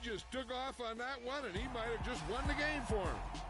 He just took off on that one, and he might have just won the game for him.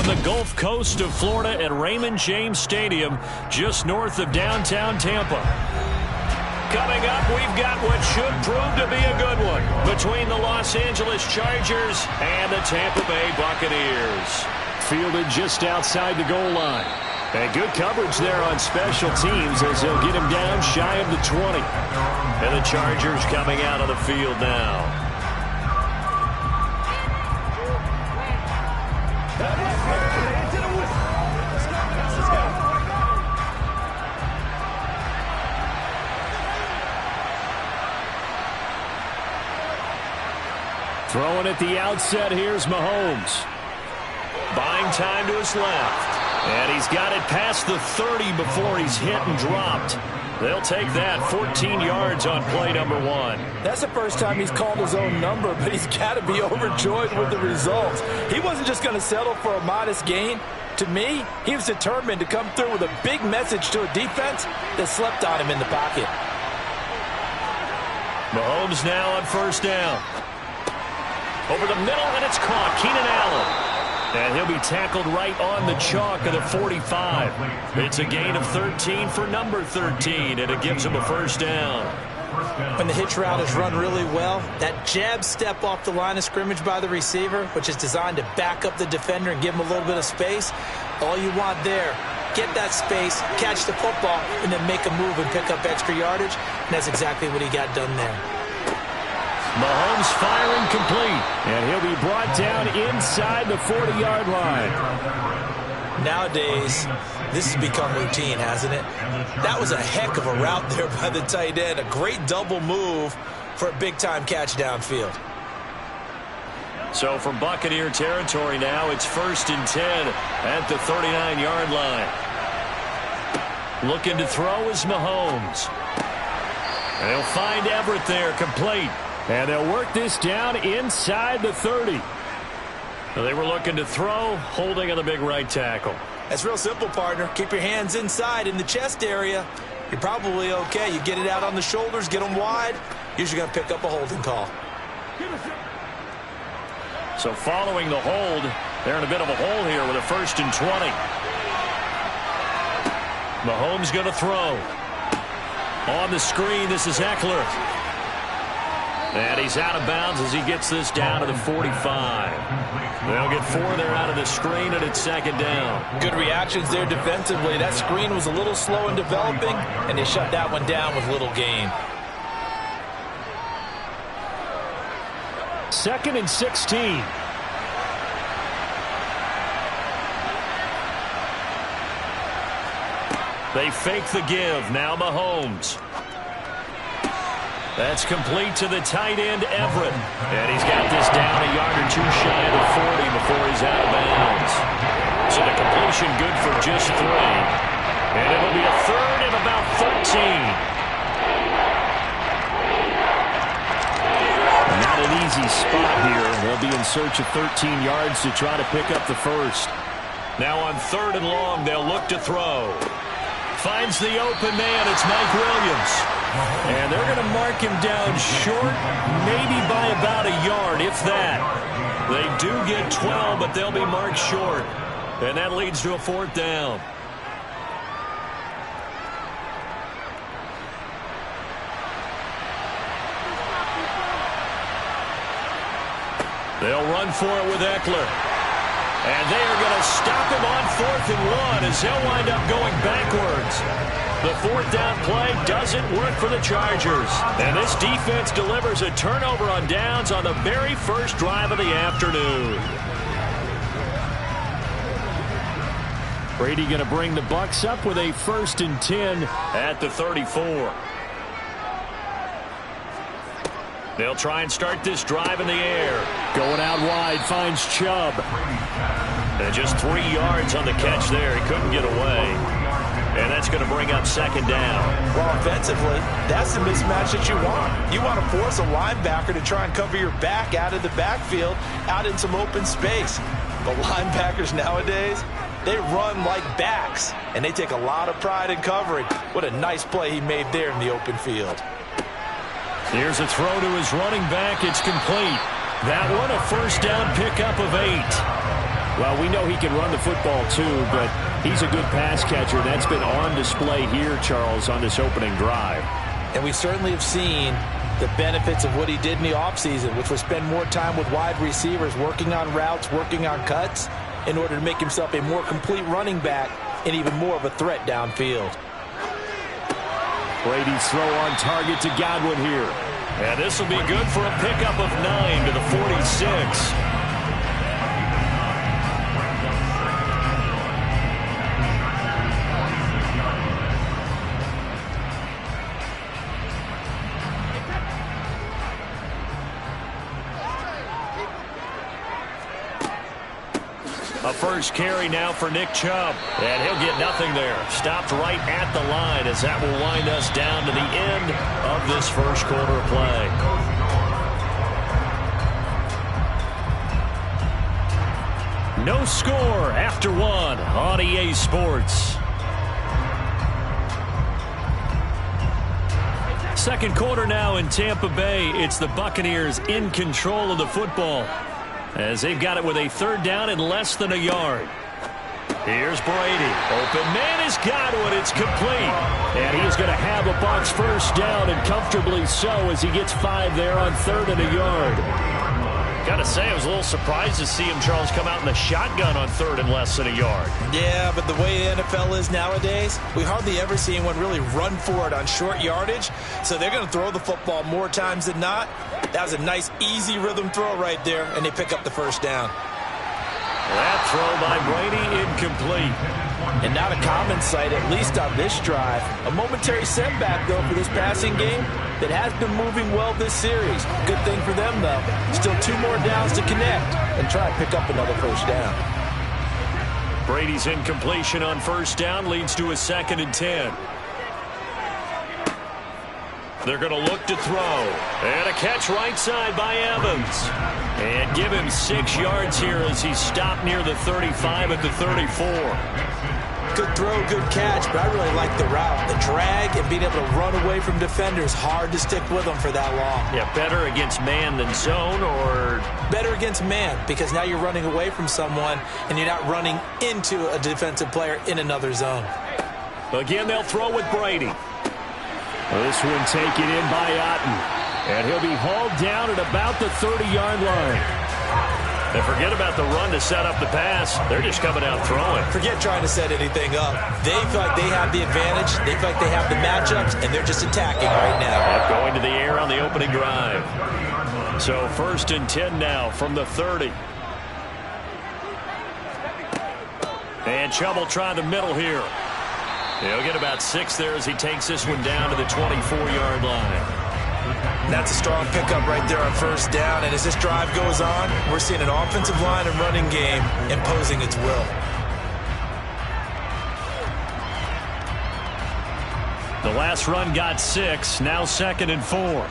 from the Gulf Coast of Florida at Raymond James Stadium, just north of downtown Tampa. Coming up, we've got what should prove to be a good one between the Los Angeles Chargers and the Tampa Bay Buccaneers. Fielded just outside the goal line. And good coverage there on special teams as they'll get him down shy of the 20. And the Chargers coming out on the field now. Throwing at the outset, here's Mahomes. Buying time to his left. And he's got it past the 30 before he's hit and dropped. They'll take that 14 yards on play number 1. That's the first time he's called his own number, but he's got to be overjoyed with the results. He wasn't just going to settle for a modest gain. To me, he was determined to come through with a big message to a defense that slept on him in the pocket. Mahomes now on first down. Over the middle, and it's caught. Keenan Allen. And he'll be tackled right on the chalk of the 45. It's a gain of 13 for number 13, and it gives him a first down. When the hitch route is run really well, that jab step off the line of scrimmage by the receiver, which is designed to back up the defender and give him a little bit of space, all you want there, get that space, catch the football, and then make a move and pick up extra yardage, and that's exactly what he got done there. Mahomes firing complete, and he'll be brought down inside the 40-yard line. Nowadays, this has become routine, hasn't it? That was a heck of a route there by the tight end. A great double move for a big-time catch downfield. So from Buccaneer territory now, it's 1st and 10 at the 39-yard line. Looking to throw is Mahomes. And he'll find Everett there, complete. And they'll work this down inside the 30. They were looking to throw, holding on the big right tackle. That's real simple, partner. Keep your hands inside in the chest area. You're probably okay. You get it out on the shoulders, get them wide. Usually going to pick up a holding call. So following the hold, they're in a bit of a hole here with a 1st and 20. Mahomes going to throw. On the screen, this is Eckler. And he's out of bounds as he gets this down to the 45. They'll get 4 there out of the screen, and it's 2nd down. Good reactions there defensively. That screen was a little slow in developing, and they shut that one down with little gain. 2nd and 16. They fake the give. Now Mahomes. That's complete to the tight end, Everett. And he's got this down a yard or 2 shy of the 40 before he's out of bounds. So the completion good for just 3. And it'll be a 3rd and about 13. Not an easy spot here. They'll be in search of 13 yards to try to pick up the first. Now on 3rd and long, they'll look to throw. Finds the open man. It's Mike Williams. And they're going to mark him down short, maybe by about a yard, if that. They do get 12, but they'll be marked short. And that leads to a 4th down. They'll run for it with Eckler. And they are going to stop him on 4th and 1 as they'll wind up going backwards. The 4th down play doesn't work for the Chargers. And this defense delivers a turnover on downs on the very first drive of the afternoon. Brady going to bring the Bucs up with a 1st and 10 at the 34. They'll try and start this drive in the air. Going out wide, finds Chubb. And just 3 yards on the catch there. He couldn't get away. And that's going to bring up 2nd down. Well, offensively, that's the mismatch that you want. You want to force a linebacker to try and cover your back out of the backfield, out in some open space. But linebackers nowadays, they run like backs, and they take a lot of pride in covering. What a nice play he made there in the open field. Here's a throw to his running back. It's complete. That one a 1st down pickup of 8. Well, we know he can run the football too, but he's a good pass catcher. That's been on display here, Charles, on this opening drive. And we certainly have seen the benefits of what he did in the offseason, which was spend more time with wide receivers, working on routes, working on cuts, in order to make himself a more complete running back and even more of a threat downfield. Brady's throw on target to Godwin here. And this will be good for a pickup of 9 to the 46. A first carry now for Nick Chubb. And he'll get nothing there. Stopped right at the line as that will wind us down to the end of this first quarter of play. No score after one on EA Sports. Second quarter now in Tampa Bay. It's the Buccaneers in control of the football, as they've got it with a third down and less than a yard. Here's Brady. Open man is Godwin. It's complete. And he is going to have a Bucs first down, and comfortably so, as he gets 5 there on third and a yard. Got to say, I was a little surprised to see him, Charles, come out in the shotgun on third and less than a yard. Yeah, but the way the NFL is nowadays, we hardly ever see anyone really run for it on short yardage. So they're going to throw the football more times than not. That was a nice, easy rhythm throw right there, and they pick up the first down. That throw by Brady incomplete. And not a common sight, at least on this drive. A momentary setback, though, for this passing game that has been moving well this series. Good thing for them, though. Still 2 more downs to connect and try and pick up another first down. Brady's incompletion on first down leads to a 2nd and 10. They're going to look to throw. And a catch right side by Evans. And give him 6 yards here as he's stopped near the 35 at the 34. Good throw, good catch, but I really like the route. The drag and being able to run away from defenders, hard to stick with them for that long. Yeah, better against man than zone, or? Better against man, because now you're running away from someone and you're not running into a defensive player in another zone. Again, they'll throw with Brady. This one taken in by Otten. And he'll be hauled down at about the 30-yard line. And forget about the run to set up the pass. They're just coming out throwing. Forget trying to set anything up. They feel like they have the advantage. They feel like they have the matchups, and they're just attacking right now. Yep, going to the air on the opening drive. So 1st and 10 now from the 30. And Chubb will try the middle here. He'll get about 6 there as he takes this one down to the 24-yard line. That's a strong pickup right there on first down. And as this drive goes on, we're seeing an offensive line and running game imposing its will. The last run got 6. Now 2nd and 4.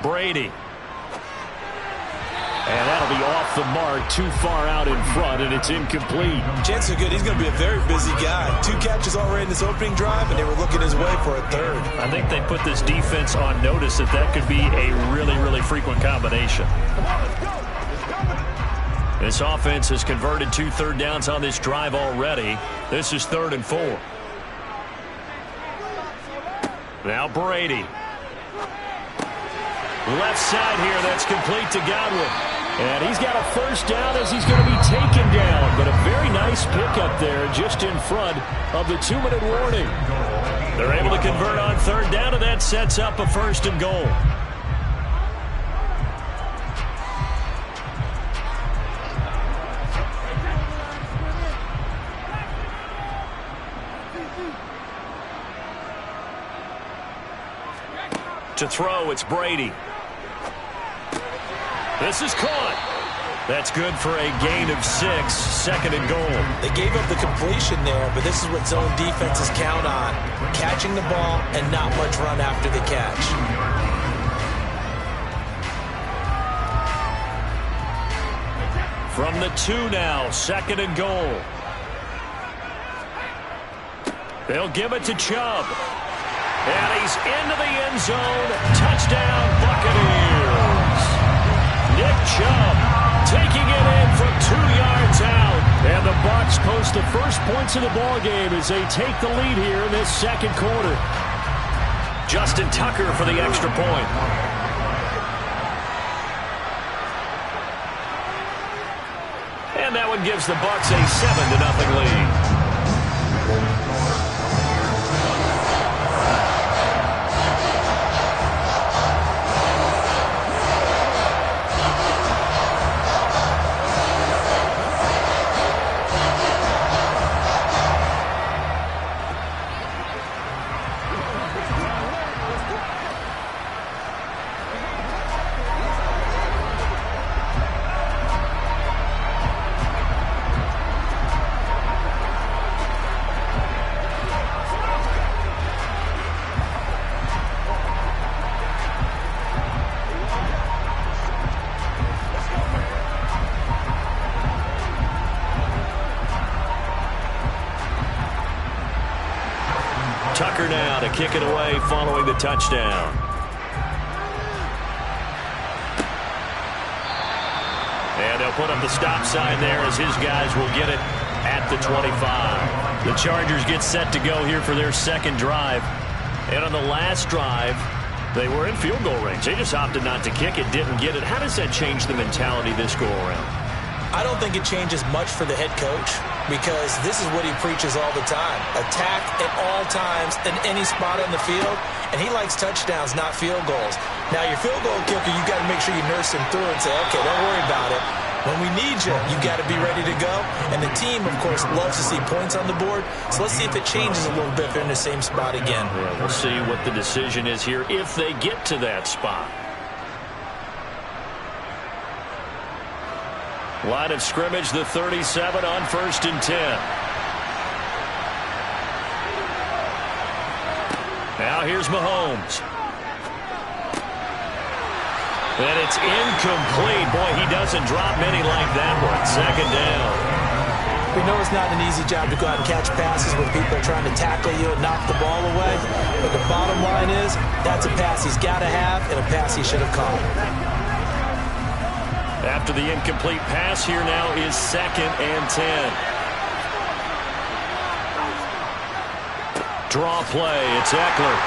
Brady. And that'll be off the mark, too far out in front, and it's incomplete. Chances are good. He's going to be a very busy guy. 2 catches already in this opening drive, and they were looking his way for a 3rd. I think they put this defense on notice that could be a really, really frequent combination. This offense has converted 2 third downs on this drive already. This is 3rd and 4. Now Brady. Left side here, that's complete to Godwin. And he's got a first down as he's going to be taken down. But a very nice pickup there just in front of the 2-minute warning. They're able to convert on 3rd down, and that sets up a 1st and goal. To throw, it's Brady. This is caught. That's good for a gain of 6, 2nd and goal. They gave up the completion there, but this is what zone defenses count on. Catching the ball and not much run after the catch. From the 2 now, 2nd and goal. They'll give it to Chubb. And he's into the end zone. Touchdown, Buccaneers. Nick Chubb taking it in from 2 yards out. And the Bucs post the first points of the ball game as they take the lead here in this second quarter. Justin Tucker for the extra point. And that one gives the Bucs a 7-0 lead. Tucker now to kick it away following the touchdown. And they'll put up the stop sign there as his guys will get it at the 25. The Chargers get set to go here for their second drive. And on the last drive, they were in field goal range. They just opted not to kick it, didn't get it. How does that change the mentality this go around? I don't think it changes much for the head coach because this is what he preaches all the time. Attack at all times in any spot on the field, and he likes touchdowns, not field goals. Now, your field goal kicker, you got to make sure you nurse him through and say, okay, don't worry about it. When we need you, you got to be ready to go. And the team, of course, loves to see points on the board. So let's see if it changes a little bit if they're in the same spot again. Yeah, we'll see what the decision is here if they get to that spot. Line of scrimmage, the 37 on 1st and 10. Now here's Mahomes. And it's incomplete. Boy, he doesn't drop many like that one. Second down. We know it's not an easy job to go out and catch passes when people are trying to tackle you and knock the ball away. But the bottom line is, that's a pass he's got to have and a pass he should have caught. After the incomplete pass, here now is 2nd and 10. Draw play, it's Eckler.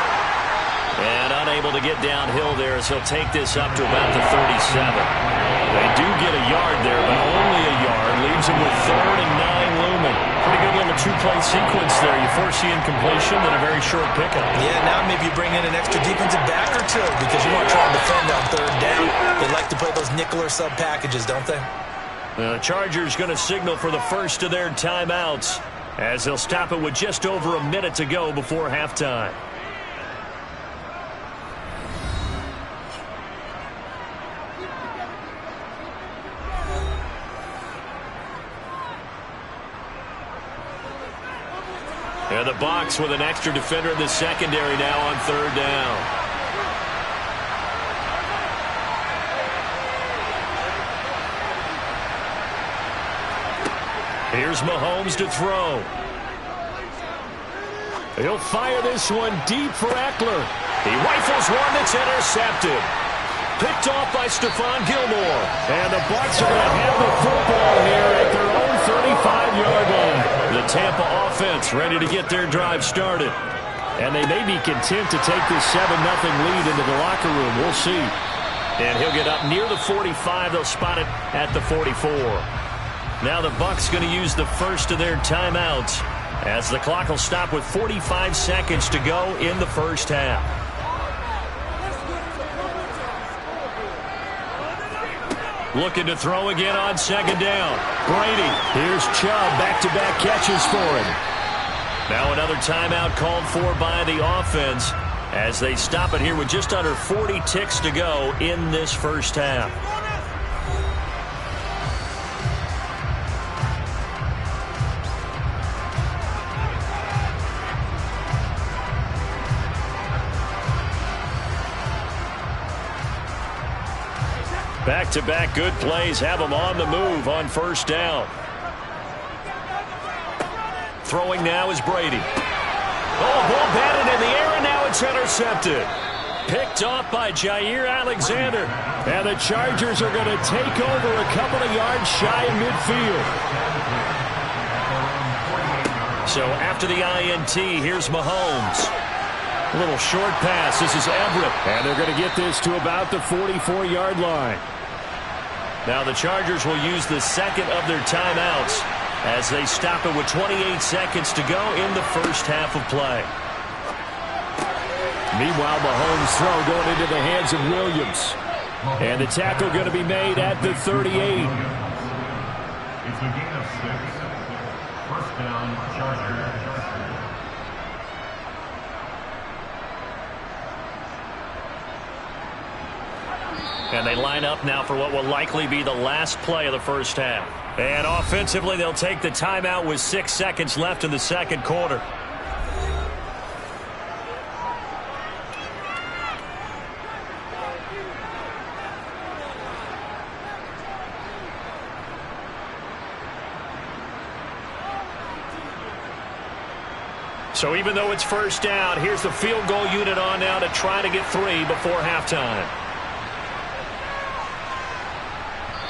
And unable to get downhill there as he'll take this up to about the 37. They do get a yard there, but only a yard. Leaves him with 3rd and 9 looming. Pretty good little two-play sequence there. You force the incompletion, then a very short pickup. Yeah, now maybe you bring in an extra defensive back or two because you want to try and defend on 3rd down. They like to play those nickel or sub packages, don't they? The Chargers going to signal for the first of their timeouts as they'll stop it with just over a minute to go before halftime. And the Bucs with an extra defender in the secondary now on 3rd down. Here's Mahomes to throw. He'll fire this one deep for Eckler. He rifles one that's intercepted. Picked off by Stephon Gilmore. And the Bucs are going to have the football here at their own 35-yard line. The Tampa offense ready to get their drive started. And they may be content to take this 7-0 lead into the locker room. We'll see. And he'll get up near the 45. They'll spot it at the 44. Now the Bucs going to use the first of their timeouts as the clock will stop with 45 seconds to go in the first half. Looking to throw again on 2nd down. Brady. Here's Chubb. Back-to-back catches for him. Now another timeout called for by the offense as they stop it here with just under 40 ticks to go in this first half. Back-to-back good plays have them on the move on 1st down. Throwing now is Brady. Oh, ball batted in the air, and now it's intercepted. Picked off by Jair Alexander. And the Chargers are going to take over a couple of yards shy of midfield. So after the INT, here's Mahomes. A little short pass. This is Everett. And they're going to get this to about the 44-yard line. Now the Chargers will use the second of their timeouts as they stop it with 28 seconds to go in the first half of play. Meanwhile, Mahomes' throw going into the hands of Williams. And the tackle going to be made at the 38. It's a gain of 6. First down, Chargers. And they line up now for what will likely be the last play of the first half. And offensively, they'll take the timeout with 6 seconds left in the second quarter. So even though it's first down, here's the field goal unit on now to try to get 3 before halftime.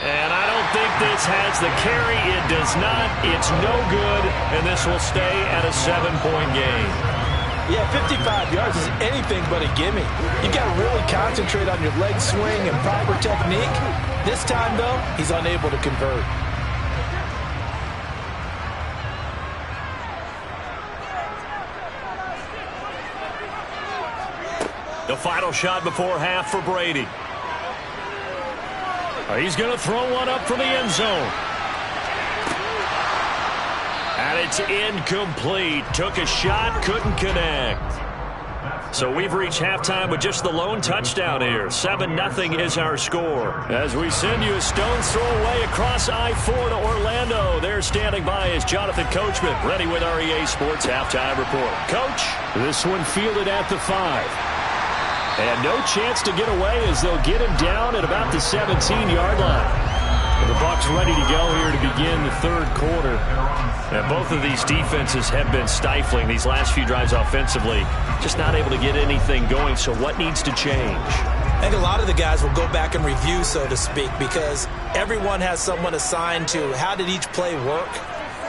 And I don't think this has the carry. It does not. It's no good, and this will stay at a 7-point game. Yeah, 55 yards is anything but a gimme. You got to really concentrate on your leg swing and proper technique. This time, though, he's unable to convert. The final shot before half for Brady. He's going to throw one up from the end zone. And it's incomplete. Took a shot, couldn't connect. So we've reached halftime with just the lone touchdown here. 7-0 is our score. As we send you a stone's throw away across I-4 to Orlando. There standing by is Jonathan Coachman, ready with our EA Sports Halftime Report. Coach, this one fielded at the 5. And no chance to get away as they'll get him down at about the 17-yard line. The Bucs ready to go here to begin the third quarter. And both of these defenses have been stifling these last few drives offensively. Just not able to get anything going, so what needs to change? I think a lot of the guys will go back and review, so to speak, because everyone has someone assigned to how did each play work.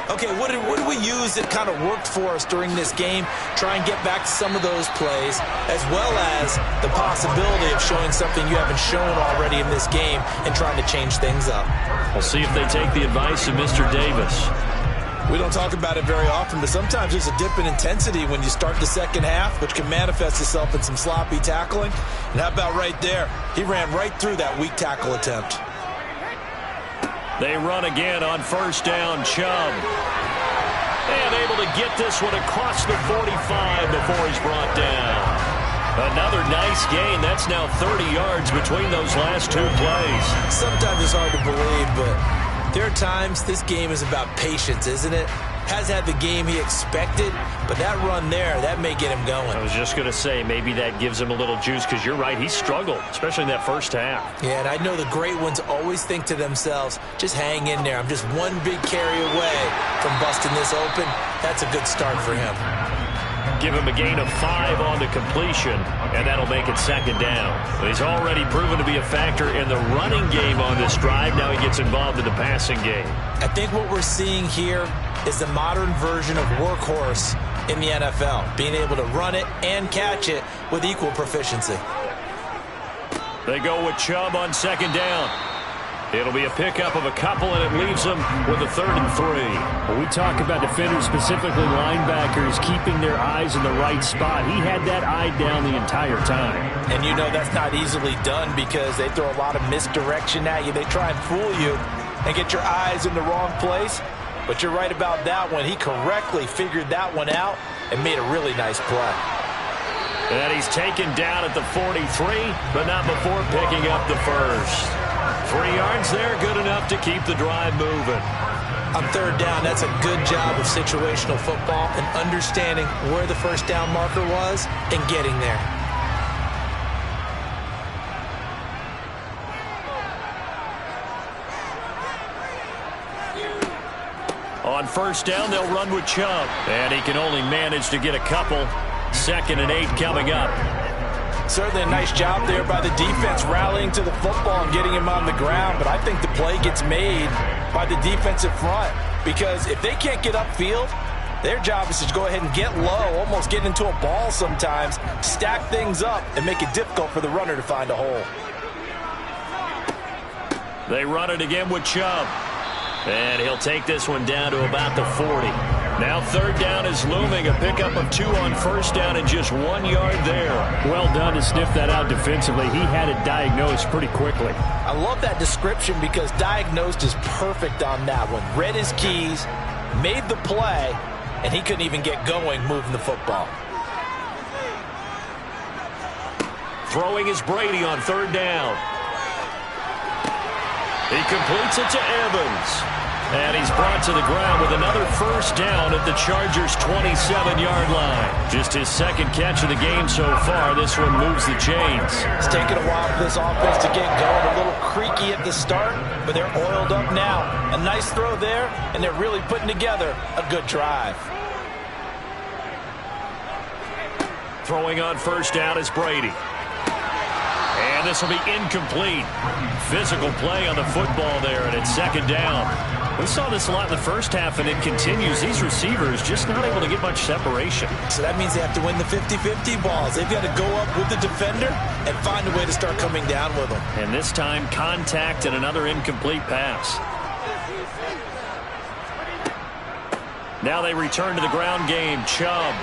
Okay, what did we use that kind of worked for us during this game? Try and get back to some of those plays, as well as the possibility of showing something you haven't shown already in this game and trying to change things up. We'll see if they take the advice of Mr. Davis. We don't talk about it very often, but sometimes there's a dip in intensity when you start the second half, which can manifest itself in some sloppy tackling. And how about right there? He ran right through that weak tackle attempt. They run again on first down, Chubb. And able to get this one across the 45 before he's brought down. Another nice gain. That's now 30 yards between those last 2 plays. Sometimes it's hard to believe, but there are times this game is about patience, isn't it? Has had the game he expected, but that run there, that may get him going. I was just going to say, maybe that gives him a little juice, because you're right, he struggled, especially in that first half. Yeah, and I know the great ones always think to themselves, just hang in there. I'm just one big carry away from busting this open. That's a good start for him. Give him a gain of 5 on the completion, and that'll make it second down. He's already proven to be a factor in the running game on this drive. Now he gets involved in the passing game. I think what we're seeing here is the modern version of workhorse in the NFL, being able to run it and catch it with equal proficiency. They go with Chubb on second down. It'll be a pickup of a couple, and it leaves them with a 3rd and 3. When we talk about defenders, specifically linebackers, keeping their eyes in the right spot, he had that eye down the entire time. And you know that's not easily done because they throw a lot of misdirection at you. They try and fool you and get your eyes in the wrong place. But you're right about that one. He correctly figured that one out and made a really nice play. And he's taken down at the 43, but not before picking up the first. 3 yards there, good enough to keep the drive moving. On third down, that's a good job of situational football and understanding where the first down marker was and getting there. On first down, they'll run with Chubb. And he can only manage to get a couple. 2nd and 8 coming up. Certainly a nice job there by the defense rallying to the football and getting him on the ground, but I think the play gets made by the defensive front because if they can't get upfield, their job is to go ahead and get low, almost get into a ball sometimes, stack things up, and make it difficult for the runner to find a hole. They run it again with Chubb. And he'll take this one down to about the 40. Now third down is looming. A pickup of 2 on first down and just 1 yard there. Well done to sniff that out defensively. He had it diagnosed pretty quickly. I love that description because diagnosed is perfect on that one. Read his keys, made the play, and he couldn't even get going moving the football. Throwing is Brady on third down. He completes it to Evans. And he's brought to the ground with another first down at the Chargers' 27-yard line. Just his second catch of the game so far. This one moves the chains. It's taken a while for this offense to get going. A little creaky at the start, but they're oiled up now. A nice throw there, and they're really putting together a good drive. Throwing on first down is Brady. And this will be incomplete. Physical play on the football there, and it's second down. We saw this a lot in the first half, and it continues. These receivers just not able to get much separation. So that means they have to win the 50-50 balls. They've got to go up with the defender and find a way to start coming down with them. And this time, contact and another incomplete pass. Now they return to the ground game. Chubb.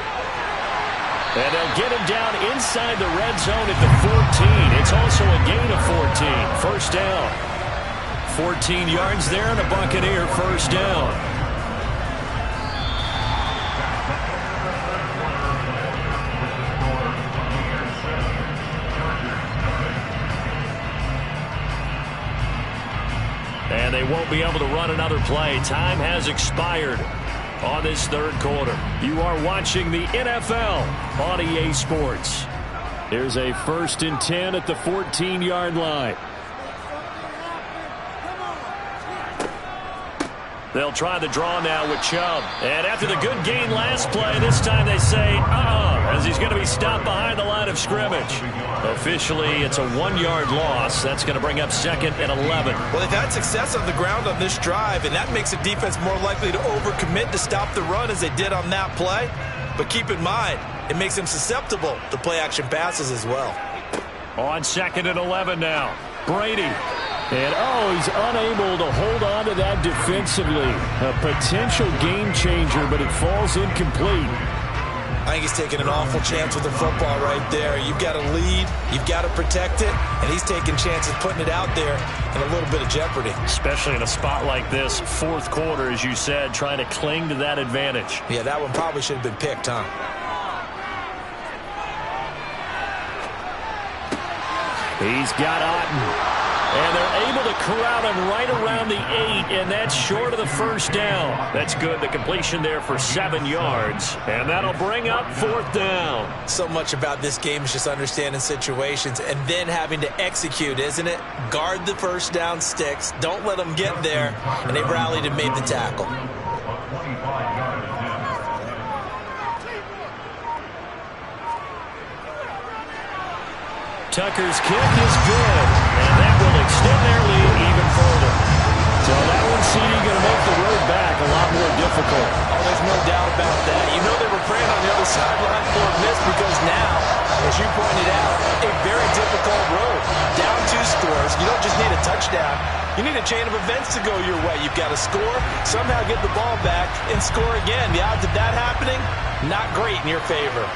And they'll get him down inside the red zone at the 14. It's also a gain of 14. First down. 14 yards there and a Buccaneer first down. And they won't be able to run another play. Time has expired on this third quarter. You are watching the NFL on EA Sports. There's a 1st and 10 at the 14-yard line. They'll try the draw now with Chubb. And after the good gain last play, this time they say, as he's going to be stopped behind the line of scrimmage. Officially, it's a 1-yard loss. That's going to bring up 2nd and 11. Well, they've had success on the ground on this drive, and that makes the defense more likely to overcommit to stop the run as they did on that play. But keep in mind, it makes them susceptible to play-action passes as well. On 2nd and 11 now, Brady. And, he's unable to hold on to that defensively. A potential game changer, but it falls incomplete. I think he's taking an awful chance with the football right there. You've got to lead, you've got to protect it, and he's taking chances putting it out there in a little bit of jeopardy. Especially in a spot like this, fourth quarter, as you said, trying to cling to that advantage. Yeah, that one probably should have been picked, huh? He's got Otten. And they're able to corral him right around the 8, and that's short of the first down. That's good. The completion there for 7 yards, and that'll bring up 4th down. So much about this game is just understanding situations and then having to execute, isn't it? Guard the first down sticks. Don't let them get there, and they rallied and made the tackle. Tucker's kick is good, and that will extend their lead even further. So that one seeding going to make the road back a lot more difficult. Oh, there's no doubt about that. You know they were praying on the other sideline for a miss because now, as you pointed out, a very difficult road. Down 2 scores. You don't just need a touchdown. You need a chain of events to go your way. You've got to score, somehow get the ball back, and score again. The odds of that happening, not great in your favor.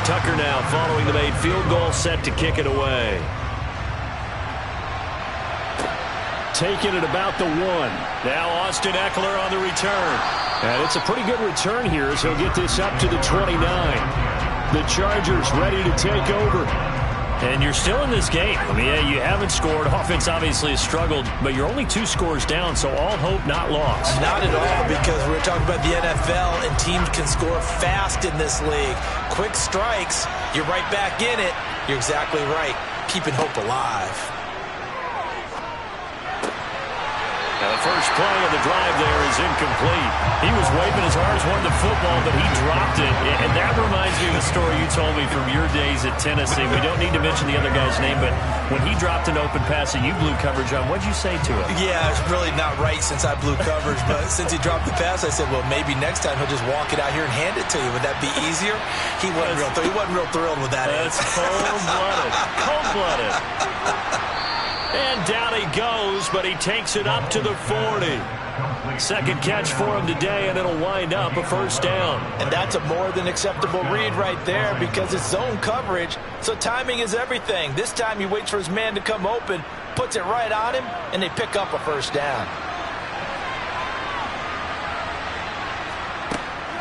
Tucker now following the made field goal, set to kick it away. Taking it about the 1. Now Austin Ekeler on the return. And it's a pretty good return here as he'll get this up to the 29. The Chargers ready to take over. And you're still in this game. I mean, yeah, you haven't scored. Offense obviously has struggled, but you're only 2 scores down, so all hope not lost. Not at all, because we're talking about the NFL, and teams can score fast in this league. Quick strikes, you're right back in it. You're exactly right. Keeping hope alive. Now the first play of the drive there is incomplete. He was waving as hard as wanted the football, but he dropped it. And that reminds me of the story you told me from your days at Tennessee. We don't need to mention the other guy's name, but when he dropped an open pass and you blew coverage on, what'd you say to him? Yeah, it's really not right since I blew coverage, but since he dropped the pass, I said, well, maybe next time he'll just walk it out here and hand it to you. Would that be easier? He wasn't real thrilled with that. That's cold-blooded. Cold-blooded. And down he goes, but he takes it up to the 40. Second catch for him today, and it'll wind up a first down. And that's a more than acceptable read right there, because it's zone coverage, so timing is everything. This time he waits for his man to come open, puts it right on him, and they pick up a first down.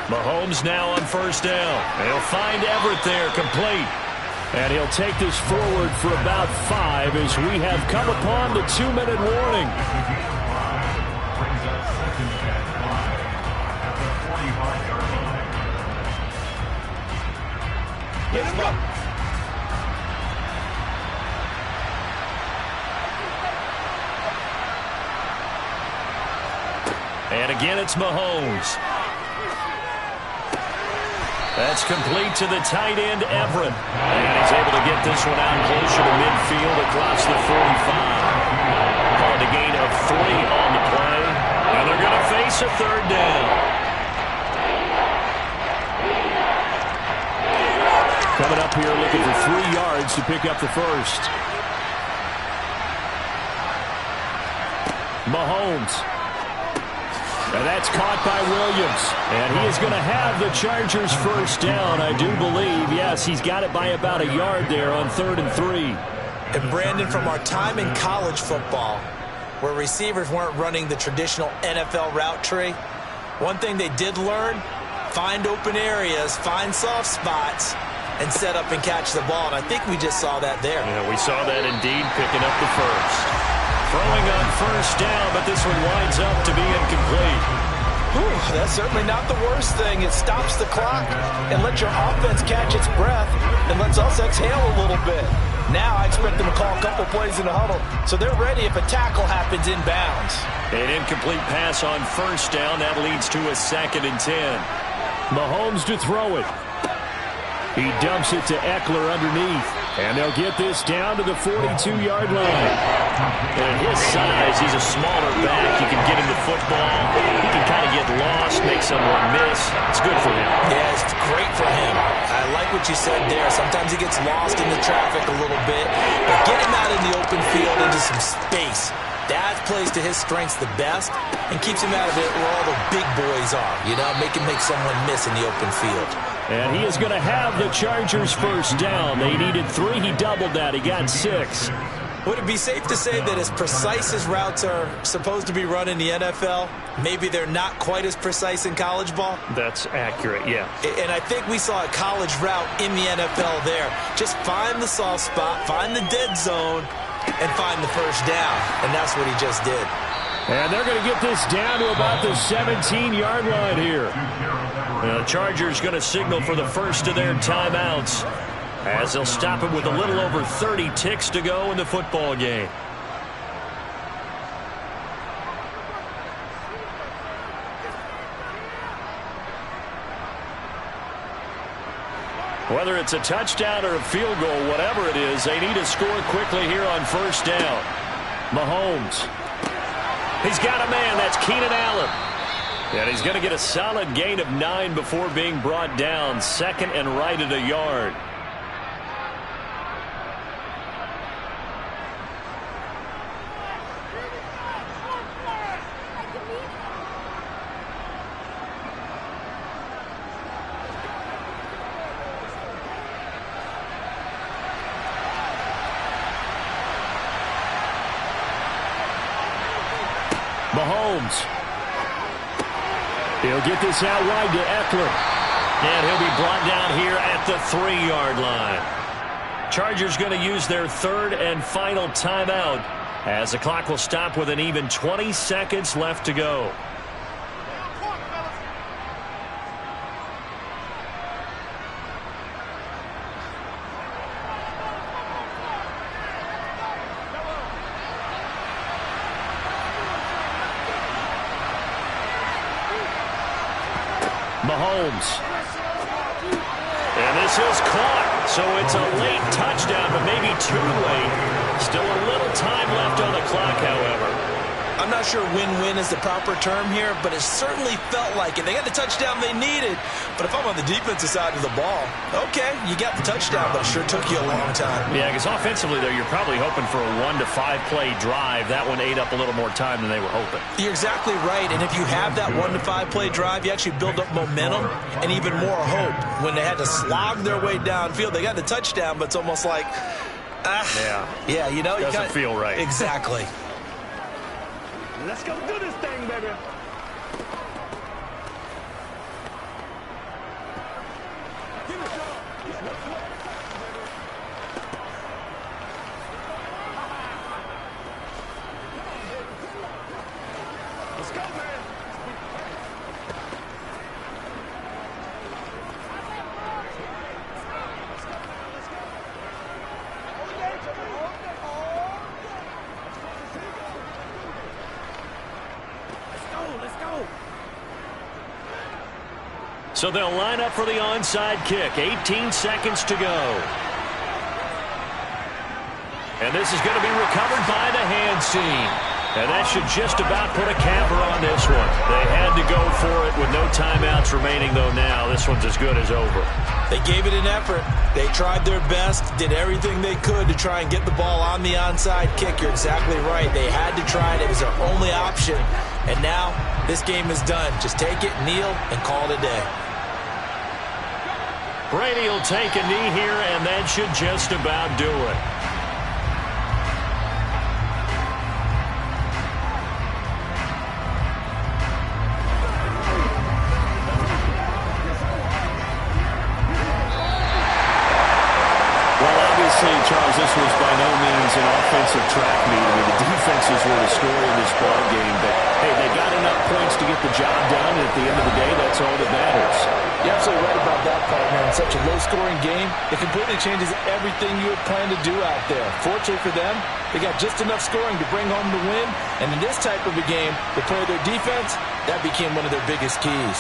Mahomes now on first down. He'll find Everett there, complete. And he'll take this forward for about 5 as we have come upon the 2-minute warning. And again, it's Mahomes. That's complete to the tight end, Everett. And he's able to get this one out closer to midfield across the 45. Called a gain of 3 on the play. And they're going to face a third down. Coming up here looking for 3 yards to pick up the first. Mahomes. And that's caught by Williams. And he is going to have the Chargers first down, I do believe. Yes, he's got it by about a yard there on 3rd and 3. And Brandon, from our time in college football, where receivers weren't running the traditional NFL route tree, one thing they did learn, find open areas, find soft spots, and set up and catch the ball. And I think we just saw that there. Yeah, we saw that indeed, picking up the first. Throwing on first down, but this one winds up to be incomplete. Whew, that's certainly not the worst thing. It stops the clock and lets your offense catch its breath and lets us exhale a little bit. Now I expect them to call a couple plays in the huddle, so they're ready if a tackle happens inbounds. An incomplete pass on first down. That leads to a 2nd and 10. Mahomes to throw it. He dumps it to Eckler underneath. And they'll get this down to the 42-yard line. And at his size, he's a smaller back. You can get him the football. He can kind of get lost, make someone miss. It's good for him. Yeah, it's great for him. I like what you said there. Sometimes he gets lost in the traffic a little bit. But get him out in the open field into some space. That plays to his strengths the best and keeps him out of it where all the big boys are. You know, make him make someone miss in the open field. And he is going to have the Chargers first down. They needed 3. He doubled that. He got 6. Would it be safe to say that as precise as routes are supposed to be run in the NFL, maybe they're not quite as precise in college ball? That's accurate, yeah. And I think we saw a college route in the NFL there. Just find the soft spot, find the dead zone, and find the first down. And that's what he just did. And they're going to get this down to about the 17-yard line here. The Chargers going to signal for the first of their timeouts as they'll stop it with a little over 30 ticks to go in the football game. Whether it's a touchdown or a field goal, whatever it is, they need to score quickly here on first down. Mahomes. He's got a man. That's Keenan Allen. And he's going to get a solid gain of 9 before being brought down. 2nd and right at a yard. Mahomes. He'll get this out wide to Eckler. And he'll be brought down here at the 3-yard line. Chargers going to use their third and final timeout as the clock will stop with an even 20 seconds left to go. Mahomes. And this is caught. So it's a late touchdown, but maybe too late. Still a little time left on the clock, however. I'm not sure win-win is the proper term here, but it certainly felt like it. They got the touchdown they needed, but if I'm on the defensive side of the ball, okay, you got the touchdown, but it sure took you a long time. Yeah, because offensively, though, you're probably hoping for a 1 to 5 play drive. That one ate up a little more time than they were hoping. You're exactly right, and if you have that 1 to 5 play drive, you actually build up momentum and even more hope. When they had to slog their way downfield, they got the touchdown, but it's almost like, yeah, you know, doesn't feel right. Exactly. Let's go do this thing, baby. Let's go, man. So they'll line up for the onside kick. 18 seconds to go. And this is going to be recovered by the hands team. And that should just about put a capper on this one. They had to go for it with no timeouts remaining, though, now. This one's as good as over. They gave it an effort. They tried their best, did everything they could to try and get the ball on the onside kick. You're exactly right. They had to try it. It was their only option. And now this game is done. Just take it, kneel, and call it a day. Brady will take a knee here, and that should just about do it. Charles, this was by no means an offensive track meet. I mean, the defenses were the story of this ball game, but hey, they got enough points to get the job done, and at the end of the day, that's all that matters. You're absolutely right about that, partner. In such a low-scoring game, it completely changes everything you had planned to do out there. Fortunately for them, they got just enough scoring to bring home the win, and in this type of a game, to play their defense, that became one of their biggest keys.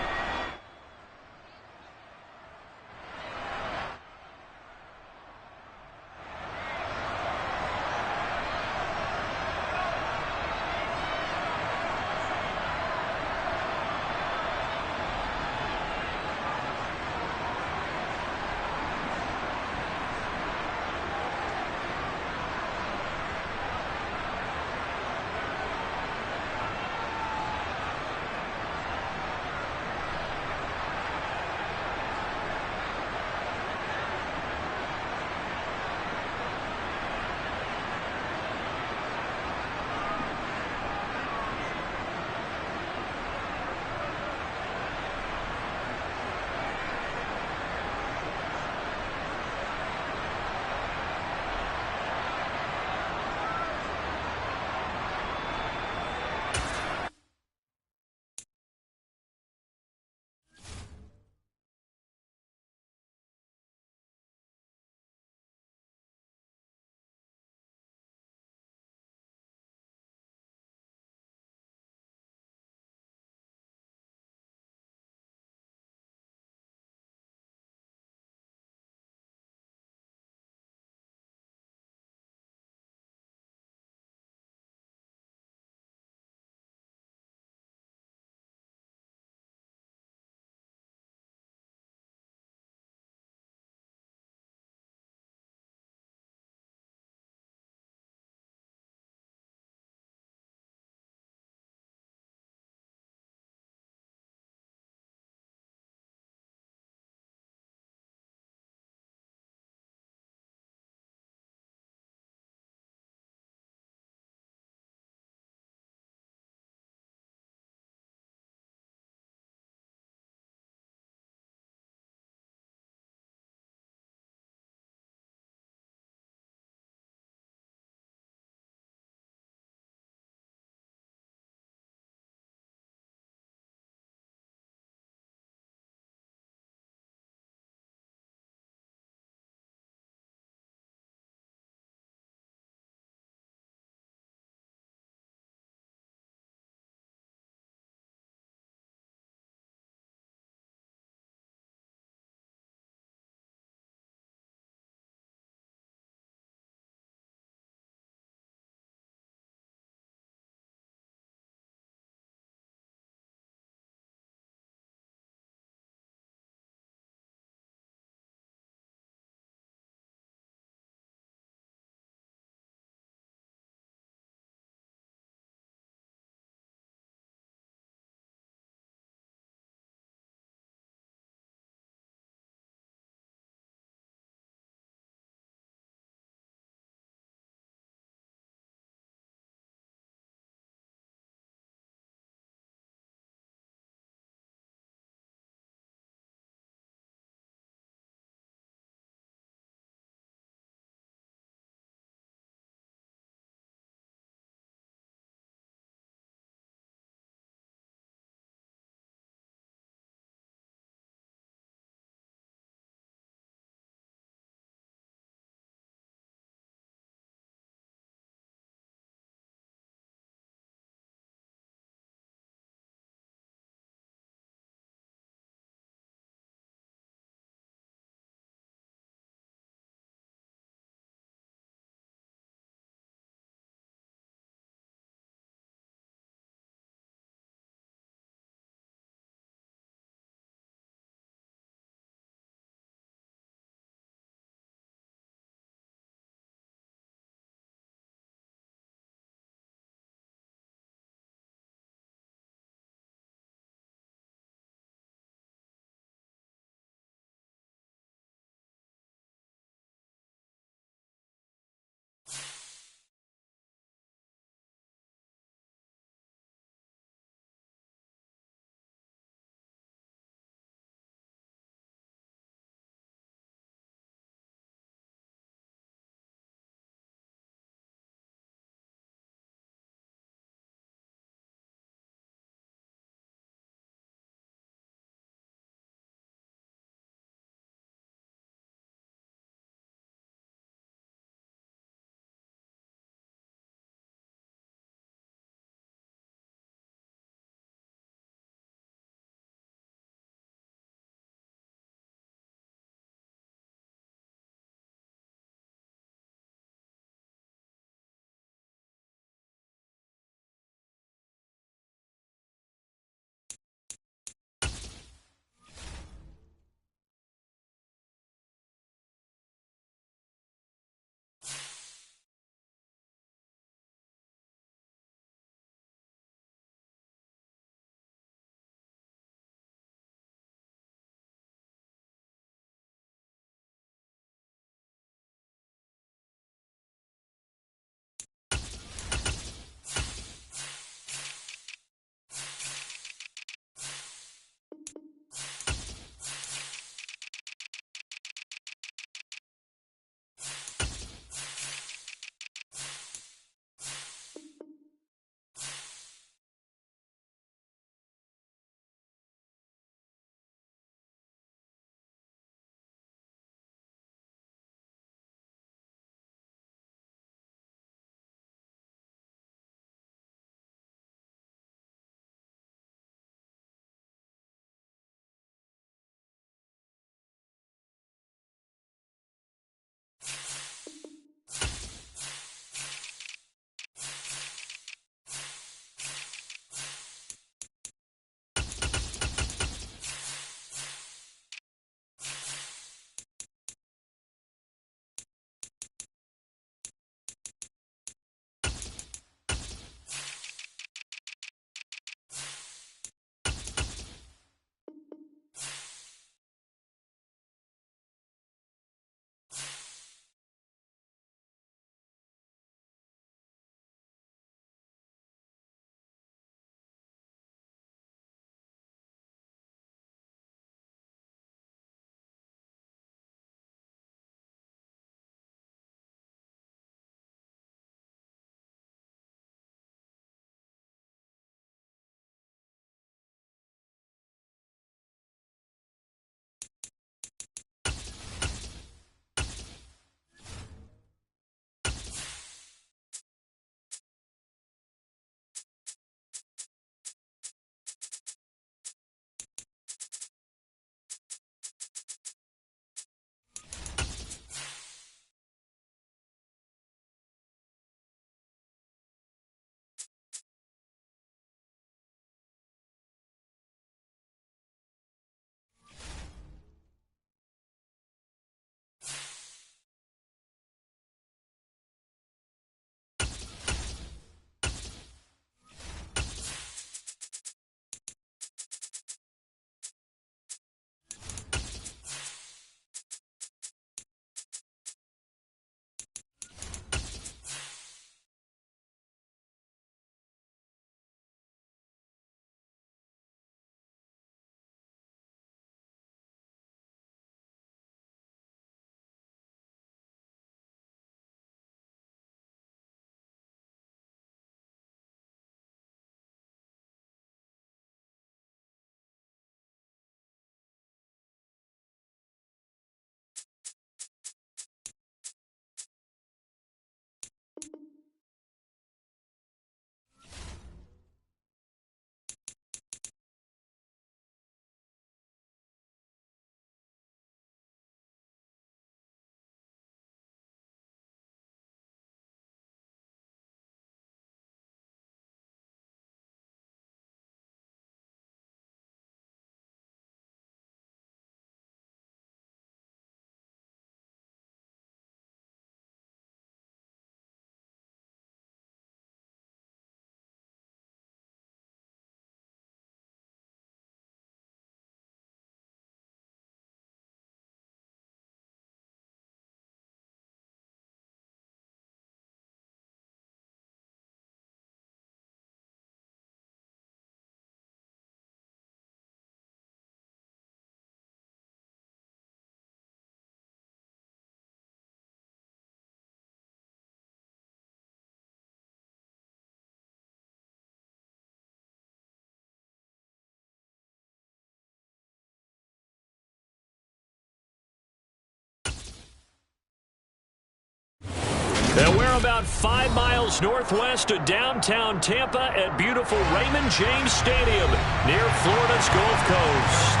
And we're about 5 miles northwest of downtown Tampa at beautiful Raymond James Stadium near Florida's Gulf Coast.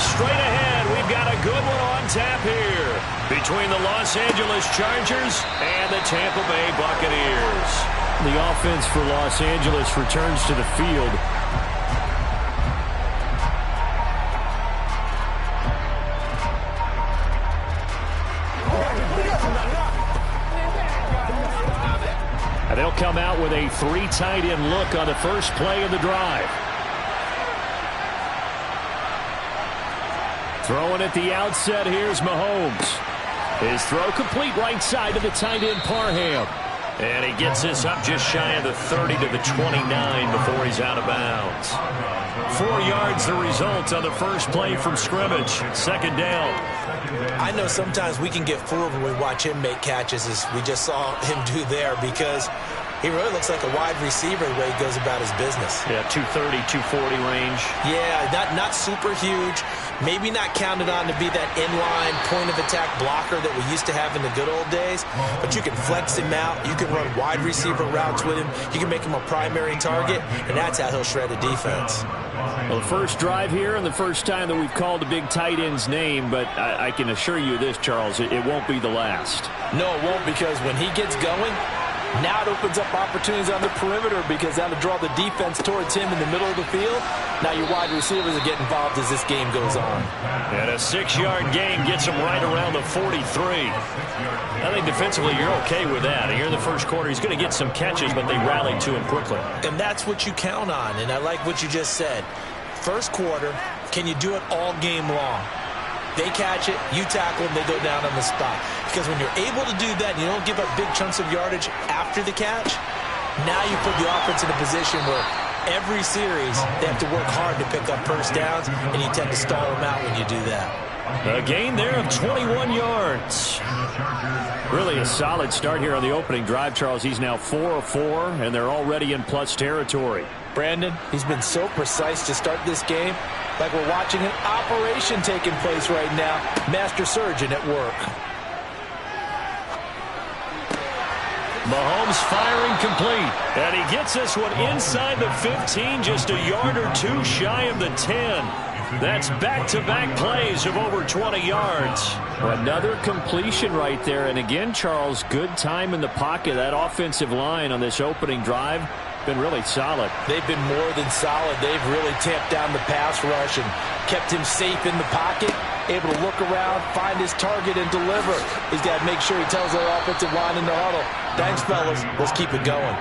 Straight ahead, we've got a good one on tap here between the Los Angeles Chargers and the Tampa Bay Buccaneers. The offense for Los Angeles returns to the field. And they'll come out with a 3 tight end look on the first play of the drive. Throwing at the outset, here's Mahomes. His throw complete right side to the tight end Parham. And he gets this up just shy of the 30 to the 29 before he's out of bounds. 4 yards the result on the first play from scrimmage. Second down. I know sometimes we can get fooled when we watch him make catches, as we just saw him do there, because he really looks like a wide receiver the way he goes about his business. Yeah, 230, 240 range. Yeah, not super huge. Maybe not counted on to be that inline point-of-attack blocker that we used to have in the good old days. But you can flex him out. You can run wide receiver routes with him. You can make him a primary target, and that's how he'll shred a defense. Well, the first drive here and the first time that we've called a big tight end's name, but I can assure you this, Charles, it won't be the last. No, it won't, because when he gets going, now it opens up opportunities on the perimeter, because that'll draw the defense towards him in the middle of the field. Now your wide receivers are getting involved as this game goes on. And a 6-yard gain gets him right around the 43. I think defensively you're okay with that. Here in the first quarter, he's going to get some catches, but they rallied to him quickly. And that's what you count on, and I like what you just said. First quarter, can you do it all game long? They catch it, you tackle them, they go down on the spot. Because when you're able to do that and you don't give up big chunks of yardage after the catch, now you put the offense in a position where every series they have to work hard to pick up first downs, and you tend to stall them out when you do that. A gain there of 21 yards. Really a solid start here on the opening drive, Charles. He's now 4 of 4, and they're already in plus territory. Brandon, he's been so precise to start this game, like we're watching an operation taking place right now. Master surgeon at work. Mahomes firing complete. And he gets this one inside the 15, just a yard or two shy of the 10. That's back-to-back plays of over 20 yards. Another completion right there. And again, Charles, good time in the pocket. That offensive line on this opening drive been really solid. They've been more than solid. They've really tamped down the pass rush and kept him safe in the pocket, able to look around, find his target, and deliver. He's got to make sure he tells their offensive line in the huddle, thanks, fellas. Let's keep it going.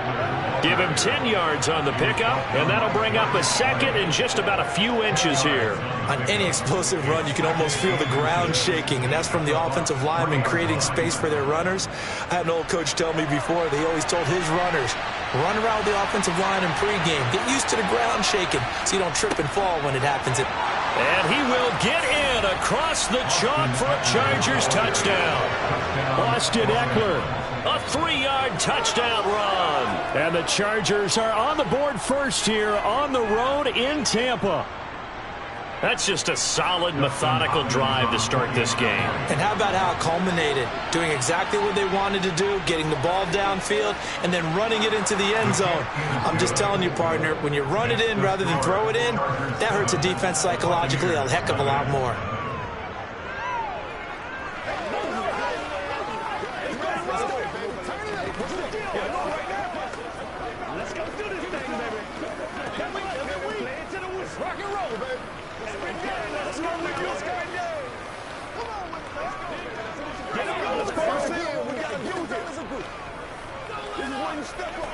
Give him 10 yards on the pickup, and that'll bring up a second in just about a few inches here. On any explosive run, you can almost feel the ground shaking, and that's from the offensive linemen creating space for their runners. I had an old coach tell me before, they always told his runners, run around the offensive line in pregame. Get used to the ground shaking so you don't trip and fall when it happens. And he will get in across the chalk for a Chargers touchdown. Austin Eckler. A 3-yard touchdown run. And the Chargers are on the board first here on the road in Tampa. That's just a solid, methodical drive to start this game. And how about how it culminated? Doing exactly what they wanted to do, getting the ball downfield, and then running it into the end zone. I'm just telling you, partner, when you run it in rather than throw it in, that hurts a defense psychologically a heck of a lot more. Let's go do this thing, baby. Can we play it to the woods? Rock and roll, baby. Let's go with you. Let's go. Come on with it, man. Get up. Let's go. We got to do this as a group. This is when you step up.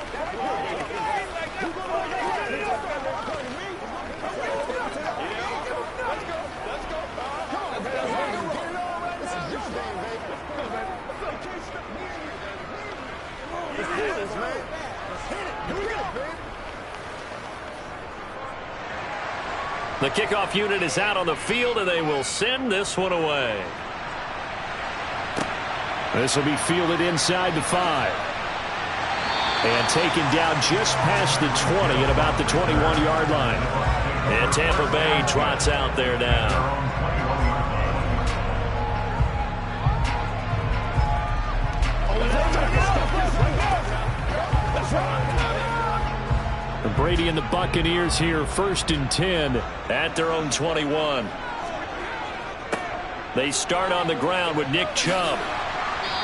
Let's go. Let's go. Come on, baby. Get it all right. This is your game, baby. Come on, baby. Let's do this, man. Let's hit it. Here we go, baby. The kickoff unit is out on the field, and they will send this one away. This will be fielded inside the 5. And taken down just past the 20 at about the 21-yard line. And Tampa Bay trots out there now. Brady and the Buccaneers here, 1st and 10 at their own 21. They start on the ground with Nick Chubb.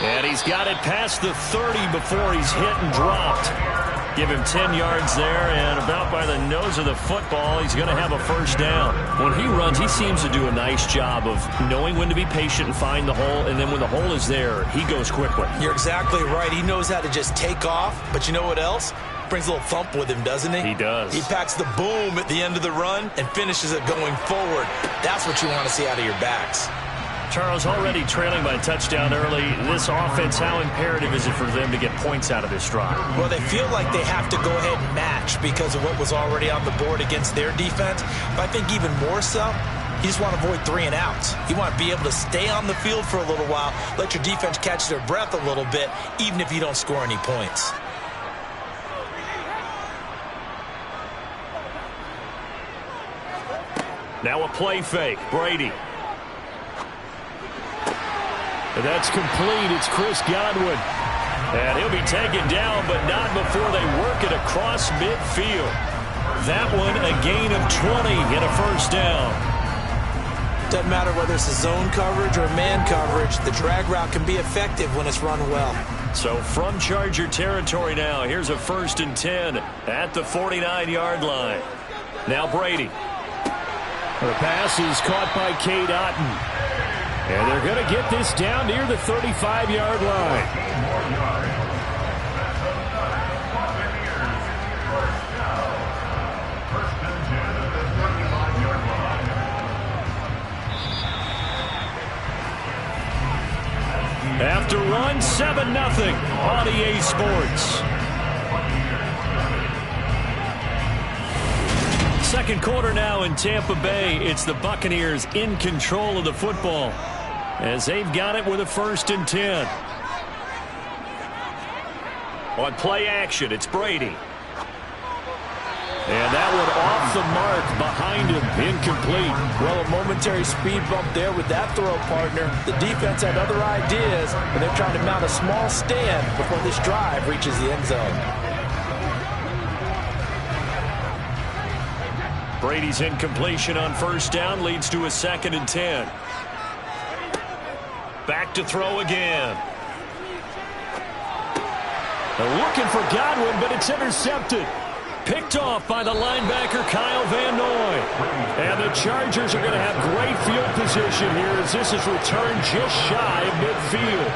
And he's got it past the 30 before he's hit and dropped. Give him 10 yards there, and about by the nose of the football, he's going to have a 1st down. When he runs, he seems to do a nice job of knowing when to be patient and find the hole, and then when the hole is there, he goes quickly. You're exactly right. He knows how to just take off, but you know what else? Brings a little thump with him, doesn't he? He does. He packs the boom at the end of the run and finishes it going forward. That's what you want to see out of your backs. Charles, already trailing by a touchdown early. This offense, how imperative is it for them to get points out of this drive? Well, they feel like they have to go ahead and match because of what was already on the board against their defense. But I think even more so, you just want to avoid 3 and outs. You want to be able to stay on the field for a little while, let your defense catch their breath a little bit, even if you don't score any points. Now a play fake. Brady. And that's complete. It's Chris Godwin. And he'll be taken down, but not before they work it across midfield. That one a gain of 20 and a 1st down. Doesn't matter whether it's a zone coverage or man coverage, the drag route can be effective when it's run well. So from Charger territory now, here's a 1st and 10 at the 49-yard line. Now Brady. The pass is caught by Cade Otton. And they're going to get this down near the 35-yard line. After one, 7-0 on EA Sports. Second quarter now in Tampa Bay. It's the Buccaneers in control of the football as they've got it with a 1st and 10. On play action, it's Brady. And that one off the mark behind him, incomplete. Well, a momentary speed bump there with that throw, partner. The defense had other ideas, and they're trying to mount a small stand before this drive reaches the end zone. Brady's incompletion on 1st down leads to a 2nd and 10. Back to throw again. They're looking for Godwin, but it's intercepted. Picked off by the linebacker, Kyle Van Noy. And the Chargers are going to have great field position here as this is returned just shy of midfield.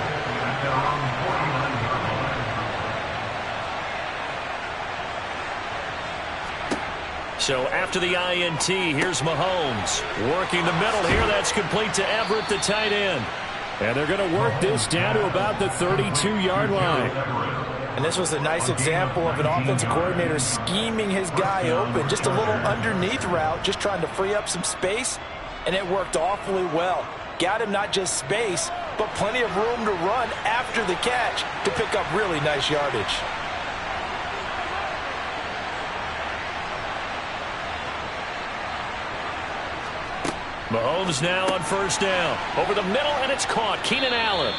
So after the INT, here's Mahomes. Working the middle here. That's complete to Everett, the tight end. And they're going to work this down to about the 32-yard line. And this was a nice example of an offensive coordinator scheming his guy open. Just a little underneath route, just trying to free up some space. And it worked awfully well. Got him not just space, but plenty of room to run after the catch to pick up really nice yardage. Mahomes now on 1st down. Over the middle, and it's caught. Keenan Allen.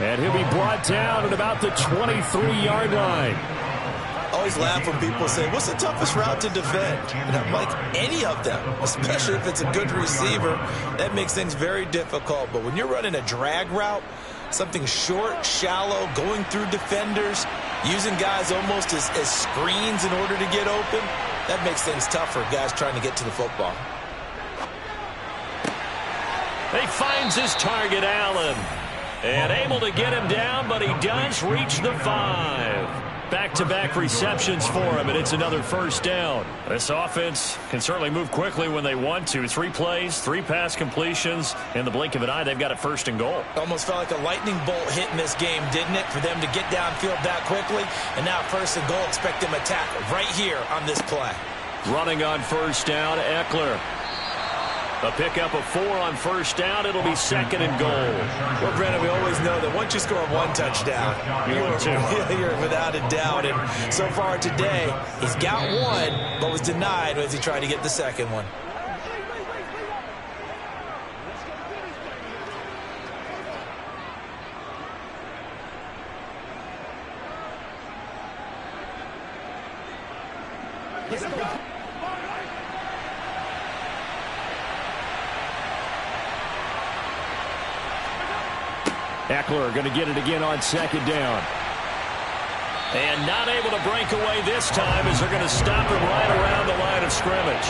And he'll be brought down at about the 23-yard line. I always laugh when people say, what's the toughest route to defend? And I'm like, any of them, especially if it's a good receiver. That makes things very difficult. But when you're running a drag route, something short, shallow, going through defenders, using guys almost as screens in order to get open, that makes things tough for guys trying to get to the football. He finds his target, Allen. And able to get him down, but he does reach the 5. Back-to-back receptions for him, and it's another 1st down. This offense can certainly move quickly when they want to. 3 plays, 3 pass completions. In the blink of an eye, they've got it 1st and goal. Almost felt like a lightning bolt hit in this game, didn't it? For them to get downfield that quickly. And now 1st and goal, expect them to tackle right here on this play. Running on 1st down, Eckler. A pickup of 4 on 1st down. It'll be 2nd and goal. Well, Brandon, we always know that once you score 1 touchdown, you're without a doubt. And so far today, he's got 1, but was denied as he tried to get the 2nd one. Eckler going to get it again on second down. And not able to break away this time as they're going to stop him right around the line of scrimmage.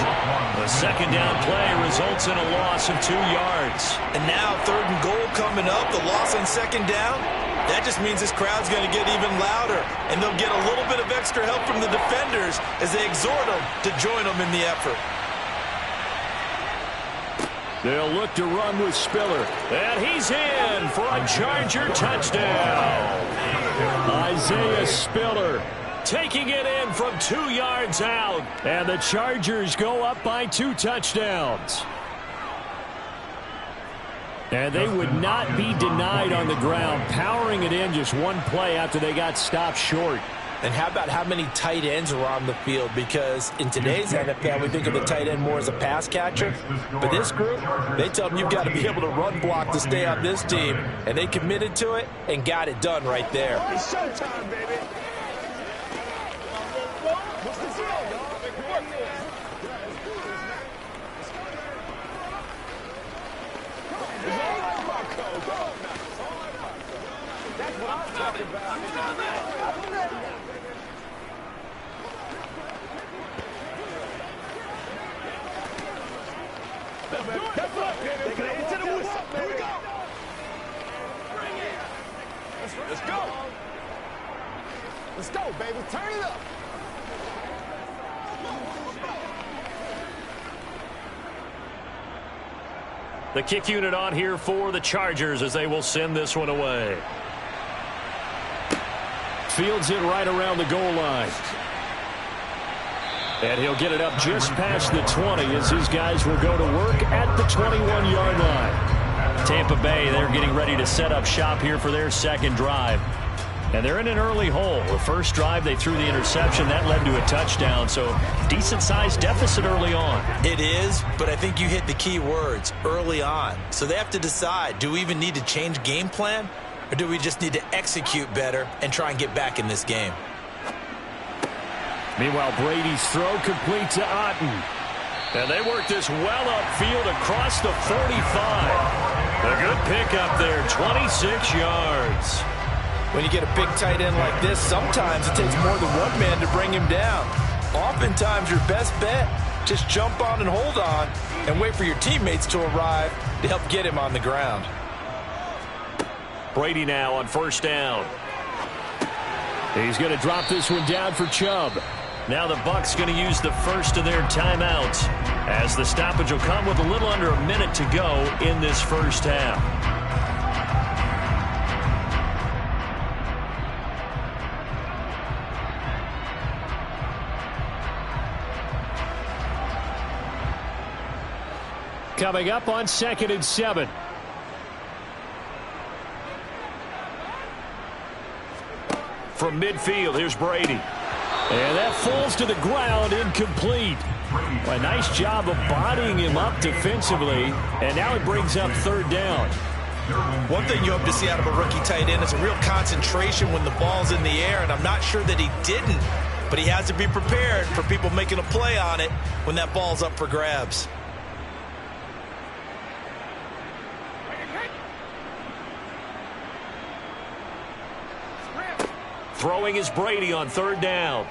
The second down play results in a loss of 2 yards. And now 3rd and goal coming up, the loss on second down. That just means this crowd's going to get even louder, and they'll get a little bit of extra help from the defenders as they exhort them to join them in the effort. They'll look to run with Spiller. And he's in for a Charger touchdown. Isaiah Spiller taking it in from 2 yards out. And the Chargers go up by 2 touchdowns. And they would not be denied on the ground, powering it in just one play after they got stopped short. And how about how many tight ends are on the field? Because in today's NFL, we think of the tight end more as a pass catcher. But this group, they tell them you've got to be able to run block to stay on this team. And they committed to it and got it done right there. It's showtime, baby. What's the deal, y'all? It's all right, Marco. That's what I'm talking about. That's up, baby. Take it into the whistle. Here we go. Let's go. Let's go, baby. Turn it up. The kick unit on here for the Chargers as they will send this one away. Fields it right around the goal line. And he'll get it up just past the 20 as his guys will go to work at the 21-yard line. Tampa Bay, they're getting ready to set up shop here for their second drive. And they're in an early hole. The first drive, they threw the interception. That led to a touchdown, so decent-sized deficit early on. It is, but I think you hit the key words, early on. So they have to decide, do we even need to change game plan, or do we just need to execute better and try and get back in this game? Meanwhile, Brady's throw complete to Otten. And they work this well upfield across the 45. A good pickup there, 26 yards. When you get a big tight end like this, sometimes it takes more than one man to bring him down. Oftentimes, your best bet, just jump on and hold on and wait for your teammates to arrive to help get him on the ground. Brady now on first down. He's going to drop this one down for Chubb. Now the Bucs going to use the first of their timeouts as the stoppage will come with a little under a minute to go in this first half. Coming up on 2nd and 7. From midfield, here's Brady. And that falls to the ground, incomplete. A nice job of bodying him up defensively, and now it brings up 3rd down. One thing you hope to see out of a rookie tight end is a real concentration when the ball's in the air, and I'm not sure that he didn't, but he has to be prepared for people making a play on it when that ball's up for grabs. Throwing is Brady on 3rd down.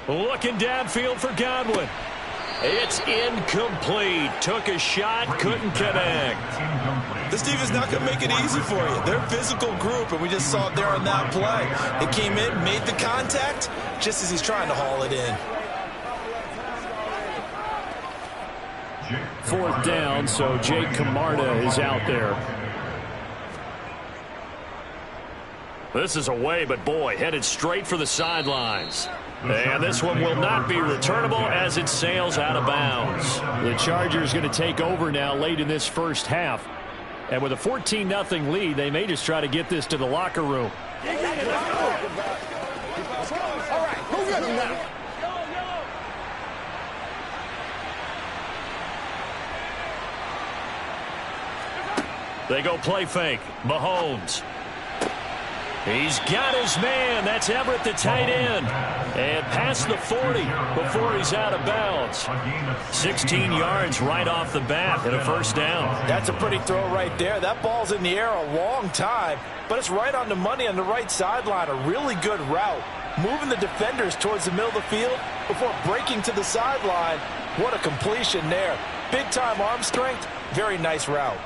Looking downfield for Godwin. It's incomplete. Took a shot, couldn't connect. This defense is not going to make it easy for you. They're a physical group, and we just saw it there on that play. It came in, made the contact, just as he's trying to haul it in. 4th down, so Jake Camarda is out there. This is away, but boy, headed straight for the sidelines. And this one will not be returnable as it sails out of bounds. The Chargers going to take over now late in this first half. And with a 14-0 lead, they may just try to get this to the locker room. All right, who got him now? They go play fake. Mahomes. He's got his man. That's Everett, the tight end. And past the 40 before he's out of bounds. 16 yards right off the bat and a first down. That's a pretty throw right there. That ball's in the air a long time, but it's right on the money on the right sideline. A really good route. Moving the defenders towards the middle of the field before breaking to the sideline. What a completion there. Big-time arm strength. Very nice route.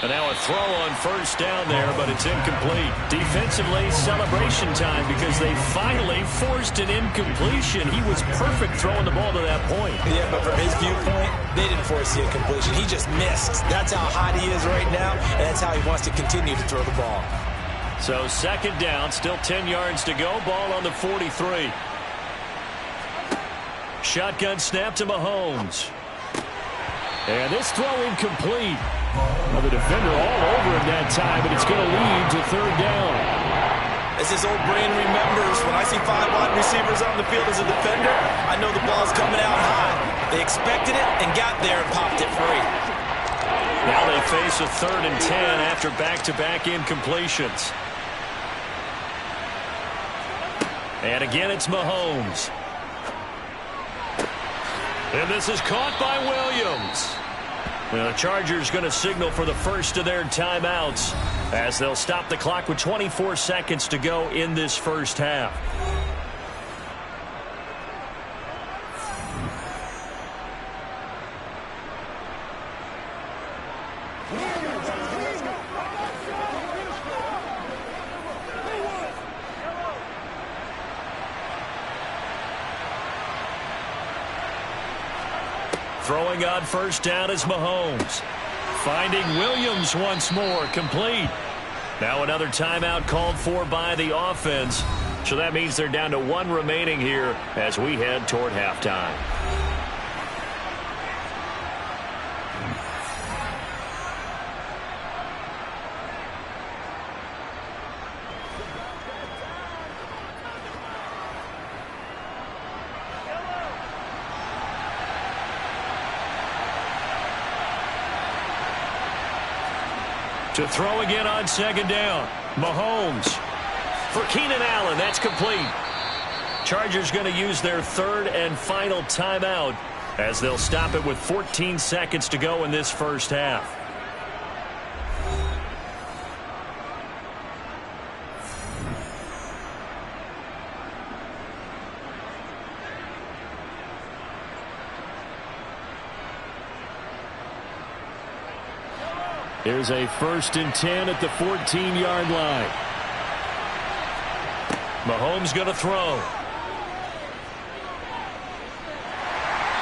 And now a throw on first down there, but it's incomplete. Defensively, celebration time because they finally forced an incompletion. He was perfect throwing the ball to that point. Yeah, but from his viewpoint, they didn't force the incompletion. He just missed. That's how hot he is right now, and that's how he wants to continue to throw the ball. So second down, still 10 yards to go. Ball on the 43. Shotgun snap to Mahomes. And this throw incomplete. Well, the defender all over him that time, but it's going to lead to third down. As his old brain remembers, when I see 5 wide receivers on the field as a defender, I know the ball's coming out high. They expected it and got there and popped it free. Now they face a 3rd and 10 after back-to-back incompletions. And again, it's Mahomes. And this is caught by Williams. The Chargers going to signal for the first of their timeouts as they'll stop the clock with 24 seconds to go in this first half. Throwing on first down is Mahomes. Finding Williams once more, complete. Now another timeout called for by the offense. So that means they're down to 1 remaining here as we head toward halftime. To throw again on second down. Mahomes for Keenan Allen. That's complete. Chargers going to use their 3rd and final timeout as they'll stop it with 14 seconds to go in this first half. Here's a 1st and 10 at the 14-yard line. Mahomes going to throw.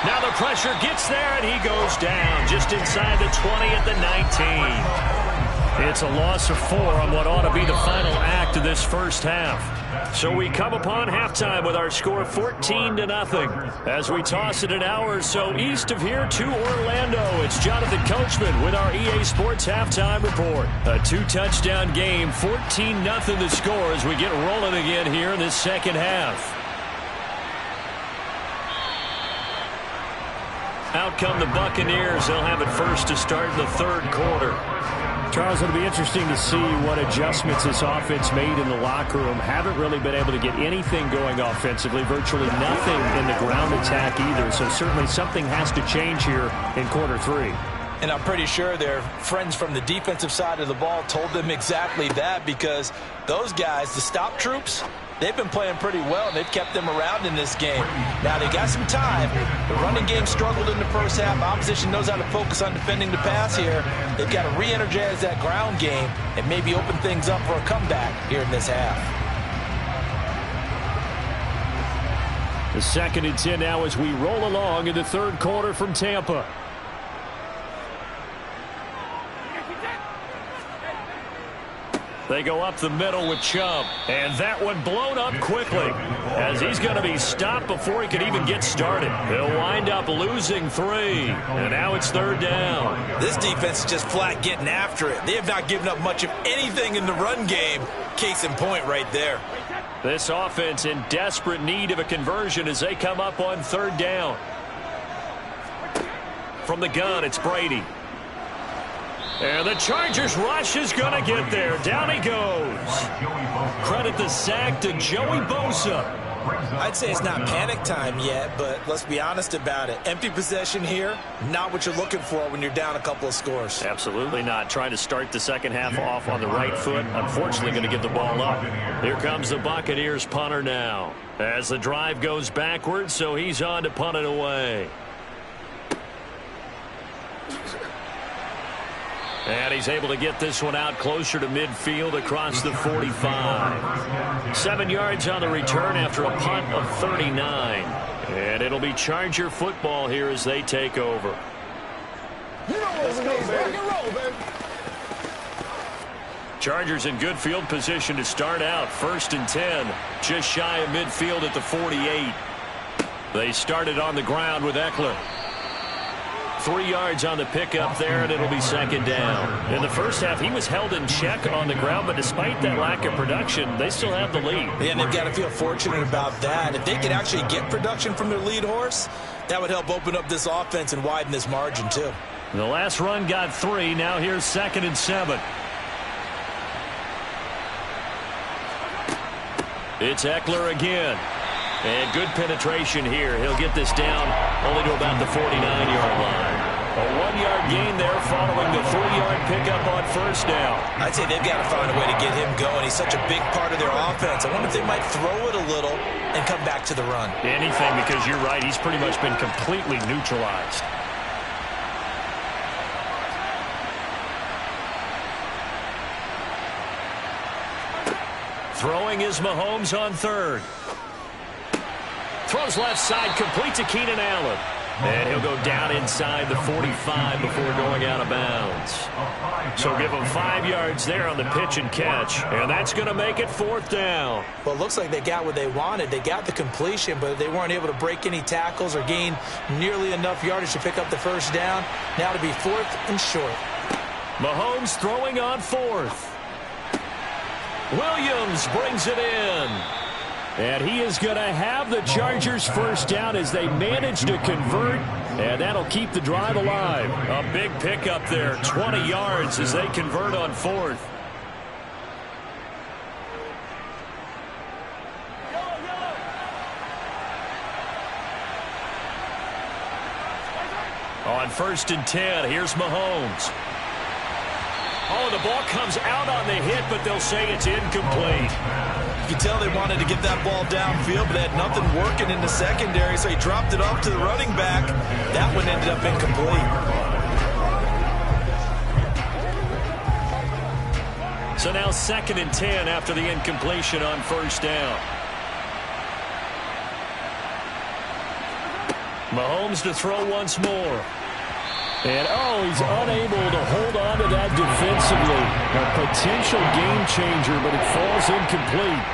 Now the pressure gets there, and he goes down just inside the 20 at the 19. It's a loss of 4 on what ought to be the final act of this first half. So we come upon halftime with our score 14-0 as we toss it an hour or so east of here to Orlando. It's Jonathan Coachman with our EA Sports Halftime Report. A 2-touchdown game, 14-0 the score as we get rolling again here in this second half. Out come the Buccaneers. They'll have it first to start the 3rd quarter. Charles, it'll be interesting to see what adjustments this offense made in the locker room. Haven't really been able to get anything going offensively, virtually nothing in the ground attack either. So certainly something has to change here in quarter 3. And I'm pretty sure their friends from the defensive side of the ball told them exactly that, because those guys, the stop troops, they've been playing pretty well, and they've kept them around in this game. Now, they got some time. The running game struggled in the first half. Opposition knows how to focus on defending the pass here. They've got to re-energize that ground game and maybe open things up for a comeback here in this half. The 2nd and 10 now as we roll along in the 3rd quarter from Tampa. They go up the middle with Chubb. And that one blown up quickly as he's going to be stopped before he could even get started. He'll wind up losing 3. And now it's 3rd down. This defense is just flat getting after it. They have not given up much of anything in the run game. Case in point right there. This offense in desperate need of a conversion as they come up on 3rd down. From the gun, it's Brady. And the Chargers rush is going to get there. Down he goes. Credit the sack to Joey Bosa. I'd say it's not panic time yet, but let's be honest about it. Empty possession here, not what you're looking for when you're down a couple of scores. Absolutely not. Trying to start the second half off on the right foot. Unfortunately, going to give the ball up. Here comes the Buccaneers punter now. As the drive goes backwards, so he's on to punt it away. And he's able to get this one out closer to midfield across the 45. 7 yards on the return after a punt of 39. And it'll be Charger football here as they take over. Let's go, baby. Rock and roll, baby. Chargers in good field position to start out. 1st and 10. Just shy of midfield at the 48. They started on the ground with Eckler. 3 yards on the pickup there, and it'll be 2nd down. In the first half, he was held in check on the ground, but despite that lack of production, they still have the lead. Yeah, and they've got to feel fortunate about that. If they could actually get production from their lead horse, that would help open up this offense and widen this margin, too. The last run got 3. Now here's 2nd and 7. It's Eckler again. And good penetration here. He'll get this down only to about the 49-yard line. A 1-yard gain there following the 3-yard pickup on 1st down. I'd say they've got to find a way to get him going. He's such a big part of their offense. I wonder if they might throw it a little and come back to the run. Anything, because you're right. He's pretty much been completely neutralized. Throwing is Mahomes on 3rd. Throws left side, complete to Keenan Allen. And he'll go down inside the 45 before going out of bounds. So give him 5 yards there on the pitch and catch. And that's going to make it 4th down. Well, it looks like they got what they wanted. They got the completion, but they weren't able to break any tackles or gain nearly enough yardage to pick up the 1st down. Now to be 4th and short. Mahomes throwing on 4th. Williams brings it in. And he is going to have the Chargers 1st down as they manage to convert. And that'll keep the drive alive. A big pickup there, 20 yards as they convert on 4th. On 1st and 10, here's Mahomes. Oh, the ball comes out on the hit, but they'll say it's incomplete. You can tell they wanted to get that ball downfield, but they had nothing working in the secondary, so he dropped it off to the running back. That one ended up incomplete. So now 2nd and 10 after the incompletion on 1st down. Mahomes to throw once more. And, he's unable to hold on to that defensively. A potential game changer, but it falls incomplete.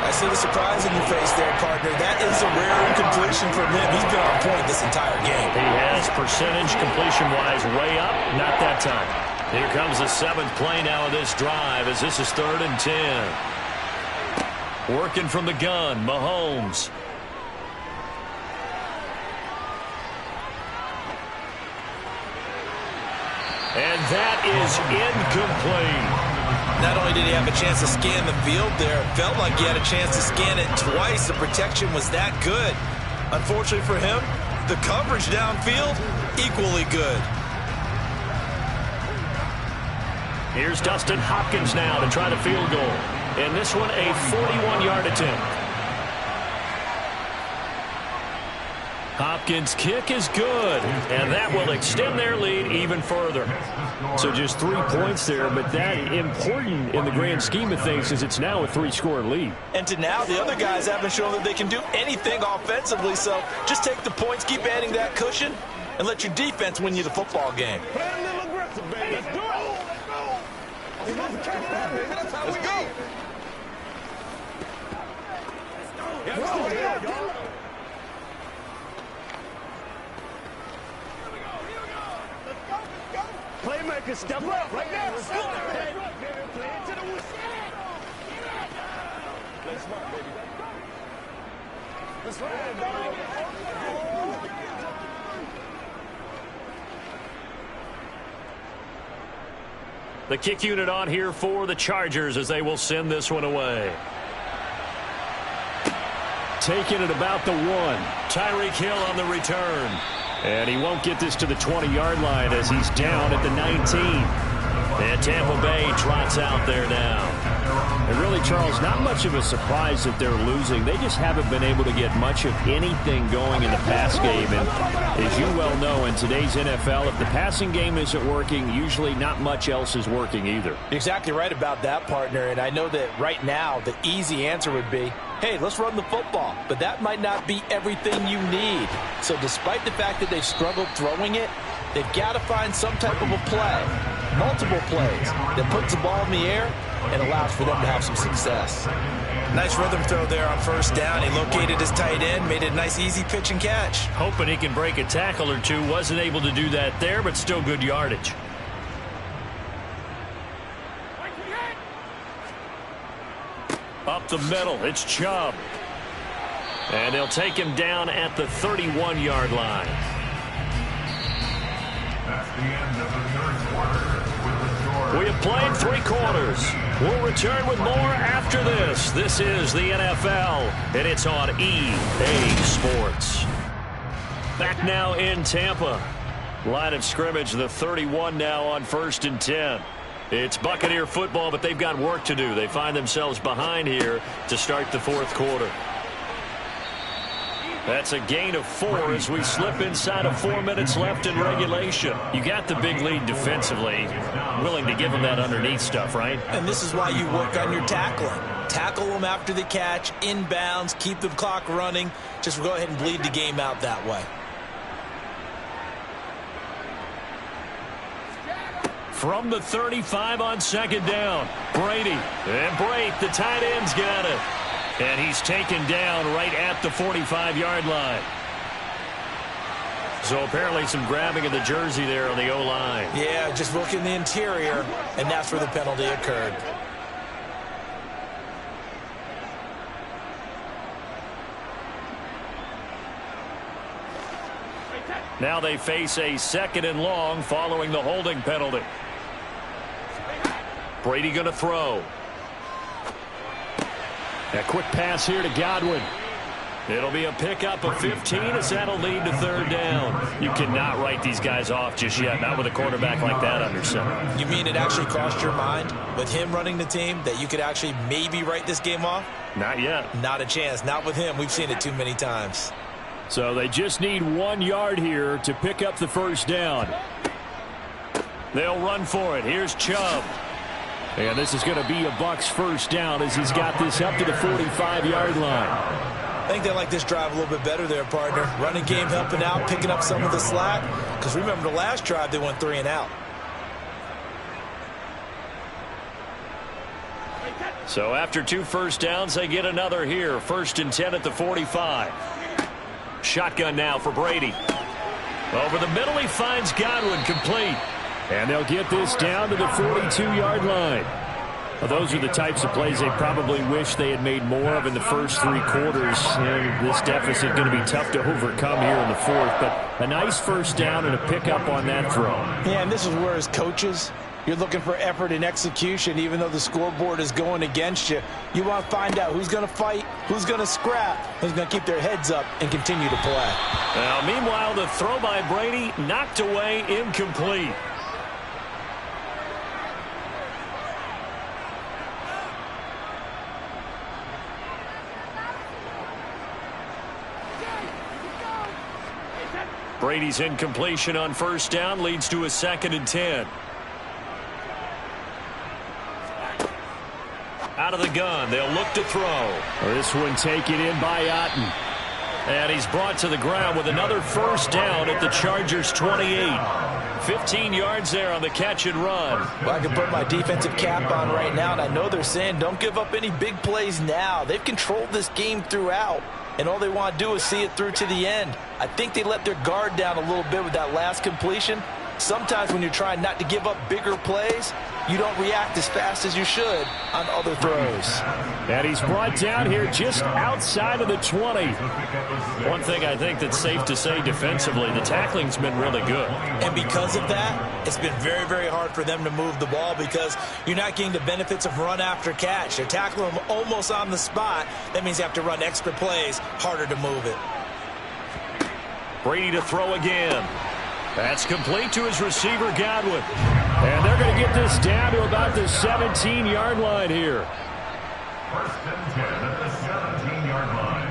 I see the surprise in your face there, partner. That is a rare incompletion from him. He's been on point this entire game. He has percentage completion-wise way up. Not that time. Here comes the 7th play now of this drive as this is 3rd and 10. Working from the gun, Mahomes. And that is incomplete. Not only did he have a chance to scan the field there, it felt like he had a chance to scan it twice. The protection was that good. Unfortunately for him, the coverage downfield, equally good. Here's Dustin Hopkins now to try the field goal. And this one a 41-yard attempt. Hopkins' kick is good, and that will extend their lead even further. So just 3 points there, but that important in the grand scheme of things is it's now a 3-score lead. And to now, the other guys haven't shown that they can do anything offensively, so just take the points, keep adding that cushion, and let your defense win you the football game. Play a little aggressive, baby. Let's do it. Let's go. That's how we go. Let's go. Let's go. Playmaker, step up right now. Let's go. Play it to the whistle. Play smart, baby. Let's ride, dog. The kick unit on here for the Chargers as they will send this one away. Taking it about the 1. Tyreek Hill on the return. And he won't get this to the 20-yard line as he's down at the 19. And Tampa Bay trots out there now. And really, Charles, not much of a surprise that they're losing. They just haven't been able to get much of anything going in the pass game. And as you well know, in today's NFL, if the passing game isn't working, usually not much else is working either. You're exactly right about that, partner. And I know that right now the easy answer would be, hey, let's run the football. But that might not be everything you need. So despite the fact that they've struggled throwing it, they've got to find some type of a play, multiple plays, that puts the ball in the air and allows for them to have some success. Nice rhythm throw there on first down. He located his tight end, made it a nice easy pitch and catch. Hoping he can break a tackle or two. Wasn't able to do that there, but still good yardage. Up the middle, it's Chubb. And they'll take him down at the 31-yard line. That's the end of the third quarter with the score. We have played 3 quarters. We'll return with more after this. This is the NFL, and it's on EA Sports. Back now in Tampa. Line of scrimmage, the 31 now on 1st and 10. It's Buccaneer football, but they've got work to do. They find themselves behind here to start the 4th quarter. That's a gain of 4 as we slip inside of 4 minutes left in regulation. You got the big lead defensively. Willing to give them that underneath stuff, right? And this is why you work on your tackling. Tackle them after the catch, inbounds, keep the clock running. Just go ahead and bleed the game out that way. From the 35 on 2nd down, Brady. And Brate, the tight end's got it. And he's taken down right at the 45-yard line. So apparently some grabbing of the jersey there on the O-line. Yeah, just working the interior, and that's where the penalty occurred. Now they face a 2nd and long following the holding penalty. Brady going to throw. A quick pass here to Godwin. It'll be a pickup of 15 as that'll lead to 3rd down. You cannot write these guys off just yet, not with a quarterback like that under center. You mean it actually crossed your mind with him running the team that you could actually maybe write this game off? Not yet. Not a chance. Not with him. We've seen it too many times. So they just need 1 yard here to pick up the 1st down. They'll run for it. Here's Chubb. And this is going to be a Bucs 1st down as he's got this up to the 45-yard line. I think they like this drive a little bit better there, partner. Running game helping out, picking up some of the slack. Because remember the last drive, they went 3 and out. So after 2 1st downs, they get another here. 1st and 10 at the 45. Shotgun now for Brady. Over the middle, he finds Godwin, complete. And they'll get this down to the 42-yard line. Well, those are the types of plays they probably wish they had made more of in the first 3 quarters. And this deficit going to be tough to overcome here in the 4th. But a nice 1st down and a pickup on that throw. Yeah, and this is where as coaches, you're looking for effort and execution. Even though the scoreboard is going against you, you want to find out who's going to fight, who's going to scrap, who's going to keep their heads up and continue to play. Now, meanwhile, the throw by Brady knocked away, incomplete. Brady's incompletion on 1st down leads to a 2nd and 10. Out of the gun, they'll look to throw. This one taken in by Otten. And he's brought to the ground with another 1st down at the Chargers 28. 15 yards there on the catch and run. Well, I can put my defensive cap on right now, and I know they're saying don't give up any big plays now. They've controlled this game throughout, and all they want to do is see it through to the end. I think they let their guard down a little bit with that last completion. Sometimes when you're trying not to give up bigger plays, you don't react as fast as you should on other throws. And he's brought down here just outside of the 20. One thing I think that's safe to say defensively, the tackling's been really good. And because of that, it's been very, very hard for them to move the ball because you're not getting the benefits of run after catch. They're tackling them almost on the spot. That means you have to run extra plays, harder to move it. Brady to throw again. That's complete to his receiver, Godwin. And they're going to get this down to about the 17-yard line here. First and 10 at the 17-yard line.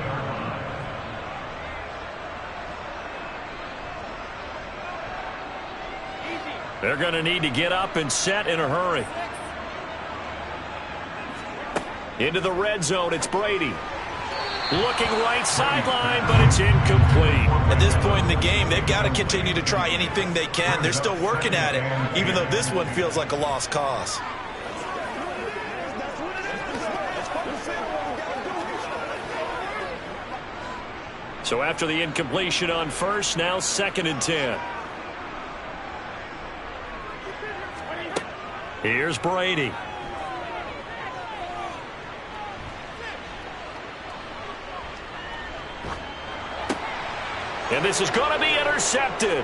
They're going to need to get up and set in a hurry. Into the red zone, it's Brady. Looking right sideline, but it's incomplete. At this point in the game, they've got to continue to try anything they can. They're still working at it, even though this one feels like a lost cause. So after the incompletion on first, now 2nd and 10. Here's Brady. And this is going to be intercepted.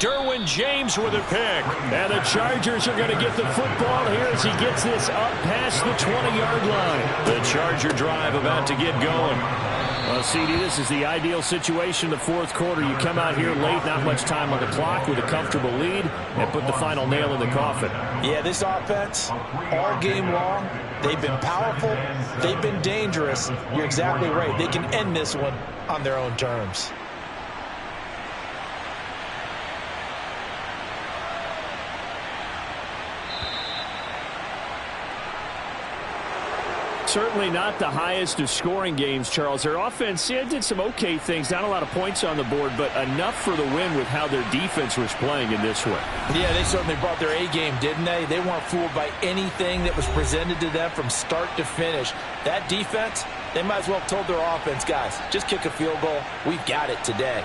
Derwin James with a pick. And the Chargers are going to get the football here as he gets this up past the 20-yard line. The Charger drive about to get going. Well, CD, this is the ideal situation in the fourth quarter. You come out here late, not much time on the clock with a comfortable lead, and put the final nail in the coffin. Yeah, this offense, all game long, they've been powerful, they've been dangerous. You're exactly right. They can end this one on their own terms. Certainly not the highest of scoring games, Charles. Their offense did some okay things. Not a lot of points on the board, but enough for the win with how their defense was playing in this one. Yeah, they certainly brought their A-game, didn't they? They weren't fooled by anything that was presented to them from start to finish. That defense, they might as well have told their offense, guys, just kick a field goal. We've got it today.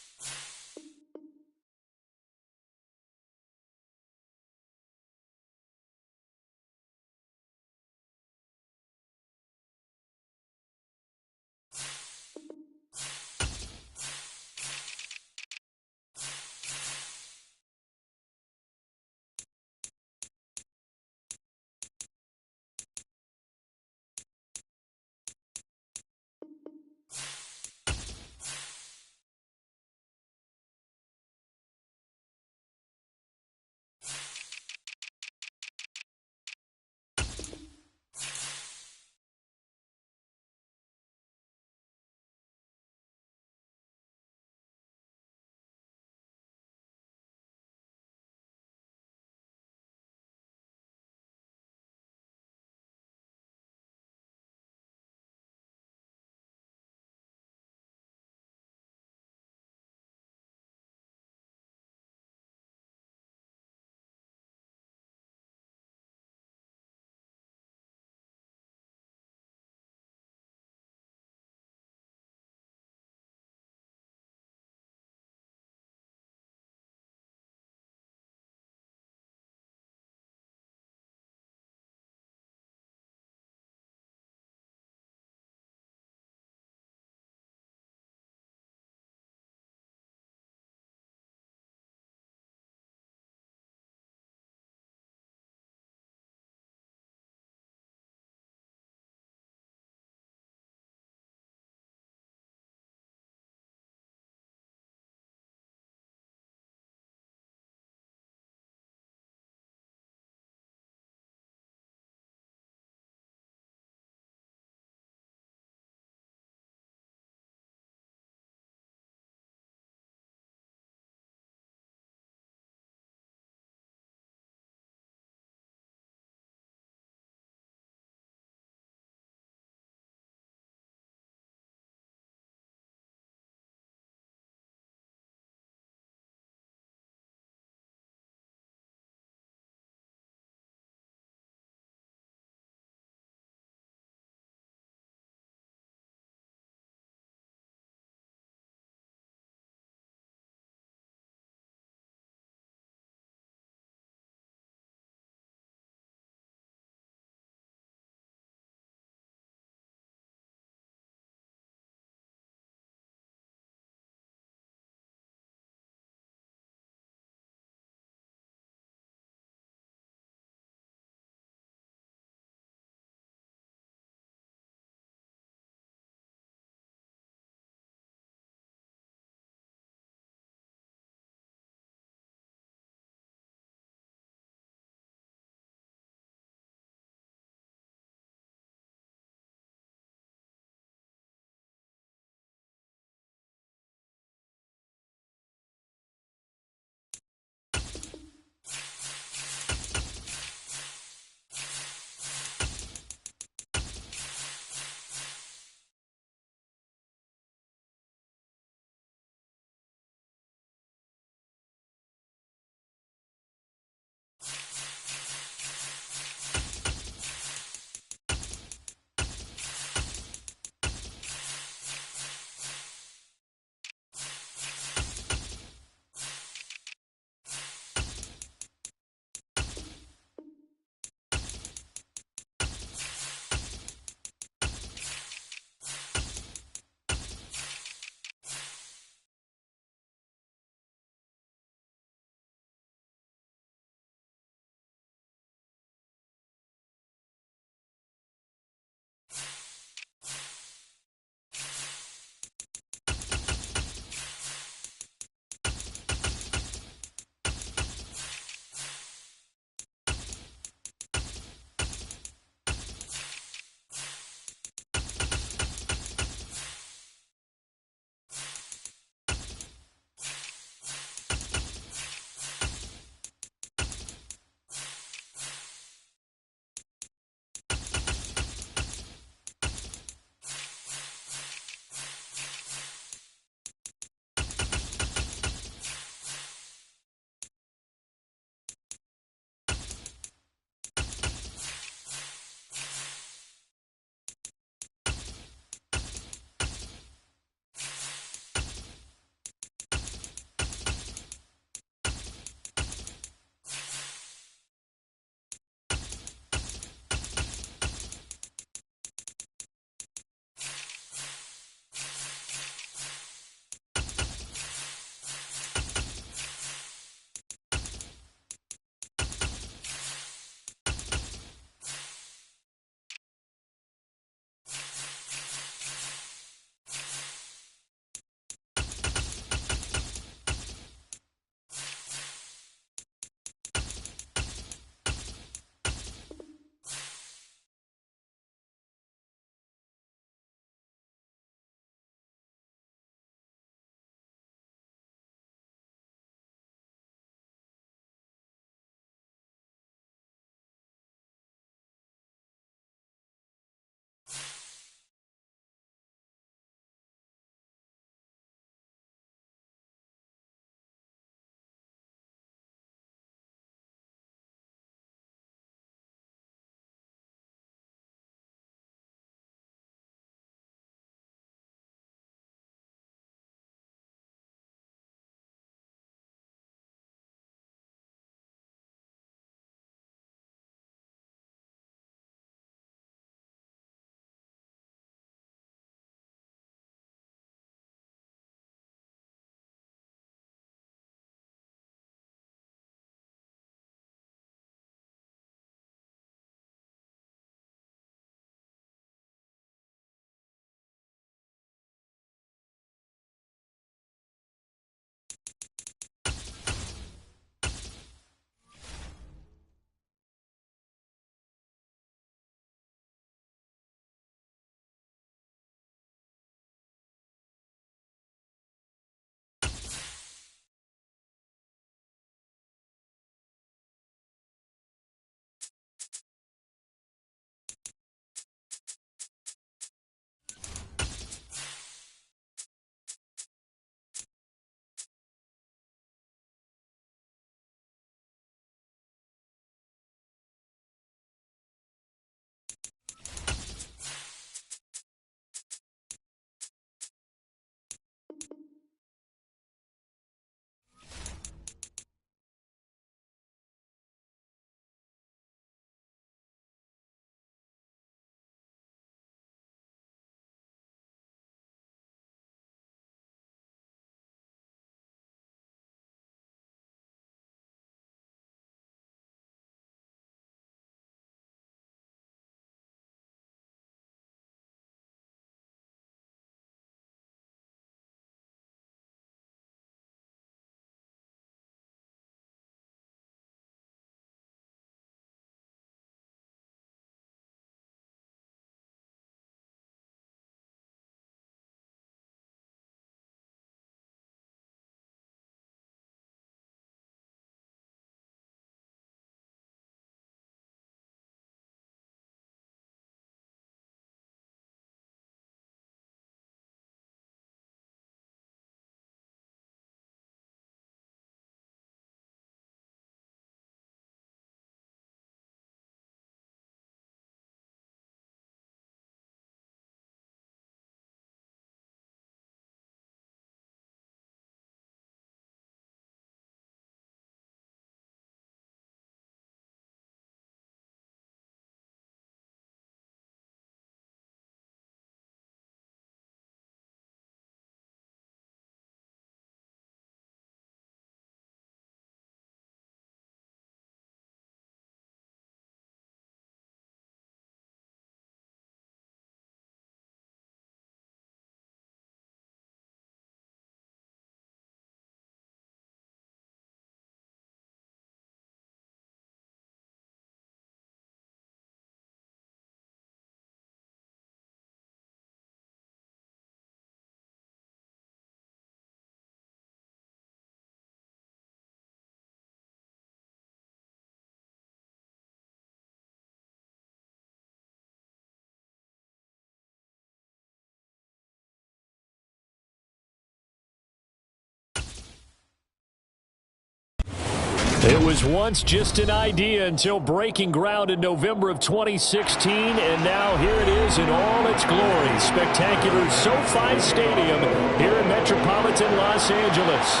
It was once just an idea until breaking ground in November of 2016, and now here it is in all its glory. Spectacular SoFi Stadium here in metropolitan Los Angeles.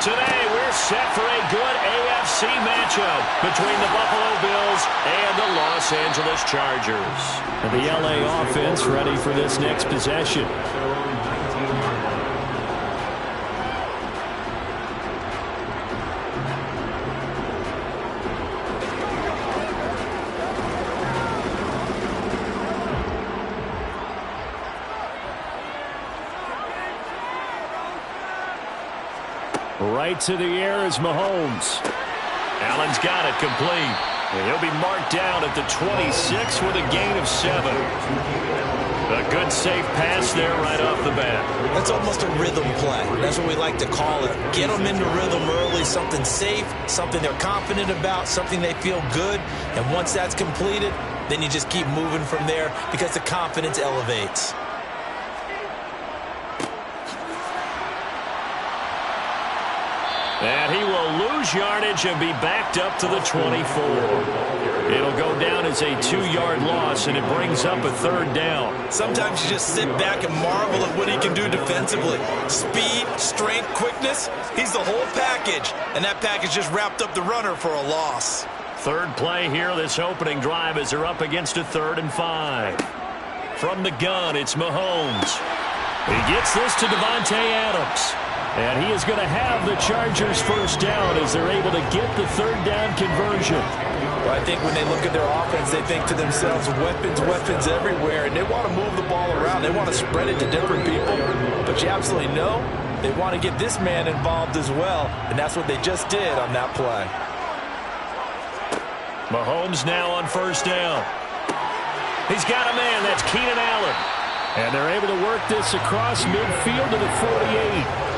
Today we're set for a good AFC matchup between the Buffalo Bills and the Los Angeles Chargers. And the LA offense ready for this next possession. Right to the air is Mahomes. Allen's got it complete. And he'll be marked down at the 26 with a gain of 7. A good safe pass there right off the bat. That's almost a rhythm play. That's what we like to call it. Get them into rhythm early, something safe, something they're confident about, something they feel good. And once that's completed, then you just keep moving from there because the confidence elevates. And he will lose yardage and be backed up to the 24. It'll go down as a 2-yard loss, and it brings up a 3rd down. Sometimes you just sit back and marvel at what he can do defensively. Speed, strength, quickness, he's the whole package. And that package just wrapped up the runner for a loss. 3rd play here, this opening drive, as they're up against a 3rd and 5. From the gun, it's Mahomes. He gets this to Davante Adams. And he is going to have the Chargers first down as they're able to get the 3rd down conversion. Well, I think when they look at their offense, they think to themselves, weapons everywhere, and they want to move the ball around. They want to spread it to different people. But you absolutely know they want to get this man involved as well, and that's what they just did on that play. Mahomes now on first down. He's got a man. That's Keenan Allen. And they're able to work this across midfield to the 48.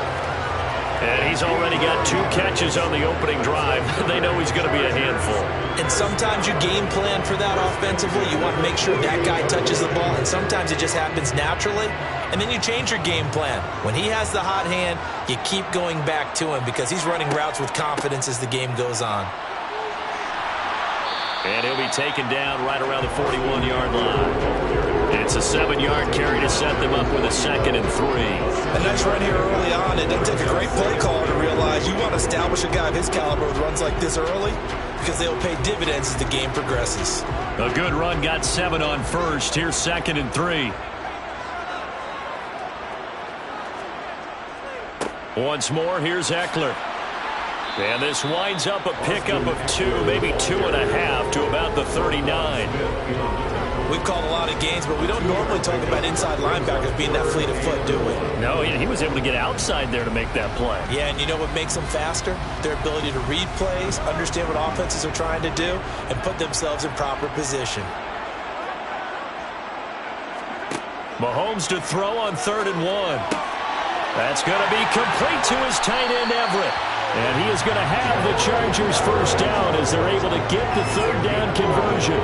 And he's already got 2 catches on the opening drive. They know he's going to be a handful. And sometimes you game plan for that offensively. You want to make sure that guy touches the ball, and sometimes it just happens naturally. And then you change your game plan. When he has the hot hand, you keep going back to him because he's running routes with confidence as the game goes on. And he'll be taken down right around the 41-yard line. It's a 7-yard carry to set them up with a 2nd and 3. A nice run here early on. It doesn't take a great play caller to realize you want to establish a guy of his caliber with runs like this early because they'll pay dividends as the game progresses. A good run, got 7 on first. Here's 2nd and 3. Once more, here's Eckler. And this winds up a pickup of 2, maybe 2.5 to about the 39. We've called a lot of games, but we don't normally talk about inside linebackers being that fleet of foot, do we? No, he was able to get outside there to make that play. Yeah, and you know what makes them faster? Their ability to read plays, understand what offenses are trying to do, and put themselves in proper position. Mahomes to throw on 3rd and 1. That's going to be complete to his tight end, Everett. And he is going to have the Chargers first down as they're able to get the 3rd down conversion.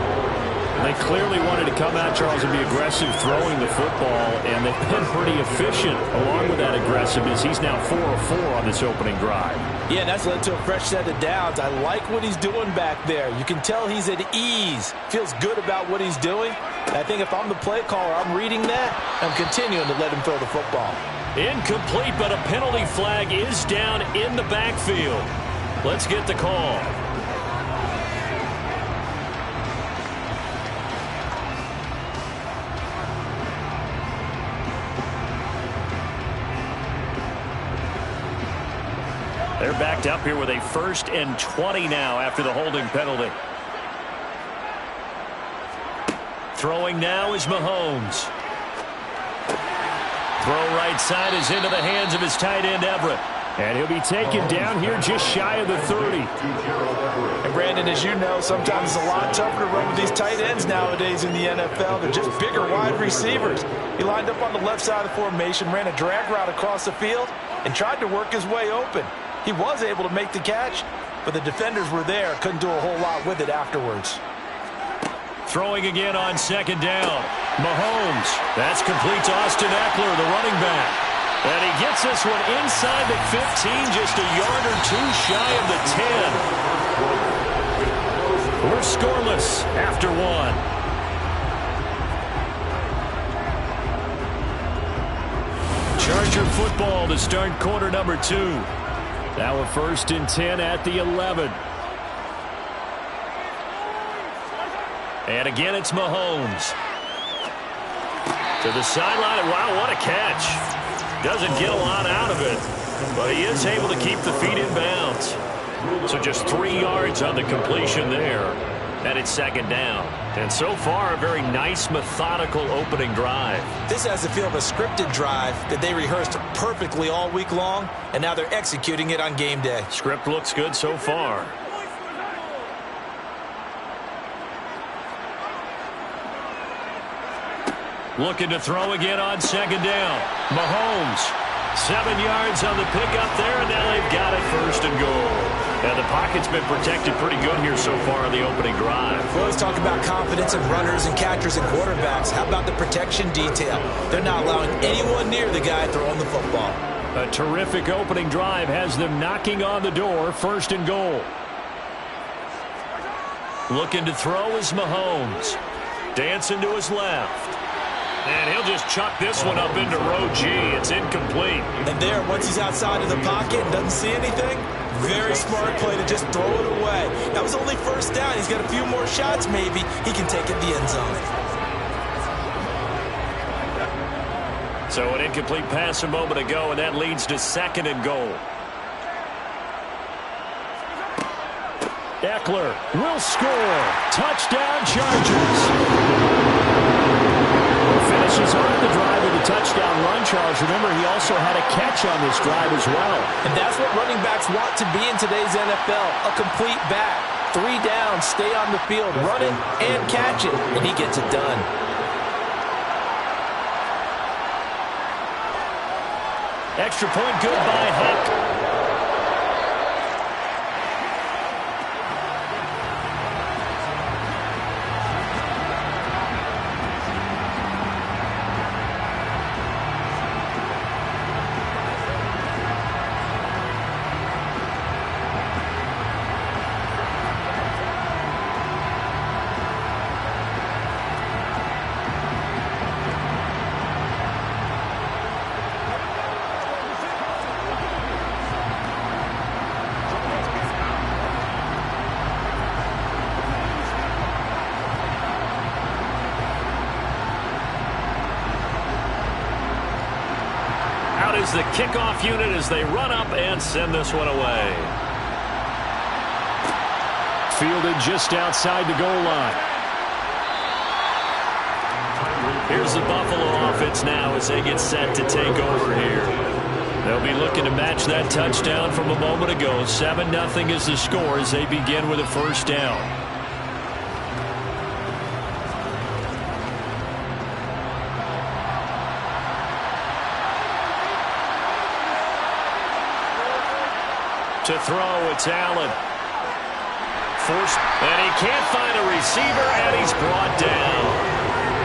They clearly wanted to come out, Charles, and be aggressive throwing the football, and they've been pretty efficient along with that aggressiveness. He's now 4 of 4 on this opening drive. Yeah, and that's led to a fresh set of downs. I like what he's doing back there. You can tell he's at ease, feels good about what he's doing. And I think if I'm the play caller, I'm reading that, I'm continuing to let him throw the football. Incomplete, but a penalty flag is down in the backfield. Let's get the call. They're backed up here with a 1st and 20 now after the holding penalty. Throwing now is Mahomes. Throw right side is into the hands of his tight end, Everett. And he'll be taken down here just shy of the 30. And Brandon, as you know, sometimes it's a lot tougher to run with these tight ends nowadays in the NFL. They're just bigger wide receivers. He lined up on the left side of the formation, ran a drag route across the field, and tried to work his way open. He was able to make the catch, but the defenders were there, couldn't do a whole lot with it afterwards. Throwing again on 2nd down. Mahomes. That's complete to Austin Eckler, the running back. And he gets this one inside the 15, just a yard or 2 shy of the 10. We're scoreless after one. Charger football to start quarter number 2. Now a 1st and 10 at the 11. And again, it's Mahomes. To the sideline. Wow, what a catch. Doesn't get a lot out of it, but he is able to keep the feet in bounds. So just 3 yards on the completion there. And it's 2nd down. And so far, a very nice, methodical opening drive. This has the feel of a scripted drive that they rehearsed perfectly all week long, and now they're executing it on game day. Script looks good so far. Looking to throw again on 2nd down. Mahomes, 7 yards on the pickup there, and now they've got it 1st and goal. And the pocket's been protected pretty good here so far on the opening drive. We always talk about confidence in runners and catchers and quarterbacks. How about the protection detail? They're not allowing anyone near the guy throwing the football. A terrific opening drive has them knocking on the door, 1st and goal. Looking to throw is Mahomes. Dancing to his left. And he'll just chuck this one up into row G. It's incomplete. And there, once he's outside of the pocket and doesn't see anything, very smart play to just throw it away. That was only 1st down. He's got a few more shots maybe. He can take it the end zone. So an incomplete pass a moment ago, and that leads to 2nd and goal. Eckler will score. Touchdown, Chargers. Finishes off the drive with a touchdown run, Charles. Remember, he also had a catch on this drive as well. And that's what running backs want to be in today's NFL, a complete back. 3 down, stay on the field, run it and catch it, and he gets it done. Extra point good by Huck. The kickoff unit as they run up and send this one away. Fielded just outside the goal line. Here's the Buffalo offense now as they get set to take over here. They'll be looking to match that touchdown from a moment ago. 7-0 is the score as they begin with a 1st down. To throw, it's Allen. Forced, and he can't find a receiver, and he's brought down.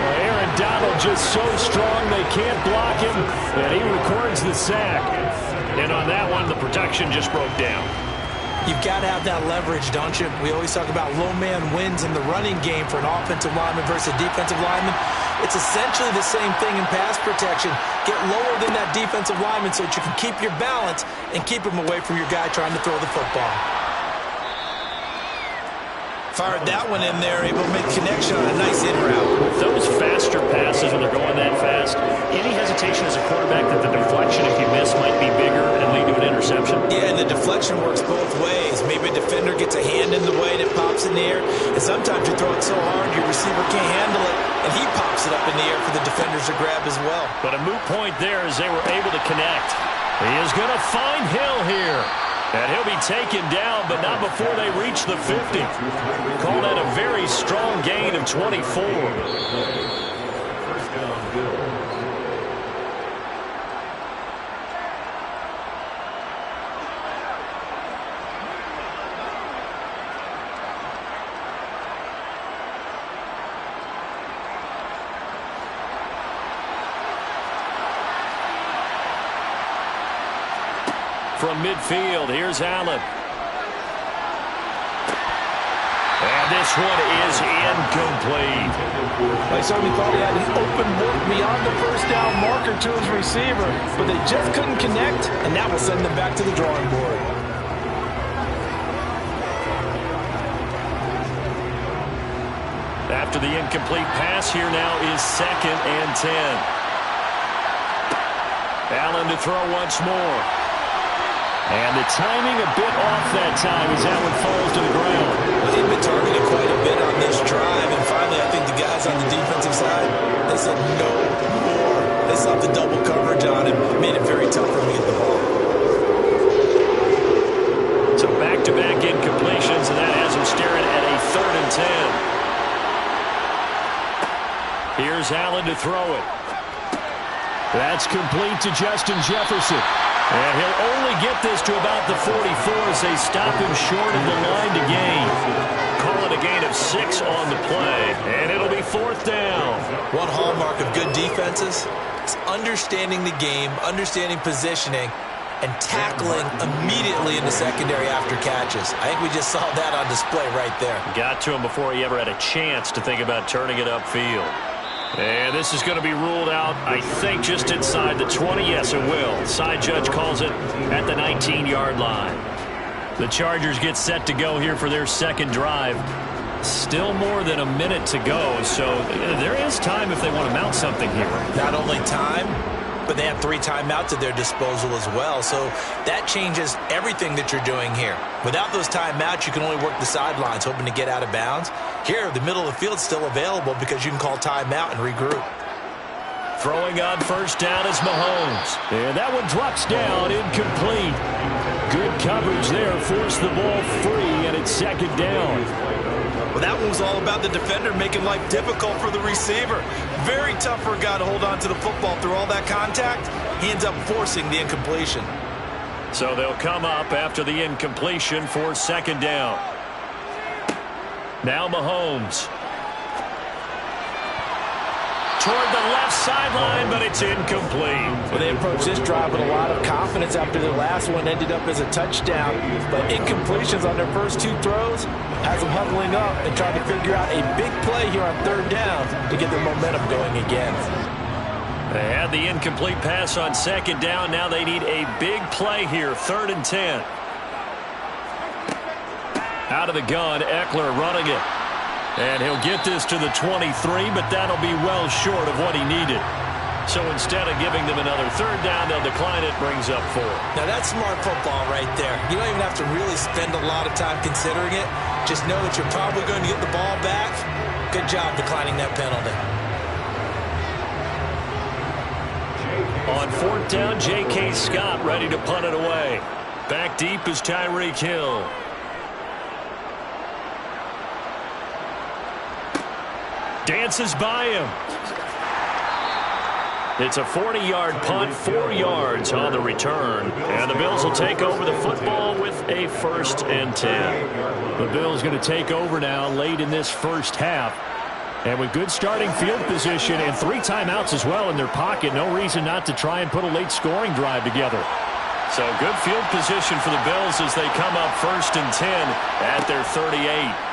Well, Aaron Donald just so strong they can't block him, and he records the sack. And on that one, the protection just broke down. You've got to have that leverage, don't you? We always talk about low man wins in the running game for an offensive lineman versus a defensive lineman. It's essentially the same thing in pass protection. Get lower than that defensive lineman so that you can keep your balance and keep him away from your guy trying to throw the football. Fired that one in there, able to make connection on a nice in route. With those faster passes when they're going that fast, any hesitation as a quarterback that the deflection, if you miss, might be bigger and lead to an interception? Yeah, and the deflection works both ways. Maybe a defender gets a hand in the way and it pops in the air, and sometimes you throw it so hard your receiver can't handle it, and he pops it up in the air for the defenders to grab as well. But a moot point there as they were able to connect. He is going to find Hill here. And he'll be taken down, but not before they reach the 50. Call that a very strong gain of 24. From midfield, here's Allen. And this one is incomplete. I certainly thought he had an open look beyond the first down marker to his receiver, but they just couldn't connect, and that will send them back to the drawing board. After the incomplete pass, here now is 2nd and 10. Allen to throw once more. And the timing a bit off that time as Allen falls to the ground. They've been targeted quite a bit on this drive, and finally I think the guys on the defensive side, they said no more. They saw the double coverage on him, made it very tough for him to get the ball. So back-to-back incompletions, and that has him staring at a 3rd and 10. Here's Allen to throw it. That's complete to Justin Jefferson. And he'll only get this to about the 44 as they stop him short of the line to gain. Call it a gain of 6 on the play, and it'll be 4th down. One hallmark of good defenses is understanding the game, understanding positioning, and tackling immediately in the secondary after catches. I think we just saw that on display right there. Got to him before he ever had a chance to think about turning it upfield. And this is going to be ruled out, I think, just inside the 20. Yes, it will. Side judge calls it at the 19-yard line. The Chargers get set to go here for their 2nd drive. Still more than a minute to go, so there is time if they want to mount something here. Not only time, but they have 3 timeouts at their disposal as well, so that changes everything that you're doing here. Without those timeouts, you can only work the sidelines, hoping to get out of bounds. Here, the middle of the field is still available because you can call timeout and regroup. Throwing on 1st down is Mahomes. And that one drops down, incomplete. Good coverage there, forced the ball free, and it's 2nd down. Well, that one was all about the defender making life difficult for the receiver. Very tough for a guy to hold on to the football through all that contact. He ends up forcing the incompletion. So they'll come up after the incompletion for 2nd down. Now Mahomes. Toward the left sideline, but it's incomplete. Well, they approached this drive with a lot of confidence after their last one ended up as a touchdown. But incompletions on their first 2 throws has them huddling up and trying to figure out a big play here on 3rd down to get their momentum going again. They had the incomplete pass on 2nd down. Now they need a big play here, 3rd and 10. Out of the gun, Eckler running it. And he'll get this to the 23, but that'll be well short of what he needed. So instead of giving them another 3rd down, they'll decline it, brings up 4. Now that's smart football right there. You don't even have to really spend a lot of time considering it. Just know that you're probably going to get the ball back. Good job declining that penalty. On 4th down, J.K. Scott ready to punt it away. Back deep is Tyreek Hill. Dances by him. It's a 40-yard punt, 4 yards on the return. And the Bills will take over the football with a 1st and 10. The Bills going to take over now late in this first half. And with good starting field position and 3 timeouts as well in their pocket, no reason not to try and put a late scoring drive together. So good field position for the Bills as they come up 1st and 10 at their 38.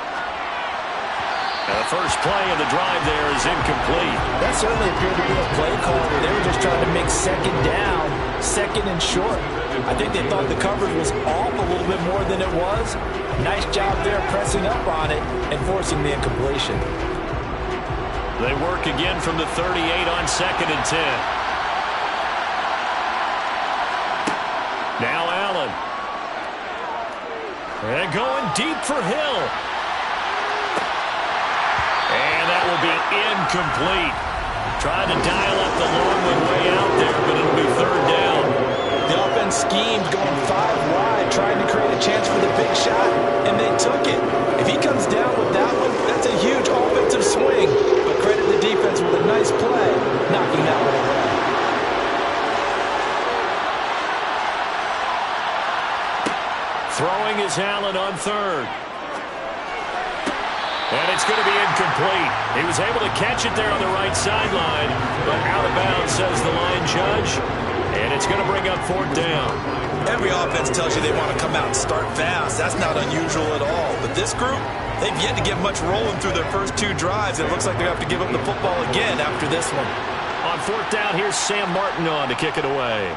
The first play of the drive there is incomplete. That certainly appeared to be a play call where they were just trying to make 2nd down, 2nd and short. I think they thought the coverage was off a little bit more than it was. Nice job there pressing up on it and forcing the incompletion. They work again from the 38 on 2nd and 10. Now Allen. And going deep for Hill. And that will be incomplete. Trying to dial up the long one way out there, but it'll be 3rd down. The offense schemed going 5 wide, trying to create a chance for the big shot, and they took it. If he comes down with that one, that's a huge offensive swing. But credit the defense with a nice play, knocking that one away. Throwing is Allen on 3rd. And it's going to be incomplete. He was able to catch it there on the right sideline, but out of bounds, says the line judge. And it's going to bring up 4th down. Every offense tells you they want to come out and start fast. That's not unusual at all. But this group, they've yet to get much rolling through their first 2 drives. It looks like they have to give up the football again after this one. On 4th down, here's Sam Martin on to kick it away.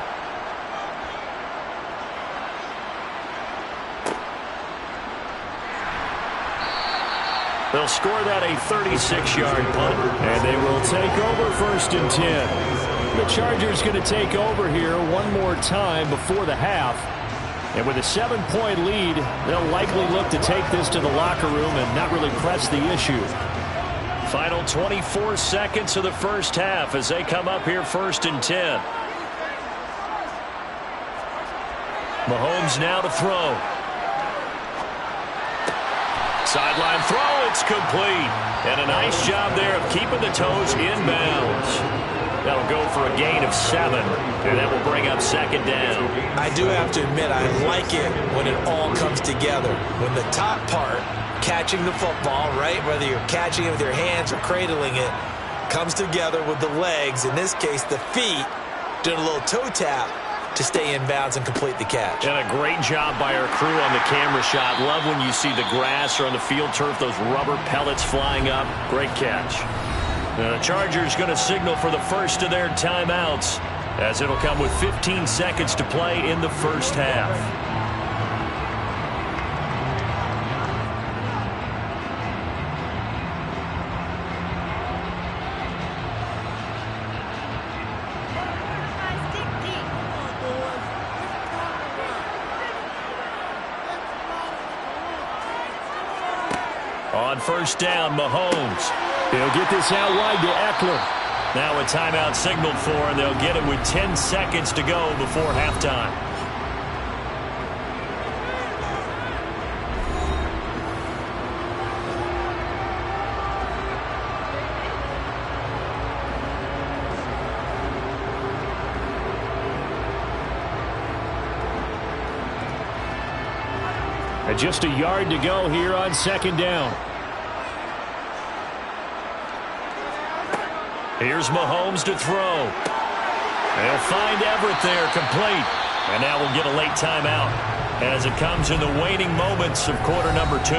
They'll score that a 36-yard punt. And they will take over 1st and 10. The Chargers going to take over here one more time before the half. And with a 7-point lead, they'll likely look to take this to the locker room and not really press the issue. Final 24 seconds of the first half as they come up here 1st and 10. Mahomes now to throw. Sideline throw, it's complete. And a nice job there of keeping the toes in bounds. That'll go for a gain of 7, and that will bring up 2nd down. I do have to admit, I like it when it all comes together. When the top part, catching the football, right, whether you're catching it with your hands or cradling it, comes together with the legs, in this case the feet, doing a little toe tap to stay in bounds and complete the catch. And a great job by our crew on the camera shot. Love when you see the grass or on the field turf, those rubber pellets flying up. Great catch. The Chargers going to signal for the first of their timeouts, as it'll come with 15 seconds to play in the first half. On 1st down, Mahomes. He'll get this out wide to Eckler. Now a timeout signaled for, and they'll get it with 10 seconds to go before halftime. And just a yard to go here on 2nd down. Here's Mahomes to throw. They'll find Everett there, complete. And now we'll get a late timeout as it comes in the waning moments of quarter number 2.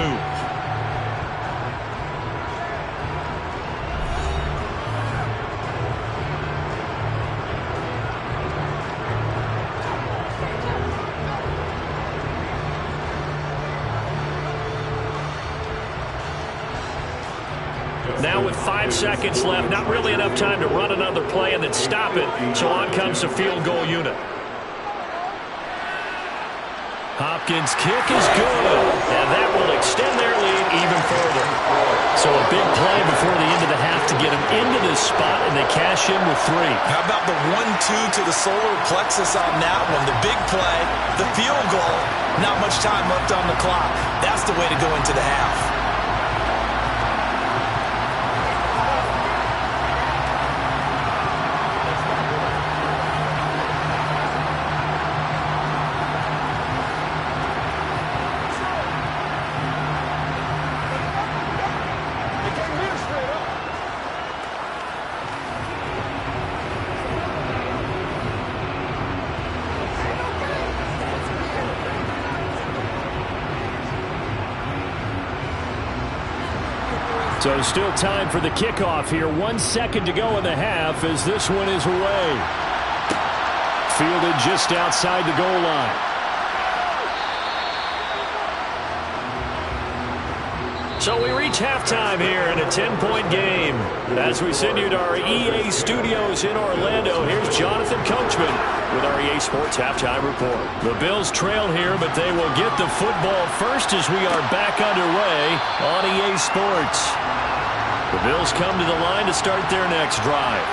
Now with 5 seconds left, not really enough time to run another play and then stop it. So on comes the field goal unit. Hopkins' kick is good, and that will extend their lead even further. So a big play before the end of the half to get them into this spot, and they cash in with 3. How about the 1-2 to the solar plexus on that one? The big play, the field goal, not much time left on the clock. That's the way to go into the half. So still time for the kickoff here. 1 second to go in the half as this one is away. Fielded just outside the goal line. So we reach halftime here in a 10-point game. As we send you to our EA studios in Orlando, here's Jonathan Coachman with our EA Sports Halftime Report. The Bills trail here, but they will get the football first as we are back underway on EA Sports. The Bills come to the line to start their next drive.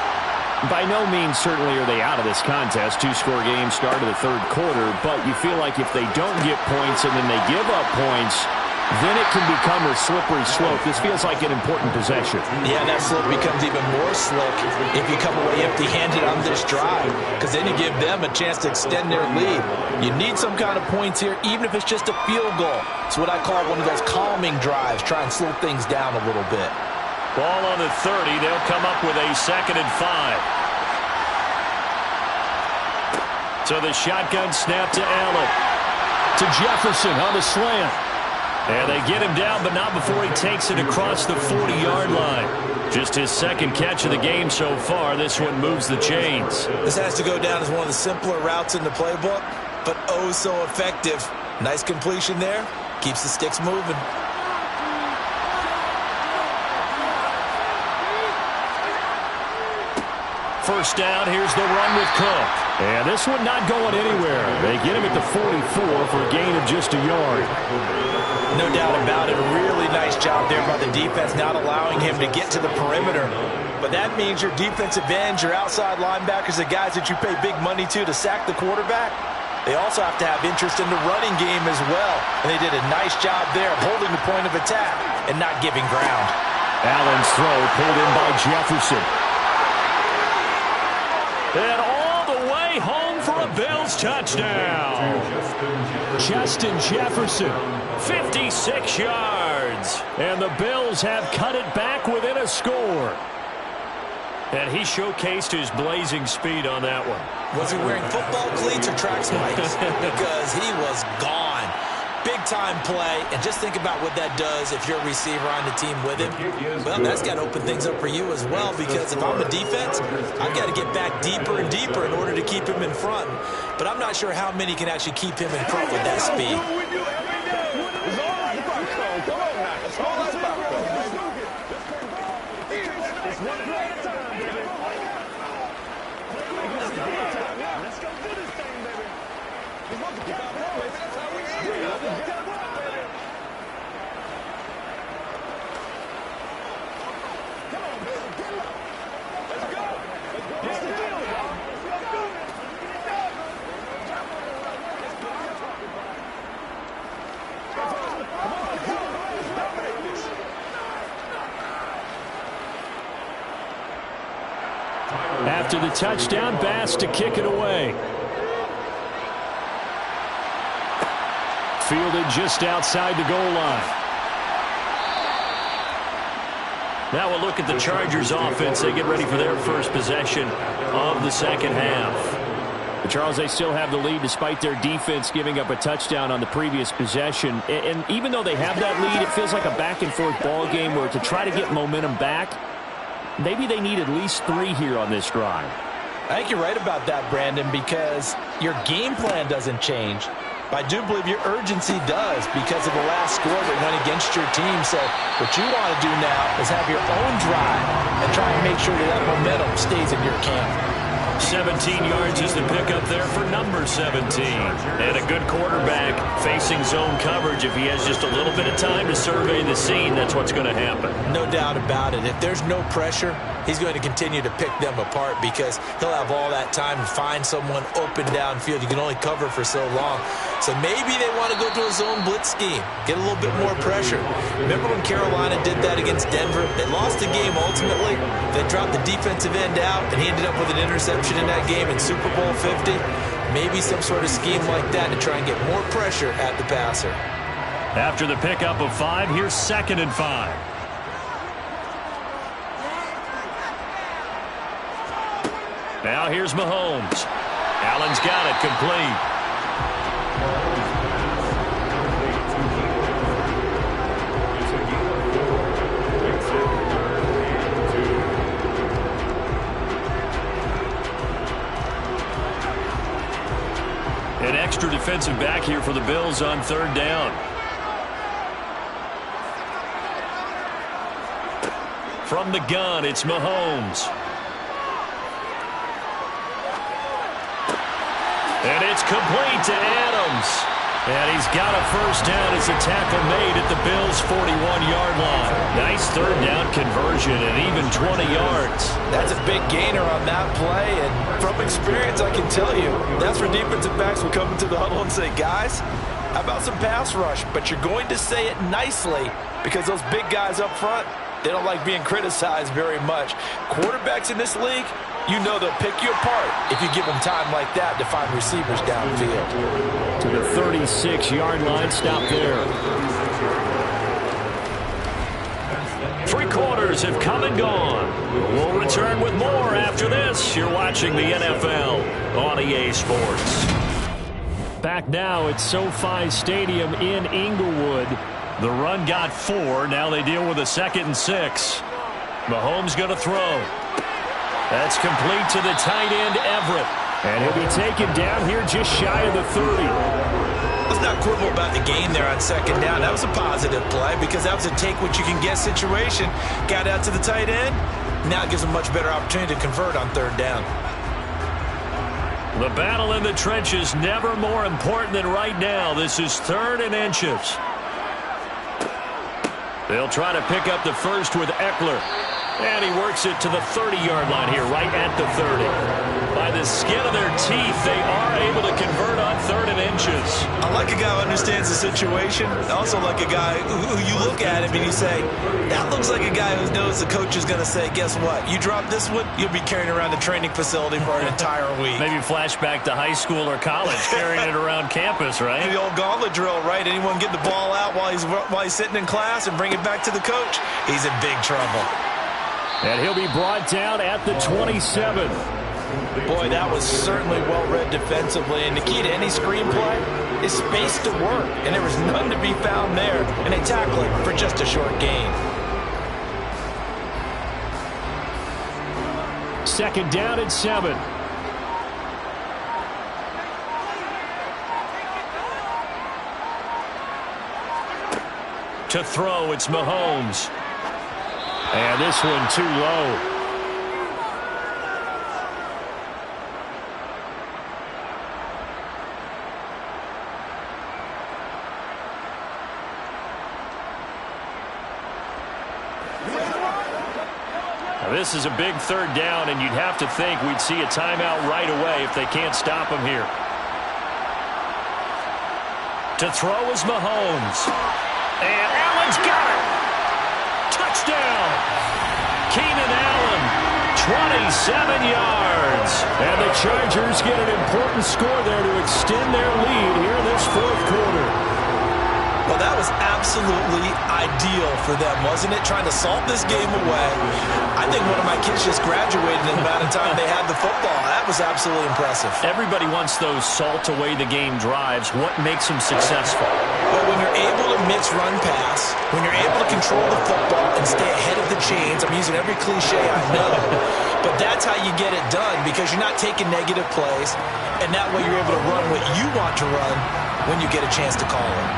By no means certainly are they out of this contest. 2-score game start of the 3rd quarter, but you feel like if they don't get points and then they give up points, then it can become a slippery slope. This feels like an important possession. Yeah, that slope becomes even more slick if you come away empty-handed on this drive, because then you give them a chance to extend their lead. You need some kind of points here, even if it's just a field goal. It's what I call one of those calming drives, try and slow things down a little bit. Ball on the 30. They'll come up with a 2nd and 5. So the shotgun snap to Allen. To Jefferson on the slant. And they get him down, but not before he takes it across the 40-yard line. Just his second catch of the game so far. This one moves the chains. This has to go down as one of the simpler routes in the playbook, but oh so effective. Nice completion there. Keeps the sticks moving. First down, here's the run with Cook. And this one not going anywhere. They get him at the 44 for a gain of just a yard. No doubt about it. A really nice job there by the defense, not allowing him to get to the perimeter. But that means your defensive ends, your outside linebackers, the guys that you pay big money to sack the quarterback, they also have to have interest in the running game as well. And they did a nice job there of holding the point of attack and not giving ground. Allen's throw pulled in by Jefferson. And all the way home for a Bills touchdown. Justin Jefferson, 56 yards. And the Bills have cut it back within a score. And he showcased his blazing speed on that one. Was he wearing football cleats or track spikes? Because he was gone. Big-time play, and just think about what that does if you're a receiver on the team with him. Well, that's got to open things up for you as well, because if I'm a defense, I've got to get back deeper and deeper in order to keep him in front. But I'm not sure how many can actually keep him in front with that speed. After the touchdown, Bass to kick it away. Fielded just outside the goal line. Now we'll look at the Chargers offense. They get ready for their first possession of the second half. Charles, they still have the lead despite their defense giving up a touchdown on the previous possession. And even though they have that lead, it feels like a back-and-forth ball game where to try to get momentum back, maybe they need at least 3 here on this drive. I think you're right about that, Brandon, because your game plan doesn't change. But I do believe your urgency does because of the last score that went against your team. So what you want to do now is have your own drive and try and make sure that momentum stays in your camp. 17 yards is the pickup there for number 17. And a good quarterback facing zone coverage. If he has just a little bit of time to survey the scene, that's what's going to happen. No doubt about it. If there's no pressure, he's going to continue to pick them apart because he'll have all that time to find someone open downfield. You can only cover for so long. So maybe they want to go to a zone blitz scheme, get a little bit more pressure. Remember when Carolina did that against Denver? They lost the game ultimately. They dropped the defensive end out, and he ended up with an interception in that game in Super Bowl 50. Maybe some sort of scheme like that to try and get more pressure at the passer. After the pickup of 5, here's 2nd and 5. Now here's Mahomes. Allen's got it complete. An extra defensive back here for the Bills on 3rd down. From the gun, it's Mahomes. And it's complete to Adams. And he's got a first down as a tackle made at the Bills' 41-yard line. Nice 3rd down conversion and even 20 yards. That's a big gainer on that play. And from experience, I can tell you, that's where defensive backs will come into the huddle and say, guys, how about some pass rush? But you're going to say it nicely because those big guys up front, they don't like being criticized very much. Quarterbacks in this league, you know they'll pick you apart if you give them time like that to find receivers downfield. To the 36-yard line, stop there. 3/4 players have come and gone. We'll return with more after this. You're watching the NFL on EA Sports. Back now at SoFi Stadium in Inglewood. The run got 4. Now they deal with a 2nd and 6. Mahomes going to throw. That's complete to the tight end, Everett. And he'll be taken down here just shy of the 30. Let's not quibble about the gain there on 2nd down. That was a positive play because that was a take-what-you-can-get situation. Got out to the tight end. Now it gives them a much better opportunity to convert on 3rd down. The battle in the trenches never more important than right now. This is 3rd and inches. They'll try to pick up the first with Eckler. And he works it to the 30-yard line here, right at the 30. By the skin of their teeth, they are able to convert on 3rd and inches. I like a guy who understands the situation. I also like a guy who you look at him and you say, that looks like a guy who knows the coach is going to say, guess what? You drop this one, you'll be carrying around the training facility for an entire week. Maybe flashback to high school or college, carrying it around campus, right? The old gauntlet drill, right? Anyone get the ball out while he's sitting in class and bring it back to the coach? He's in big trouble. And he'll be brought down at the 27. Boy, that was certainly well-read defensively. And the key to any screenplay is space to work. And there was none to be found there. And they tackle it for just a short gain. 2nd down and 7. To throw, it's Mahomes. And this one too low. Now this is a big 3rd down, and you'd have to think we'd see a timeout right away if they can't stop him here. To throw is Mahomes. And Allen's got it. Touchdown! Keenan Allen, 27 yards. And the Chargers get an important score there to extend their lead here in this 4th quarter. Well, that was absolutely ideal for them, wasn't it? Trying to salt this game away. I think one of my kids just graduated in the amount of time they had the football. That was absolutely impressive. Everybody wants those salt-away-the-game drives. What makes them successful? But when you're able to mix run-pass, when you're able to control the football and stay ahead of the chains, I'm using every cliche I know, but that's how you get it done because you're not taking negative plays, and that way you're able to run what you want to run when you get a chance to call it.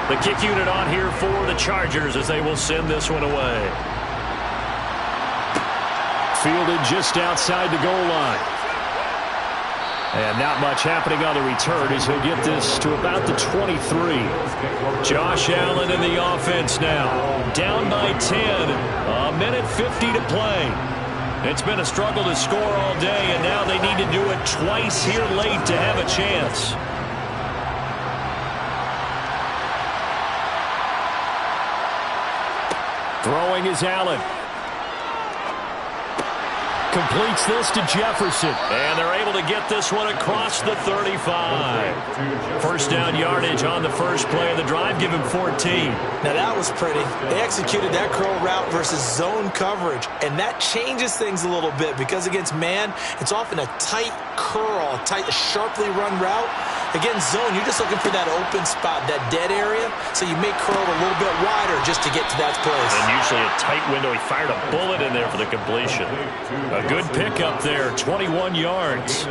The kick unit on here for the Chargers as they will send this one away. Fielded just outside the goal line. And not much happening on the return as he'll get this to about the 23. Josh Allen in the offense now. Down by 10. A minute 50 to play. It's been a struggle to score all day, and now they need to do it twice here late to have a chance. Throwing is Allen. Completes this to Jefferson. And they're able to get this one across the 35. First down yardage on the first play of the drive. Give him 14. Now that was pretty. They executed that curl route versus zone coverage. And that changes things a little bit because against man, it's often a tight curl, a tight, sharply run route. Against zone, you're just looking for that open spot, that dead area. So you may curl it a little bit wider just to get to that place. And usually a tight window. He fired a bullet in there for the completion. A good pickup there, 21 yards.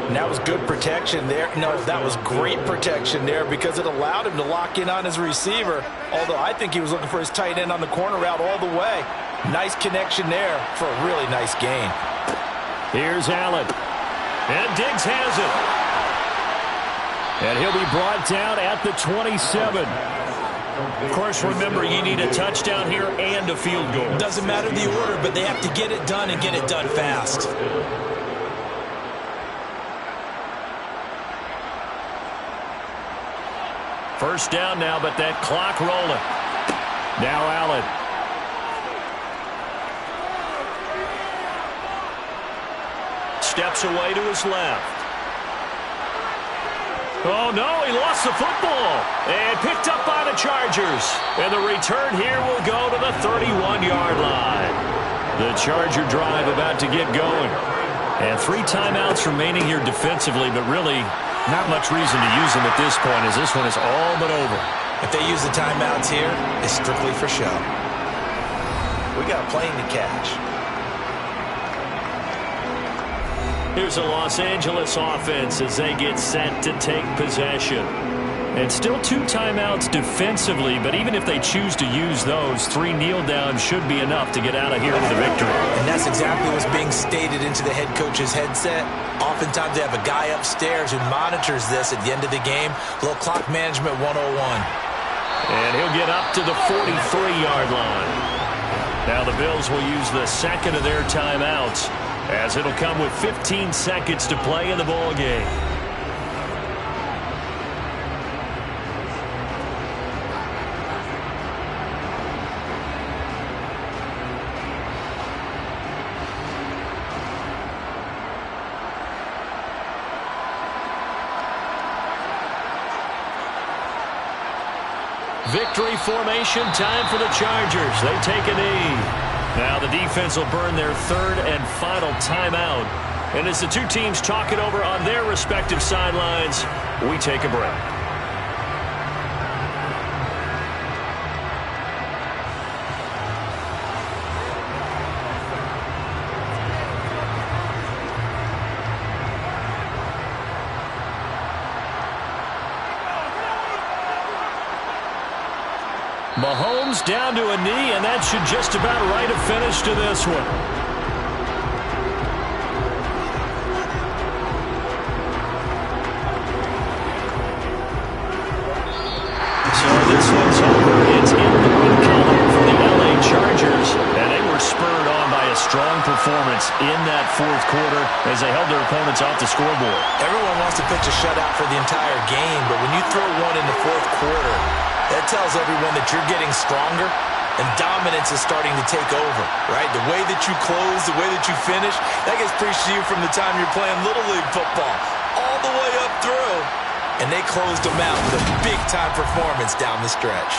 And that was good protection there. No, that was great protection there because it allowed him to lock in on his receiver. Although I think he was looking for his tight end on the corner route all the way. Nice connection there for a really nice gain. Here's Allen. And Diggs has it. And he'll be brought down at the 27. Of course, remember, you need a touchdown here and a field goal. Doesn't matter the order, but they have to get it done and get it done fast. First down now, but that clock rolling. Now Allen. Steps away to his left. Oh, no, he lost the football. And picked up by the Chargers. And the return here will go to the 31-yard line. The Charger drive about to get going. And 3 timeouts remaining here defensively, but really not much reason to use them at this point as this one is all but over. If they use the timeouts here, it's strictly for show. We got a plane to catch. Here's a Los Angeles offense as they get set to take possession. And still 2 timeouts defensively, but even if they choose to use those, 3 kneel downs should be enough to get out of here with a victory. And that's exactly what's being stated into the head coach's headset. Oftentimes they have a guy upstairs who monitors this at the end of the game. A little clock management 101. And he'll get up to the 43-yard line. Now the Bills will use the second of their timeouts, as it'll come with 15 seconds to play in the ball game. Victory formation time for the Chargers. They take a knee. Now the defense will burn their 3rd and final timeout. And as the 2 teams talk it over on their respective sidelines, we take a break. Mahomes down to a knee, and that should just about write a finish to this one. So this one's over. It's in the win column for the LA Chargers, and they were spurred on by a strong performance in that 4th quarter as they held their opponents off the scoreboard. Everyone wants to pitch a shutout for the entire game, but when you throw one in the 4th quarter, that tells everyone that you're getting stronger and dominance is starting to take over, right? The way that you close, the way that you finish, that gets preached to you from the time you're playing Little League football all the way up through. And they closed them out with a big-time performance down the stretch.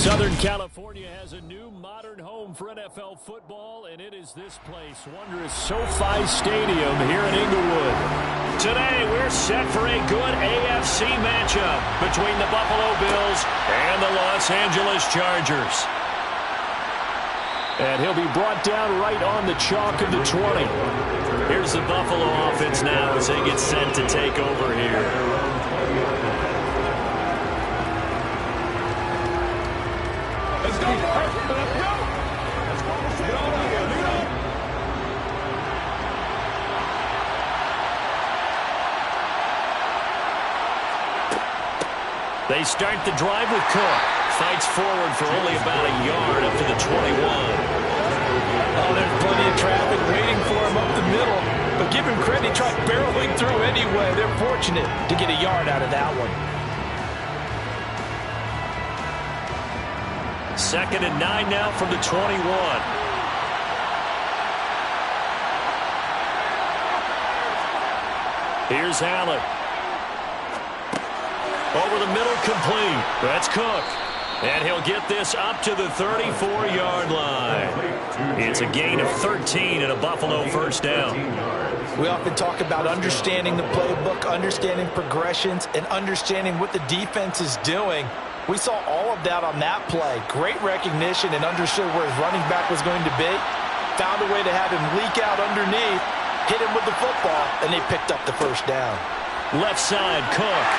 Southern California has a new modern home for NFL football, and it is this place, wondrous SoFi Stadium here in Inglewood. Today, we're set for a good AFC matchup between the Buffalo Bills and the Los Angeles Chargers. And he'll be brought down right on the chalk of the 20. Here's the Buffalo offense now as they get set to take over here. They start the drive with Cook. Fights forward for only about a yard up to the 21. Oh, there's plenty of traffic waiting for him up the middle. But give him credit, he tried barreling through anyway. They're fortunate to get a yard out of that one. 2nd and 9 now from the 21. Here's Allen. Over the middle, complete. That's Cook. And he'll get this up to the 34-yard line. It's a gain of 13 and a Buffalo first down. We often talk about understanding the playbook, understanding progressions, and understanding what the defense is doing. We saw all of that on that play. Great recognition and understood where his running back was going to be. Found a way to have him leak out underneath, hit him with the football, and they picked up the first down. Left side, Cook.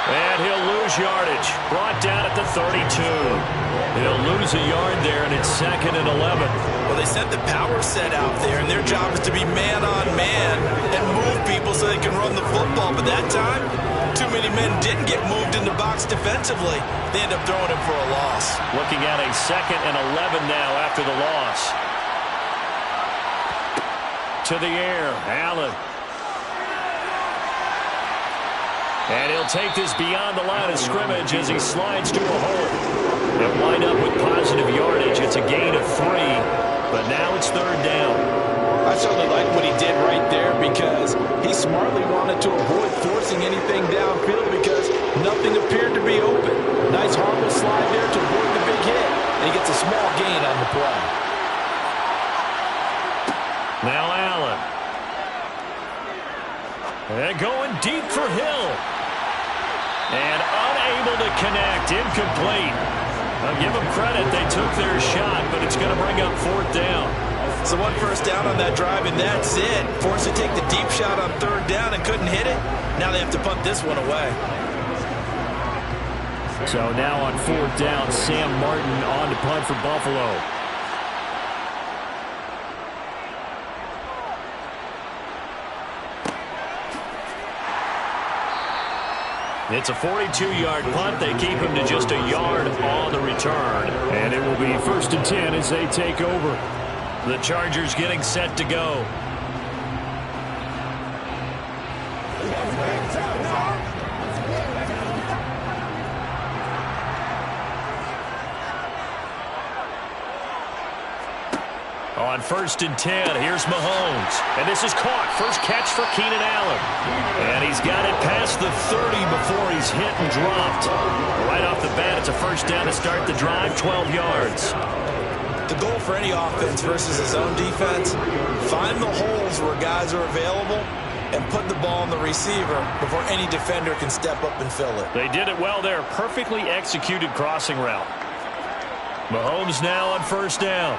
And he'll lose yardage. Brought down at the 32. He'll lose a yard there, and it's 2nd and 11. Well, they sent the power set out there, and their job is to be man-on-man and move people so they can run the football. But that time, too many men didn't get moved in the box defensively. They end up throwing him for a loss. Looking at a 2nd and 11 now after the loss. To the air, Allen. And he'll take this beyond the line of scrimmage as he slides to a hole. They'll wind up with positive yardage. It's a gain of 3, but now it's 3rd down. I certainly like what he did right there because he smartly wanted to avoid forcing anything downfield because nothing appeared to be open. Nice harmless slide there to avoid the big hit, and he gets a small gain on the play. Now Allen. And going deep for Hill. And unable to connect. Incomplete. I'll give them credit. They took their shot, but it's going to bring up 4th down. So 1 first down on that drive, and that's it. Forced to take the deep shot on 3rd down and couldn't hit it. Now they have to punt this one away. So now on 4th down, Sam Martin on to punt for Buffalo. It's a 42-yard punt. They keep him to just a yard on the return. And it will be 1st and 10 as they take over. The Chargers getting set to go. On 1st and 10, here's Mahomes. And this is caught. First catch for Keenan Allen. And he's got it past the 30 before he's hit and dropped. Right off the bat, it's a first down to start the drive, 12 yards. The goal for any offense versus his own defense, find the holes where guys are available and put the ball on the receiver before any defender can step up and fill it. They did it well there. Perfectly executed crossing route. Mahomes now on 1st down.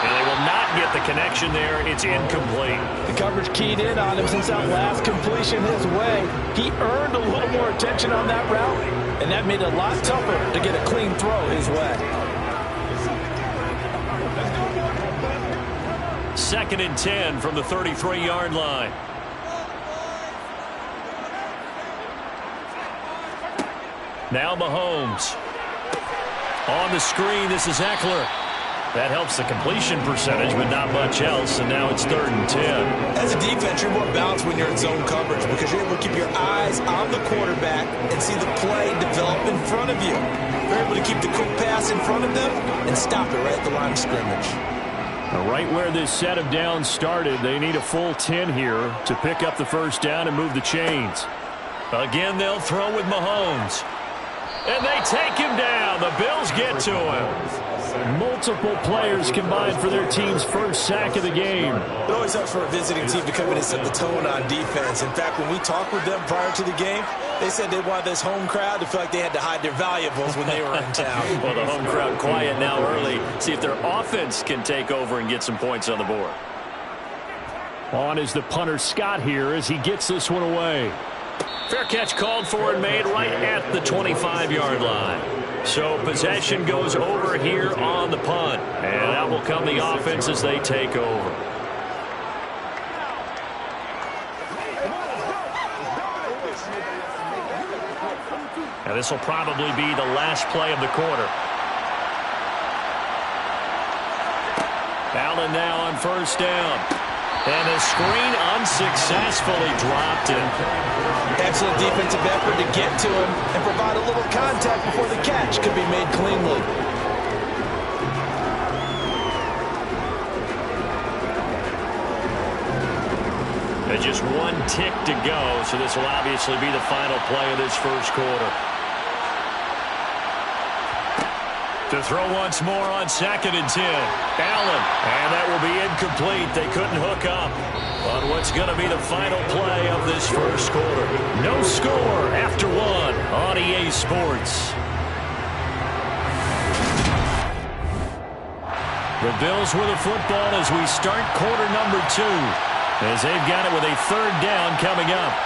And they will not get the connection there. It's incomplete. The coverage keyed in on him since that last completion his way. He earned a little more attention on that route, and that made it a lot tougher to get a clean throw his way. 2nd and 10 from the 33-yard line. Now Mahomes. On the screen, this is Eckler. That helps the completion percentage, but not much else, and now it's 3rd and 10. As a defense, you're more balanced when you're in zone coverage because you're able to keep your eyes on the quarterback and see the play develop in front of you. You're able to keep the quick pass in front of them and stop it right at the line of scrimmage. Right where this set of downs started, they need a full 10 here to pick up the first down and move the chains. Again, they'll throw with Mahomes. And they take him down. The Bills get to him. Multiple players combined for their team's first sack of the game. It always helps for a visiting team to come in and set the tone on defense. In fact, when we talked with them prior to the game, they said they wanted this home crowd to feel like they had to hide their valuables when they were in town. Well, the home crowd quiet now early. See if their offense can take over and get some points on the board. On is the punter Scott here as he gets this one away. Fair catch called for and made right at the 25-yard line. So possession goes over here on the punt. And out will come the offense as they take over. Now this will probably be the last play of the quarter. Allen now on first down. And the screen unsuccessfully dropped him. Excellent defensive effort to get to him and provide a little contact before the catch could be made cleanly. And just one tick to go, so this will obviously be the final play of this first quarter. To throw once more on 2nd and 10. Allen, and that will be incomplete. They couldn't hook up on what's going to be the final play of this first quarter. No score after one on EA Sports. The Bills with the football as we start quarter number 2. As they've got it with a 3rd down coming up.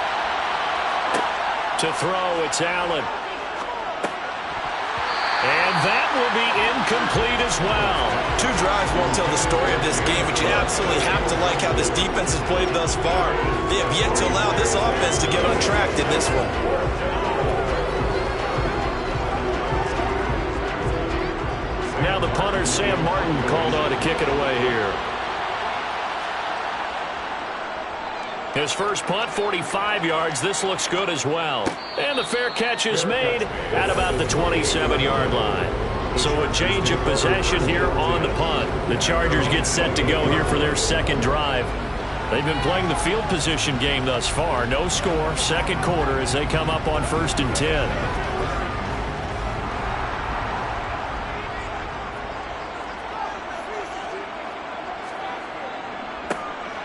To throw, it's Allen. And that will be incomplete as well. 2 drives won't tell the story of this game, but you absolutely have to like how this defense has played thus far. They have yet to allow this offense to get on track in this one. Now the punter, Sam Martin, called on to kick it away here. His first punt, 45 yards. This looks good as well. And the fair catch is made at about the 27-yard line. So a change of possession here on the punt. The Chargers get set to go here for their second drive. They've been playing the field position game thus far. No score, second quarter as they come up on 1st and 10.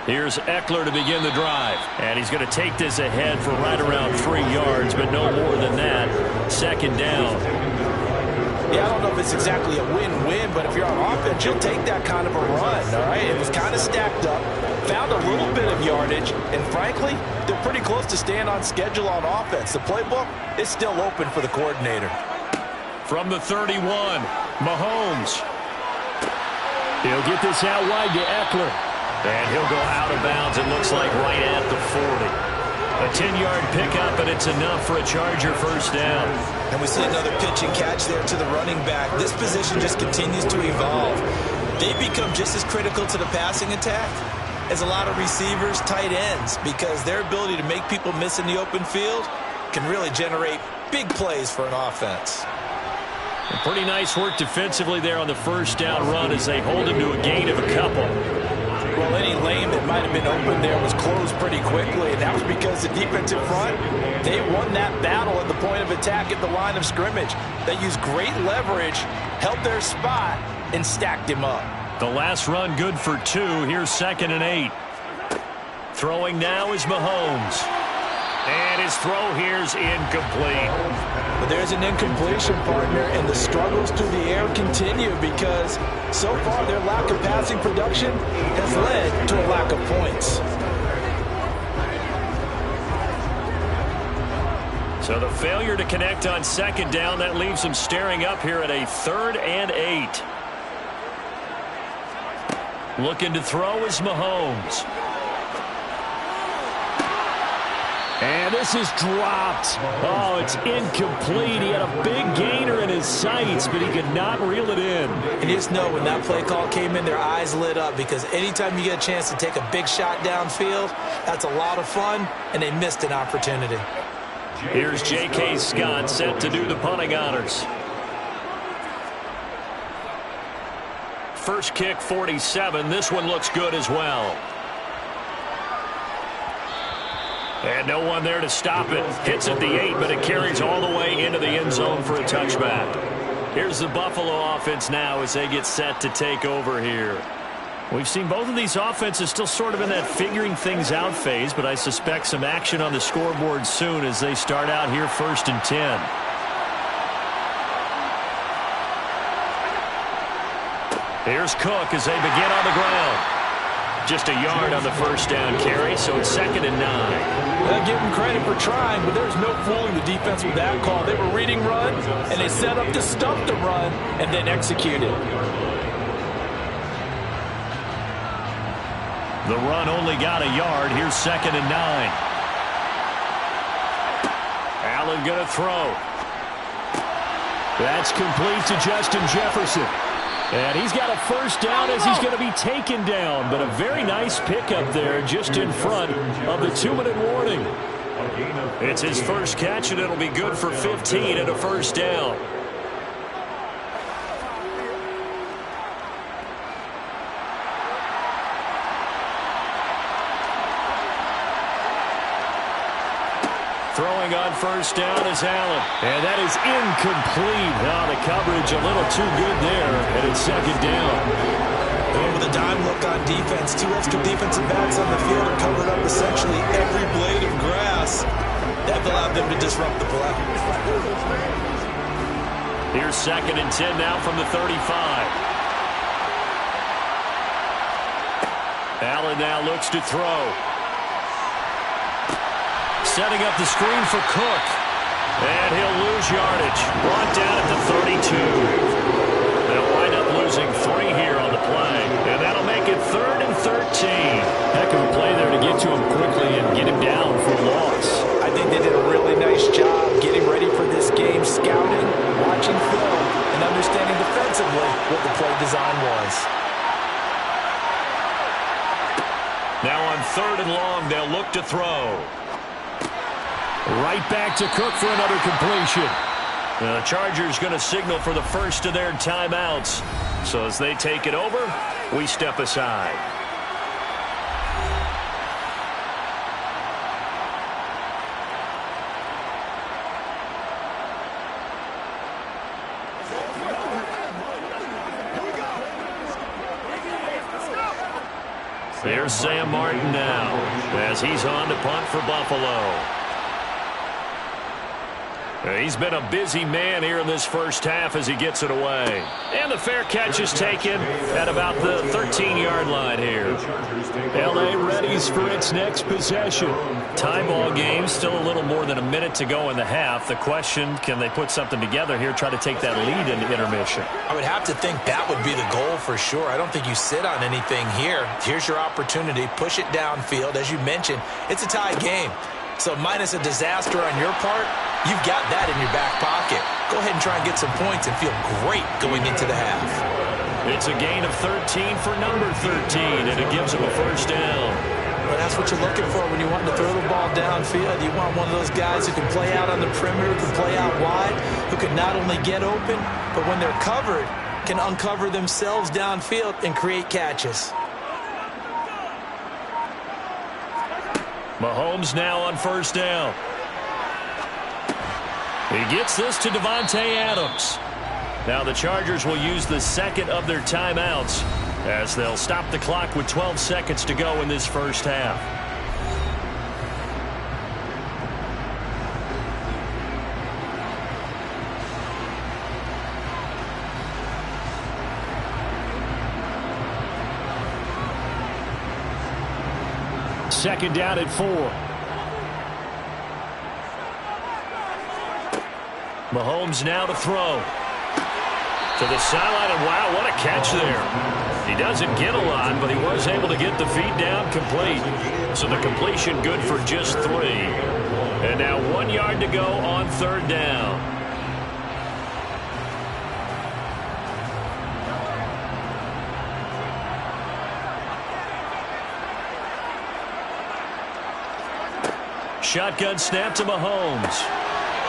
Here's Eckler to begin the drive. And he's going to take this ahead for right around 3 yards, but no more than that. 2nd down. Yeah, I don't know if it's exactly a win-win, but if you're on offense, you'll take that kind of a run, all right? It was kind of stacked up, found a little bit of yardage, and frankly, they're pretty close to staying on schedule on offense. The playbook is still open for the coordinator. From the 31, Mahomes. He'll get this out wide to Eckler. And he'll go out of bounds, it looks like, right at the 40. A 10-yard pickup, and it's enough for a Charger first down. And we see another pitch and catch there to the running back. This position just continues to evolve. They become just as critical to the passing attack as a lot of receivers, tight ends, because their ability to make people miss in the open field can really generate big plays for an offense. And pretty nice work defensively there on the first down run as they hold him to a gain of a couple. Well, any lane that might have been open there was closed pretty quickly, and that was because the defensive front, they won that battle at the point of attack at the line of scrimmage. They used great leverage, held their spot, and stacked him up. The last run good for 2. Here's 2nd and 8. Throwing now is Mahomes. And his throw here's incomplete. But there's an incompletion, partner, and the struggles through the air continue because so far their lack of passing production has led to a lack of points. So the failure to connect on 2nd down, that leaves them staring up here at a 3rd and 8. Looking to throw is Mahomes. And this is dropped. Oh, it's incomplete. He had a big gainer in his sights, but he could not reel it in. And you just know when that play call came in, their eyes lit up because anytime you get a chance to take a big shot downfield, that's a lot of fun, and they missed an opportunity. Here's J.K. Scott set to do the punting honors. First kick, 47. This one looks good as well. And no one there to stop it. Hits at the 8, but it carries all the way into the end zone for a touchback. Here's the Buffalo offense now as they get set to take over here. We've seen both of these offenses still sort of in that figuring things out phase, but I suspect some action on the scoreboard soon as they start out here 1st and 10. Here's Cook as they begin on the ground. Just a yard on the first down carry, so it's 2nd and 9. I'll give them credit for trying, but there's no fooling the defense with that call. They were reading run, and they set up to stump the run and then execute it. The run only got a yard. Here's 2nd and 9. Allen going to throw. That's complete to Justin Jefferson. And he's got a first down as he's going to be taken down. But a very nice pickup there just in front of the 2-minute warning. It's his first catch, and it'll be good for 15 and a first down. Throwing on first down is Allen. And that is incomplete. Now the coverage a little too good there, and it's 2nd down. And with a dime look on defense, 2 extra defensive backs on the field and covered up essentially every blade of grass. That allowed them to disrupt the play. Here's 2nd and 10 now from the 35. Allen now looks to throw. Setting up the screen for Cook. And he'll lose yardage. Brought down at the 32. They'll wind up losing 3 here on the play. And that'll make it 3rd and 13. Heck of a play there to get to him quickly and get him down for a loss. I think they did a really nice job getting ready for this game, scouting, watching film, and understanding defensively what the play design was. Now on 3rd and long, they'll look to throw. Right back to Cook for another completion. The Chargers going to signal for the first of their timeouts. So as they take it over, we step aside. There's Sam Martin now as he's on to punt for Buffalo. He's been a busy man here in this first half as he gets it away. And the fair catch is taken at about the 13-yard line here. L.A. readies for its next possession. Tie ball game, still a little more than a minute to go in the half. The question, can they put something together here, try to take that lead into intermission? I would have to think that would be the goal for sure. I don't think you sit on anything here. Here's your opportunity. Push it downfield. As you mentioned, it's a tie game. So minus a disaster on your part, you've got that in your back pocket. Go ahead and try and get some points and feel great going into the half. It's a gain of 13 for number 13, and it gives them a first down. Well, that's what you're looking for when you want to throw the ball downfield. You want one of those guys who can play out on the perimeter, who can play out wide, who can not only get open, but when they're covered, can uncover themselves downfield and create catches. Mahomes now on first down. He gets this to Davante Adams. Now the Chargers will use the second of their timeouts as they'll stop the clock with 12 seconds to go in this first half. Second down at 4. Mahomes now to throw. To the sideline, and wow, what a catch there. He doesn't get a lot, but he was able to get the feet down complete. So the completion good for just 3. And now 1 yard to go on third down. Shotgun snap to Mahomes.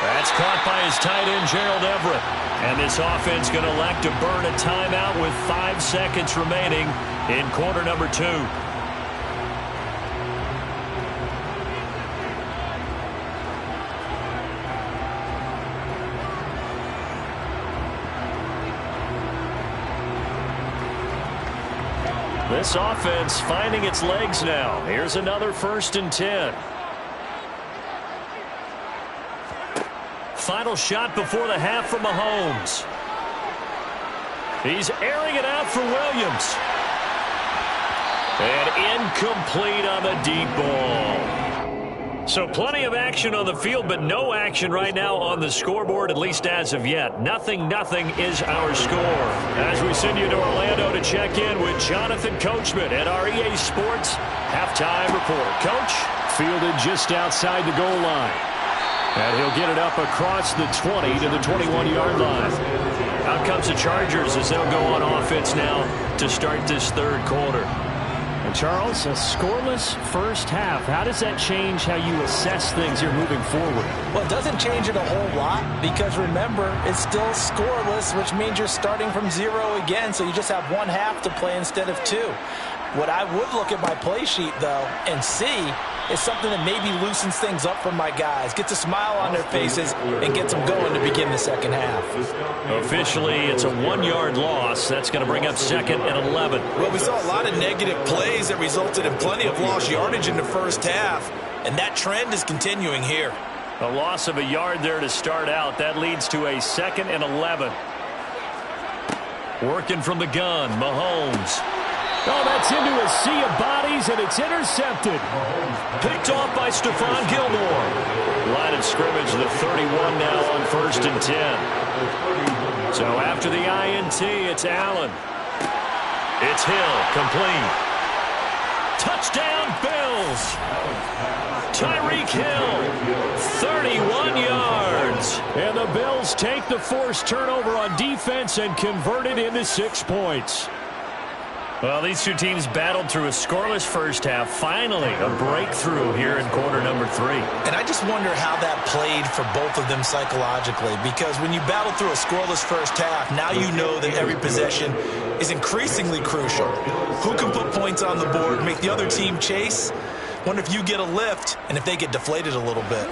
That's caught by his tight end, Gerald Everett. And this offense going to elect to burn a timeout with 5 seconds remaining in quarter number 2. This offense finding its legs now. Here's another 1st and 10. Final shot before the half from Mahomes. He's airing it out for Williams. And incomplete on the deep ball. So plenty of action on the field, but no action right now on the scoreboard, at least as of yet. 0-0 is our score. As we send you to Orlando to check in with Jonathan Coachman at our EA Sports Halftime Report. Coach? Fielded just outside the goal line. And he'll get it up across the 20 to the 21-yard line. Out comes the Chargers as they'll go on offense now to start this 3rd quarter. And Charles, a scoreless first half. How does that change how you assess things here moving forward? Well, it doesn't change it a whole lot because, remember, it's still scoreless, which means you're starting from 0 again, so you just have 1 half to play instead of 2. What I would look at my play sheet, though, and see is something that maybe loosens things up for my guys, gets a smile on their faces, and gets them going to begin the 2nd half. Officially, it's a 1-yard loss. That's going to bring up 2nd and 11. Well, we saw a lot of negative plays that resulted in plenty of lost yardage in the first half, and that trend is continuing here. A loss of a yard there to start out. That leads to a 2nd and 11. Working from the gun, Mahomes. Oh, that's into a sea of bodies, and it's intercepted. Picked off by Stephon Gilmore. Line of scrimmage, the 31 now on 1st and 10. So after the INT, it's Allen. It's Hill, complete. Touchdown, Bills. Tyreek Hill, 31 yards. And the Bills take the forced turnover on defense and convert it into 6 points. Well, these two teams battled through a scoreless first half. Finally, a breakthrough here in quarter number 3. And I just wonder how that played for both of them psychologically, because when you battle through a scoreless first half, now you know that every possession is increasingly crucial. Who can put points on the board, make the other team chase? Wonder if you get a lift and if they get deflated a little bit.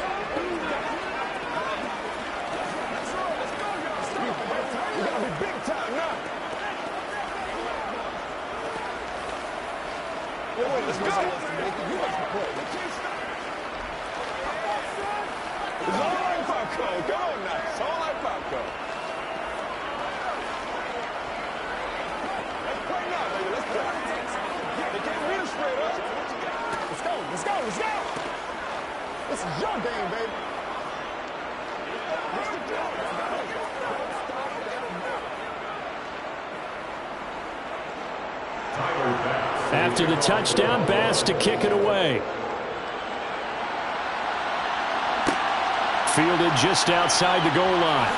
After the touchdown, Bass to kick it away. Fielded just outside the goal line.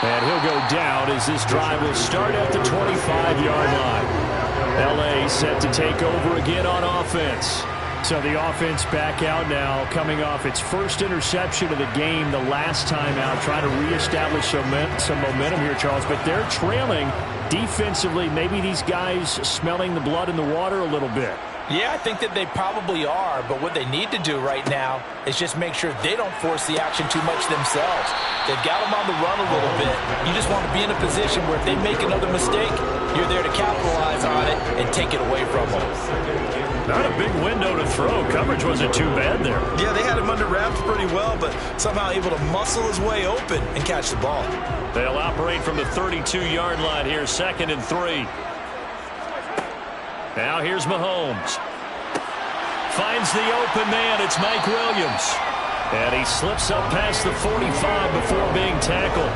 And he'll go down as this drive will start at the 25-yard line. LA set to take over again on offense. So the offense back out now, coming off its first interception of the game the last time out, trying to reestablish some momentum here, Charles. But they're trailing defensively. Maybe these guys smelling the blood in the water a little bit. Yeah, I think that they probably are, but what they need to do right now is just make sure they don't force the action too much themselves. They've got them on the run a little bit. You just want to be in a position where if they make another mistake, you're there to capitalize on it and take it away from them. Not a big window to throw. Coverage wasn't too bad there. Yeah, they had him under wraps pretty well, but somehow able to muscle his way open and catch the ball. They'll operate from the 32-yard line here, 2nd and 3. Now here's Mahomes. Finds the open man. It's Mike Williams. And he slips up past the 45 before being tackled.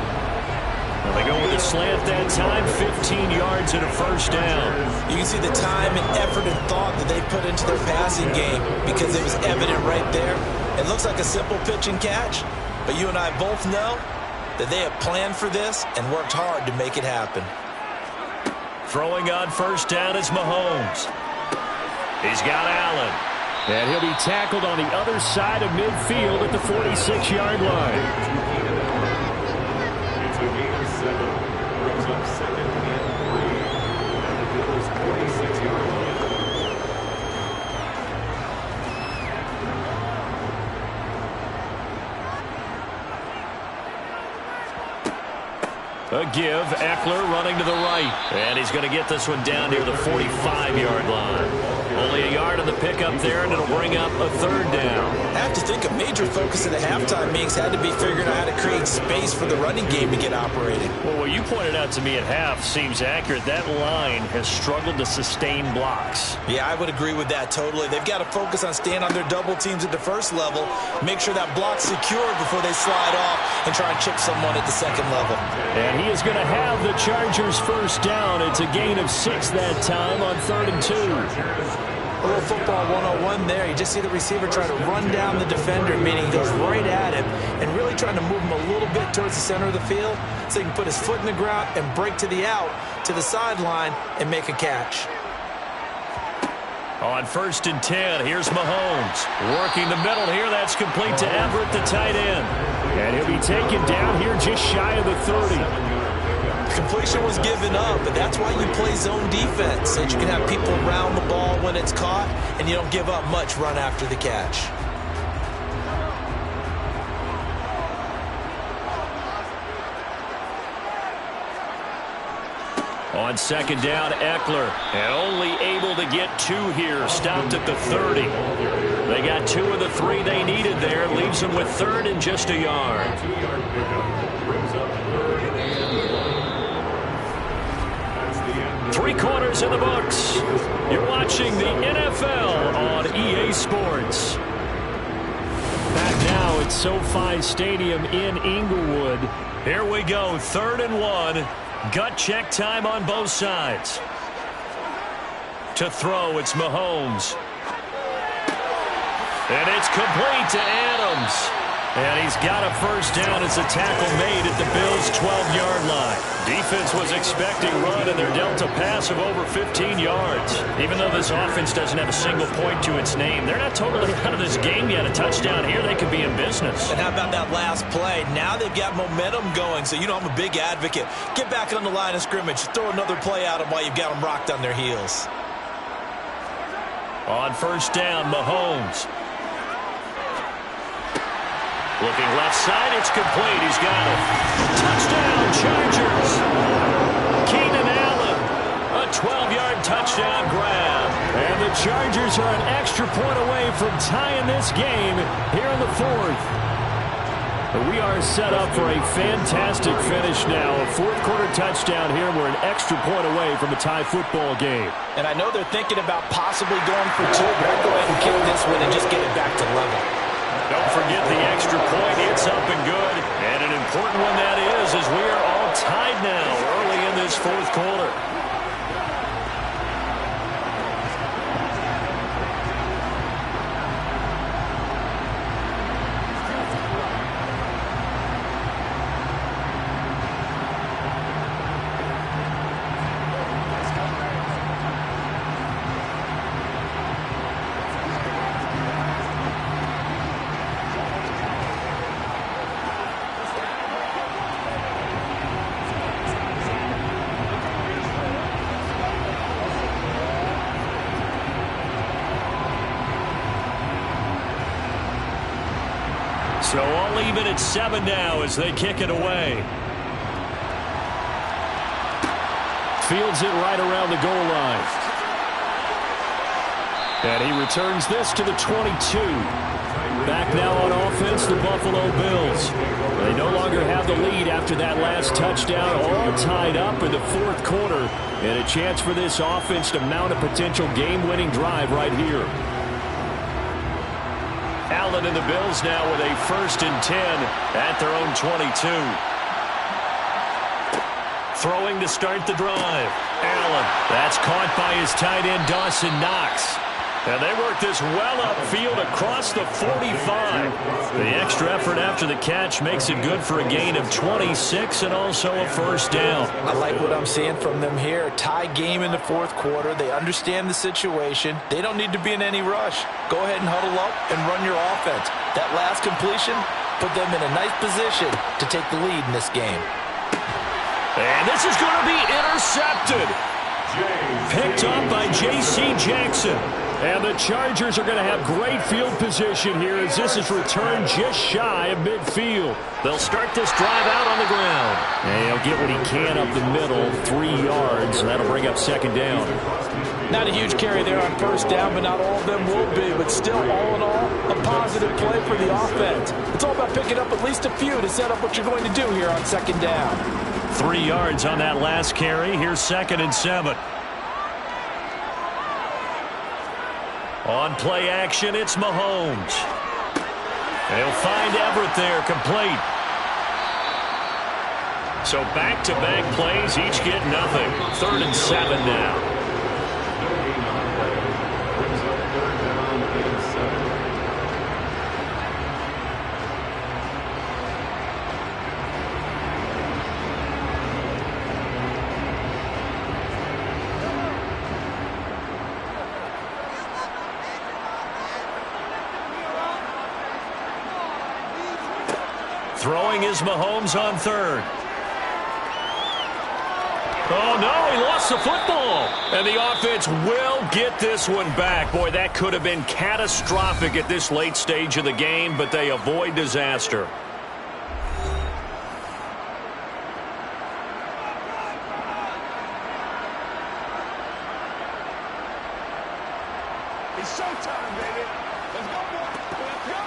And they go with a slant that time, 15 yards and a first down. You can see the time and effort and thought that they put into their passing game because it was evident right there. It looks like a simple pitch and catch, but you and I both know that they have planned for this and worked hard to make it happen. Throwing on first down is Mahomes. He's got Allen. And he'll be tackled on the other side of midfield at the 46-yard line. It's a gain of 7. Brings up 2nd and 3 at the Bills' 46-yard line. A give. Eckler running to the right. And he's going to get this one down near the 45-yard line. Only a yard on the pickup there, and it'll bring up a third down. I have to think a major focus of the halftime meetings had to be figuring out how to create space for the running game to get operating. Well, what you pointed out to me at half seems accurate. That line has struggled to sustain blocks. Yeah, I would agree with that totally. They've got to focus on staying on their double teams at the first level, make sure that block's secured before they slide off and try and chip someone at the second level. And he is going to have the Chargers first down. It's a gain of 6 that time on 3rd and 2. A little football 101 there. You just see the receiver try to run down the defender, meaning he goes right at him and really trying to move him a little bit towards the center of the field so he can put his foot in the ground and break to the out, to the sideline, and make a catch. On 1st and 10, here's Mahomes. Working the middle here. That's complete to Everett, the tight end. And he'll be taken down here just shy of the 30. Completion was given up, but that's why you play zone defense, so that you can have people around the ball when it's caught, and you don't give up much run after the catch. On 2nd down, Eckler, and only able to get 2 here, stopped at the 30. They got 2 of the 3 they needed there, leaves them with 3rd and just a yard. 3 quarters in the books. You're watching the NFL on EA Sports. Back now at SoFi Stadium in Inglewood. Here we go, 3rd and 1. Gut check time on both sides. To throw, it's Mahomes. And it's complete to Adams. And he's got a first down as a tackle made at the Bills' 12-yard line. Defense was expecting run, and they're dealt a pass of over 15 yards. Even though this offense doesn't have a single point to its name, they're not totally out of this game yet. A touchdown here, they could be in business. And how about that last play? Now they've got momentum going, so you know I'm a big advocate. Get back on the line of scrimmage. Throw another play at them while you've got them rocked on their heels. On 1st down, Mahomes. Looking left side, it's complete. He's got it. Touchdown, Chargers. Keenan Allen, a 12-yard touchdown grab. And the Chargers are an extra point away from tying this game here in the 4th. We are set up for a fantastic finish now. A 4th-quarter touchdown here. We're an extra point away from a tie football game. And I know they're thinking about possibly going for 2, but I'd go ahead and kick this one and just get it back to level. Don't forget the extra point. It's up and good. And an important one that is, as we are all tied now early in this 4th quarter. So all even at 7 now as they kick it away. Fields it right around the goal line. And he returns this to the 22. Back now on offense, the Buffalo Bills. They no longer have the lead after that last touchdown, all tied up in the 4th quarter. And a chance for this offense to mount a potential game-winning drive right here. Allen and the Bills now with a 1st and 10 at their own 22. Throwing to start the drive. Allen. That's caught by his tight end, Dawson Knox. And they work this well upfield across the 45. The extra effort after the catch makes it good for a gain of 26 and also a first down. I like what I'm seeing from them here. Tie game in the 4th quarter. They understand the situation. They don't need to be in any rush. Go ahead and huddle up and run your offense. That last completion put them in a nice position to take the lead in this game. And this is going to be intercepted. Picked up by J.C. Jackson. And the Chargers are going to have great field position here as this is returned just shy of midfield. They'll start this drive out on the ground. And he'll get what he can up the middle, 3 yards, and that'll bring up second down. Not a huge carry there on first down, but not all of them will be. But still, all in all, a positive play for the offense. It's all about picking up at least a few to set up what you're going to do here on second down. 3 yards on that last carry. Here's 2nd and 7. On play action, it's Mahomes. They'll find Everett there, complete. So back-to-back plays, each get nothing. 3rd and 7 now. Throwing is Mahomes on 3rd. Oh, no, he lost the football. And the offense will get this one back. Boy, that could have been catastrophic at this late stage of the game, but they avoid disaster. It's showtime, baby. Let's go, boy. Let's go.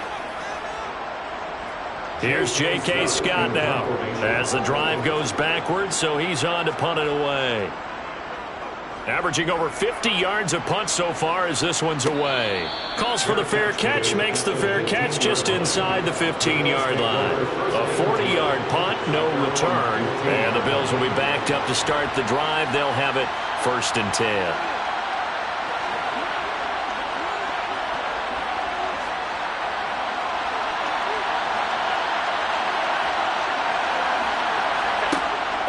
Here's J.K. Scott now as the drive goes backwards, so he's on to punt it away. Averaging over 50 yards a punt so far as this one's away. Calls for the fair catch, makes the fair catch just inside the 15-yard line. A 40-yard punt, no return, and the Bills will be backed up to start the drive. They'll have it 1st and 10.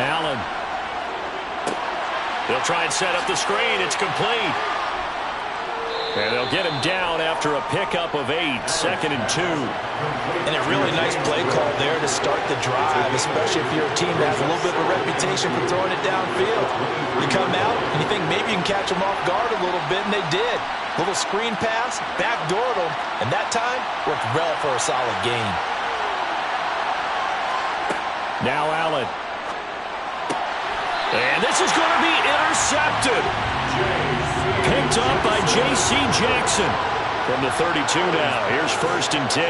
Allen. They'll try and set up the screen. It's complete. And they'll get him down after a pickup of 8, 2nd and 2. And a really nice play call there to start the drive, especially if you're a team that has a little bit of a reputation for throwing it downfield. You come out and you think maybe you can catch them off guard a little bit, and they did. Little screen pass, backdoored them, and that time worked well for a solid gain. Now Allen. And this is going to be intercepted. Picked up by J.C. Jackson. From the 32 now. Here's 1st and 10.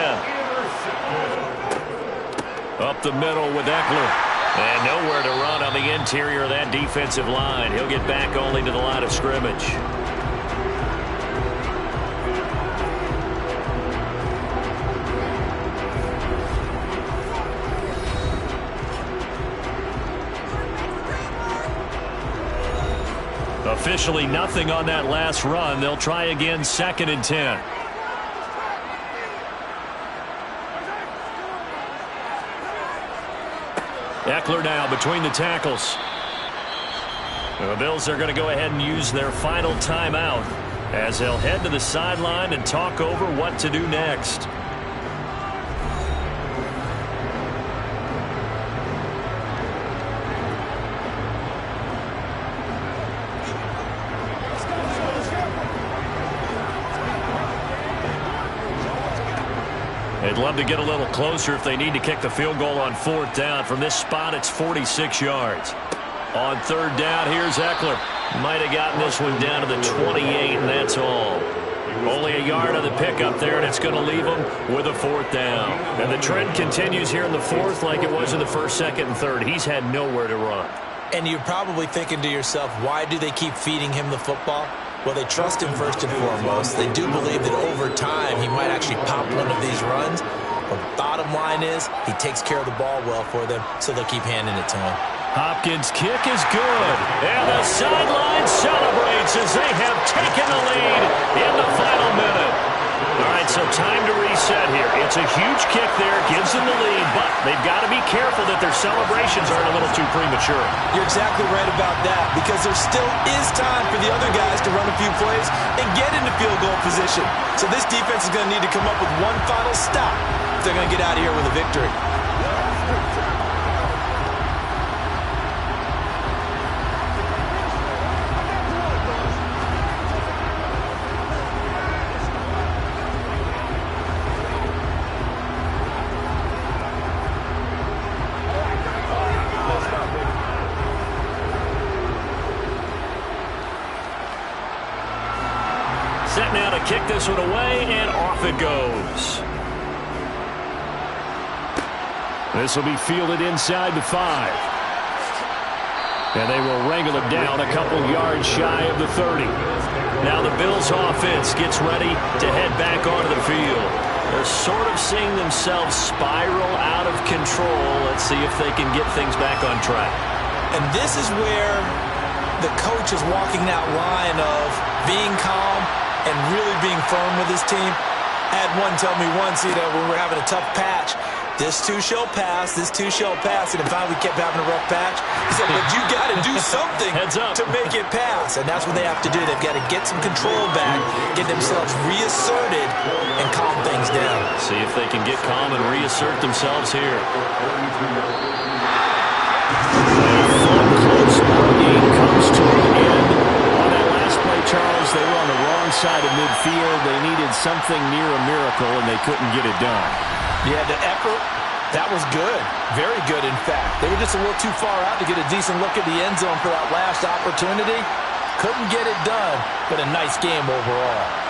Up the middle with Eckler. And nowhere to run on the interior of that defensive line. He'll get back only to the line of scrimmage. Officially nothing on that last run. They'll try again 2nd and 10. Eckler now between the tackles. The Bills are going to go ahead and use their final timeout as they'll head to the sideline and talk over what to do next. They'd love to get a little closer if they need to kick the field goal on 4th down. From this spot, it's 46 yards. On 3rd down, here's Eckler. Might have gotten this one down to the 28, and that's all. Only a yard on the pickup there, and it's going to leave them with a 4th down. And the trend continues here in the 4th like it was in the 1st, 2nd, and 3rd. He's had nowhere to run. And you're probably thinking to yourself, why do they keep feeding him the football? Well, they trust him first and foremost. They do believe that over time he might actually pop one of these runs. But the bottom line is he takes care of the ball well for them, so they'll keep handing it to him. Hopkins' kick is good. And the sideline celebrates as they have taken the lead in the final minute. All right, so time to reset here. It's a huge kick there, gives them the lead, but they've got to be careful that their celebrations aren't a little too premature. You're exactly right about that, because there still is time for the other guys to run a few plays and get into field goal position. So this defense is going to need to come up with one final stop if they're going to get out of here with a victory. to kick this one away, and off it goes. This will be fielded inside the 5. And they will wrangle it down a couple yards shy of the 30. Now the Bills offense gets ready to head back onto the field. They're sort of seeing themselves spiral out of control. Let's see if they can get things back on track. And this is where the coach is walking that line of being calm and really being firm with his team. I had one tell me once, when we were having a tough patch, this too shall pass, this too shall pass. And if we kept having a rough patch, he said, but you got to do something to make it pass. And that's what they have to do. They've got to get some control back, get themselves reasserted, and calm things down. See if they can get calm and reassert themselves here. Close ball game comes to an end. On that last play, Charles, they were on the wrong side of midfield. They needed something near a miracle, and they couldn't get it done. Yeah, the effort, that was good. Very good, in fact. They were just a little too far out to get a decent look at the end zone for that last opportunity. Couldn't get it done, but a nice game overall.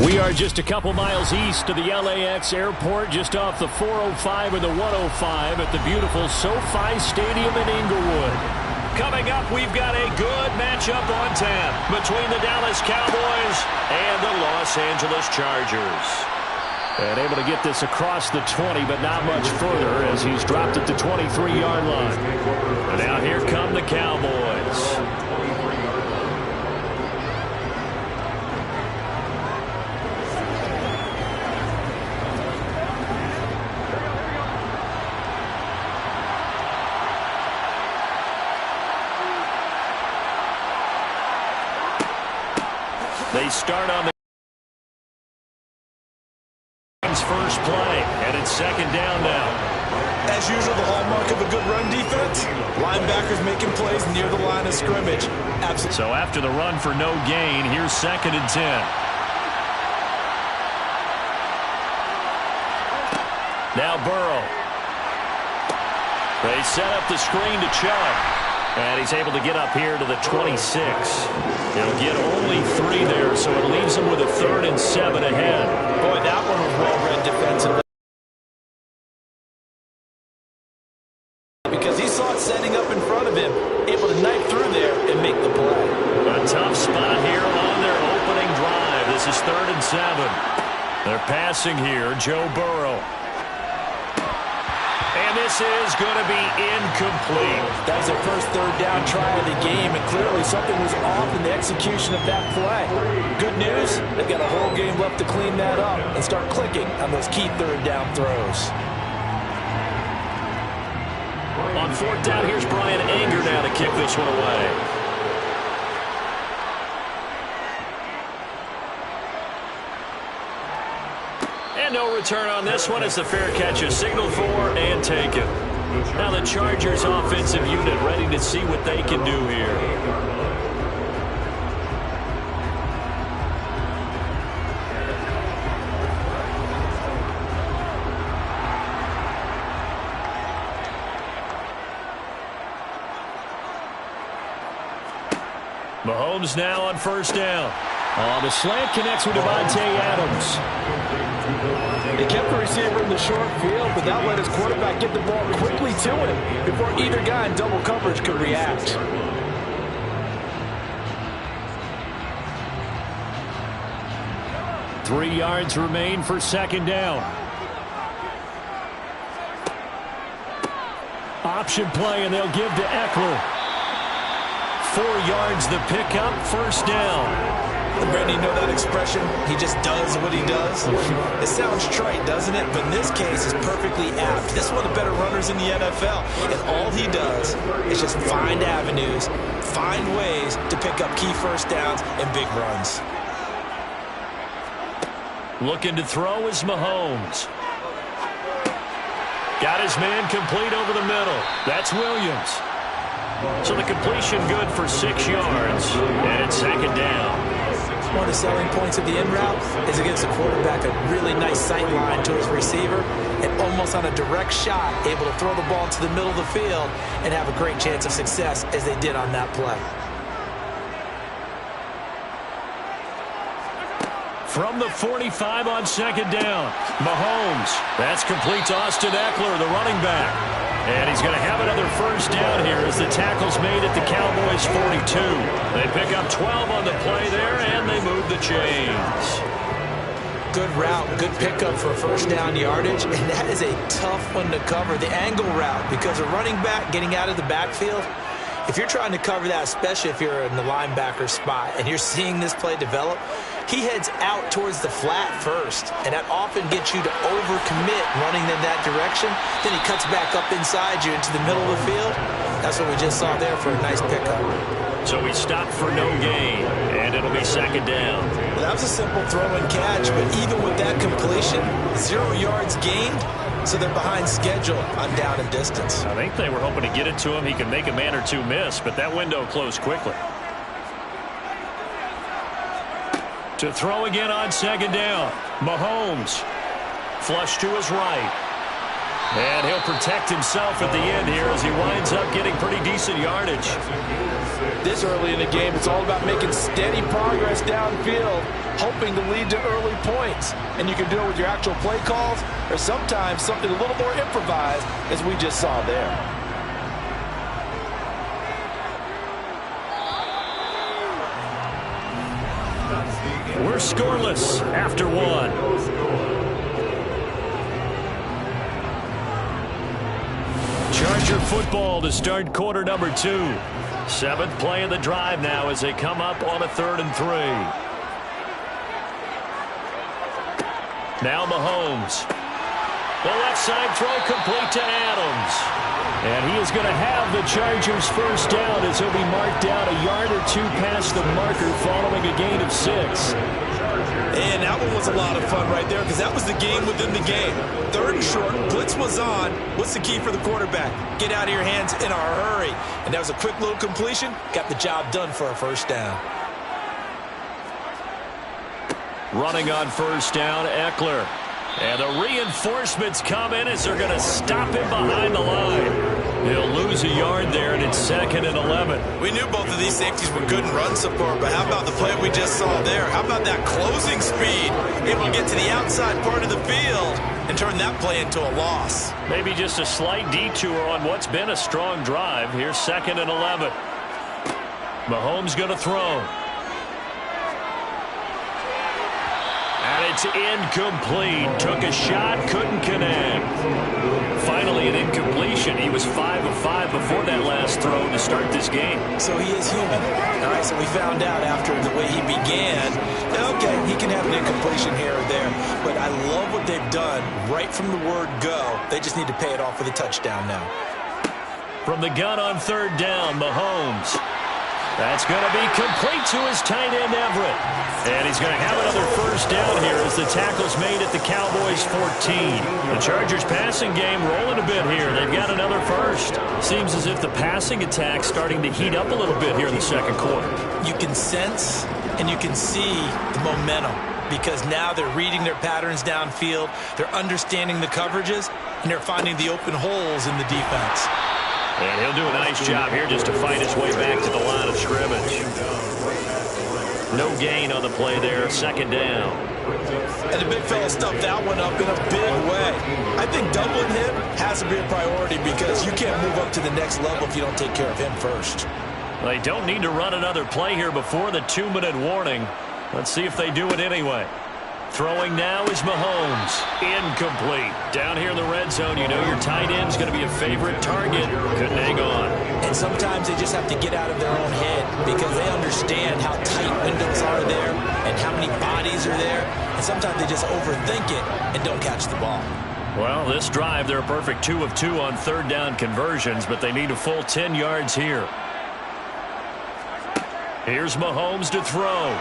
We are just a couple miles east of the LAX airport, just off the 405 and the 105 at the beautiful SoFi Stadium in Inglewood. Coming up, we've got a good matchup on tap between the Dallas Cowboys and the Los Angeles Chargers. And able to get this across the 20, but not much further as he's dropped at the 23-yard line. And now here come the Cowboys. They start on the first play, and it's second down now. As usual, the hallmark of a good run defense, linebackers making plays near the line of scrimmage. Absolutely. So after the run for no gain, here's 2nd and 10. Now Burrow. They set up the screen to Chubb. And he's able to get up here to the 26. He'll get only 3 there, so it leaves him with a 3rd and 7 ahead. Boy, that one was well-read defensively. Because he saw it setting up in front of him, able to knife through there and make the play. A tough spot here on their opening drive. This is 3rd and 7. They're passing here, Joe Burrow. And this is going to be incomplete. That was their first 3rd down try of the game, and clearly something was off in the execution of that play. Good news, they've got a whole game left to clean that up and start clicking on those key 3rd down throws. On 4th down, here's Brian Anger now to kick this one away. And no return on this one as the fair catch is signaled for and taken. Now the Chargers offensive unit ready to see what they can do here. Mahomes now on 1st down. The slant connects with Devontae Adams. He kept the receiver in the short field, but that let his quarterback get the ball quickly to him before either guy in double coverage could react. Three yards remain for 2nd down. Option play, and they'll give to Eckler. 4 yards the pickup, 1st down. Brandon, you know that expression? He just does what he does. It sounds trite, doesn't it? But in this case, it's perfectly apt. This is one of the better runners in the NFL. And all he does is just find avenues, find ways to pick up key 1st downs and big runs. Looking to throw is Mahomes. Got his man complete over the middle. That's Williams. So the completion good for 6 yards. And it's 2nd down. One of the selling points of the in route is against the quarterback, a really nice sight line to his receiver, and almost on a direct shot, able to throw the ball to the middle of the field and have a great chance of success as they did on that play. From the 45 on 2nd down, Mahomes. That's complete to Austin Eckler, the running back. And he's going to have another 1st down here as the tackle's made at the Cowboys' 42. They pick up 12 on the play there, and they move the chains. Good route, good pickup for 1st down yardage, and that is a tough one to cover, the angle route, because a running back getting out of the backfield, if you're trying to cover that, especially if you're in the linebacker spot and you're seeing this play develop, he heads out towards the flat first, and that often gets you to overcommit running in that direction. Then he cuts back up inside you into the middle of the field. That's what we just saw there for a nice pickup. So he stopped for no gain, and it'll be 2nd down. Well, that was a simple throw and catch, but even with that completion, 0 yards gained, so they're behind schedule on down and distance. I think they were hoping to get it to him. He could make a man or two miss, but that window closed quickly. To throw again on 2nd down. Mahomes. Flush to his right. And he'll protect himself at the end here as he winds up getting pretty decent yardage. This early in the game, it's all about making steady progress downfield, hoping to lead to early points. And you can do it with your actual play calls or sometimes something a little more improvised, as we just saw there. We're scoreless after one. Charger football to start quarter number 2. 7th play of the drive now as they come up on a 3rd and 3. Now Mahomes. The left side throw complete to Adams. And he is going to have the Chargers first down as he'll be marked down a yard or 2 past the marker following a gain of 6. And that one was a lot of fun right there because that was the game within the game. 3rd and short, blitz was on. What's the key for the quarterback? Get out of your hands in a hurry. And that was a quick little completion. Got the job done for a first down. Running on first down, Eckler. And the reinforcements come in as they're going to stop him behind the line. He'll lose a yard there, and it's 2nd and 11. We knew both of these safeties were good in run support, but how about the play we just saw there? How about that closing speed? Able to get to the outside part of the field and turn that play into a loss. Maybe just a slight detour on what's been a strong drive. Here's 2nd and 11. Mahomes going to throw. And it's incomplete. Took a shot, couldn't connect. Finally, an incompletion. He was 5 of 5 before that last throw to start this game. So he is human. All right, so we found out after the way he began, okay, he can have an incompletion here or there. But I love what they've done right from the word go. They just need to pay it off with a touchdown now. From the gun on 3rd down, Mahomes. That's going to be complete to his tight end, Everett. And he's going to have another first down here as the tackle's made at the Cowboys' 14. The Chargers' passing game rolling a bit here. They've got another first. Seems as if the passing attack's starting to heat up a little bit here in the 2nd quarter. You can sense and you can see the momentum because now they're reading their patterns downfield, they're understanding the coverages, and they're finding the open holes in the defense. And he'll do a nice job here just to fight his way back to the line of scrimmage. No gain on the play there, 2nd down. And the big fella stuffed that one up in a big way. I think doubling him has to be a priority because you can't move up to the next level if you don't take care of him first. They don't need to run another play here before the 2-minute warning. Let's see if they do it anyway. Throwing now is Mahomes. Incomplete. Down here in the red zone, you know your tight end's going to be a favorite target. Couldn't hang on. And sometimes they just have to get out of their own head because they understand how tight windows are there and how many bodies are there. And sometimes they just overthink it and don't catch the ball. Well, this drive, they're a perfect 2 of 2 on 3rd down conversions, but they need a full 10 yards here. Here's Mahomes to throw.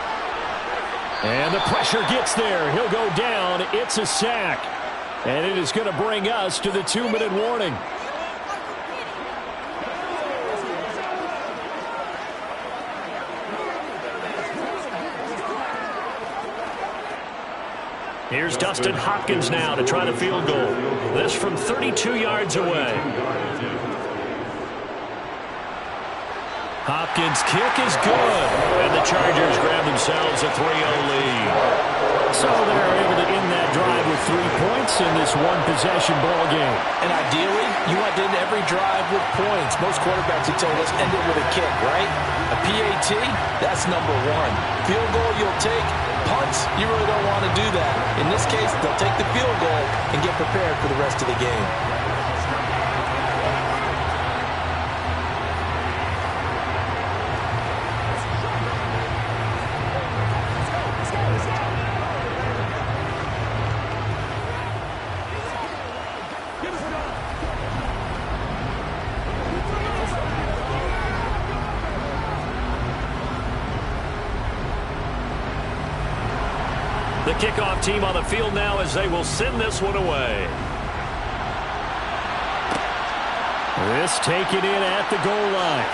And the pressure gets there. He'll go down. It's a sack. And it is going to bring us to the 2-minute warning. Here's Dustin Hopkins now to try the field goal. This from 32 yards away. Hopkins' kick is good. And the Chargers grab themselves a 3-0 lead. So they're able to end that drive with 3 points in this one-possession ball game. And ideally, you want to end every drive with points. Most quarterbacks have told us end it with a kick, right? A PAT, that's number 1. Field goal you'll take. Punts, you really don't want to do that. In this case, they'll take the field goal and get prepared for the rest of the game. The kickoff team on the field now as they will send this one away. This taken in at the goal line.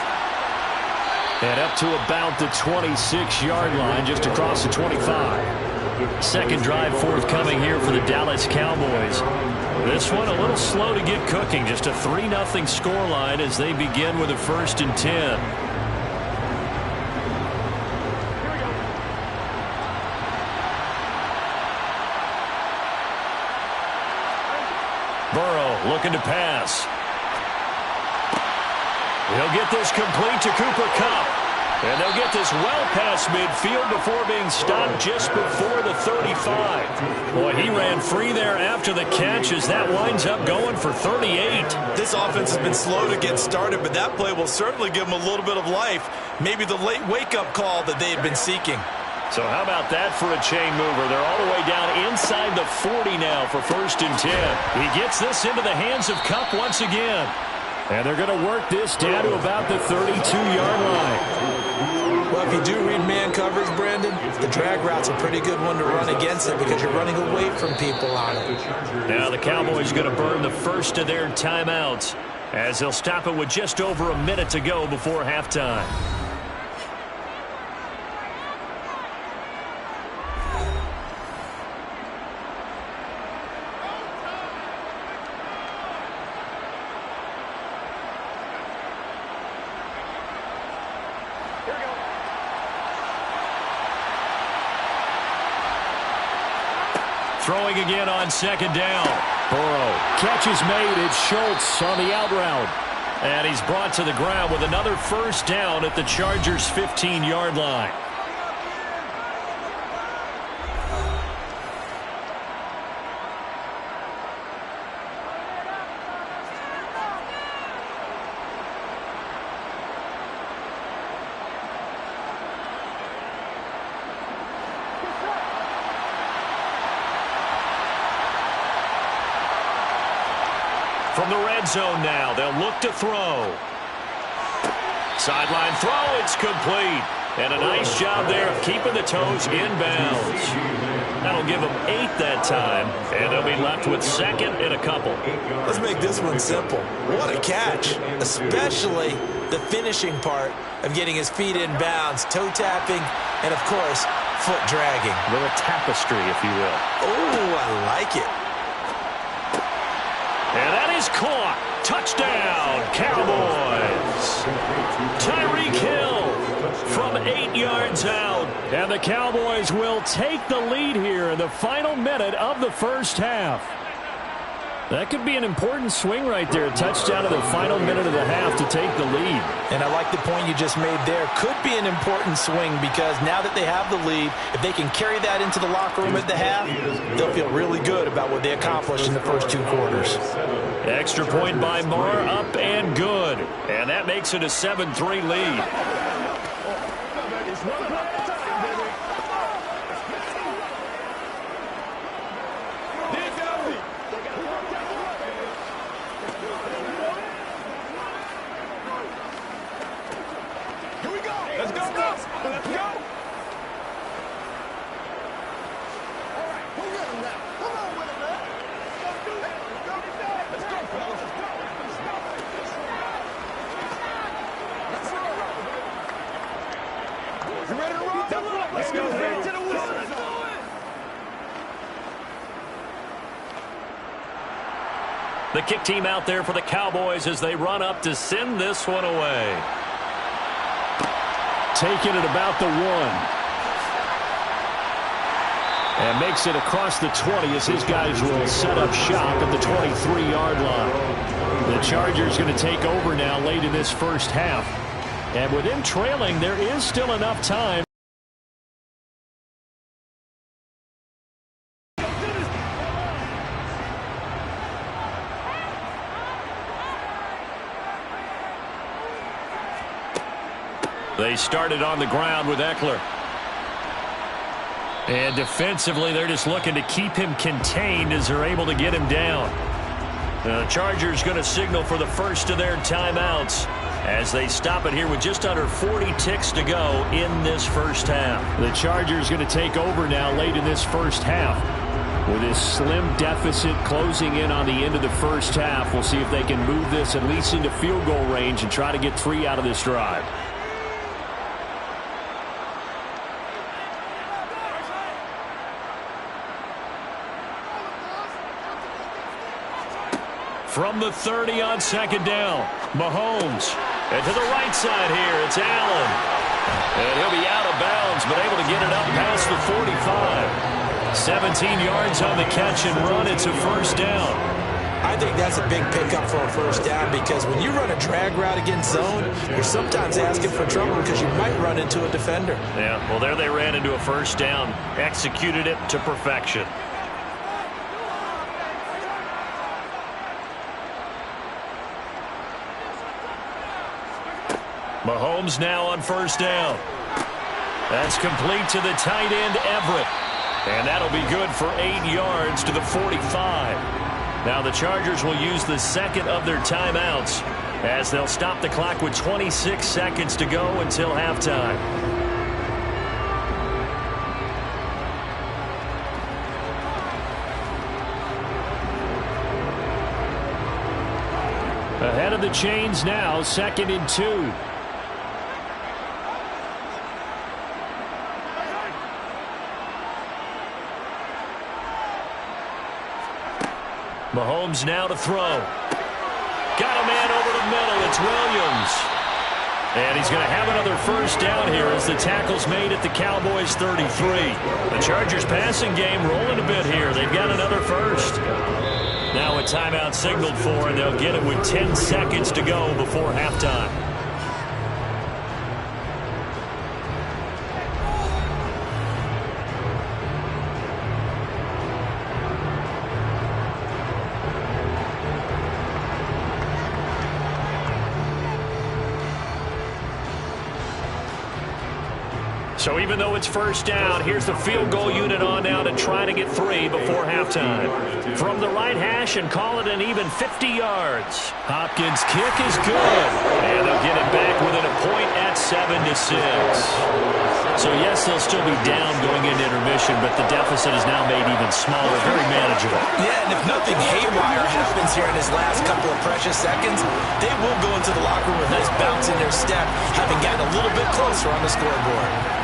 And up to about the 26-yard line, just across the 25. Second drive forthcoming here for the Dallas Cowboys. This one a little slow to get cooking. Just a 3-0 scoreline as they begin with a 1st and 10. Burrow looking to pass. He'll get this complete to Cooper Kupp. And they'll get this well past midfield before being stopped just before the 35. Boy, he ran free there after the catch as that winds up going for 38. This offense has been slow to get started, but that play will certainly give them a little bit of life. Maybe the late wake-up call that they had been seeking. So how about that for a chain mover? They're all the way down inside the 40 now for 1st and 10. He gets this into the hands of Kupp once again. And they're going to work this down to about the 32-yard line. Well, if you do read man coverage, Brandon, the drag route's a pretty good one to run against it because you're running away from people on it. Now the Cowboys are going to burn the first of their timeouts as they'll stop it with just over a minute to go before halftime. Throwing again on 2nd down. Burrow. Catch is made. It's Schultz on the out route. And he's brought to the ground with another 1st down at the Chargers' 15-yard line. From the red zone now, they'll look to throw. Sideline throw, it's complete. And a nice job there of keeping the toes inbounds. That'll give them 8 that time, and they'll be left with 2nd and a couple. Let's make this one simple. What a catch, especially the finishing part of getting his feet in bounds, toe tapping, and, of course, foot dragging. A little tapestry, if you will. Oh, I like it. And that is caught. Touchdown, Cowboys. Tyreek Hill from 8 yards out. And the Cowboys will take the lead here in the final minute of the first half. That could be an important swing right there. A touchdown in the final minute of the half to take the lead. And I like the point you just made there. Could be an important swing because now that they have the lead, if they can carry that into the locker room at the half, they'll feel really good about what they accomplished in the first 2 quarters. Extra point by Marr, up and good. And that makes it a 7-3 lead. It's one play at a time, baby. Here we go. Let's go. Let's go. All right, we're running now. Come on with it, man. Let's do that. Let's go, fellas. Let's go. Let's roll. You ready to roll? Let's go. Back to the whistle. Let's do it. The kick team out there for the Cowboys as they run up to send this one away. Taking it about the 1. And makes it across the 20 as his guys will set up shop at the 23-yard line. The Chargers going to take over now late in this first half. And with them trailing, there is still enough time. They started on the ground with Eckler. And defensively, they're just looking to keep him contained as they're able to get him down. The Chargers going to signal for the first of their timeouts as they stop it here with just under 40 ticks to go in this first half. The Chargers going to take over now late in this first half. With this slim deficit closing in on the end of the first half, we'll see if they can move this at least into field goal range and try to get 3 out of this drive. From the 30 on 2nd down, Mahomes. And to the right side here, it's Allen. And he'll be out of bounds, but able to get it up past the 45. 17 yards on the catch and run. It's a first down. I think that's a big pickup for a first down because when you run a drag route against zone, you're sometimes asking for trouble because you might run into a defender. Yeah, well, there they ran into a first down, executed it to perfection. Mahomes now on first down. That's complete to the tight end, Everett. And that'll be good for 8 yards to the 45. Now the Chargers will use the second of their timeouts as they'll stop the clock with 26 seconds to go until halftime. Ahead of the chains now, 2nd and 2. Mahomes now to throw. Got a man over the middle. It's Williams. And he's going to have another first down here as the tackle's made at the Cowboys' 33. The Chargers passing game rolling a bit here. They've got another first. Now a timeout signaled for, and they'll get it with 10 seconds to go before halftime. So even though it's first down, here's the field goal unit on now to try to get 3 before halftime. From the right hash and call it an even 50 yards. Hopkins' kick is good. And they'll get it back within a point at 7-6. So yes, they'll still be down going into intermission, but the deficit is now made even smaller, very manageable. Yeah, and if nothing haywire happens here in his last couple of precious seconds, they will go into the locker room with a nice bounce in their step, having gotten a little bit closer on the scoreboard.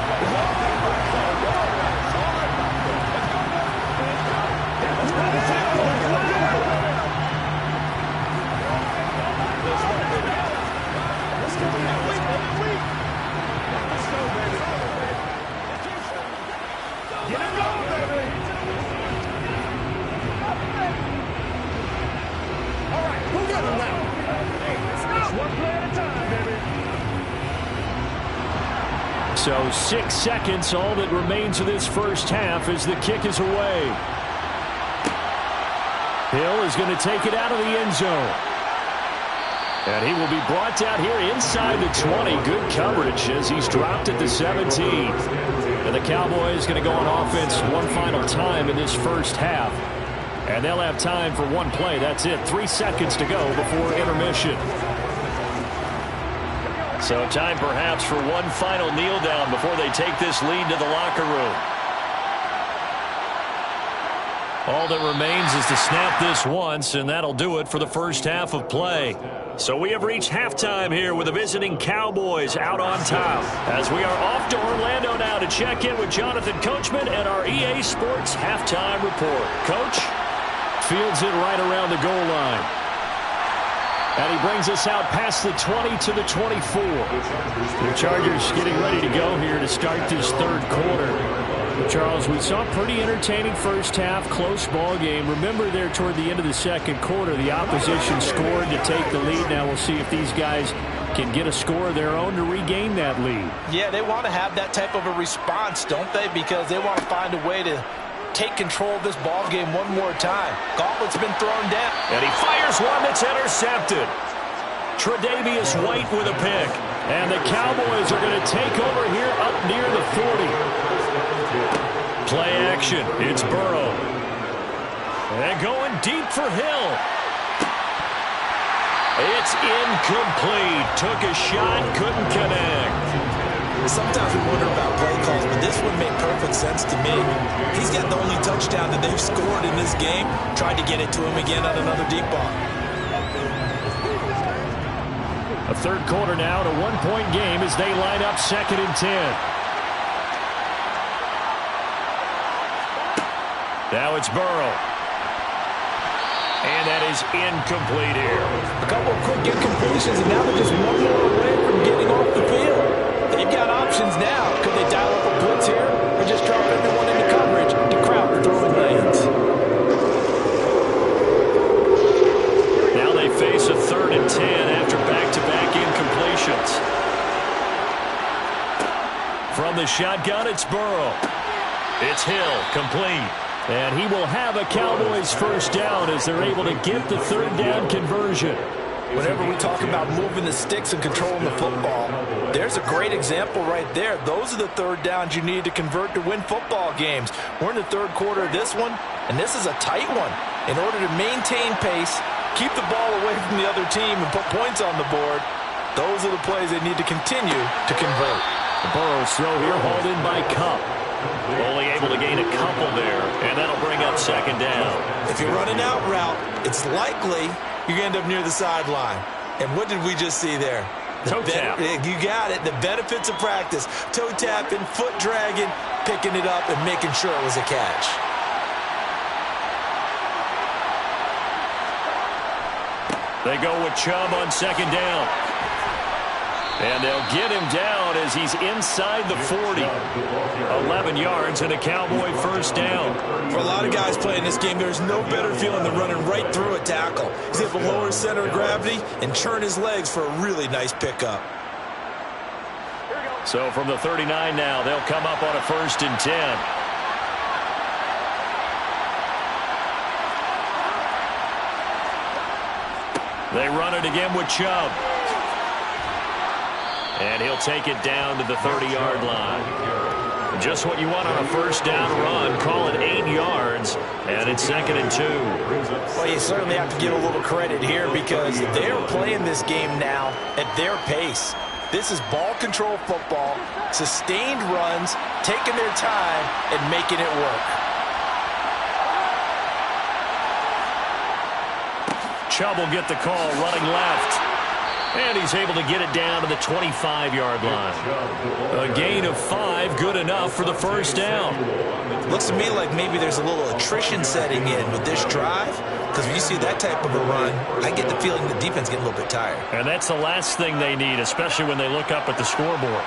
So 6 seconds, all that remains of this first half as the kick is away. Hill is going to take it out of the end zone. And he will be brought down here inside the 20. Good coverage as he's dropped at the 17. And the Cowboys going to go on offense one final time in this first half. And they'll have time for one play. That's it. 3 seconds to go before intermission. So time perhaps for one final kneel down before they take this lead to the locker room. All that remains is to snap this once, and that'll do it for the first half of play. So we have reached halftime here with the visiting Cowboys out on top. As we are off to Orlando now to check in with Jonathan Coachman and our EA Sports halftime report. Coach fields it right around the goal line. And he brings us out past the 20 to the 24. The Chargers getting ready to go here to start this third quarter. Charles, we saw a pretty entertaining first half, close ball game. Remember there toward the end of the second quarter, the opposition scored to take the lead. Now we'll see if these guys can get a score of their own to regain that lead. Yeah, they want to have that type of a response, don't they? Because they want to find a way to take control of this ball game one more time. Gauntlet's been thrown down. And he fires one that's intercepted. Tre'Davious White with a pick. And the Cowboys are going to take over here up near the 40. Play action. It's Burrow. And going deep for Hill. It's incomplete. Took a shot, couldn't connect. Sometimes we wonder about play calls, but this one made perfect sense to me. He's got the only touchdown that they've scored in this game. Tried to get it to him again on another deep ball. A third quarter now to 1-point game as they line up 2nd and 10. Now it's Burrow. And that is incomplete here. A couple of quick incompletions, and now they're just one more away from getting off the field. They've got options now. Could they dial up a blitz here or just drop everyone into coverage to Crowder throwing lanes? From the shotgun, it's Burrow. It's Hill, complete. And he will have a Cowboys first down as they're able to get the third down conversion. Whenever we talk about moving the sticks and controlling the football, there's a great example right there. Those are the third downs you need to convert to win football games. We're in the third quarter of this one, and this is a tight one. In order to maintain pace, keep the ball away from the other team, and put points on the board, those are the plays they need to continue to convert. The Burrow's throw here hauled in by Kupp. Only able to gain a couple there, and that'll bring up second down. If you're running out route, it's likely you're going to end up near the sideline. And what did we just see there? Toe tap. You got it. The benefits of practice. Toe tapping, foot dragging, picking it up, and making sure it was a catch. They go with Chubb on second down. And they'll get him down as he's inside the 40. 11 yards and a Cowboy first down. For a lot of guys playing this game, there's no better feeling than running right through a tackle. He's able to lower his center of gravity and churn his legs for a really nice pickup. So from the 39 now, they'll come up on a 1st and 10. They run it again with Chubb. And he'll take it down to the 30-yard line. Just what you want on a first down run. Call it 8 yards, and it's 2nd and 2. Well, you certainly have to give a little credit here because they're playing this game now at their pace. This is ball control football, sustained runs, taking their time, and making it work. Chubb will get the call running left. And he's able to get it down to the 25-yard line. A gain of 5, good enough for the first down. Looks to me like maybe there's a little attrition setting in with this drive. Because when you see that type of a run, I get the feeling the defense getting a little bit tired. And that's the last thing they need, especially when they look up at the scoreboard.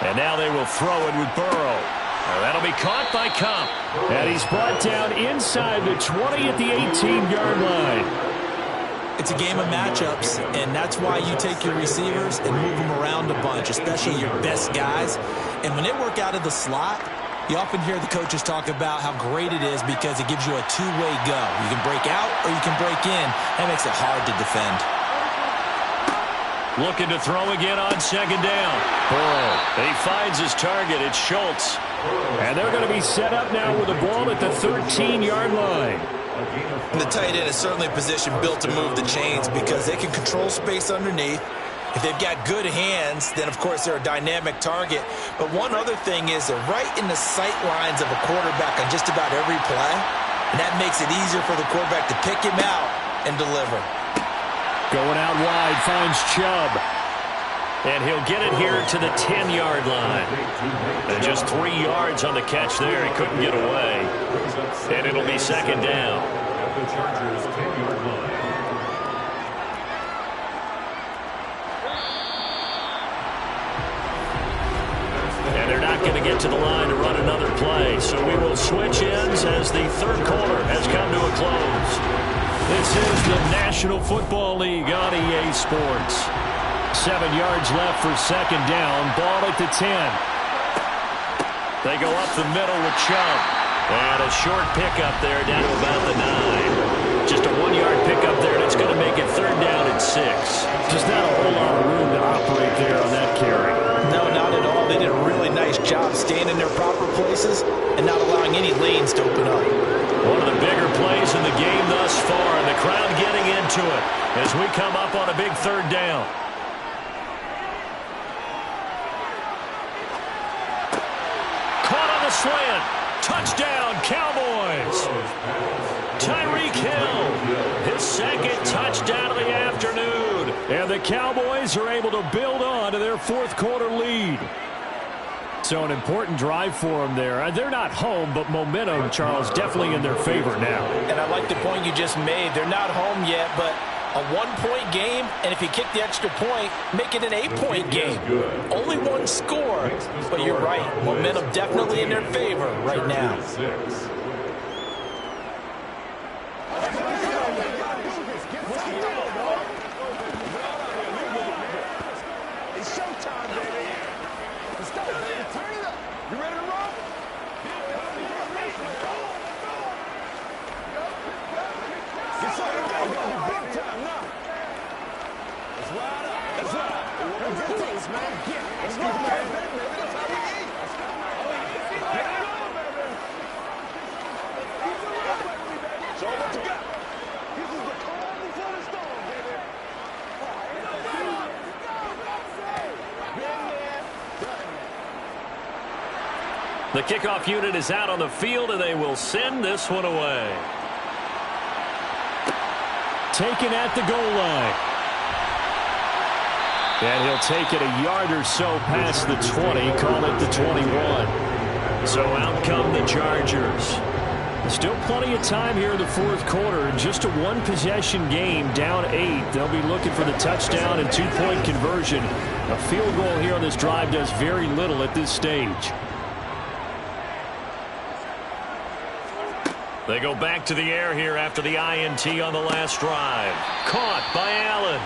And now they will throw it with Burrow. That'll be caught by Kupp. And he's brought down inside the 20 at the 18-yard line. It's a game of matchups, and that's why you take your receivers and move them around a bunch, especially your best guys. And when they work out of the slot, you often hear the coaches talk about how great it is because it gives you a two-way go. You can break out or you can break in. That makes it hard to defend. Looking to throw again on second down. Burrow. He finds his target. It's Schultz. And they're going to be set up now with the ball at the 13-yard line. And the tight end is certainly a position built to move the chains because they can control space underneath. If they've got good hands, then, of course, they're a dynamic target. But one other thing is they're right in the sight lines of a quarterback on just about every play. And that makes it easier for the quarterback to pick him out and deliver. Going out wide, finds Chubb. And he'll get it here to the 10-yard line. And just 3 yards on the catch there. He couldn't get away. And it'll be second down. The Chargers' 10-yard line. And they're not going to get to the line to run another play. So we will switch ends as the third quarter has come to a close. This is the National Football League on EA Sports. 7 yards left for second down. Ball at the 10. They go up the middle with Chubb. And a short pickup there down to about the 9. Just a 1-yard pickup there, and it's going to make it third down and 6. Just not a whole lot of room to operate there on that carry. No, not at all. They did a really nice job staying in their proper places and not allowing any lanes to open up. One of the bigger plays in the game thus far, and the crowd getting into it as we come up on a big third down. Caught on the slant. Touchdown, Cowboys. Tyreek Hill, his second touchdown of the afternoon. And the Cowboys are able to build on to their fourth quarter lead. So an important drive for them there. They're not home, but momentum, Charles, definitely in their favor now. And I like the point you just made. They're not home yet, but a 1-point game, and if you kick the extra point, make it an 8-point game. Only one score, but you're right. Momentum definitely in their favor right now. Good things, man. Let's go, man. That's how we eat. Get it on, baby. Show what you got. This is the calm before the storm, baby. Been there, done that. The kickoff unit is out on the field, and they will send this one away. Taken at the goal line. And he'll take it a yard or so past the 20, call it the 21. So out come the Chargers. Still plenty of time here in the fourth quarter. Just a one-possession game, down 8. They'll be looking for the touchdown and two-point conversion. A field goal here on this drive does very little at this stage. They go back to the air here after the INT on the last drive. Caught by Allen.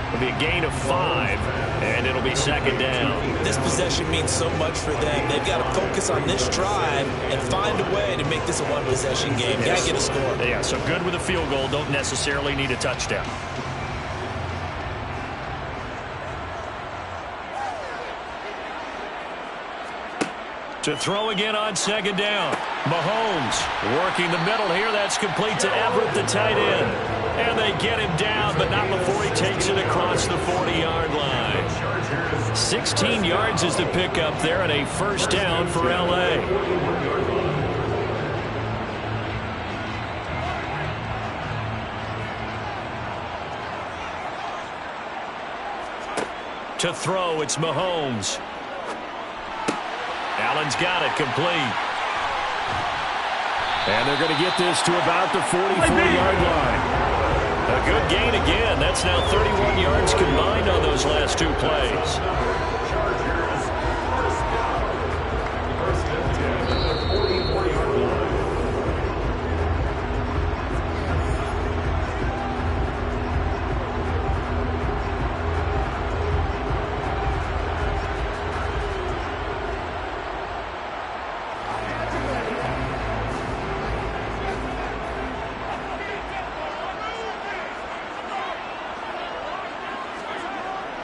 It'll be a gain of 5, and it'll be second down. This possession means so much for them. They've got to focus on this drive and find a way to make this a one-possession game. Got to get a score. Yeah, so good with a field goal. Don't necessarily need a touchdown. To throw again on second down. Mahomes working the middle here. That's complete to Everett, the tight end. And they get him down, but not before he takes it across the 40-yard line. 16 yards is the pickup there, and a first down for L.A. To throw, it's Mahomes. Allen's got it, complete. And they're going to get this to about the 44-yard line. A good gain again. That's now 31 yards combined on those last two plays.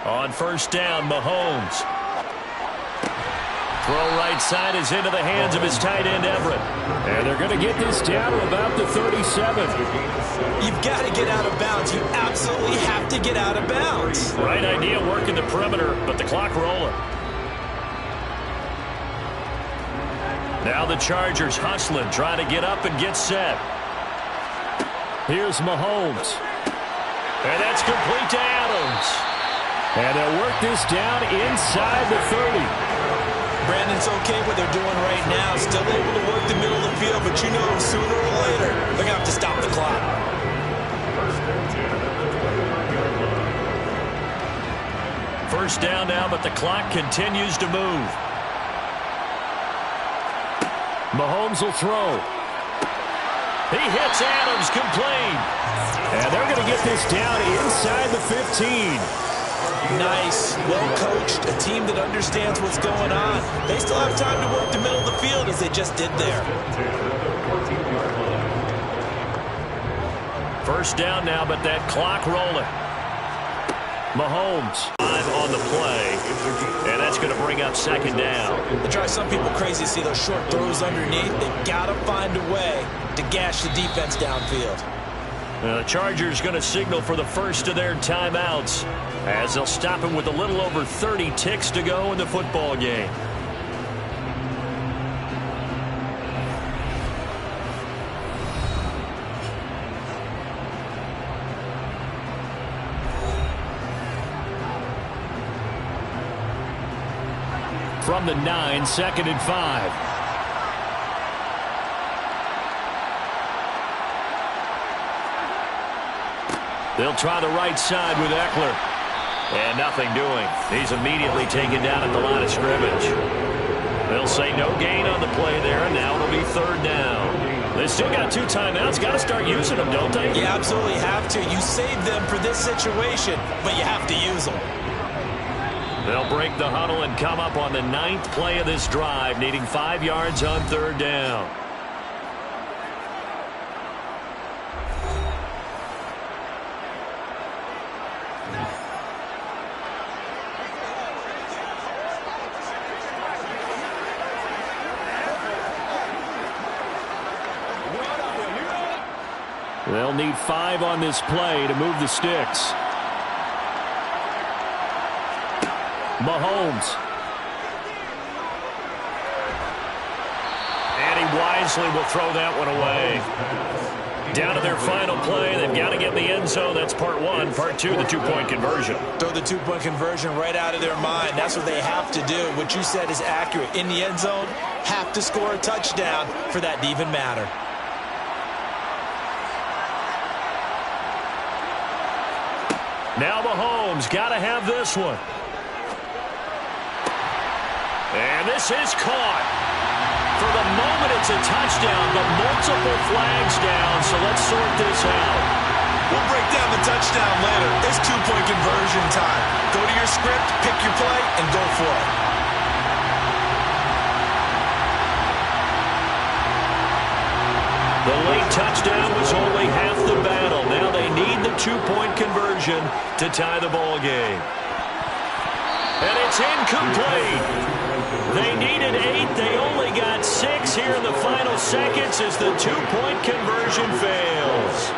On first down, Mahomes. Throw right side is into the hands of his tight end, Everett. And they're going to get this down to about the 37. You've got to get out of bounds. You absolutely have to get out of bounds. Right idea, working the perimeter, but the clock rolling. Now the Chargers hustling, trying to get up and get set. Here's Mahomes. And that's complete to Adams. And they'll work this down inside the 30. Brandon's okay what they're doing right now. Still able to work the middle of the field, but you know sooner or later they're going to have to stop the clock. First down now, but the clock continues to move. Mahomes will throw. He hits Adams, complete. And they're going to get this down inside the 15. Nice, well-coached, a team that understands what's going on. They still have time to work the middle of the field as they just did there. First down now, but that clock rolling. Mahomes on the play, and that's going to bring up second down. It drives some people crazy to see those short throws underneath. They've got to find a way to gash the defense downfield. The Chargers going to signal for the first of their timeouts as they'll stop him with a little over 30 ticks to go in the football game. From the 9, 2nd and 5. They'll try the right side with Eckler. And nothing doing. He's immediately taken down at the line of scrimmage. They'll say no gain on the play there, and now it'll be third down. They still got 2 timeouts. Got to start using them, don't they? You absolutely have to. You save them for this situation, but you have to use them. They'll break the huddle and come up on the 9th play of this drive, needing 5 yards on third down. They'll need 5 on this play to move the sticks. Mahomes. And he wisely will throw that one away. Down to their final play. They've got to get in the end zone. That's part 1. Part 2, the 2-point conversion. Throw the 2-point conversion right out of their mind. That's what they have to do. What you said is accurate. In the end zone, have to score a touchdown for that to even matter. Now Mahomes got to have this one. And this is caught. For the moment, it's a touchdown, but multiple flags down, so let's sort this out. We'll break down the touchdown later. It's 2-point conversion time. Go to your script, pick your play, and go for it. The late touchdown was only half the battle. Now they need the 2-point conversion to tie the ball game. And it's incomplete. They needed 8. They only got 6 here in the final seconds as the 2-point conversion fails.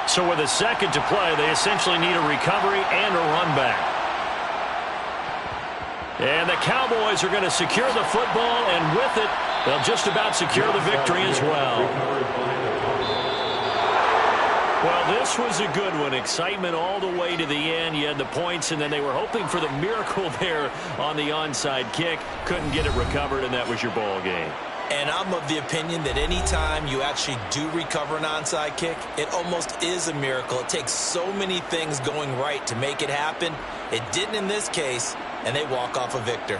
So with a second to play, they essentially need a recovery and a run back. And the Cowboys are going to secure the football, and with it, they'll just about secure the victory as well. Well, this was a good one. Excitement all the way to the end. You had the points, and then they were hoping for the miracle there on the onside kick. Couldn't get it recovered, and that was your ball game. And I'm of the opinion that any time you actually do recover an onside kick, it almost is a miracle. It takes so many things going right to make it happen. It didn't in this case, and they walk off a victor.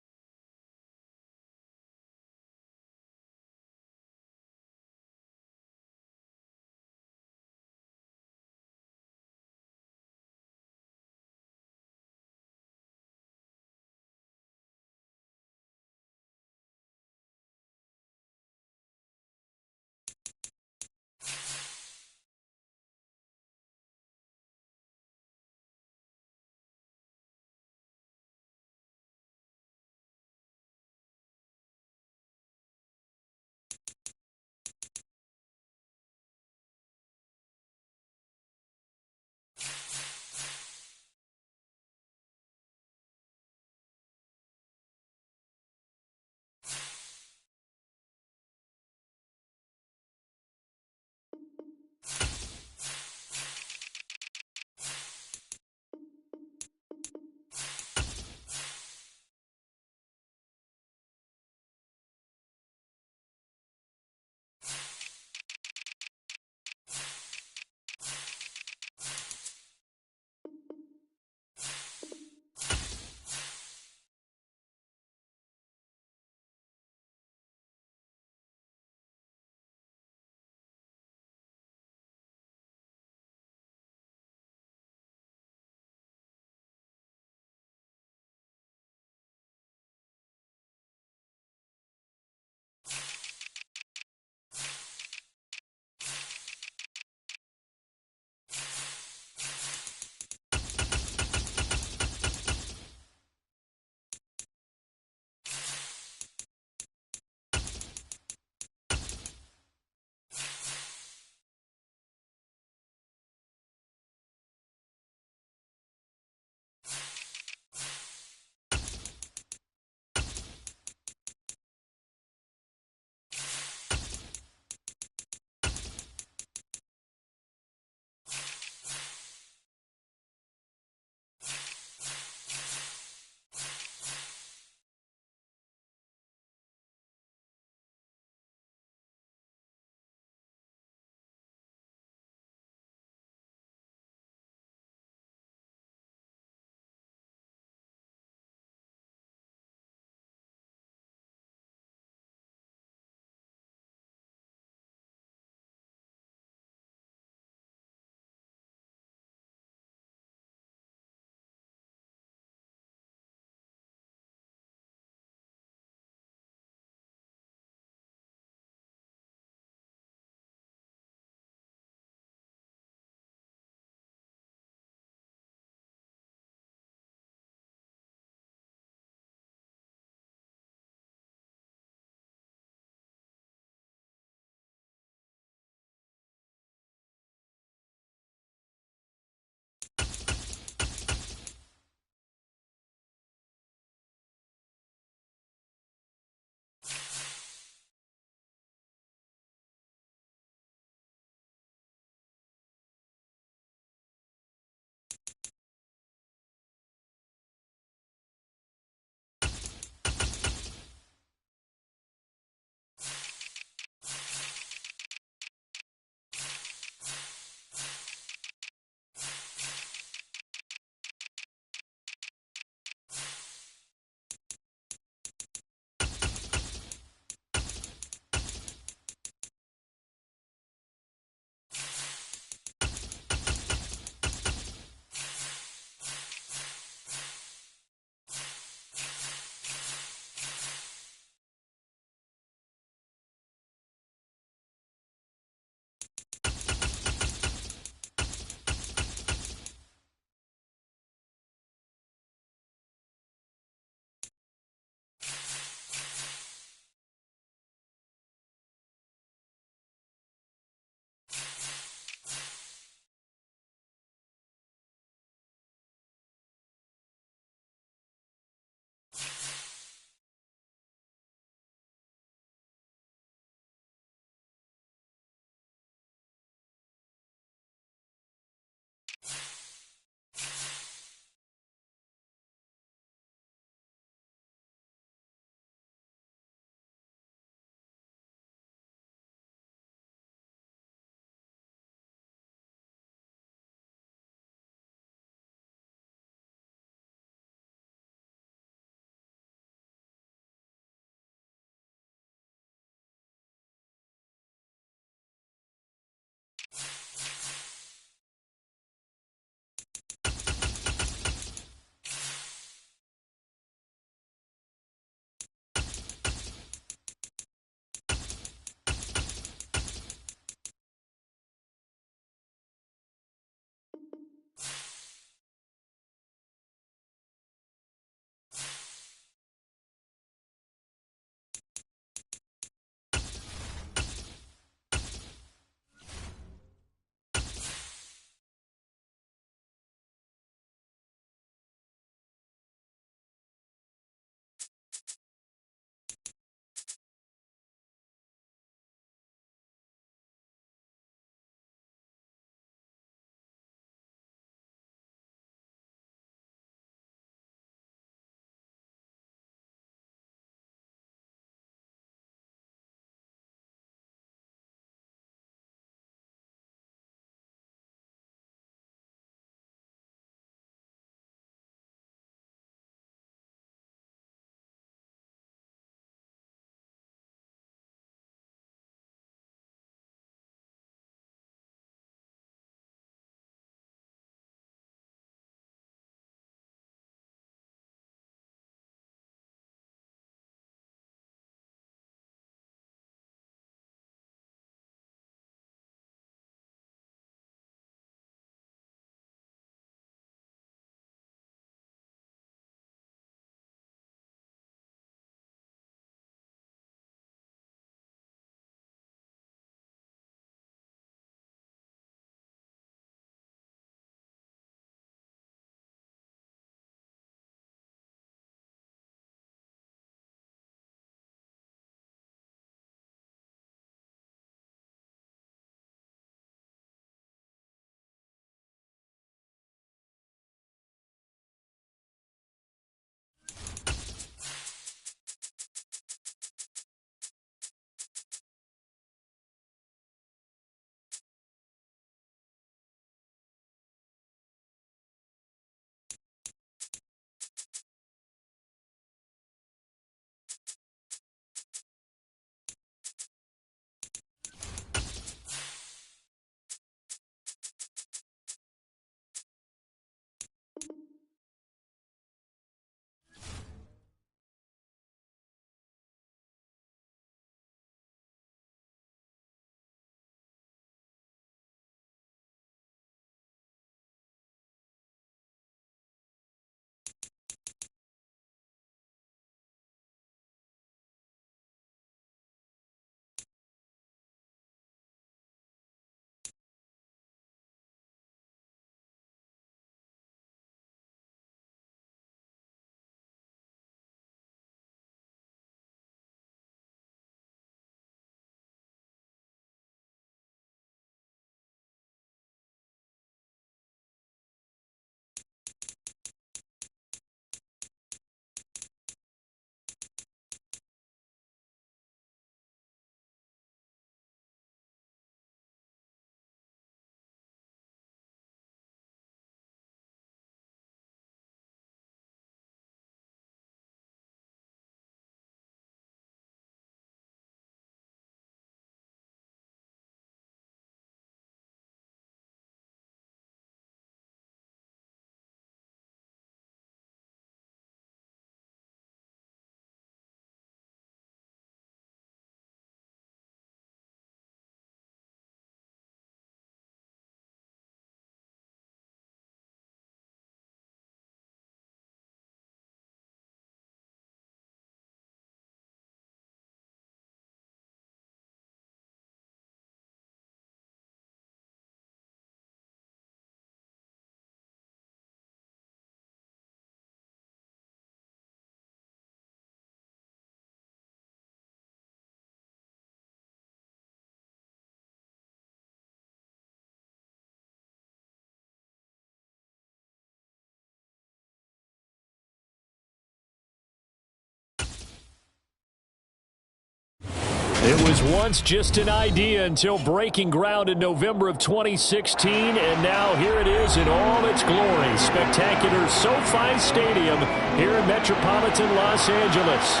It was once just an idea until breaking ground in November of 2016, and now here it is in all its glory. Spectacular SoFi Stadium here in metropolitan Los Angeles.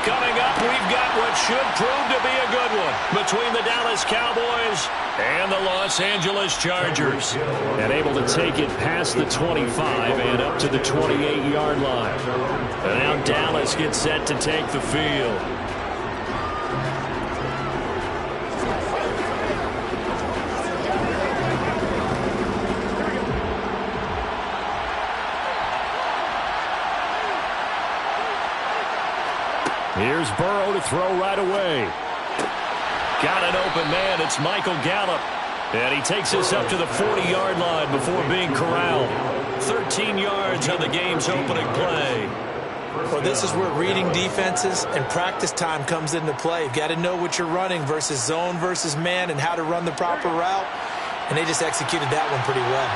Coming up, we've got what should prove to be a good one between the Dallas Cowboys and the Los Angeles Chargers. And able to take it past the 25 and up to the 28-yard line. And now Dallas gets set to take the field. Here's Burrow to throw right away. Got an open man. It's Michael Gallup. And he takes us up to the 40-yard line before being corralled. 13 yards on the game's opening play. Well, this is where reading defenses and practice time comes into play. You've got to know what you're running versus zone versus man and how to run the proper route. And they just executed that one pretty well.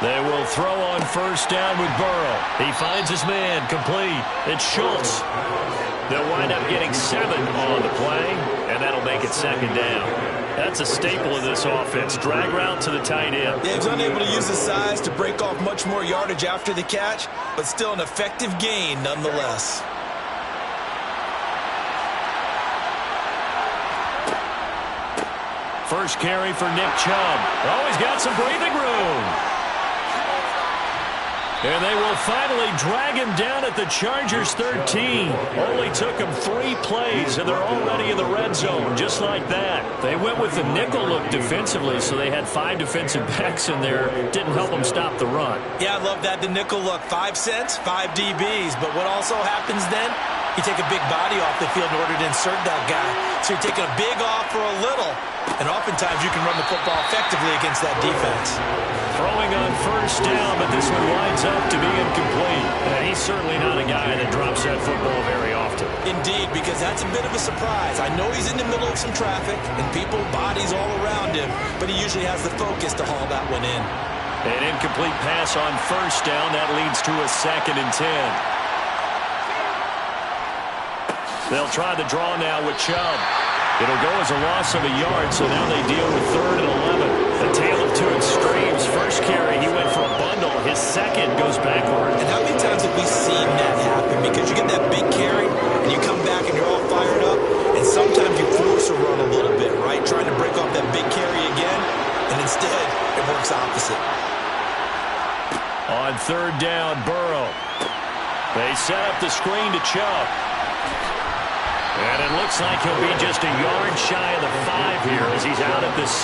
They will throw on first down with Burrow. He finds his man, complete. It's Schultz. They'll wind up getting 7 on the play, and that'll make it second down. That's a staple of this offense. Drag route to the tight end. Yeah, he's unable to use his size to break off much more yardage after the catch, but still an effective gain nonetheless. First carry for Nick Chubb. Oh, he's got some breathing room. And they will finally drag him down at the Chargers 13. Only took him 3 plays, and they're already in the red zone, just like that. They went with the nickel look defensively, so they had 5 defensive backs in there. Didn't help them stop the run. Yeah, I love that, the nickel look. 5 cents, 5 DBs. But what also happens then? You take a big body off the field in order to insert that guy. So you're taking a big off for a little. And oftentimes you can run the football effectively against that defense. Throwing on first down, but this one winds up to be incomplete. And he's certainly not a guy that drops that football very often. Indeed, because that's a bit of a surprise. I know he's in the middle of some traffic and people, bodies all around him, but he usually has the focus to haul that one in. An incomplete pass on first down. That leads to a 2nd and 10. They'll try the draw now with Chubb. It'll go as a loss of a yard, so now they deal with 3rd and 11. A tale of 2 extremes. First carry, he went for a bundle. His second goes backward. And how many times have we seen that happen? Because you get that big carry, and you come back and you're all fired up, and sometimes you force a run a little bit, right? Trying to break off that big carry again, and instead it works opposite. On 3rd down, Burrow. They set up the screen to Chubb. And it looks like he'll be just a yard shy of the 5 here as he's out at the 6.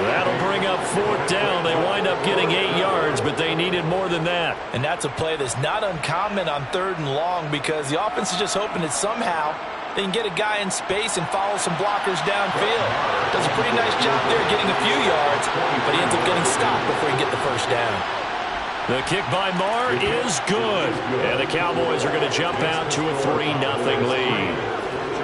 That'll bring up 4th down. They wind up getting 8 yards, but they needed more than that. And that's a play that's not uncommon on 3rd and long because the offense is just hoping that somehow they can get a guy in space and follow some blockers downfield. Does a pretty nice job there getting a few yards, but he ends up getting stopped before he can get the first down. The kick by Marr is good. And the Cowboys are going to jump out to a 3-0 lead.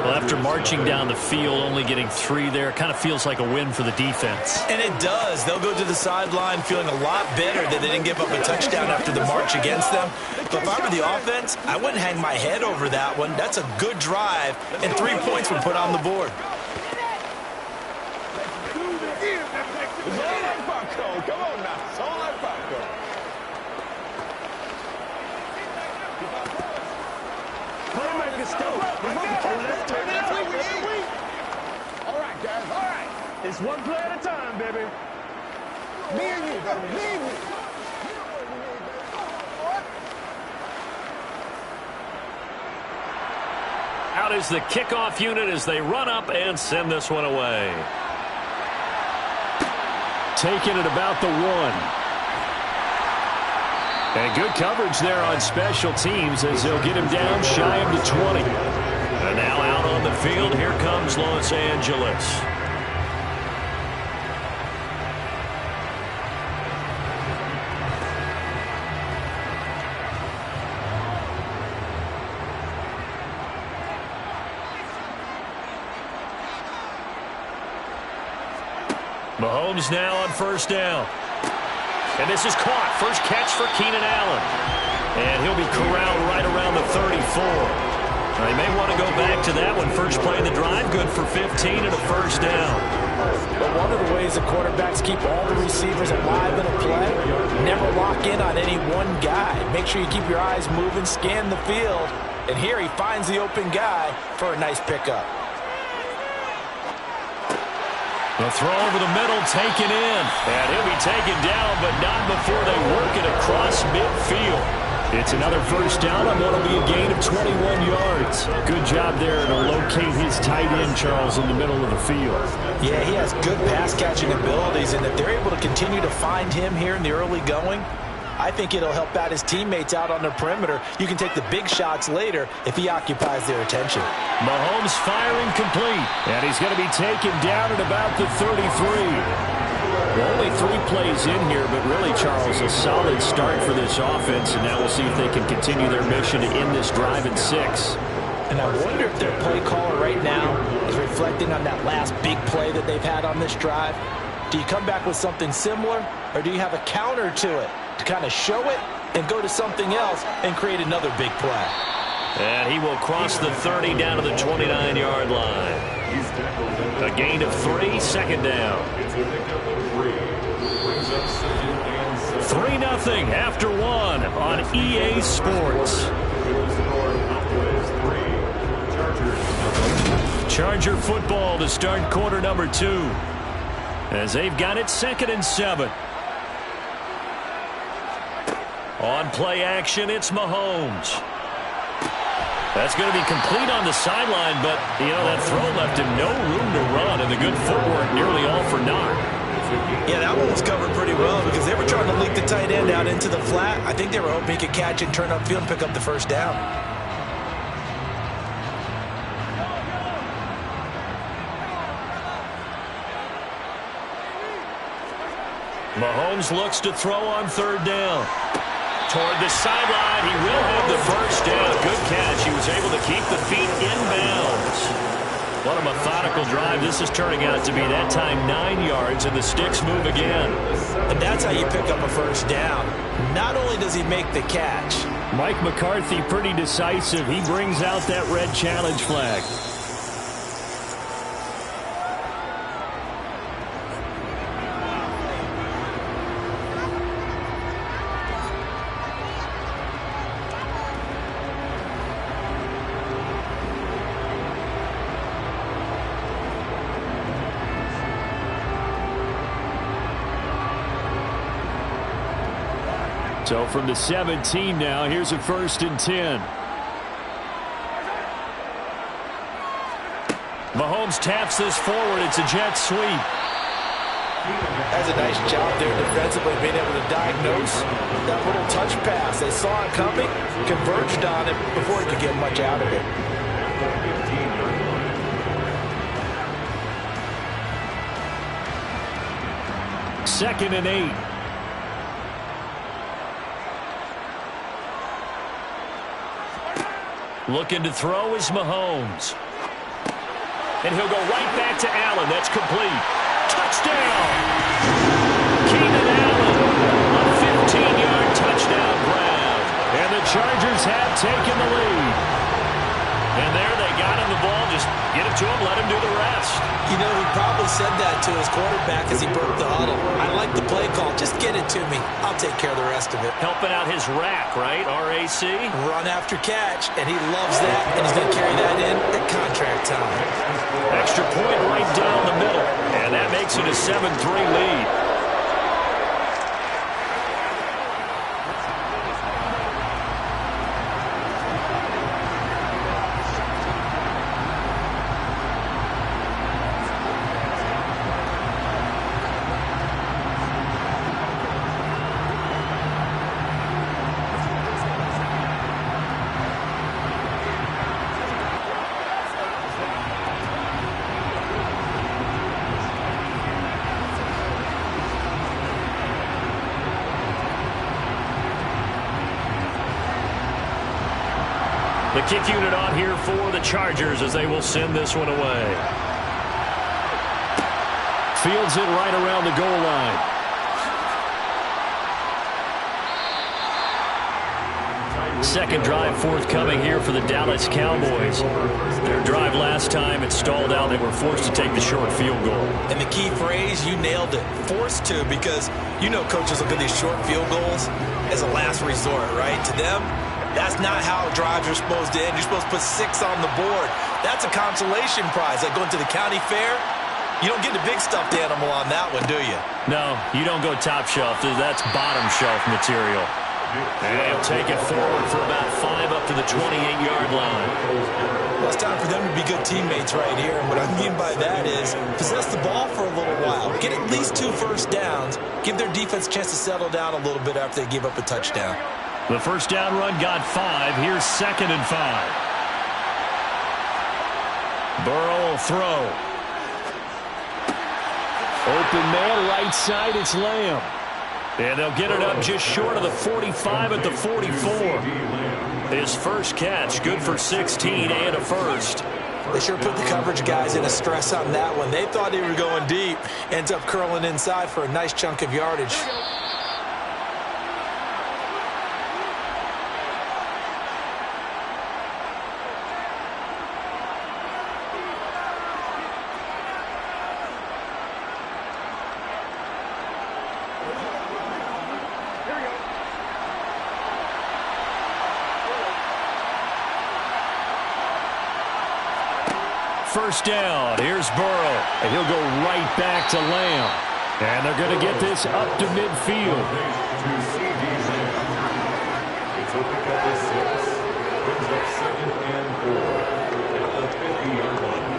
Well, after marching down the field, only getting 3 there, kind of feels like a win for the defense. And it does. They'll go to the sideline feeling a lot better that they didn't give up a touchdown after the march against them. But if I were the offense, I wouldn't hang my head over that one. That's a good drive, and 3 points were put on the board. Come on now. Sound like popcorn. Playmakers go. Let's turn it up every week. All right, guys. All right. It's one play at a time, baby. Me and you, baby. Me and you. Out is the kickoff unit as they run up and send this one away. Taking it about the 1. And good coverage there on special teams as they'll get him down shy of the 20. And now out on the field, here comes Los Angeles. Mahomes now on first down. And this is caught. First catch for Keenan Allen. And he'll be corralled right around the 34. They may want to go back to that one. First play of the drive, good for 15 and a first down. But one of the ways the quarterbacks keep all the receivers alive in a play, never lock in on any one guy. Make sure you keep your eyes moving, scan the field. And here he finds the open guy for a nice pickup. The throw over the middle, taken in. And he'll be taken down, but not before they work it across midfield. It's another first down on what will be a gain of 21 yards. Good job there to locate his tight end, Charles, in the middle of the field. Yeah, he has good pass-catching abilities, and if they're able to continue to find him here in the early going, I think it'll help out his teammates out on the perimeter. You can take the big shots later if he occupies their attention. Mahomes firing complete, and he's going to be taken down at about the 33. Well, only 3 plays in here, but really, Charles, a solid start for this offense, and now we'll see if they can continue their mission to end this drive in 6. And I wonder if their play caller right now is reflecting on that last big play that they've had on this drive. Do you come back with something similar, or do you have a counter to it to kind of show it and go to something else and create another big play? And he will cross the 30 down to the 29-yard line. A gain of 3, second down. 3-0 after 1 on EA Sports. Charger football to start quarter number 2. As they've got it 2nd and 7. On play action, it's Mahomes. That's going to be complete on the sideline, but, you know, that throw left him no room to run, and the good footwork nearly all for naught. Yeah, that one was covered pretty well because they were trying to leak the tight end out into the flat. I think they were hoping he could catch and turn upfield and pick up the first down. Mahomes looks to throw on 3rd down. Toward the sideline, he will have the first down. Good catch. He was able to keep the feet inbounds. What a methodical drive. This is turning out to be that time 9 yards, and the sticks move again. And that's how you pick up a first down. Not only does he make the catch. Mike McCarthy pretty decisive. He brings out that red challenge flag. So from the 17 now, here's a 1st and 10. Mahomes taps this forward. It's a jet sweep. That's a nice job there defensively, being able to diagnose that little touch pass. They saw it coming, converged on it before he could get much out of it. Second and 8. Looking to throw is Mahomes. And he'll go right back to Allen. That's complete. Touchdown! Keenan Allen, a 15-yard touchdown grab. And the Chargers have taken the lead. And there they got him the ball. Just get it to him, let him do the rest. You know, he probably said that to his quarterback as he broke the huddle. I like the play call. Just get it to me. I'll take care of the rest of it. Helping out his rack, right? RAC. Run after catch, and he loves that, and he's going to carry that in at contract time. Extra point right down the middle, and that makes it a 7-3 lead. The kick unit on here for the Chargers as they will send this one away. Fields it right around the goal line. Second drive forthcoming here for the Dallas Cowboys. Their drive last time, it stalled out. They were forced to take the short field goal. And the key phrase, you nailed it, forced to, because you know coaches look at these short field goals as a last resort, right? To them, that's not how drives are supposed to end. You're supposed to put 6 on the board. That's a consolation prize. Like going to the county fair, you don't get the big stuffed animal on that one, do you? No, you don't go top shelf. That's bottom shelf material. And they'll take it forward for about 5 up to the 28-yard line. Well, it's time for them to be good teammates right here. And what I mean by that is possess the ball for a little while. Get at least 2 first downs. Give their defense a chance to settle down a little bit after they give up a touchdown. The first down run got 5. Here's 2nd and 5. Burrow will throw. Open man, right side, it's Lamb. And they'll get it up just short of the 45 at the 44. His first catch, good for 16 and a first. They sure put the coverage guys in a stress on that one. They thought they were going deep. Ends up curling inside for a nice chunk of yardage. First down, here's Burrow, and he'll go right back to Lamb. And they're going to get this up to midfield. It's a pickup of 6. Brings up 2nd and 4 at the 50-yard line.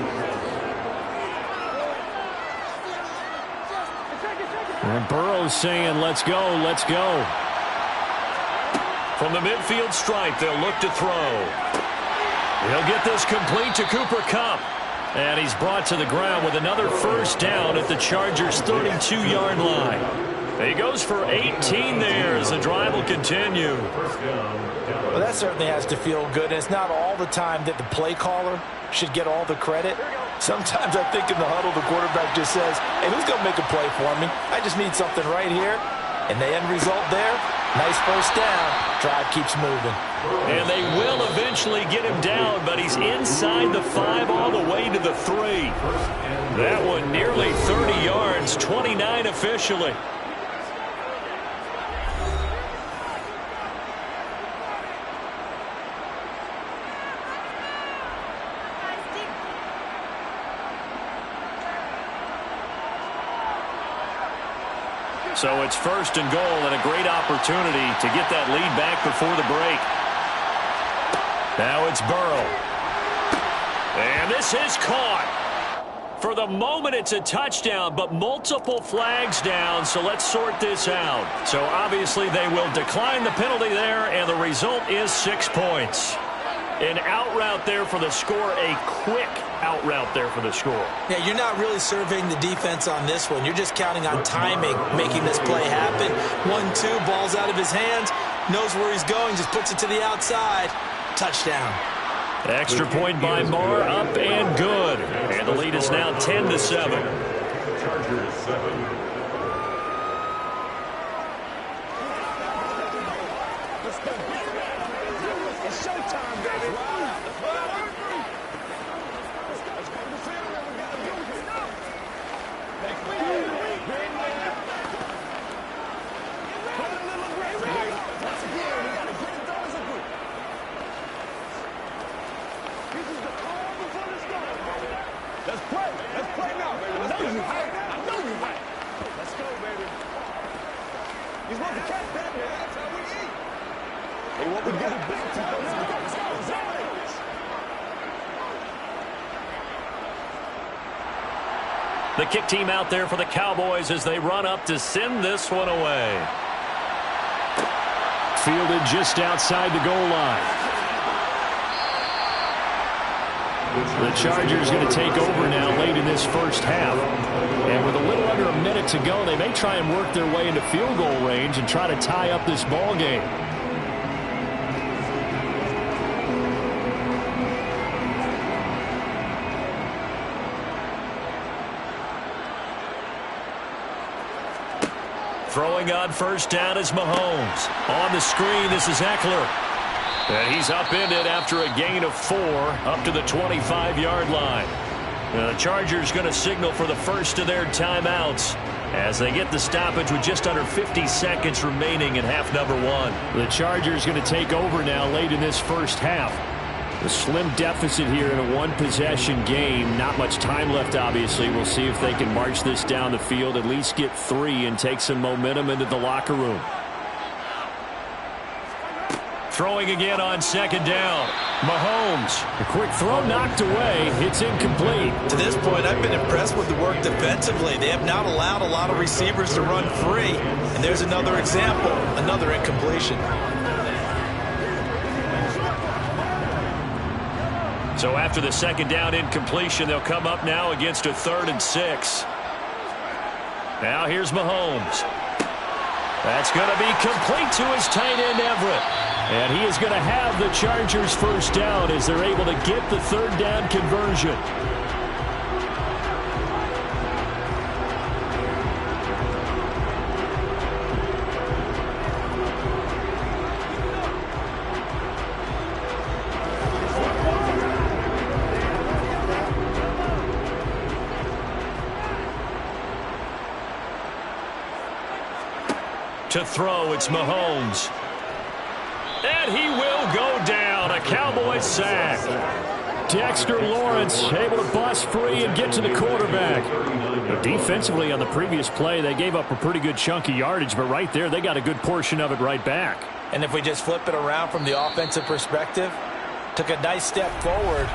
And Burrow's saying, let's go, let's go. From the midfield stripe, they'll look to throw. He'll get this complete to Cooper Kupp. And he's brought to the ground with another first down at the Chargers' 32-yard line. He goes for 18 there as the drive will continue. Well, that certainly has to feel good. And it's not all the time that the play caller should get all the credit. Sometimes I think in the huddle, the quarterback just says, hey, who's going to make a play for me? I just need something right here. And the end result there, nice first down. Drive keeps moving. And they will eventually get him down, but he's inside the 5 all the way to the 3. That one nearly 30 yards, 29 officially. So it's 1st and goal and a great opportunity to get that lead back before the break. Now it's Burrow. And this is caught. For the moment, it's a touchdown, but multiple flags down, so let's sort this out. So obviously they will decline the penalty there, and the result is 6 points. An out route there for the score, a quick out route there for the score. Yeah, you're not really surveying the defense on this one. You're just counting on timing, making this play happen. 1-2, ball's out of his hands, knows where he's going, just puts it to the outside. Touchdown. Extra point by Marr, up and good. And the lead is now 10-7. Chargers 7. It's showtime, baby. Let's play. Let's play now, baby. I know you hype. I know you hype. Let's go, baby. You're supposed to catch that, man. That's how we eat. Hey, what we got? Let's go. Let's go. Let's go. The kick team out there for the Cowboys as they run up to send this one away. Fielded just outside the goal line. The Chargers going to take over now late in this first half. And with a little under a minute to go, they may try and work their way into field goal range and try to tie up this ball game. Throwing on first down is Mahomes. On the screen, this is Eckler. And he's upended after a gain of 4 up to the 25-yard line. The Chargers going to signal for the first of their timeouts as they get the stoppage with just under 50 seconds remaining in half number 1. The Chargers going to take over now late in this first half. A slim deficit here in a one-possession game. Not much time left, obviously. We'll see if they can march this down the field, at least get 3 and take some momentum into the locker room. Throwing again on second down. Mahomes. A quick throw knocked away. It's incomplete. To this point, I've been impressed with the work defensively. They have not allowed a lot of receivers to run free. And there's another example, another incompletion. So after the second down incompletion, they'll come up now against a 3rd and 6. Now here's Mahomes. That's going to be complete to his tight end, Everett. And he is going to have the Chargers first down as they're able to get the 3rd down conversion. To throw, it's Mahomes. And he will go down. A Cowboys sack. Dexter Lawrence able to bust free and get to the quarterback. But defensively on the previous play, they gave up a pretty good chunk of yardage, but right there, they got a good portion of it right back. And if we just flip it around from the offensive perspective, took a nice step forward,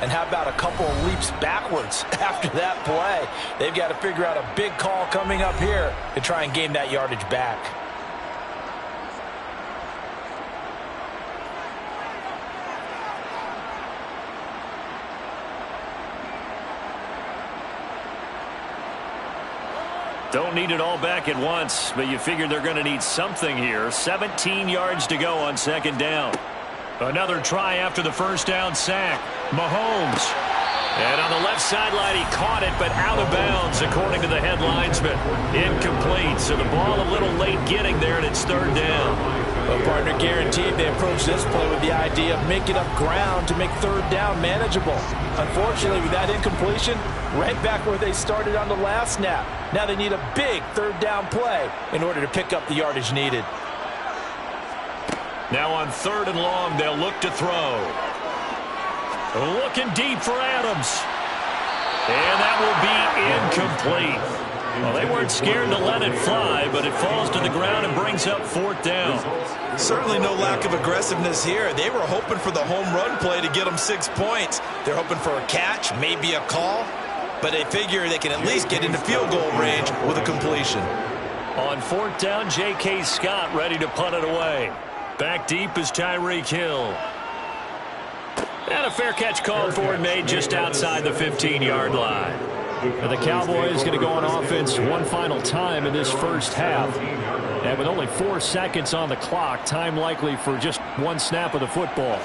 and how about a couple of leaps backwards after that play? They've got to figure out a big call coming up here to try and gain that yardage back. Don't need it all back at once, but you figure they're going to need something here. 17 yards to go on second down. Another try after the first down sack. Mahomes. And on the left sideline, he caught it, but out of bounds, according to the head linesman. Incomplete, so the ball a little late getting there, and it's 3rd down. Well, partner, guaranteed they approach this play with the idea of making up ground to make 3rd down manageable. Unfortunately, with that incompletion, right back where they started on the last snap. Now they need a big 3rd down play in order to pick up the yardage needed. Now on 3rd and long, they'll look to throw. Looking deep for Adams. And that will be incomplete. Well, they weren't scared to let it fly, but it falls to the ground and brings up 4th down. Certainly no lack of aggressiveness here. They were hoping for the home run play to get them 6 points. They're hoping for a catch, maybe a call, but they figure they can at least get into field goal range with a completion. On 4th down, J.K. Scott ready to punt it away. Back deep is Tyreek Hill. And a fair catch called for and made just outside the 15-yard line. And the Cowboys going to go on offense one final time in this first half. And with only 4 seconds on the clock, time likely for just one snap of the football.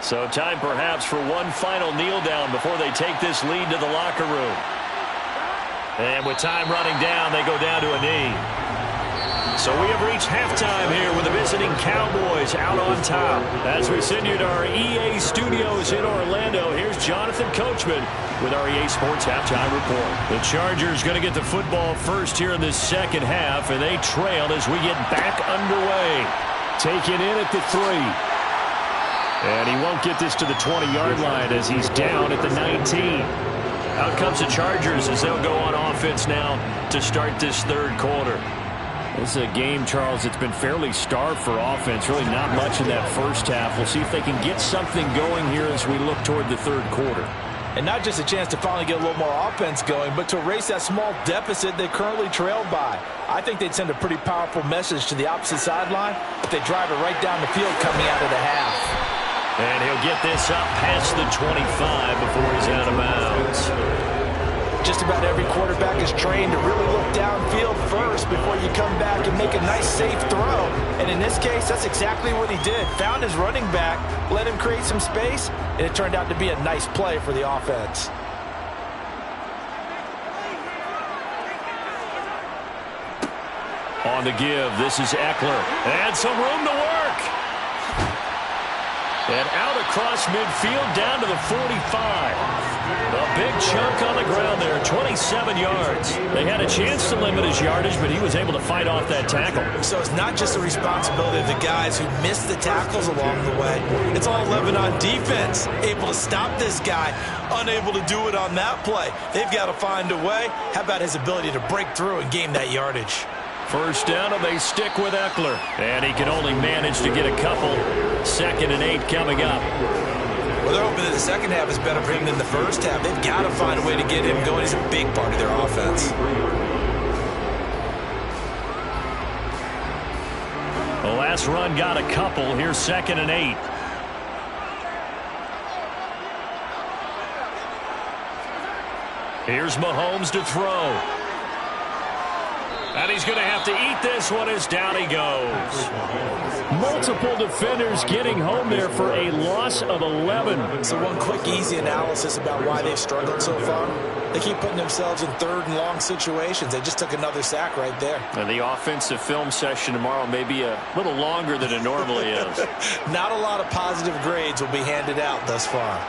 So time perhaps for one final kneel down before they take this lead to the locker room. And with time running down, they go down to a knee. So we have reached halftime here with the visiting Cowboys out on top. As we send you to our EA studios in Orlando, here's Jonathan Coachman with our EA Sports Halftime Report. The Chargers going to get the football first here in this second half, and they trail as we get back underway. Taken in at the 3. And he won't get this to the 20-yard line as he's down at the 19. Out comes the Chargers as they'll go on offense now to start this 3rd quarter. This is a game, Charles, that's been fairly starved for offense. Really not much in that first half. We'll see if they can get something going here as we look toward the 3rd quarter. And not just a chance to finally get a little more offense going, but to erase that small deficit they currently trailed by. I think they'd send a pretty powerful message to the opposite sideline if they drive it right down the field coming out of the half. And he'll get this up past the 25 before he's out of bounds. Just about every quarterback is trained to really look downfield first before you come back and make a nice, safe throw. And in this case, that's exactly what he did. Found his running back, let him create some space, and it turned out to be a nice play for the offense. On On the give, this is Eckler. And some room to work. And out across midfield down to the 45. A big chunk on the ground there, 27 yards. They had a chance to limit his yardage, but he was able to fight off that tackle. So it's not just the responsibility of the guys who missed the tackles along the way. It's all 11 on defense, able to stop this guy, unable to do it on that play. They've got to find a way. How about his ability to break through and gain that yardage? First down, and they stick with Eckler. And he can only manage to get a couple. 2nd and 8 coming up. Well, they're hoping that the second half is better for him than the first half. They've got to find a way to get him going. He's a big part of their offense. The last run got a couple. Here's 2nd and 8. Here's Mahomes to throw. And he's going to have to eat this one as down he goes. Multiple defenders getting home there for a loss of 11. So one quick, easy analysis about why they've struggled so far. They keep putting themselves in 3rd and long situations. They just took another sack right there. And the offensive film session tomorrow may be a little longer than it normally is. Not a lot of positive grades will be handed out thus far.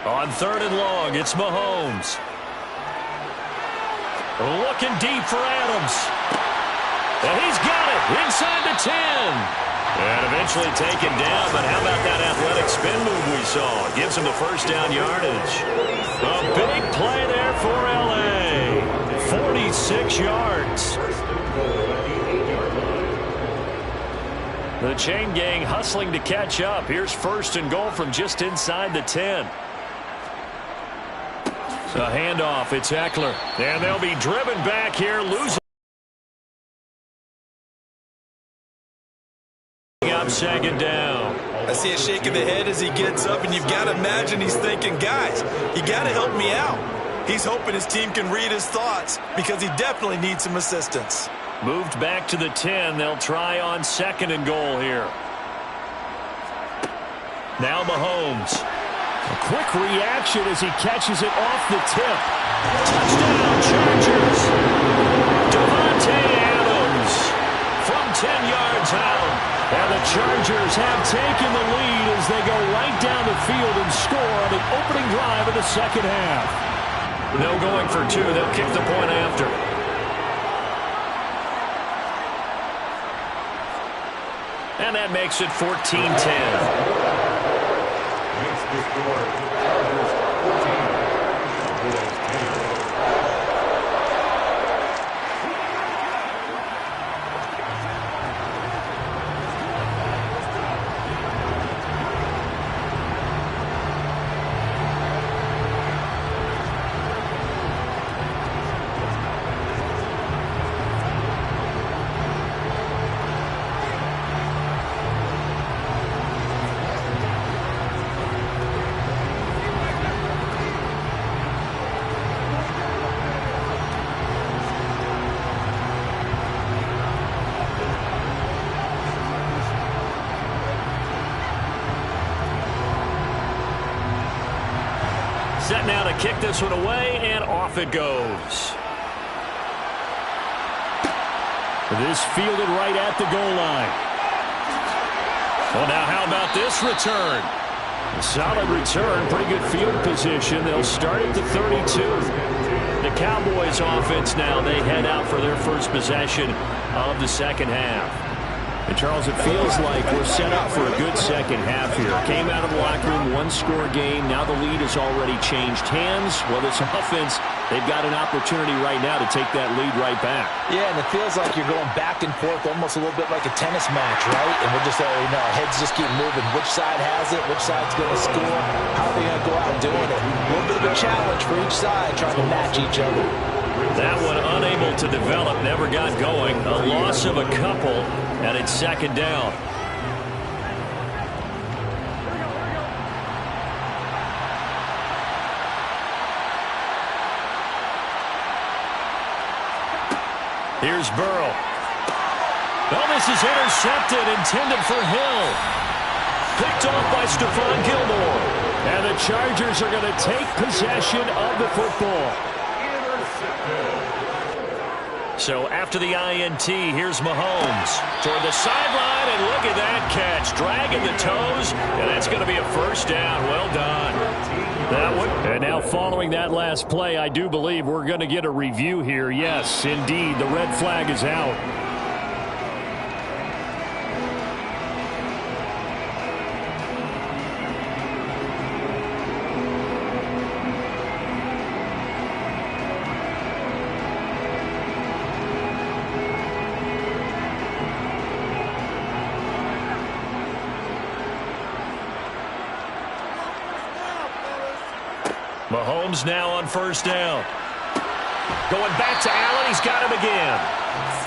On 3rd and long, it's Mahomes. Looking deep for Adams. And he's got it inside the 10. And eventually taken down, but how about that athletic spin move we saw? Gives him the first down yardage. A big play there for L.A. 46 yards. The chain gang hustling to catch up. Here's 1st and goal from just inside the 10. A handoff, it's Eckler. And they'll be driven back here, losing up 2nd down. I see a shake of the head as he gets up, and you've got to imagine he's thinking, guys, you got to help me out. He's hoping his team can read his thoughts because he definitely needs some assistance. Moved back to the 10. They'll try on 2nd and goal here. Now Mahomes. A quick reaction as he catches it off the tip. Touchdown, Chargers. Davante Adams from 10 yards out. And the Chargers have taken the lead as they go right down the field and score on the opening drive of the 2nd half. No going for 2. They'll kick the point after. And that makes it 14-10. Set now to kick this one away, and off it goes. This fielded right at the goal line. Well, now how about this return? A solid return, pretty good field position. They'll start at the 32. The Cowboys offense now, they head out for their first possession of the 2nd half. And, Charles, it feels like we're set up for a good 2nd half here. Came out of the locker room, 1-score game. Now the lead has already changed hands. Well, this offense, they've got an opportunity right now to take that lead right back. Yeah, and it feels like you're going back and forth almost a little bit like a tennis match, right? And we're just already know our heads just keep moving. Which side has it? Which side's going to score? How are they going to go out doing it? A little bit of a challenge for each side, trying to match each other. That one unable to develop, never got going. A loss of a couple, and it's 2nd down. Here's Burrow. Well, this is intercepted, intended for Hill. Picked off by Stephon Gilmore. And the Chargers are going to take possession of the football. So after the INT, here's Mahomes toward the sideline, and look at that catch, dragging the toes, and that's going to be a first down. Well done. That one. And now following that last play, I do believe we're going to get a review here. Yes, indeed, the red flag is out. Mahomes now on first down. Going back to Allen. He's got him again.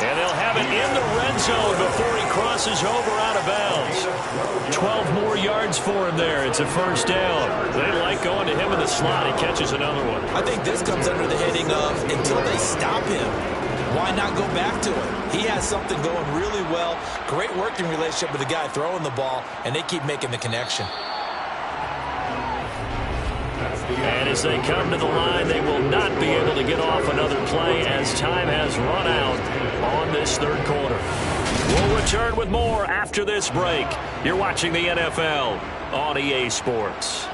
And they'll have it in the red zone before he crosses over out of bounds. 12 more yards for him there. It's a first down. They like going to him in the slot. He catches another one. I think this comes under the heading of until they stop him, why not go back to him? He has something going really well. Great working relationship with the guy throwing the ball, and they keep making the connection. And as they come to the line, they will not be able to get off another play as time has run out on this third quarter. We'll return with more after this break. You're watching the NFL on EA Sports.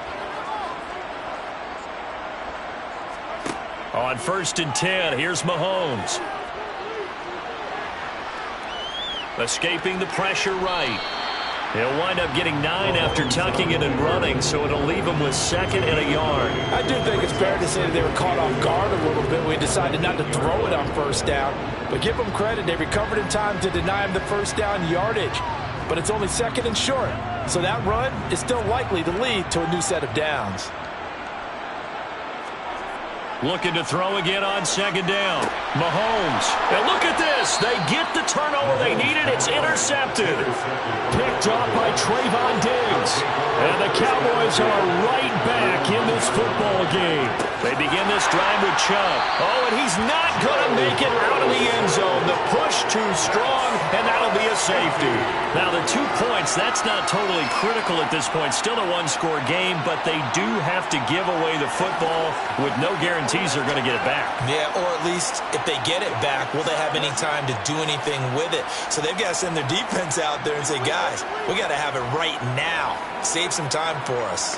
On 1st and 10, here's Mahomes. Escaping the pressure right. He'll wind up getting 9 after tucking it and running, so it'll leave him with 2nd and a yard. I do think it's fair to say that they were caught off guard a little bit. We decided not to throw it on first down. But give them credit. They recovered in time to deny him the first down yardage. But it's only 2nd and short. So that run is still likely to lead to a new set of downs. Looking to throw again on 2nd down. Mahomes. And look at this. They get the turnover they needed. It's intercepted. Picked off by Trayvon Diggs. And the Cowboys are right back in this football game. They begin this drive with Chubb. Oh, and he's not going to make it out of the end zone. The push too strong, and that'll be a safety. Now, the 2 points, that's not totally critical at this point. Still a one-score game, but they do have to give away the football with no guarantees they're going to get it back. Yeah, or at least if they get it back, will they have any time to do anything with it? So they've got to send their defense out there and say, guys, we got to have it right now. Save some time for us.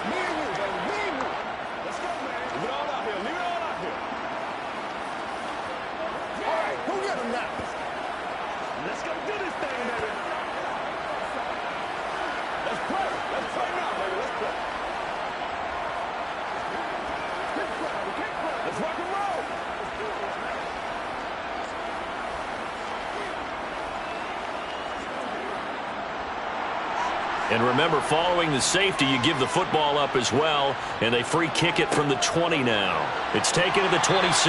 And remember, following the safety, you give the football up as well, and they free kick it from the 20 now. It's taken to the 26.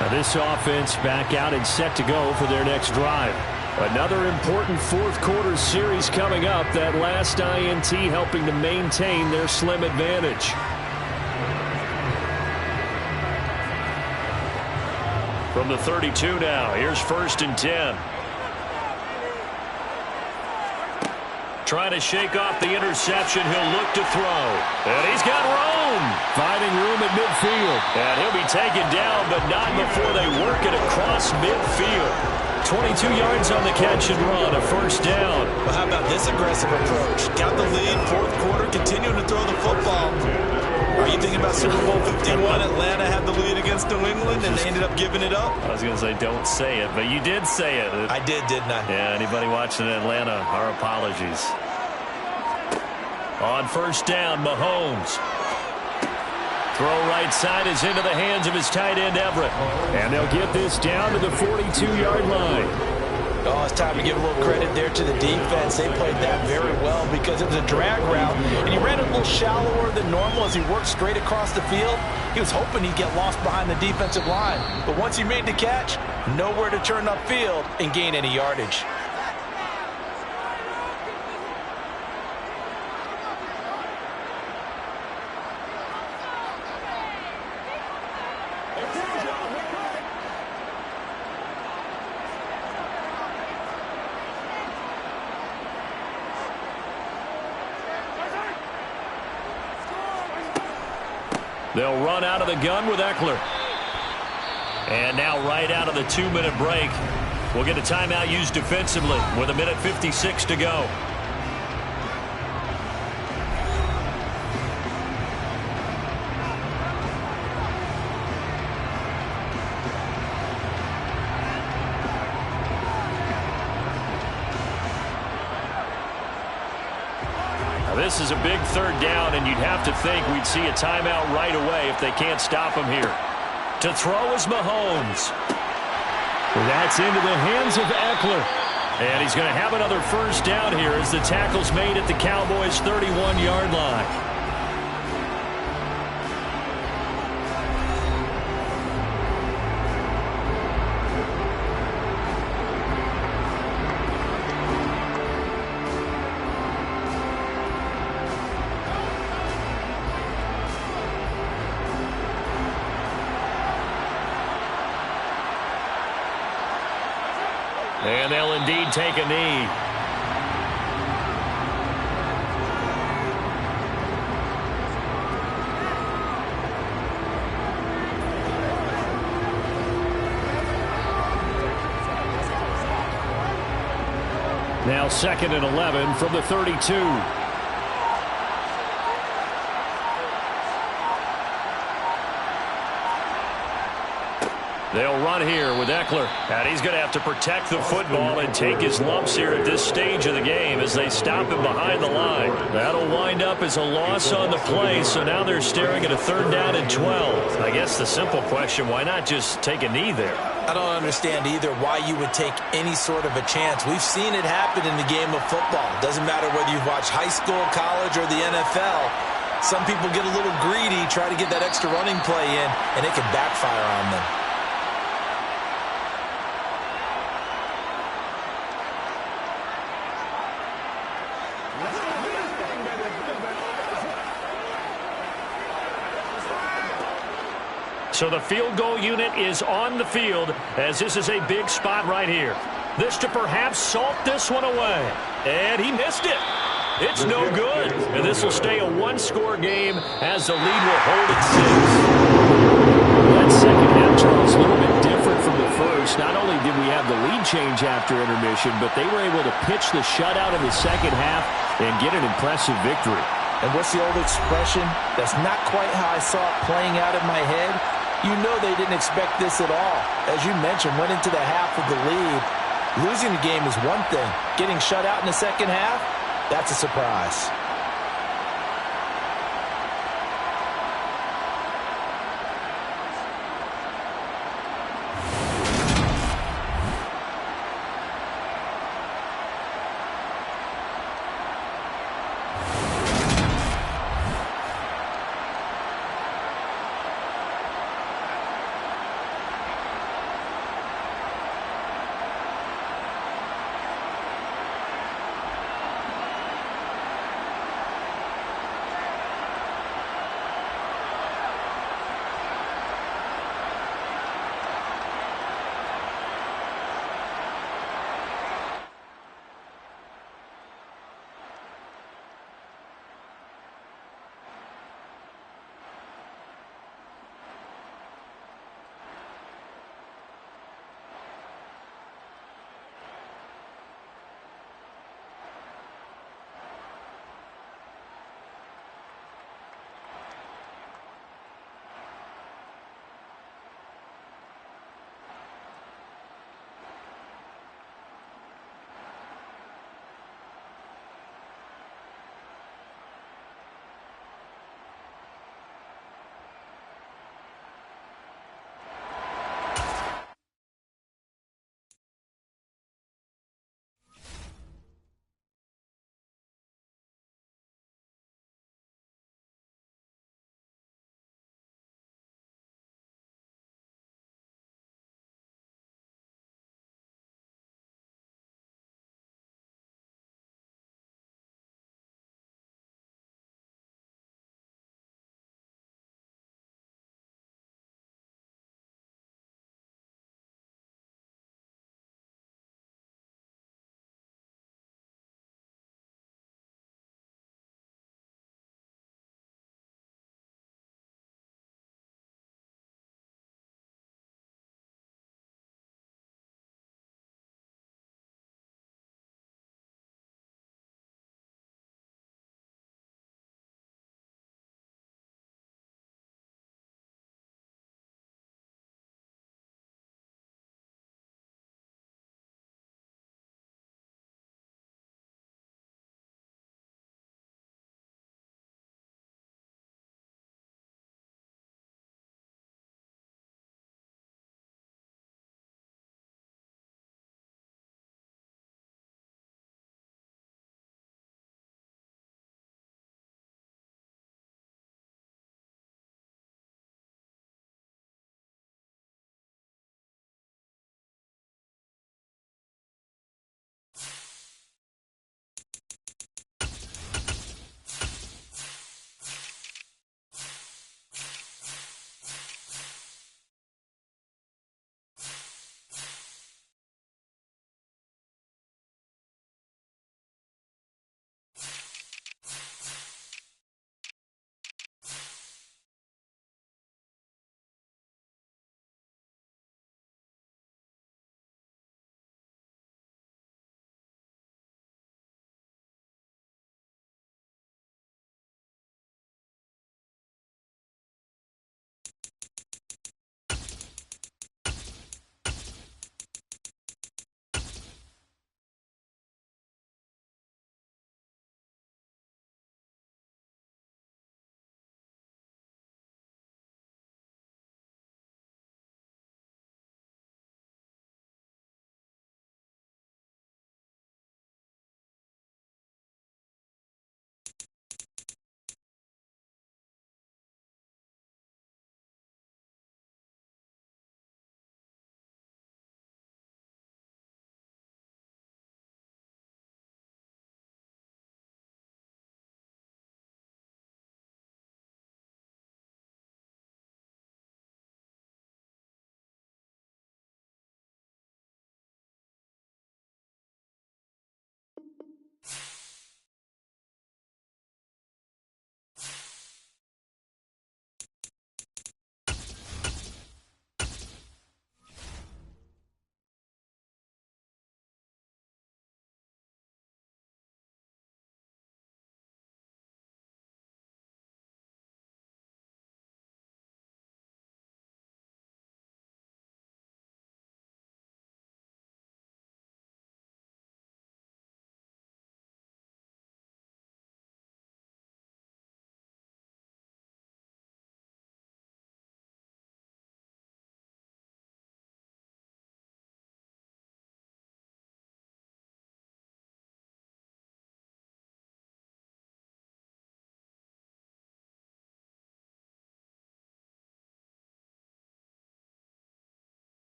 Now this offense back out and set to go for their next drive. Another important fourth quarter series coming up. That last INT helping to maintain their slim advantage. From the 32 now, here's 1st and 10. Trying to shake off the interception. He'll look to throw. And he's got room. Finding room at midfield. And he'll be taken down, but not before they work it across midfield. 22 yards on the catch and run, a first down. Well, how about this aggressive approach? Got the lead, fourth quarter, continuing to throw the football. Are you thinking about Super Bowl 51? Atlanta had the lead against New England, and they ended up giving it up? I was going to say, don't say it, but you did say it. I did, didn't I? Yeah, anybody watching Atlanta, our apologies. On first down, Mahomes. Throw right side is into the hands of his tight end, Everett. And they'll get this down to the 42-yard line. Oh, it's time to give a little credit there to the defense. They played that very well because it was a drag route, and he ran it a little shallower than normal as he worked straight across the field. He was hoping he'd get lost behind the defensive line. But once he made the catch, nowhere to turn upfield and gain any yardage. They'll run out of the gun with Eckler. And now right out of the 2-minute break, we'll get a timeout used defensively with 1:56 to go. Now this is a big third down, and you'd have to think we'd see a timeout right away if they can't stop him here. To throw is Mahomes. That's into the hands of Eckler. And he's going to have another first down here as the tackle's made at the Cowboys' 31-yard line. And they'll indeed take a knee. Now 2nd and 11 from the 32. They'll run here with Eckler. And he's going to have to protect the football and take his lumps here at this stage of the game as they stop him behind the line. That'll wind up as a loss on the play, so now they're staring at a 3rd down and 12. I guess the simple question, why not just take a knee there? I don't understand either why you would take any sort of a chance. We've seen it happen in the game of football. Doesn't matter whether you've watched high school, college, or the NFL. Some people get a little greedy, try to get that extra running play in, and it can backfire on them. So the field goal unit is on the field as this is a big spot right here. This to perhaps salt this one away. And he missed it. It's no good. And this will stay a 1-score game as the lead will hold at 6. That second half, Charles, a little bit different from the first. Not only did we have the lead change after intermission, but they were able to pitch the shutout in the second half and get an impressive victory. And what's the old expression? That's not quite how I saw it playing out in my head. You know they didn't expect this at all. As you mentioned, went into the half with the lead. Losing the game is one thing. Getting shut out in the second half, that's a surprise.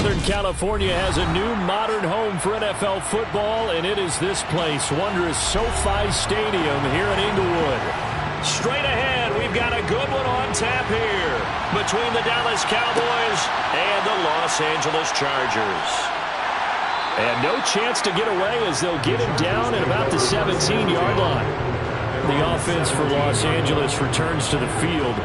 Southern California has a new modern home for NFL football, and it is this place, wondrous SoFi Stadium here in Inglewood. Straight ahead, we've got a good one on tap here between the Dallas Cowboys and the Los Angeles Chargers. And no chance to get away as they'll get him down at about the 17-yard line. The offense for Los Angeles returns to the field.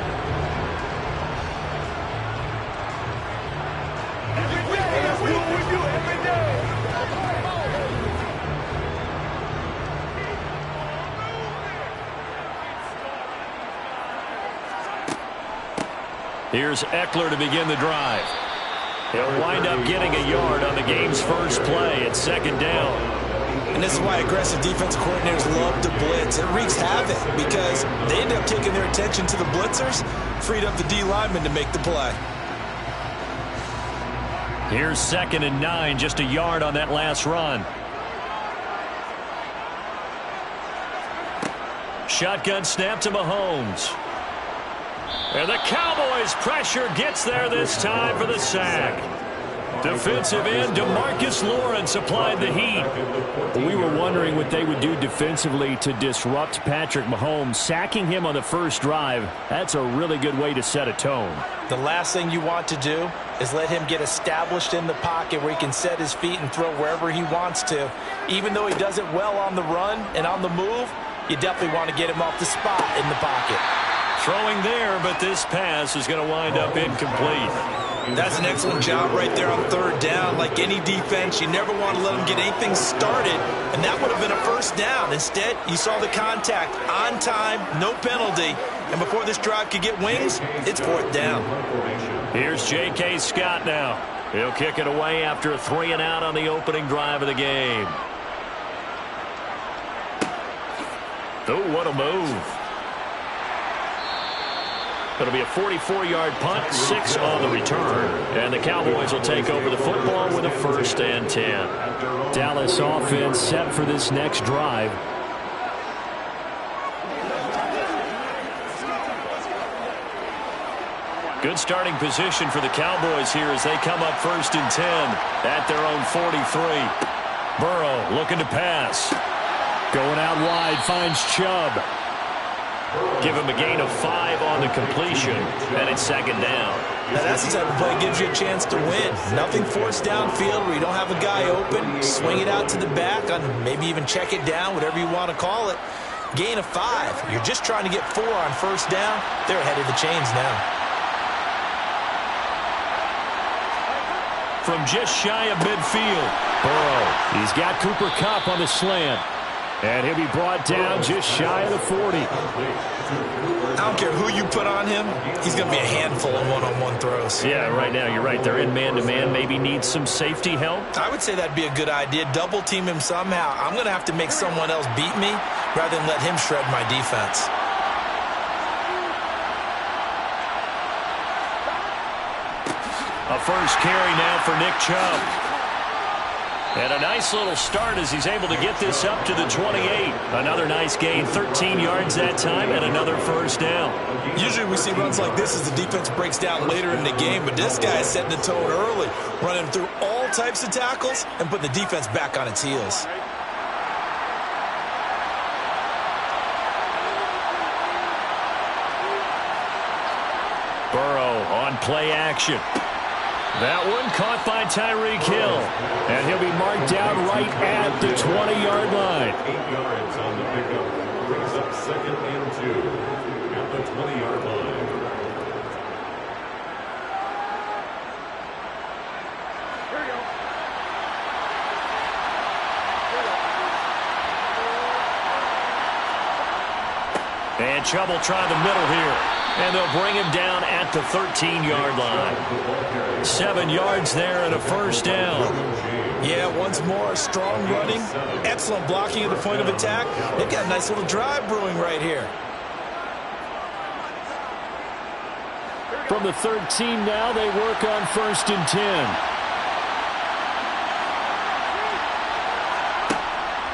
Here's Eckler to begin the drive. He'll wind up getting a yard on the game's first play at second down. And this is why aggressive defensive coordinators love to blitz. It wreaks havoc because they end up taking their attention to the blitzers, freed up the D lineman to make the play. Here's 2nd and 9, just a yard on that last run. Shotgun snap to Mahomes. And the Cowboys' pressure gets there this time for the sack. Defensive end DeMarcus Lawrence applied the heat. We were wondering what they would do defensively to disrupt Patrick Mahomes. Sacking him on the first drive, that's a really good way to set a tone. The last thing you want to do is let him get established in the pocket where he can set his feet and throw wherever he wants to. Even though he does it well on the run and on the move, you definitely want to get him off the spot in the pocket. Throwing there, but this pass is going to wind up incomplete. That's an excellent job right there on third down. Like any defense, you never want to let them get anything started, and that would have been a first down. Instead, you saw the contact on time, no penalty, and before this drive could get wings, it's 4th down. Here's J.K. Scott now. He'll kick it away after a 3-and-out on the opening drive of the game. Oh, what a move. It'll be a 44-yard punt, 6 on the return. And the Cowboys will take over the football with a 1st and 10. Dallas offense set for this next drive. Good starting position for the Cowboys here as they come up 1st and 10 at their own 43. Burrow looking to pass. Going out wide, finds Chubb. Give him a gain of 5 on the completion, and it's 2nd down. Now that's the type of play that gives you a chance to win. Nothing forced downfield where you don't have a guy open. Swing it out to the back, on maybe even check it down, whatever you want to call it. Gain of 5. You're just trying to get 4 on 1st down. They're ahead of the chains now. From just shy of midfield, Burrow. He's got Cooper Kupp on the slant. And he'll be brought down just shy of the 40. I don't care who you put on him. He's going to be a handful in one-on-one throws. Yeah, right now you're right. They're in man-to-man. Maybe needs some safety help. I would say that'd be a good idea. Double team him somehow. I'm going to have to make someone else beat me rather than let him shred my defense. A first carry now for Nick Chubb. And a nice little start as he's able to get this up to the 28. Another nice gain, 13 yards that time, and another 1st down. Usually we see runs like this as the defense breaks down later in the game, but this guy is setting the tone early, running through all types of tackles and putting the defense back on its heels. Burrow on play action. That one caught by Tyreek Hill. And he'll be marked down right at the 20-yard line. 8 yards on the pickup. Brings up 2nd and 2 at the 20-yard line. Here we go. And Chubb will try the middle here. And they'll bring him down at the 13-yard line. 7 yards there and a 1st down. Yeah, once more, strong running, excellent blocking at the point of attack. They've got a nice little drive brewing right here. From the 13 now, they work on 1st and 10.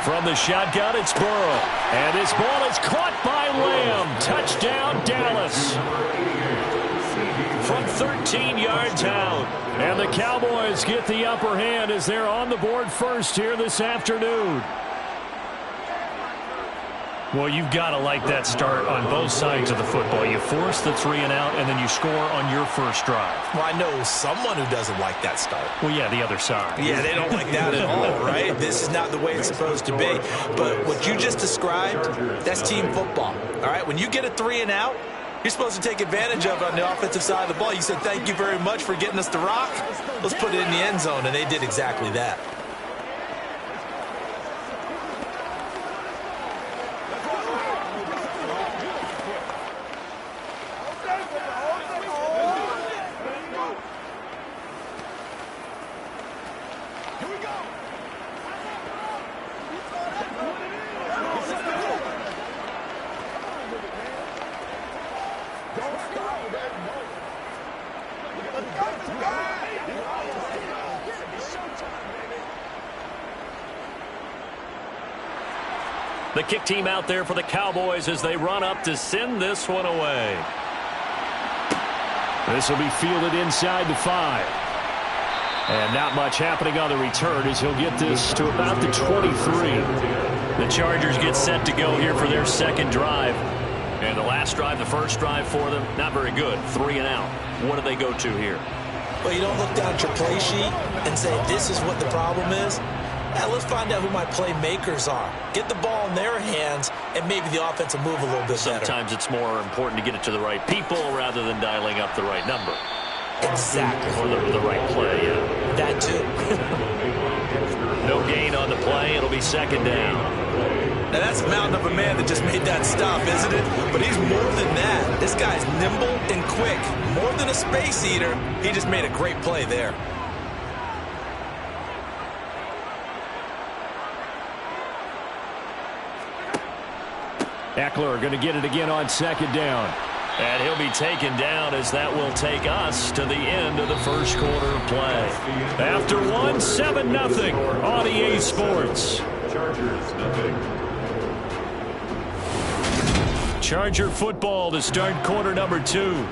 From the shotgun, it's Burrow. And this ball is caught by Lamb. Touchdown, Dallas. from 13 yards out. And the Cowboys get the upper hand as they're on the board first here this afternoon. Well, you've got to like that start on both sides of the football. You force the 3 and out, and then you score on your first drive. Well, I know someone who doesn't like that start. Well, yeah, the other side. Yeah, they don't like that at all, right? This is not the way it's supposed to be. But what you just described, that's team football, all right? When you get a 3 and out, you're supposed to take advantage of it on the offensive side of the ball. You said, thank you very much for getting us the rock. Let's put it in the end zone, and they did exactly that. The kick team out there for the Cowboys as they run up to send this one away. This will be fielded inside the 5. And not much happening on the return as he'll get this to about the 23. The Chargers get set to go here for their second drive. And the last drive, the first drive for them, not very good. 3 and out. What do they go to here? Well, you don't look down at your play sheet and say, this is what the problem is. Now, let's find out who my playmakers are. Get the ball in their hands, and maybe the offense will move a little bit better. Sometimes it's more important to get it to the right people rather than dialing up the right number. Exactly. Or the right play, yeah. That too. No gain on the play. It'll be second down. Now, that's a mountain of a man that just made that stop, isn't it? But he's more than that. This guy's nimble and quick. More than a space eater. He just made a great play there. Eckler going to get it again on second down. And he'll be taken down as that will take us to the end of the first quarter of play. After one, 7-0 on EA Sports. Chargers, nothing. Charger football to start quarter number 2.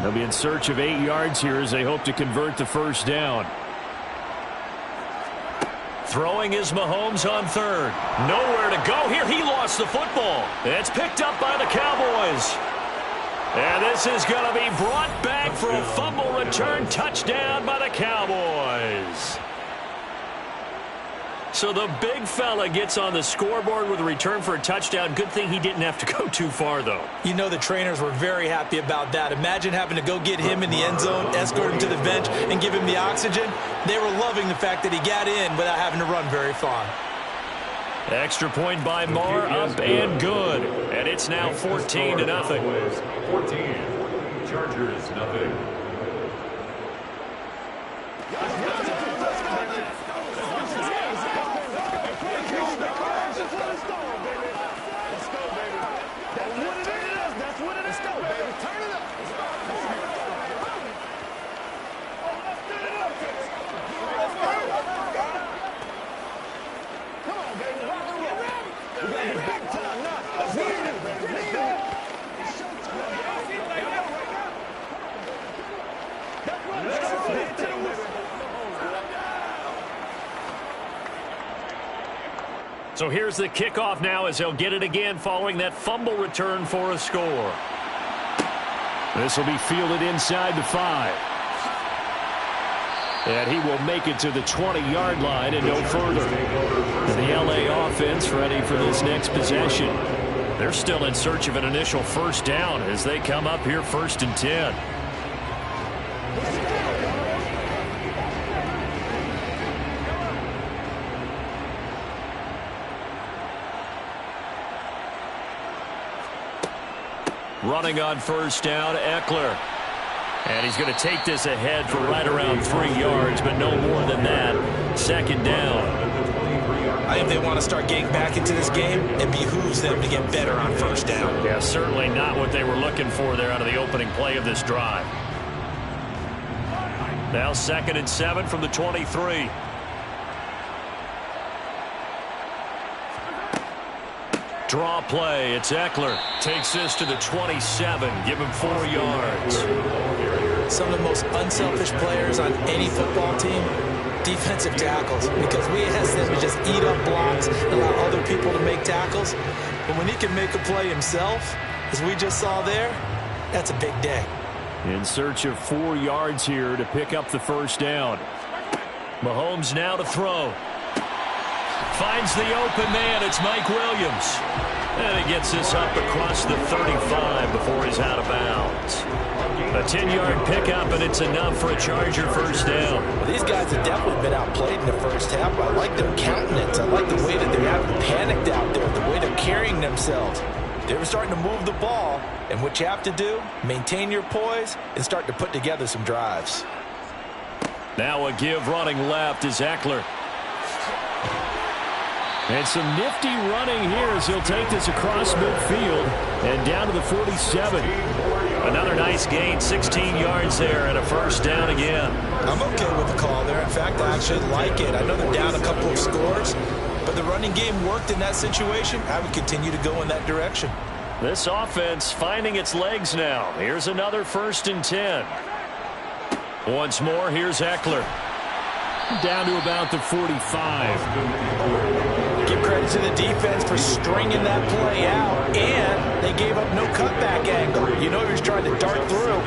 They'll be in search of 8 yards here as they hope to convert the first down. Throwing is Mahomes on third. Nowhere to go here. He lost the football. It's picked up by the Cowboys. And this is going to be brought back for a fumble return touchdown by the Cowboys. So the big fella gets on the scoreboard with a return for a touchdown. Good thing he didn't have to go too far, though. You know the trainers were very happy about that. Imagine having to go get him in the end zone, escort him to the bench, and give him the oxygen. They were loving the fact that he got in without having to run very far. Extra point by Marr, up and good. And it's now 14-0. 14. Chargers, nothing. So here's the kickoff now as he'll get it again following that fumble return for a score. This will be fielded inside the 5. And he will make it to the 20-yard line and no further. The LA offense ready for this next possession. They're still in search of an initial first down as they come up here 1st and 10. Running on first down, Eckler. And he's going to take this ahead for right around 3 yards, but no more than that. Second down. I think they want to start getting back into this game. It behooves them to get better on first down. Yeah, certainly not what they were looking for there out of the opening play of this drive. Now 2nd and 7 from the 23. Draw play. It's Eckler. Takes this to the 27. Give him 4 yards. some of the most unselfish players on any football team? Defensive tackles, because we ask them to just eat up blocks and allow other people to make tackles. But when he can make a play himself, as we just saw there, that's a big day. In search of 4 yards here to pick up the first down. Mahomes now to throw. Finds the open man. It's Mike Williams. And he gets this up across the 35 before he's out of bounds. A 10-yard pickup, and it's enough for a Charger first down. Well, these guys have definitely been outplayed in the first half. I like their countenance. I like the way that they're having panicked out there, the way they're carrying themselves. They were starting to move the ball, and what you have to do, maintain your poise and start to put together some drives. Now a give running left is Eckler. And some nifty running here as he'll take this across midfield and down to the 47. Another nice gain, 16 yards there and a first down again. I'm okay with the call there. In fact, I actually like it. I know they're down a couple of scores, but the running game worked in that situation. I would continue to go in that direction. This offense finding its legs now. Here's another 1st and 10. Once more, here's Eckler. Down to about the 45. Give credit to the defense for stringing that play out, and they gave up no cutback angle. You know he was trying to dart through.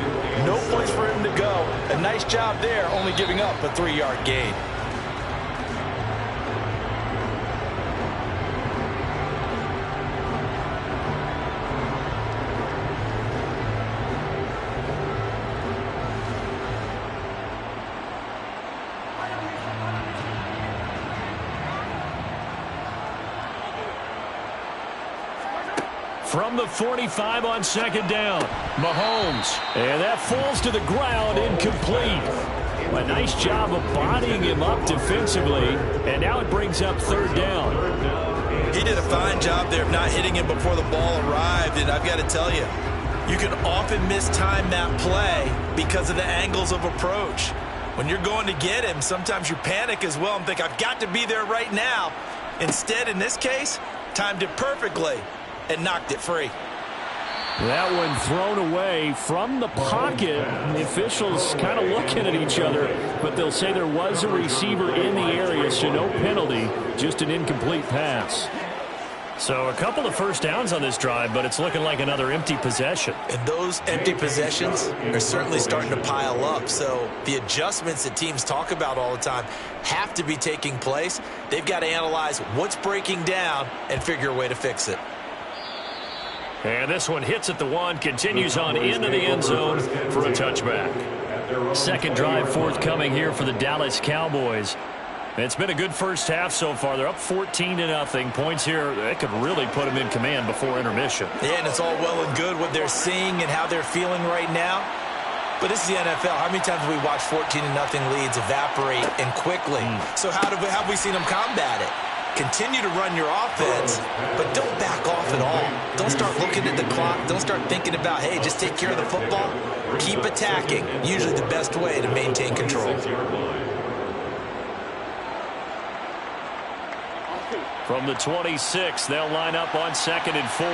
No place for him to go. A nice job there, only giving up a 3-yard gain. From the 45 on 2nd down, Mahomes. And that falls to the ground, incomplete. A nice job of bodying him up defensively, and now it brings up 3rd down. He did a fine job there of not hitting him before the ball arrived, and I've got to tell you, you can often mistime that play because of the angles of approach. When you're going to get him, sometimes you panic as well and think, I've got to be there right now. Instead, in this case, timed it perfectly and knocked it free. That one thrown away from the pocket. The officials kind of looking at each other, but they'll say there was a receiver in the area, so no penalty, just an incomplete pass. So a couple of first downs on this drive, but it's looking like another empty possession. And those empty possessions are certainly starting to pile up. So the adjustments that teams talk about all the time have to be taking place. They've got to analyze what's breaking down and figure a way to fix it. And this one hits at the 1, continues on into the end zone for a touchback. 2nd drive forthcoming here for the Dallas Cowboys. It's been a good first half so far. They're up 14-0. Points here, they could really put them in command before intermission. Yeah, and it's all well and good what they're seeing and how they're feeling right now. But this is the NFL. How many times have we watched 14-0 leads evaporate and quickly? So how have we seen them combat it? Continue to run your offense, but don't back off at all. Don't start looking at the clock. Don't start thinking about, hey, just take care of the football. Keep attacking. Usually the best way to maintain control. From the 26, they'll line up on 2nd and 4.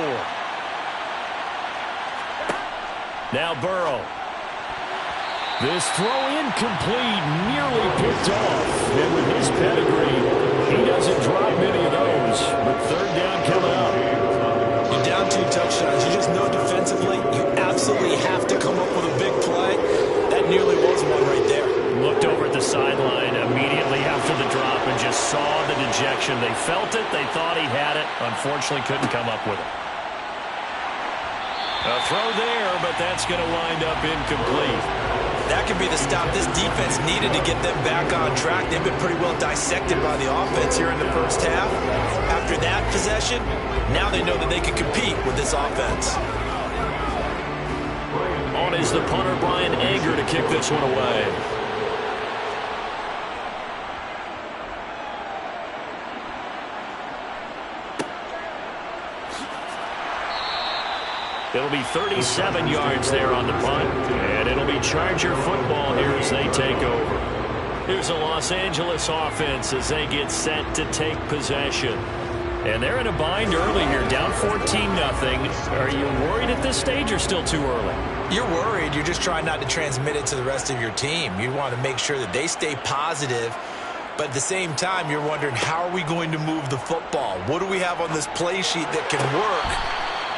Now Burrow. This throw incomplete, nearly picked off. And with his pedigree, he doesn't drop many of those. But 3rd down coming up. You're down 2 touchdowns. You just know defensively you absolutely have to come up with a big play. That nearly was one right there. Looked over at the sideline immediately after the drop and just saw the dejection. They felt it. They thought he had it. Unfortunately, couldn't come up with it. A throw there, but that's going to wind up incomplete. That could be the stop this defense needed to get them back on track. They've been pretty well dissected by the offense here in the first half. After that possession, now they know that they can compete with this offense. On is the punter, Brian Anger, to kick this one away. It'll be 37 yards there on the punt, and it'll be Charger football here as they take over. Here's a Los Angeles offense as they get set to take possession. And they're in a bind early here, down 14-0. Are you worried at this stage or still too early? You're worried. You're just trying not to transmit it to the rest of your team. You want to make sure that they stay positive, but at the same time, you're wondering, how are we going to move the football? What do we have on this play sheet that can work?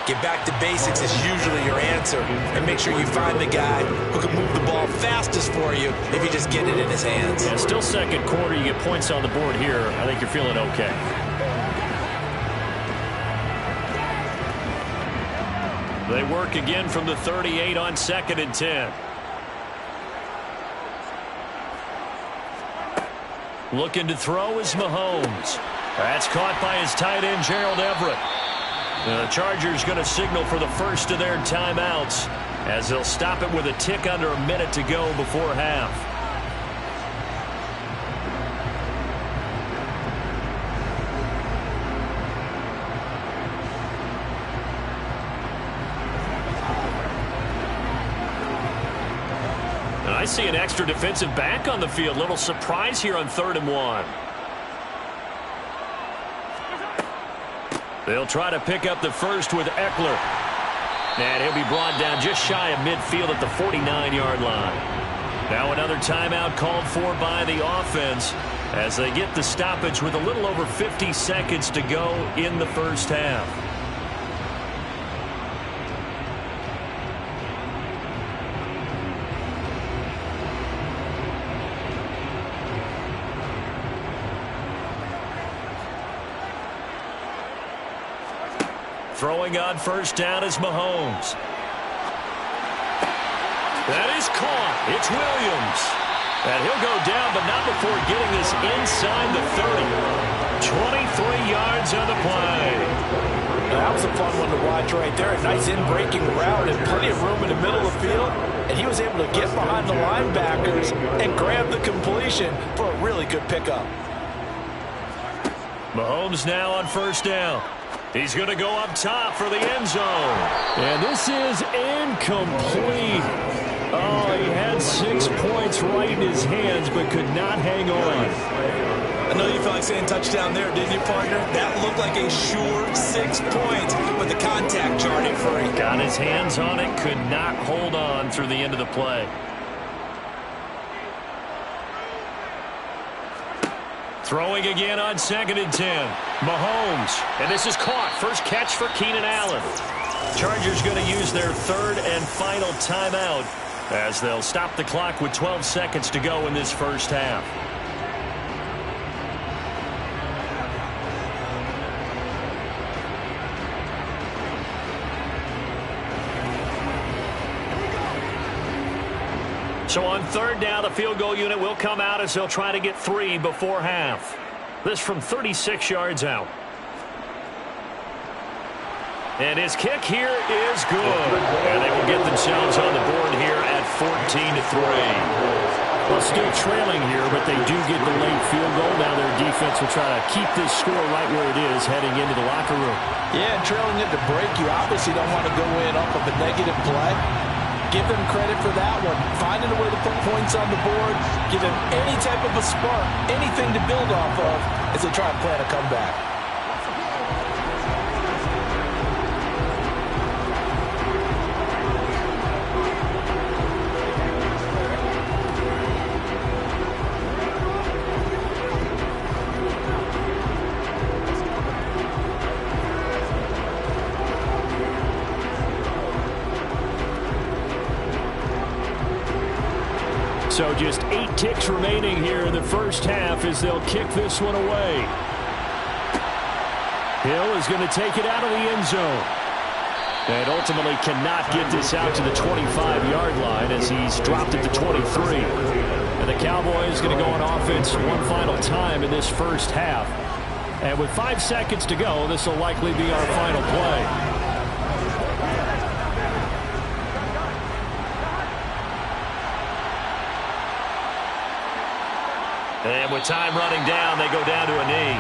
Get back to basics is usually your answer, and make sure you find the guy who can move the ball fastest for you if you just get it in his hands. Yeah, still second quarter. You get points on the board here. I think you're feeling okay. They work again from the 38 on 2nd and 10. Looking to throw is Mahomes. That's caught by his tight end, Gerald Everett. The Chargers going to signal for the first of their timeouts as they'll stop it with a tick under a minute to go before half. And I see an extra defensive back on the field. Little surprise here on 3rd and 1. They'll try to pick up the first with Eckler. And he'll be brought down just shy of midfield at the 49-yard line. Now another timeout called for by the offense as they get the stoppage with a little over 50 seconds to go in the first half. Throwing on first down is Mahomes. That is caught. It's Williams. And he'll go down, but not before getting this inside the 30. 23 yards on the play. That was a fun one to watch right there. A nice in-breaking route and plenty of room in the middle of the field. And he was able to get behind the linebackers and grab the completion for a really good pickup. Mahomes now on first down. He's going to go up top for the end zone. And this is incomplete. Oh, he had 6 points right in his hands, but could not hang on. I know you felt like saying touchdown there, didn't you, partner? That looked like a sure 6 points, but the contact jarred free. Got his hands on it, could not hold on through the end of the play. Throwing again on 2nd and 10. Mahomes. And this is caught. First catch for Keenan Allen. Chargers going to use their 3rd and final timeout as they'll stop the clock with 12 seconds to go in this first half. So on 3rd down, the field goal unit will come out as they'll try to get 3 before half. This from 36 yards out. And his kick here is good. And they will get themselves on the board here at 14-3. Well, still trailing here, but they do get the late field goal. Now their defense will try to keep this score right where it is heading into the locker room. Yeah, and trailing it to break, you obviously don't want to go in off of a negative play. Give them credit for that one. Finding a way to put points on the board. Give them any type of a spark, anything to build off of as they try and plan a comeback. So just 8 ticks remaining here in the first half as they'll kick this one away. Hill is going to take it out of the end zone. And ultimately cannot get this out to the 25-yard line as he's dropped it to 23. And the Cowboys going to go on offense one final time in this first half. And with 5 seconds to go, this will likely be our final play. And with time running down, they go down to a knee.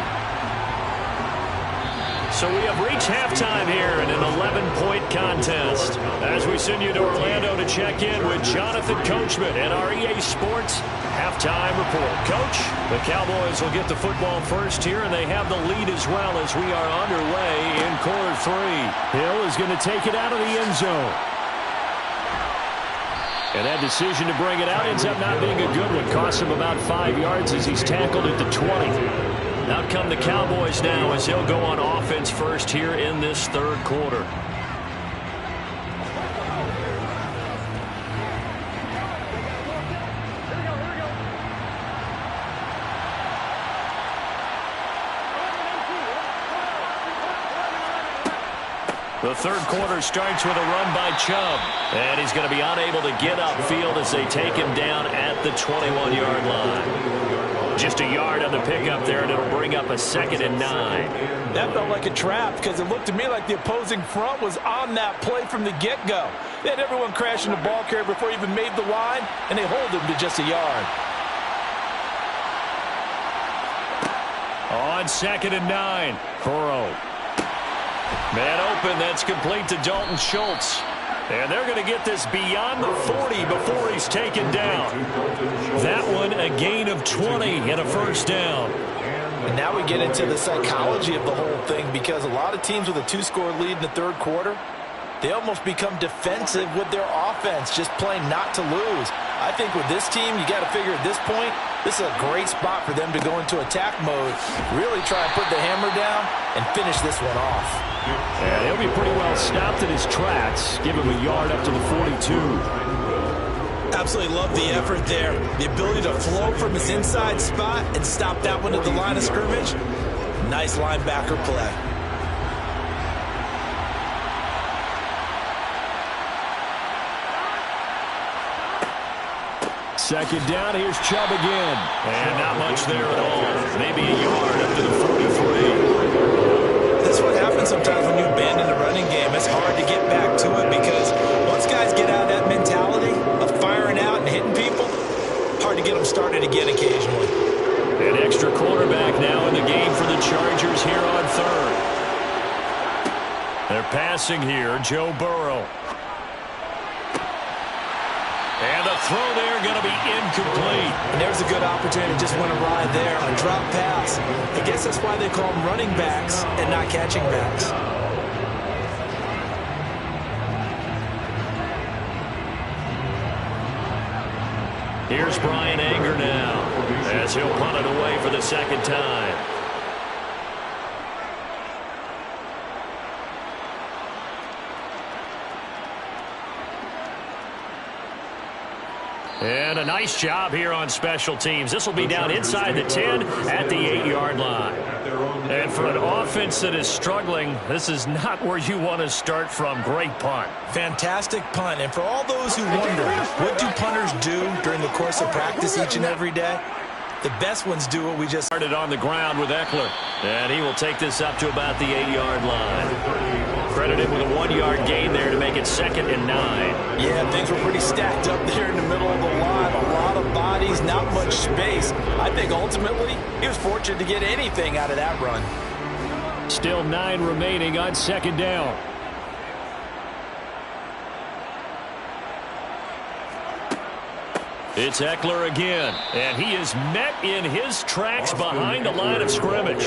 So we have reached halftime here in an 11-point contest. As we send you to Orlando to check in with Jonathan Coachman and our EA Sports halftime report. Coach, the Cowboys will get the football first here, and they have the lead as well as we are underway in quarter 3. Hill is going to take it out of the end zone. And that decision to bring it out ends up not being a good one. Costs him about 5 yards as he's tackled at the 20. Out come the Cowboys now as they'll go on offense first here in this third quarter. The third quarter starts with a run by Chubb. And he's going to be unable to get upfield as they take him down at the 21-yard line. Just a yard on the pickup there, and it'll bring up a 2nd and 9. That felt like a trap because it looked to me like the opposing front was on that play from the get-go. They had everyone crashing the ball carrier before he even made the line, and they hold him to just a yard. On 2nd and 9, Burrow. Man open, that's complete to Dalton Schultz. And they're going to get this beyond the 40 before he's taken down. That one a gain of 20 and a first down. And now we get into the psychology of the whole thing because a lot of teams with a 2-score lead in the third quarter, they almost become defensive with their offense, just playing not to lose. I think with this team, you got to figure at this point, this is a great spot for them to go into attack mode, really try and put the hammer down and finish this one off. And he'll be pretty well stopped in his tracks. Give him a yard up to the 42. Absolutely love the effort there. The ability to flow from his inside spot and stop that one at the line of scrimmage. Nice linebacker play. Second down, here's Chubb again. And not much there at all. Maybe a yard up to the 43. That's what happens sometimes when you abandon the running game. It's hard to get back to it because once guys get out of that mentality of firing out and hitting people, hard to get them started again occasionally. An extra quarterback now in the game for the Chargers here on third. They're passing here, Joe Burrow. And the throw there going to be incomplete. And there's a good opportunity to just win a ride there on a drop pass. I guess that's why they call them running backs and not catching backs. Here's Brian Anger now as he'll punt it away for the second time. And a nice job here on special teams. This will be down inside the 10 at the 8-yard line. And for an offense that is struggling, this is not where you want to start from. Great punt. Fantastic punt. And for all those who wonder, what do punters do during the course of practice each and every day? The best ones do what we just started on the ground with Eckler. And he will take this up to about the 8-yard line. Credited with a 1-yard gain there to make it 2nd and 9. Yeah, things were pretty stacked up there in the middle of the line. A lot of bodies, not much space. I think ultimately he was fortunate to get anything out of that run. Still 9 remaining on 2nd down. It's Eckler again, and he is met in his tracks behind the line of scrimmage.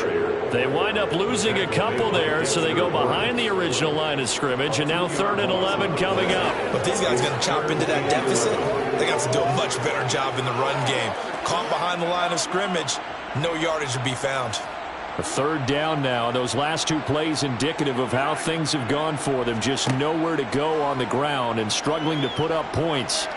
They wind up losing a couple there, so they go behind the original line of scrimmage, and now 3rd and 11 coming up. But these guys going to chop into that deficit. They got to do a much better job in the run game. Caught behind the line of scrimmage, no yardage to be found. A 3rd down now. Those last 2 plays indicative of how things have gone for them. Just nowhere to go on the ground and struggling to put up points.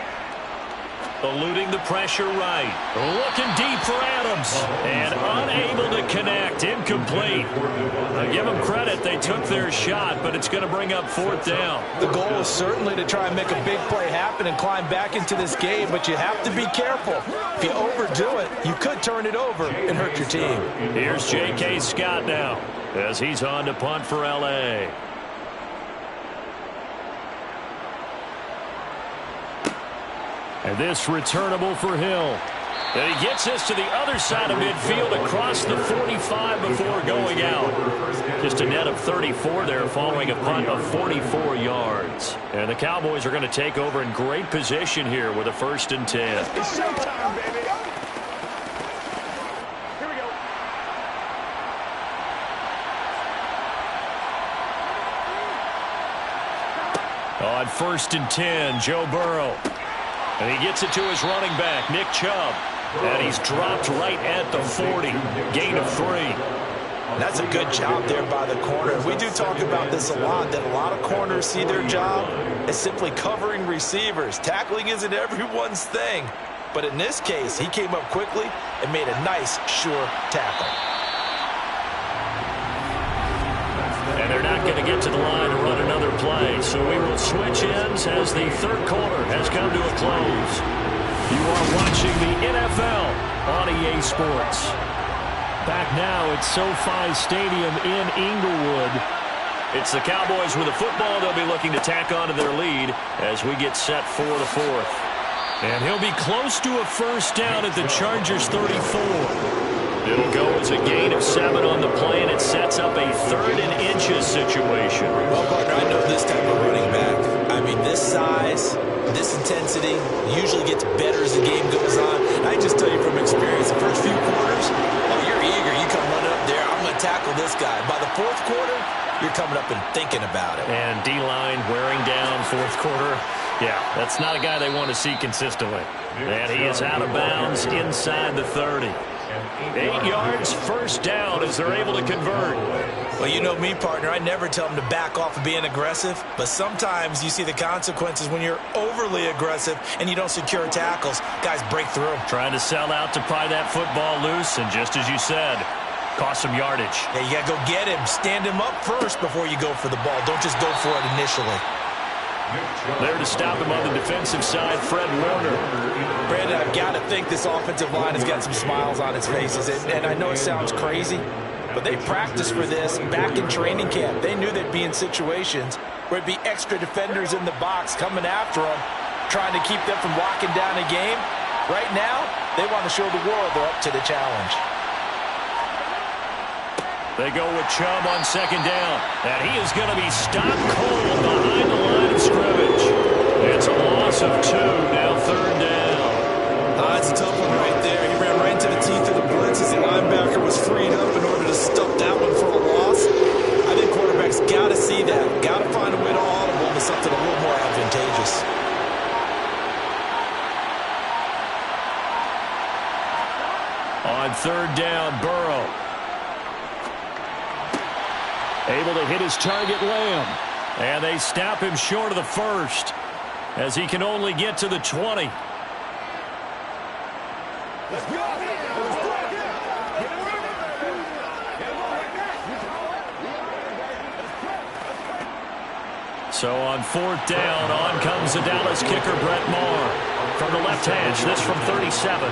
Eluding the pressure right. Looking deep for Adams. And unable to connect. Incomplete. I give them credit. They took their shot, but it's going to bring up 4th down. The goal is certainly to try and make a big play happen and climb back into this game, but you have to be careful. If you overdo it, you could turn it over and hurt your team. Here's J.K. Scott now as he's on to punt for L.A. And this returnable for Hill. And he gets this to the other side of midfield across the 45 before going out. Just a net of 34 there following a punt of 44 yards. And the Cowboys are going to take over in great position here with a 1st and 10. It's showtime, baby. Here we go. On 1st and 10, Joe Burrow. And he gets it to his running back, Nick Chubb. And he's dropped right at the 40. Gain of 3. That's a good job there by the corner. We do talk about this a lot, that a lot of corners see their job as simply covering receivers. Tackling isn't everyone's thing. But in this case, he came up quickly and made a nice, sure tackle. And they're not going to get to the line to run another play. So we will switch ends as the third quarter has come to a close. You are watching the NFL on EA Sports. Back now at SoFi Stadium in Inglewood. It's the Cowboys with the football. They'll be looking to tack onto their lead as we get set for the fourth. And he'll be close to a first down at the Chargers' 34. It'll go as a gain of 7 on the play, and it sets up a 3rd and inches situation. Well, partner, I know this type of running back. I mean, this size, this intensity usually gets better as the game goes on. And I just tell you from experience, the first few quarters, oh, you're eager. You come running up there. I'm going to tackle this guy. By the fourth quarter, you're coming up and thinking about it. And D-line wearing down fourth quarter. Yeah, that's not a guy they want to see consistently. And he is out of bounds inside the 30. 8 yards, first down as they're able to convert. Well, you know me, partner. I never tell them to back off of being aggressive. But sometimes you see the consequences when you're overly aggressive and you don't secure tackles. Guys break through. Trying to sell out to pry that football loose, and just as you said, cost some yardage. Yeah, you got to go get him. Stand him up first before you go for the ball. Don't just go for it initially. There to stop him on the defensive side, Fred Warner. Brandon, I've got to think this offensive line has got some smiles on its faces. And I know it sounds crazy, but they practiced for this back in training camp. They knew they'd be in situations where it'd be extra defenders in the box coming after them, trying to keep them from locking down a game. Right now, they want to show the world they're up to the challenge. They go with Chubb on second down. And he is going to be stopped cold behind the line of scrimmage. It's a loss of 2, now third down. That's a tough one right there. He ran right into the teeth of the blitz as the linebacker was freed up in order to stuff that one for a loss. I think quarterbacks got to see that. Got to find a way to audible to something a little more advantageous. On third down, Burrow. Able to hit his target, Lamb. And they stop him short of the first as he can only get to the 20. Let's go. So on fourth down, on comes the Dallas kicker, Brett Maher. From the left hash, this from 37.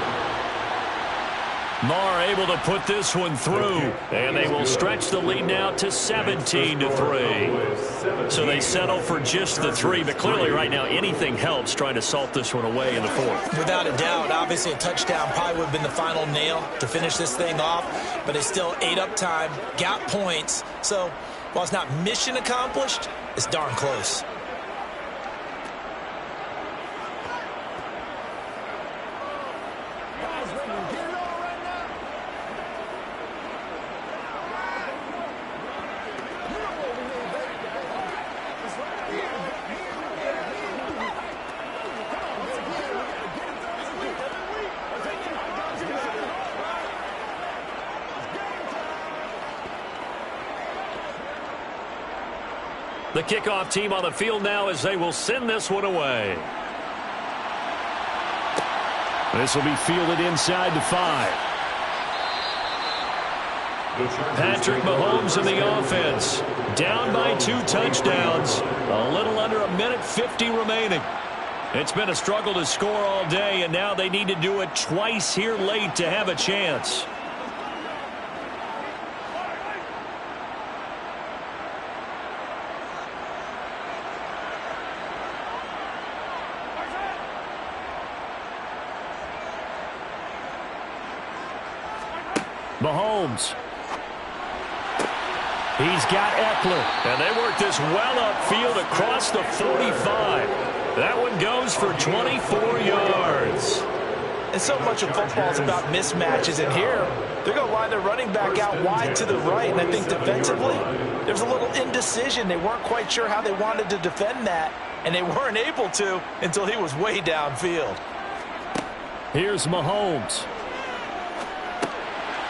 Maher able to put this one through, and they will stretch the lead now to 17-3. So they settle for just the 3, but clearly right now anything helps trying to salt this one away in the fourth. Without a doubt, obviously a touchdown probably would have been the final nail to finish this thing off, but it's still ate up time, got points. So while it's not mission accomplished, it's darn close. The kickoff team on the field now as they will send this one away. This will be fielded inside the 5. Patrick Mahomes in the offense. Down by 2 touchdowns. A little under a minute 50 remaining. It's been a struggle to score all day, and now they need to do it twice here late to have a chance. Mahomes. He's got Eckler. And they work this well upfield across the 45. That one goes for 24 yards. And so much of football is about mismatches. And here, they're going to line their running back out wide to the right. And I think defensively, there's a little indecision. They weren't quite sure how they wanted to defend that. and they weren't able to until he was way downfield. Here's Mahomes.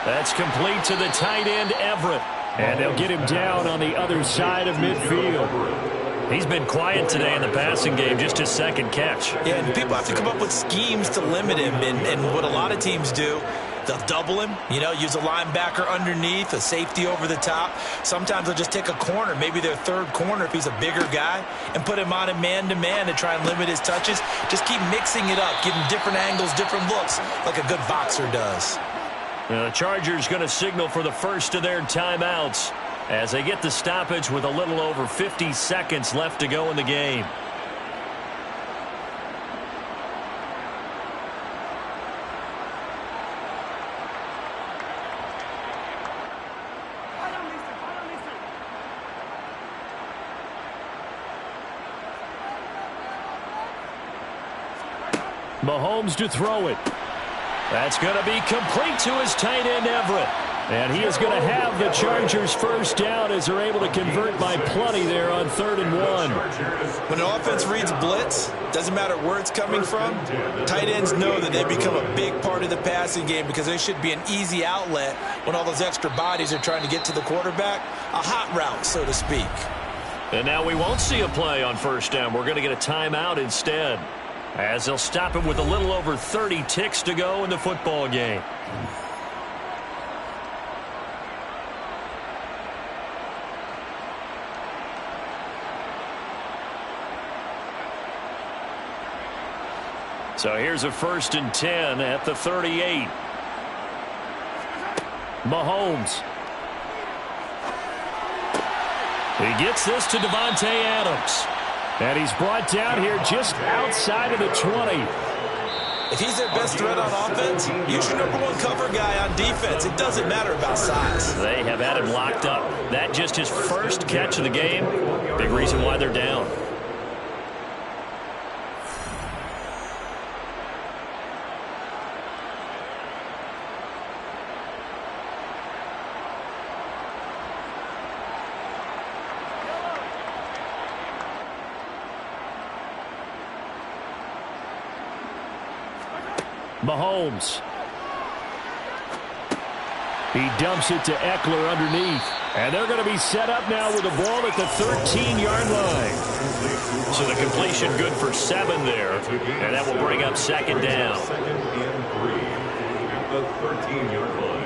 That's complete to the tight end, Everett. And they'll get him down on the other side of midfield. He's been quiet today in the passing game, just his second catch. Yeah, and people have to come up with schemes to limit him, and what a lot of teams do, they'll double him, use a linebacker underneath, a safety over the top. Sometimes they'll just take a corner, maybe their third corner if he's a bigger guy, and put him on a man-to-man to try and limit his touches. Just keep mixing it up, giving different angles, different looks, like a good boxer does. The Chargers going to signal for the first of their timeouts as they get the stoppage with a little over 50 seconds left to go in the game. Mahomes to throw it. That's going to be complete to his tight end, Everett. And he is going to have the Chargers first down as they're able to convert by plenty there on 3rd and 1. When an offense reads blitz, doesn't matter where it's coming from, tight ends know that they become a big part of the passing game because they should be an easy outlet when all those extra bodies are trying to get to the quarterback. A hot route, so to speak. And now we won't see a play on first down. We're going to get a timeout instead, as they'll stop it with a little over 30 ticks to go in the football game. So here's a 1st and 10 at the 38. Mahomes. He gets this to Davante Adams. And he's brought down here just outside of the 20. If he's their best threat on offense, use your number 1 cover guy on defense. It doesn't matter about size. They have had him locked up. That just his first catch of the game. Big reason why they're down. Mahomes. He dumps it to Eckler underneath. And they're going to be set up now with the ball at the 13-yard line. So the completion good for 7 there. And that will bring up 2nd down. 2nd and 3 at the 13-yard line.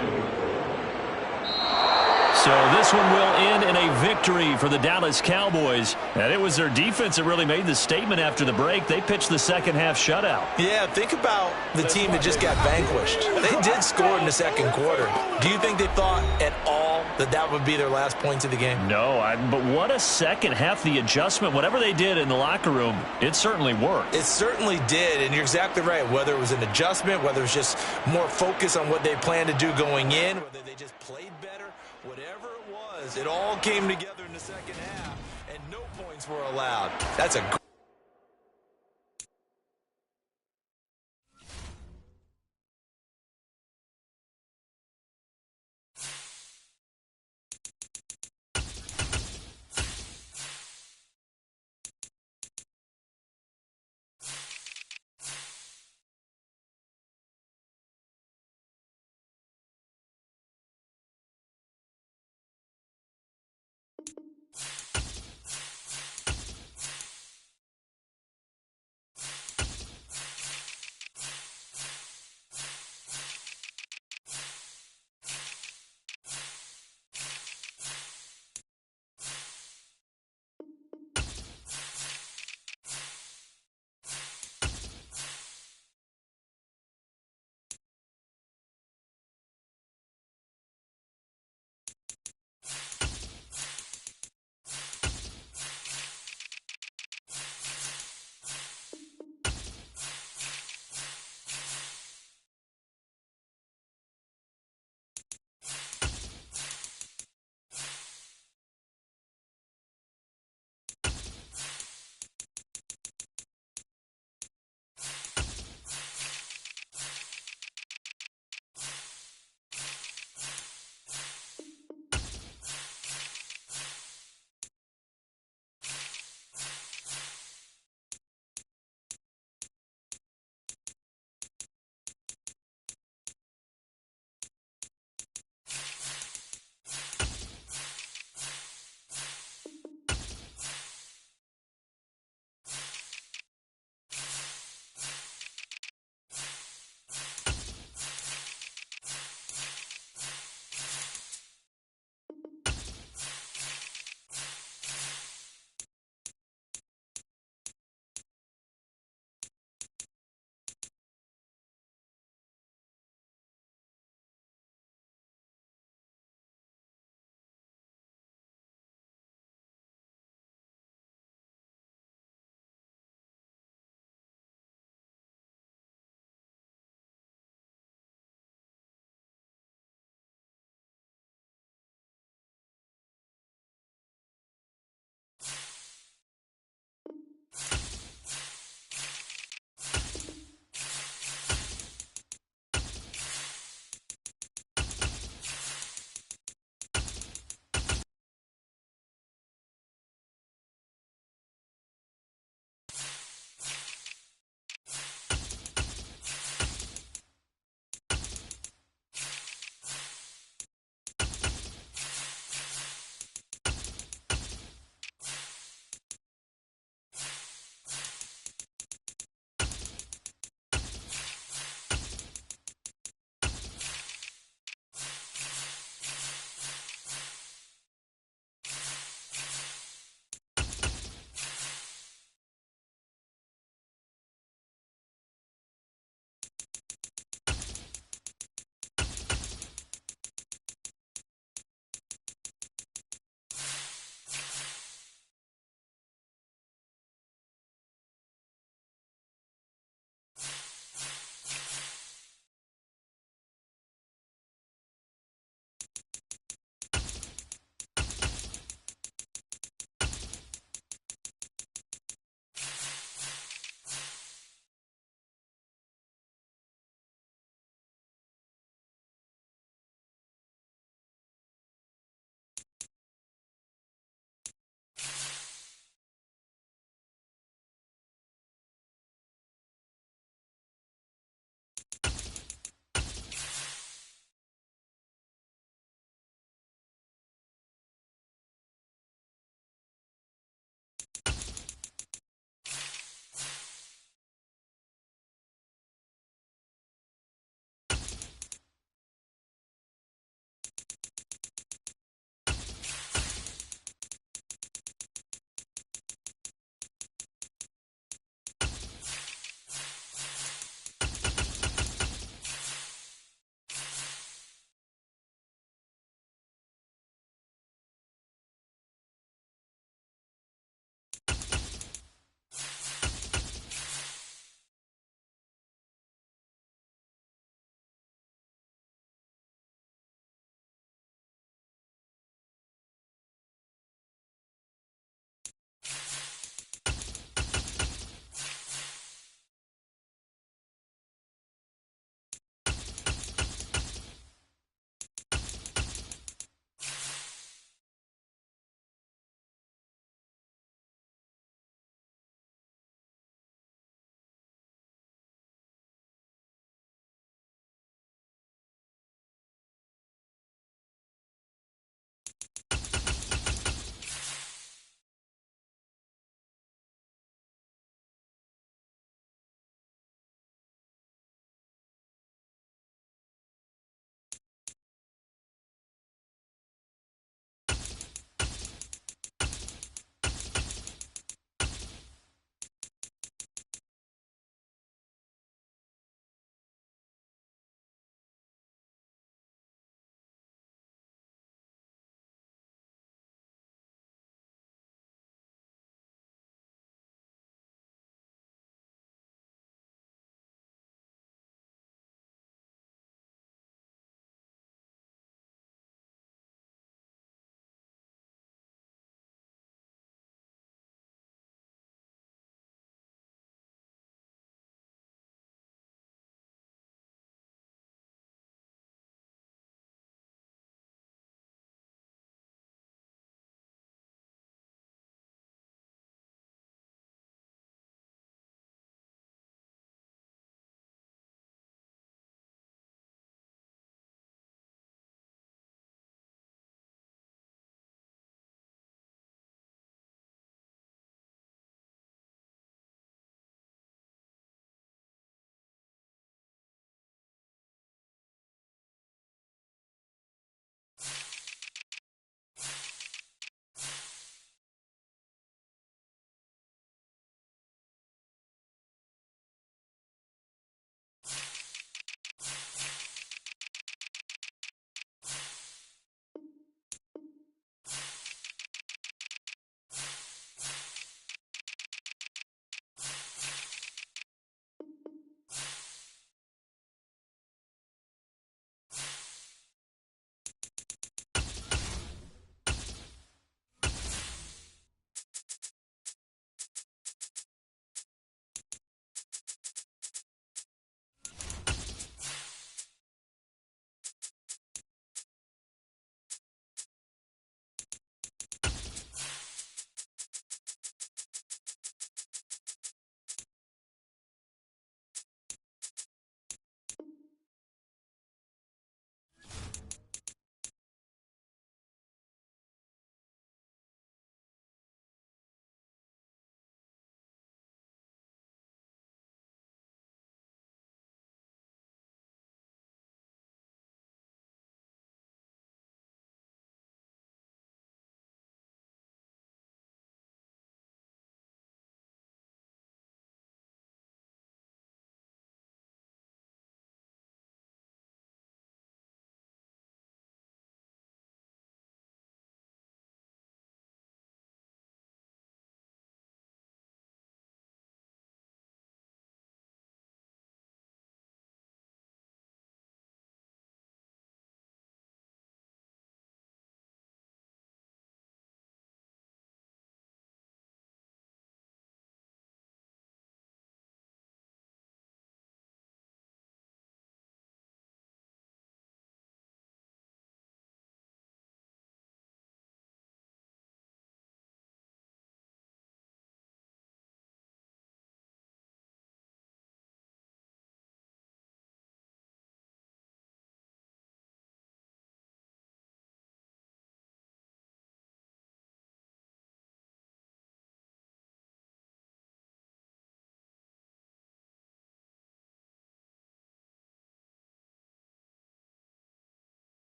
So this one will end in a victory for the Dallas Cowboys. And it was their defense that really made the statement after the break. They pitched the second half shutout. Yeah, think about the team that just got vanquished. They did score in the second quarter. Do you think they thought at all that that would be their last points of the game? No, but what a second half. The adjustment, whatever they did in the locker room, it certainly worked. It certainly did, and you're exactly right. Whether it was an adjustment, whether it was just more focus on what they planned to do going in, whether they just played better, whatever it was, it all came together in the second half, and no points were allowed. That's a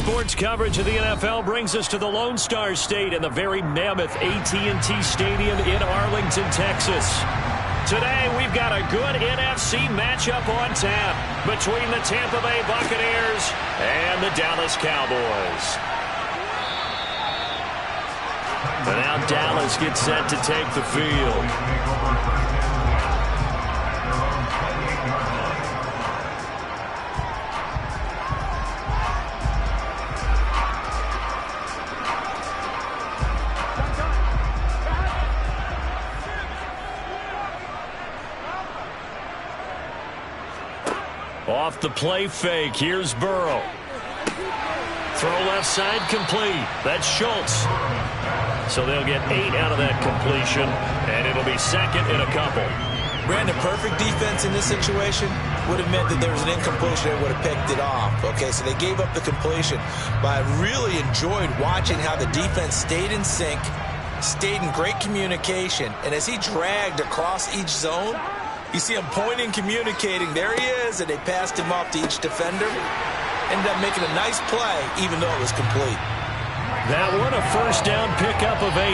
Sports coverage of the NFL brings us to the Lone Star State and the very mammoth AT&T Stadium in Arlington, Texas. Today, we've got a good NFC matchup on tap between the Tampa Bay Buccaneers and the Dallas Cowboys. And now Dallas gets set to take the field. Off the play fake, here's Burrow. Throw left side complete. That's Schultz. So they'll get 8 out of that completion, and it'll be second in a couple. Brandon, perfect defense in this situation would have meant that there was an incompletion and would have picked it off. Okay, so they gave up the completion. But I really enjoyed watching how the defense stayed in sync, stayed in great communication, and as he dragged across each zone, you see him pointing, communicating. There he is, and they passed him off to each defender. Ended up making a nice play, even though it was complete. That one, a first down pickup of 8.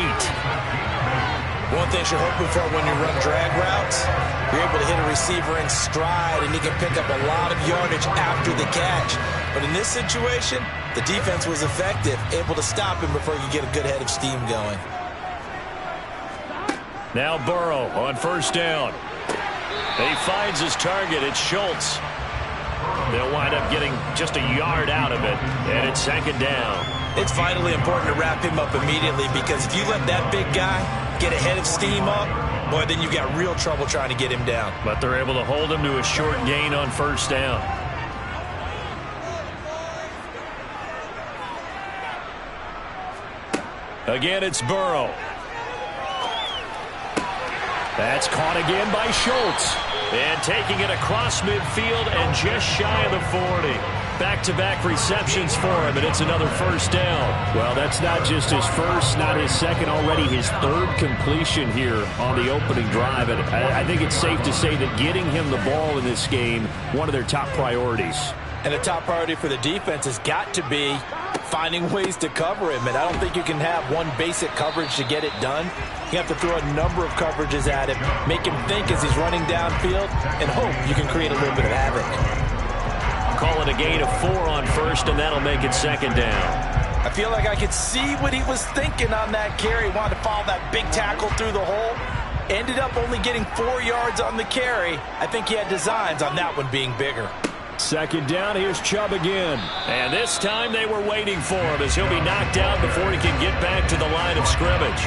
One thing you're hoping for when you run drag routes, you're able to hit a receiver in stride, and he can pick up a lot of yardage after the catch. But in this situation, the defense was effective, able to stop him before you get a good head of steam going. Now Burrow on first down. He finds his target. It's Schultz. They'll wind up getting just a yard out of it, and it's second down. It's vitally important to wrap him up immediately, because if you let that big guy get a head of steam up, boy, then you've got real trouble trying to get him down. But they're able to hold him to a short gain on first down. Again, it's Burrow. That's caught again by Schultz. And taking it across midfield and just shy of the 40. Back-to-back receptions for him, and it's another first down. Well, that's not just his first, not his second, already his third completion here on the opening drive. And I think it's safe to say that getting him the ball in this game, one of their top priorities. And the top priority for the defense has got to be finding ways to cover him. And I don't think you can have one basic coverage to get it done. You have to throw a number of coverages at him, make him think as he's running downfield, and hope you can create a little bit of havoc. Call it a gain of 4 on first, and that'll make it second down. I feel like I could see what he was thinking on that carry. Wanted to follow that big tackle through the hole. Ended up only getting 4 yards on the carry. I think he had designs on that one being bigger. Second down, here's Chubb again. And this time they were waiting for him as he'll be knocked out before he can get back to the line of scrimmage.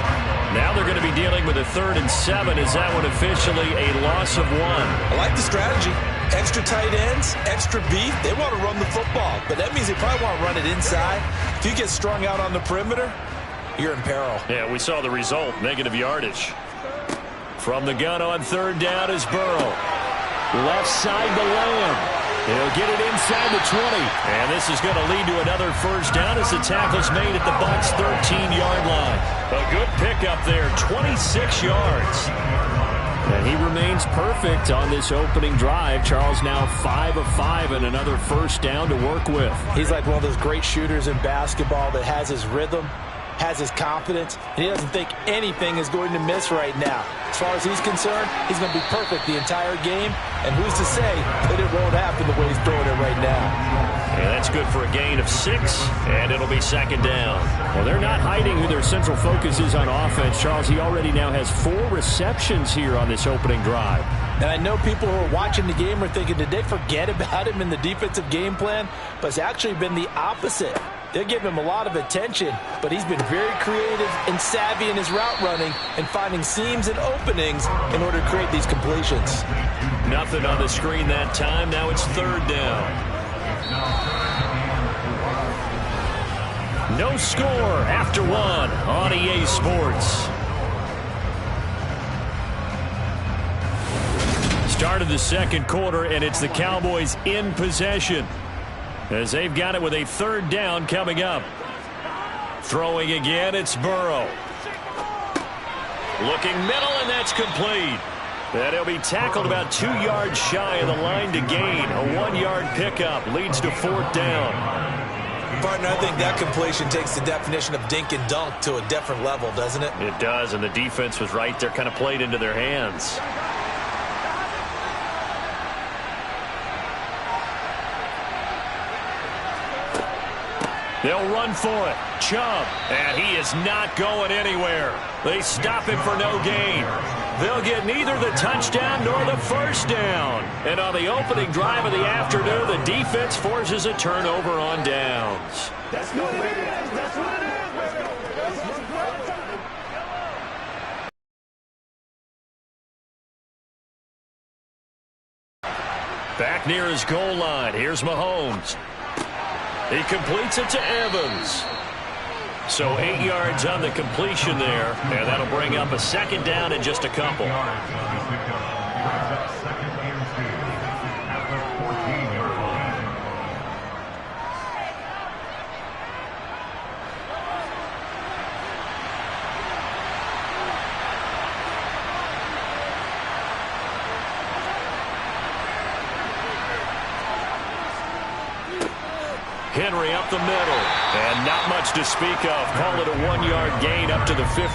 Now they're going to be dealing with a 3rd and 7. Is that one officially a loss of 1? I like the strategy. Extra tight ends, extra beef. They want to run the football, but that means they probably want to run it inside. If you get strung out on the perimeter, you're in peril. Yeah, we saw the result, negative yardage. From the gun on 3rd down is Burrow. Left side to Lamb. He'll get it inside the 20. And this is going to lead to another first down as the tackle's made at the Bucs' 13-yard line. A good pickup there, 26 yards. And he remains perfect on this opening drive. Charles now 5 of 5 and another first down to work with. He's like one of those great shooters in basketball that has his rhythm, has his confidence, and he doesn't think anything is going to miss right now. As far as he's concerned, he's going to be perfect the entire game, and who's to say that it won't happen the way he's throwing it right now. And that's good for a gain of 6, and it'll be second down. Well, they're not hiding who their central focus is on offense. Charles, he already now has 4 receptions here on this opening drive. And I know people who are watching the game are thinking, did they forget about him in the defensive game plan? But it's actually been the opposite. They're giving him a lot of attention, but he's been very creative and savvy in his route running and finding seams and openings in order to create these completions. Nothing on the screen that time. Now it's 3rd down. No score after 1 on EA Sports. Start of the second quarter, and it's the Cowboys in possession as they've got it with a 3rd down coming up. Throwing again, it's Burrow. Looking middle, and that's complete. And he'll be tackled about 2 yards shy of the line to gain. A 1-yard pickup leads to 4th down. Partner, I think that completion takes the definition of dink and dunk to a different level, doesn't it? It does, and the defense was right there, kind of played into their hands. They'll run for it. Chubb, and he is not going anywhere. They stop him for no gain. They'll get neither the touchdown nor the first down. And on the opening drive of the afternoon, the defense forces a turnover on downs. That's what it is. That's what it is, baby. Back near his goal line. Here's Mahomes. He completes it to Evans. So 8 yards on the completion there, and that'll bring up a second down in just a couple. Henry up the middle, and not much to speak of. Call it a 1-yard gain up to the 15.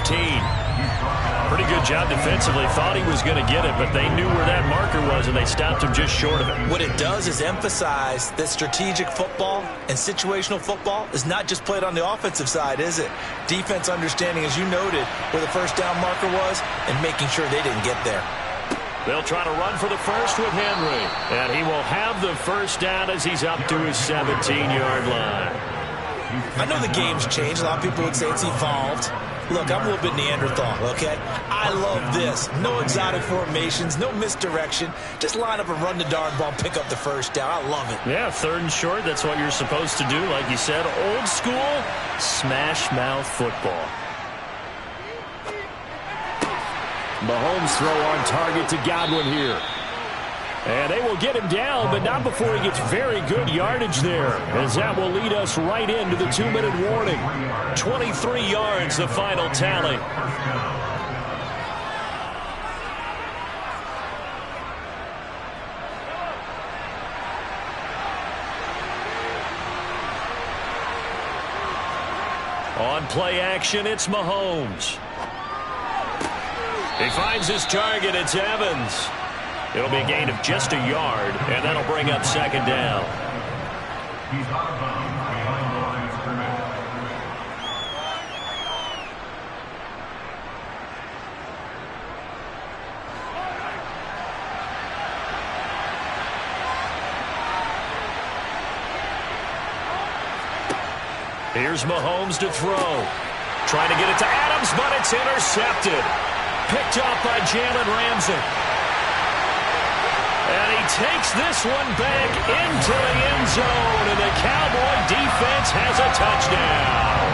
Pretty good job defensively. Thought he was going to get it, but they knew where that marker was, and they stopped him just short of it. What it does is emphasize that strategic football and situational football is not just played on the offensive side, is it? Defense understanding, as you noted, where the first down marker was and making sure they didn't get there. They'll try to run for the first with Henry. And he will have the first down as he's up to his 17-yard line. I know the game's changed. A lot of people would say it's evolved. Look, I'm a little bit Neanderthal, okay? I love this. No exotic formations, no misdirection. Just line up and run the darn ball, pick up the first down. I love it. Yeah, 3rd and short, that's what you're supposed to do. Like you said, old school, smash mouth football. Mahomes throw on target to Godwin here. And they will get him down, but not before he gets very good yardage there, as that will lead us right into the 2-minute warning. 23 yards, the final tally. On play action, it's Mahomes. He finds his target. It's Evans. It'll be a gain of just a yard, and that'll bring up second down. He's out of bounds behind the line of scrimmage. Here's Mahomes to throw. Trying to get it to Adams, but it's intercepted. Picked off by Jalen Ramsey. And he takes this one back into the end zone, and the Cowboy defense has a touchdown.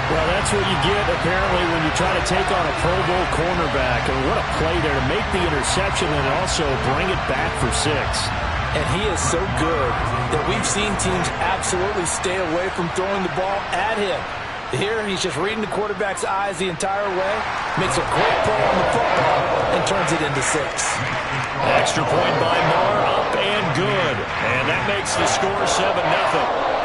Well, that's what you get, apparently, when you try to take on a Pro Bowl cornerback. And what a play there to make the interception and also bring it back for 6. And he is so good that we've seen teams absolutely stay away from throwing the ball at him. Here, he's just reading the quarterback's eyes the entire way, makes a great play on the football, and turns it into 6. Extra point by Moore, up and good. And that makes the score 7-0.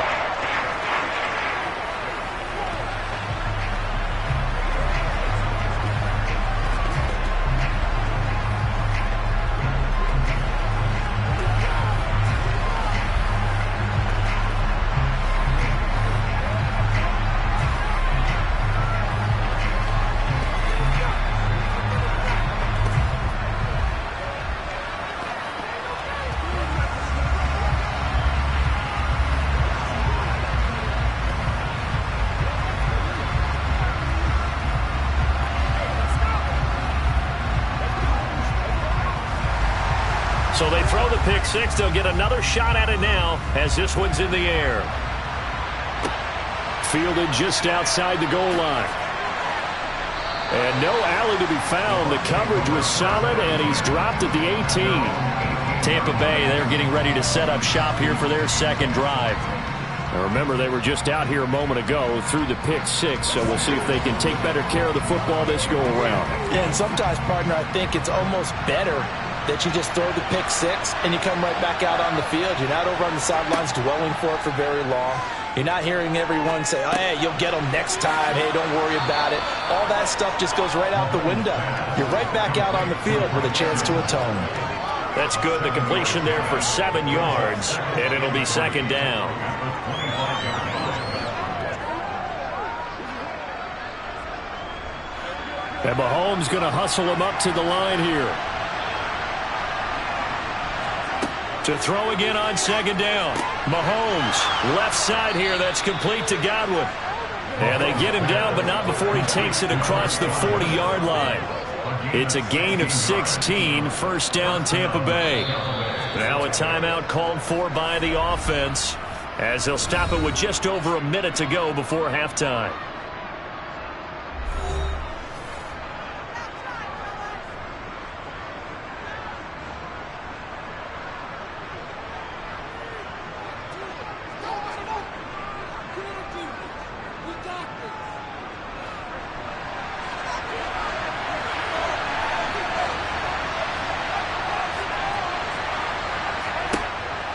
So they throw the pick 6. They'll get another shot at it now as this one's in the air. Fielded just outside the goal line. And no alley to be found. The coverage was solid, and he's dropped at the 18. Tampa Bay, they're getting ready to set up shop here for their second drive. Now remember, they were just out here a moment ago through the pick 6, so we'll see if they can take better care of the football this go-around. Yeah, and sometimes, partner, I think it's almost better that you just throw the pick 6 and you come right back out on the field. You're not over on the sidelines dwelling for it for very long. You're not hearing everyone say, oh, hey, you'll get them next time. Hey, don't worry about it. All that stuff just goes right out the window. You're right back out on the field with a chance to atone. That's good. The completion there for 7 yards, and it'll be second down. And Mahomes going to hustle him up to the line here. To throw again on second down. Mahomes, left side here. That's complete to Godwin. And they get him down, but not before he takes it across the 40-yard line. It's a gain of 16, first down Tampa Bay. Now a timeout called for by the offense as they'll stop it with just over a minute to go before halftime.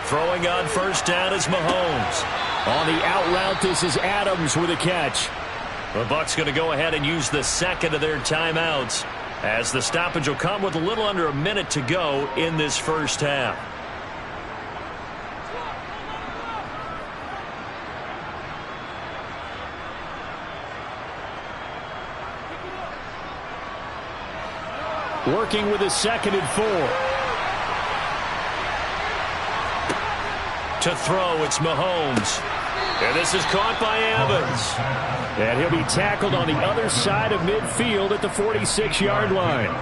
Throwing on first down is Mahomes. On the out route, this is Adams with a catch. The Bucs going to go ahead and use the second of their timeouts as the stoppage will come with a little under a minute to go in this first half. Working with a 2nd and 4. To throw, it's Mahomes. And this is caught by Evans. And he'll be tackled on the other side of midfield at the 46-yard line.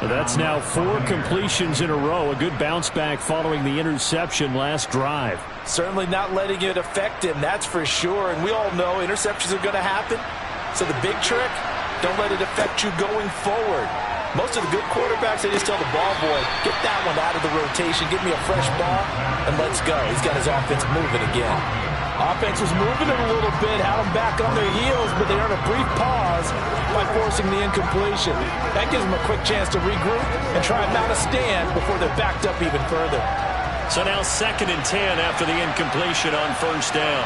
So that's now 4 completions in a row. A good bounce back following the interception last drive. Certainly not letting it affect him, that's for sure. And we all know interceptions are going to happen. So the big trick, don't let it affect you going forward. Most of the good quarterbacks, they just tell the ball boy, get that one out of the rotation, give me a fresh ball, and let's go. He's got his offense moving again. Offense was moving it a little bit, had them back on their heels, but they earned a brief pause by forcing the incompletion. That gives them a quick chance to regroup and try and mount a stand before they're backed up even further. So now 2nd and 10 after the incompletion on first down.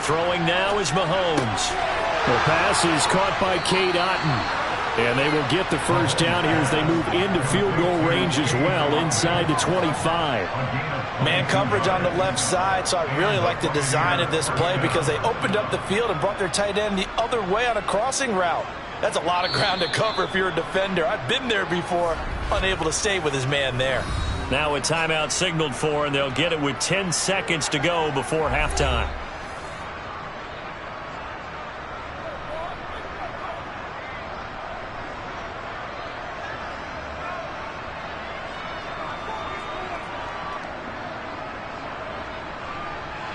Throwing now is Mahomes. The pass is caught by Cade Otton. And they will get the first down here as they move into field goal range as well, inside the 25. Man coverage on the left side, so I really like the design of this play because they opened up the field and brought their tight end the other way on a crossing route. That's a lot of ground to cover if you're a defender. I've been there before, unable to stay with his man there. Now a timeout signaled for, and they'll get it with 10 seconds to go before halftime.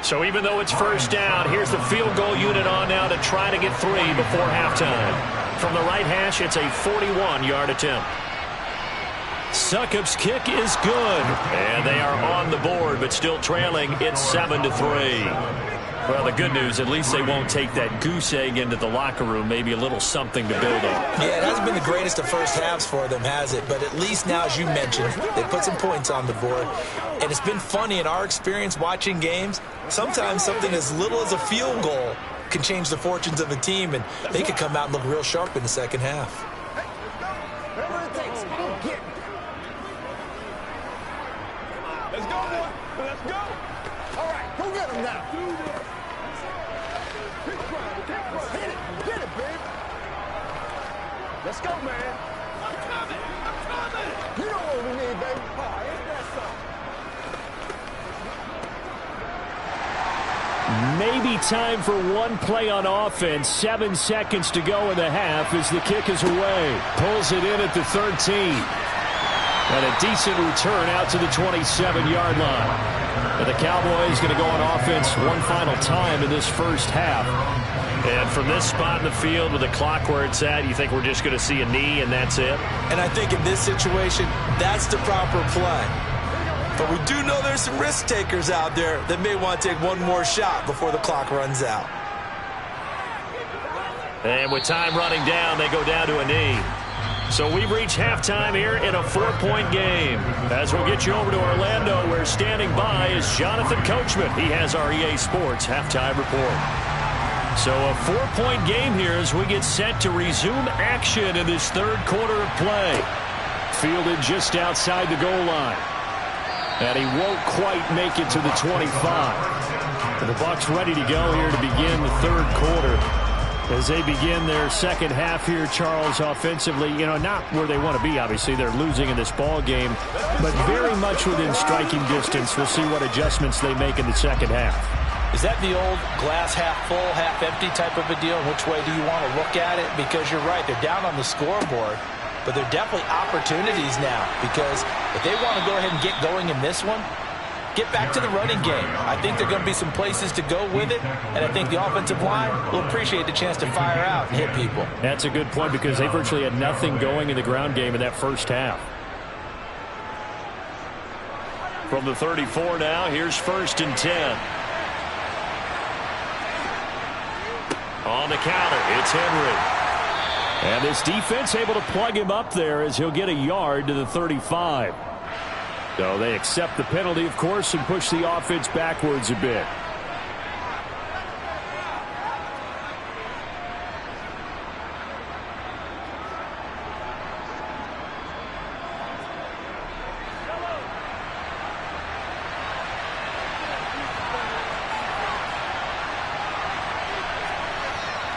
So even though it's first down, here's the field goal unit on now to try to get 3 before halftime. From the right hash, it's a 41-yard attempt. Succop's kick is good. And they are on the board, but still trailing. It's 7-3. Well, the good news, at least they won't take that goose egg into the locker room. Maybe a little something to build on. Yeah, it hasn't been the greatest of first halves for them, has it? But at least now, as you mentioned, they put some points on the board. And it's been funny in our experience watching games. Sometimes something as little as a field goal can change the fortunes of a team, and they could come out and look real sharp in the second half. Let's go, boy. Let's go. All right, go get him now. Get it, babe. Let's go, man. I'm coming. You know what we need, baby. Oh, ain't that something? Maybe time for one play on offense. 7 seconds to go in the half as the kick is away. Pulls it in at the 13. And a decent return out to the 27-yard line. And the Cowboys going to go on offense one final time in this first half. And from this spot in the field with the clock where it's at, you think we're just going to see a knee and that's it? And I think in this situation, that's the proper play. But we do know there's some risk takers out there that may want to take one more shot before the clock runs out. And with time running down, they go down to a knee. So we've reached halftime here in a 4-point game. As we'll get you over to Orlando, where standing by is Jonathan Coachman. He has our EA Sports halftime report. So a 4-point game here as we get set to resume action in this third quarter of play. Fielded just outside the goal line. And he won't quite make it to the 25. The Bucs ready to go here to begin the third quarter. As they begin their second half here, Charles, offensively, not where they want to be, obviously. They're losing in this ball game, but very much within striking distance. We'll see what adjustments they make in the second half. Is that the old glass half full, half empty type of a deal? Which way do you want to look at it? Because you're right, they're down on the scoreboard, but they're definitely opportunities now, because if they want to go ahead and get going in this one, get back to the running game. I think there are going to be some places to go with it, and I think the offensive line will appreciate the chance to fire out and hit people. That's a good point, because they virtually had nothing going in the ground game in that first half. From the 34 now, here's 1st and 10. On the counter, it's Henry. And this defense able to plug him up there as he'll get a yard to the 35. So they accept the penalty, of course, and push the offense backwards a bit.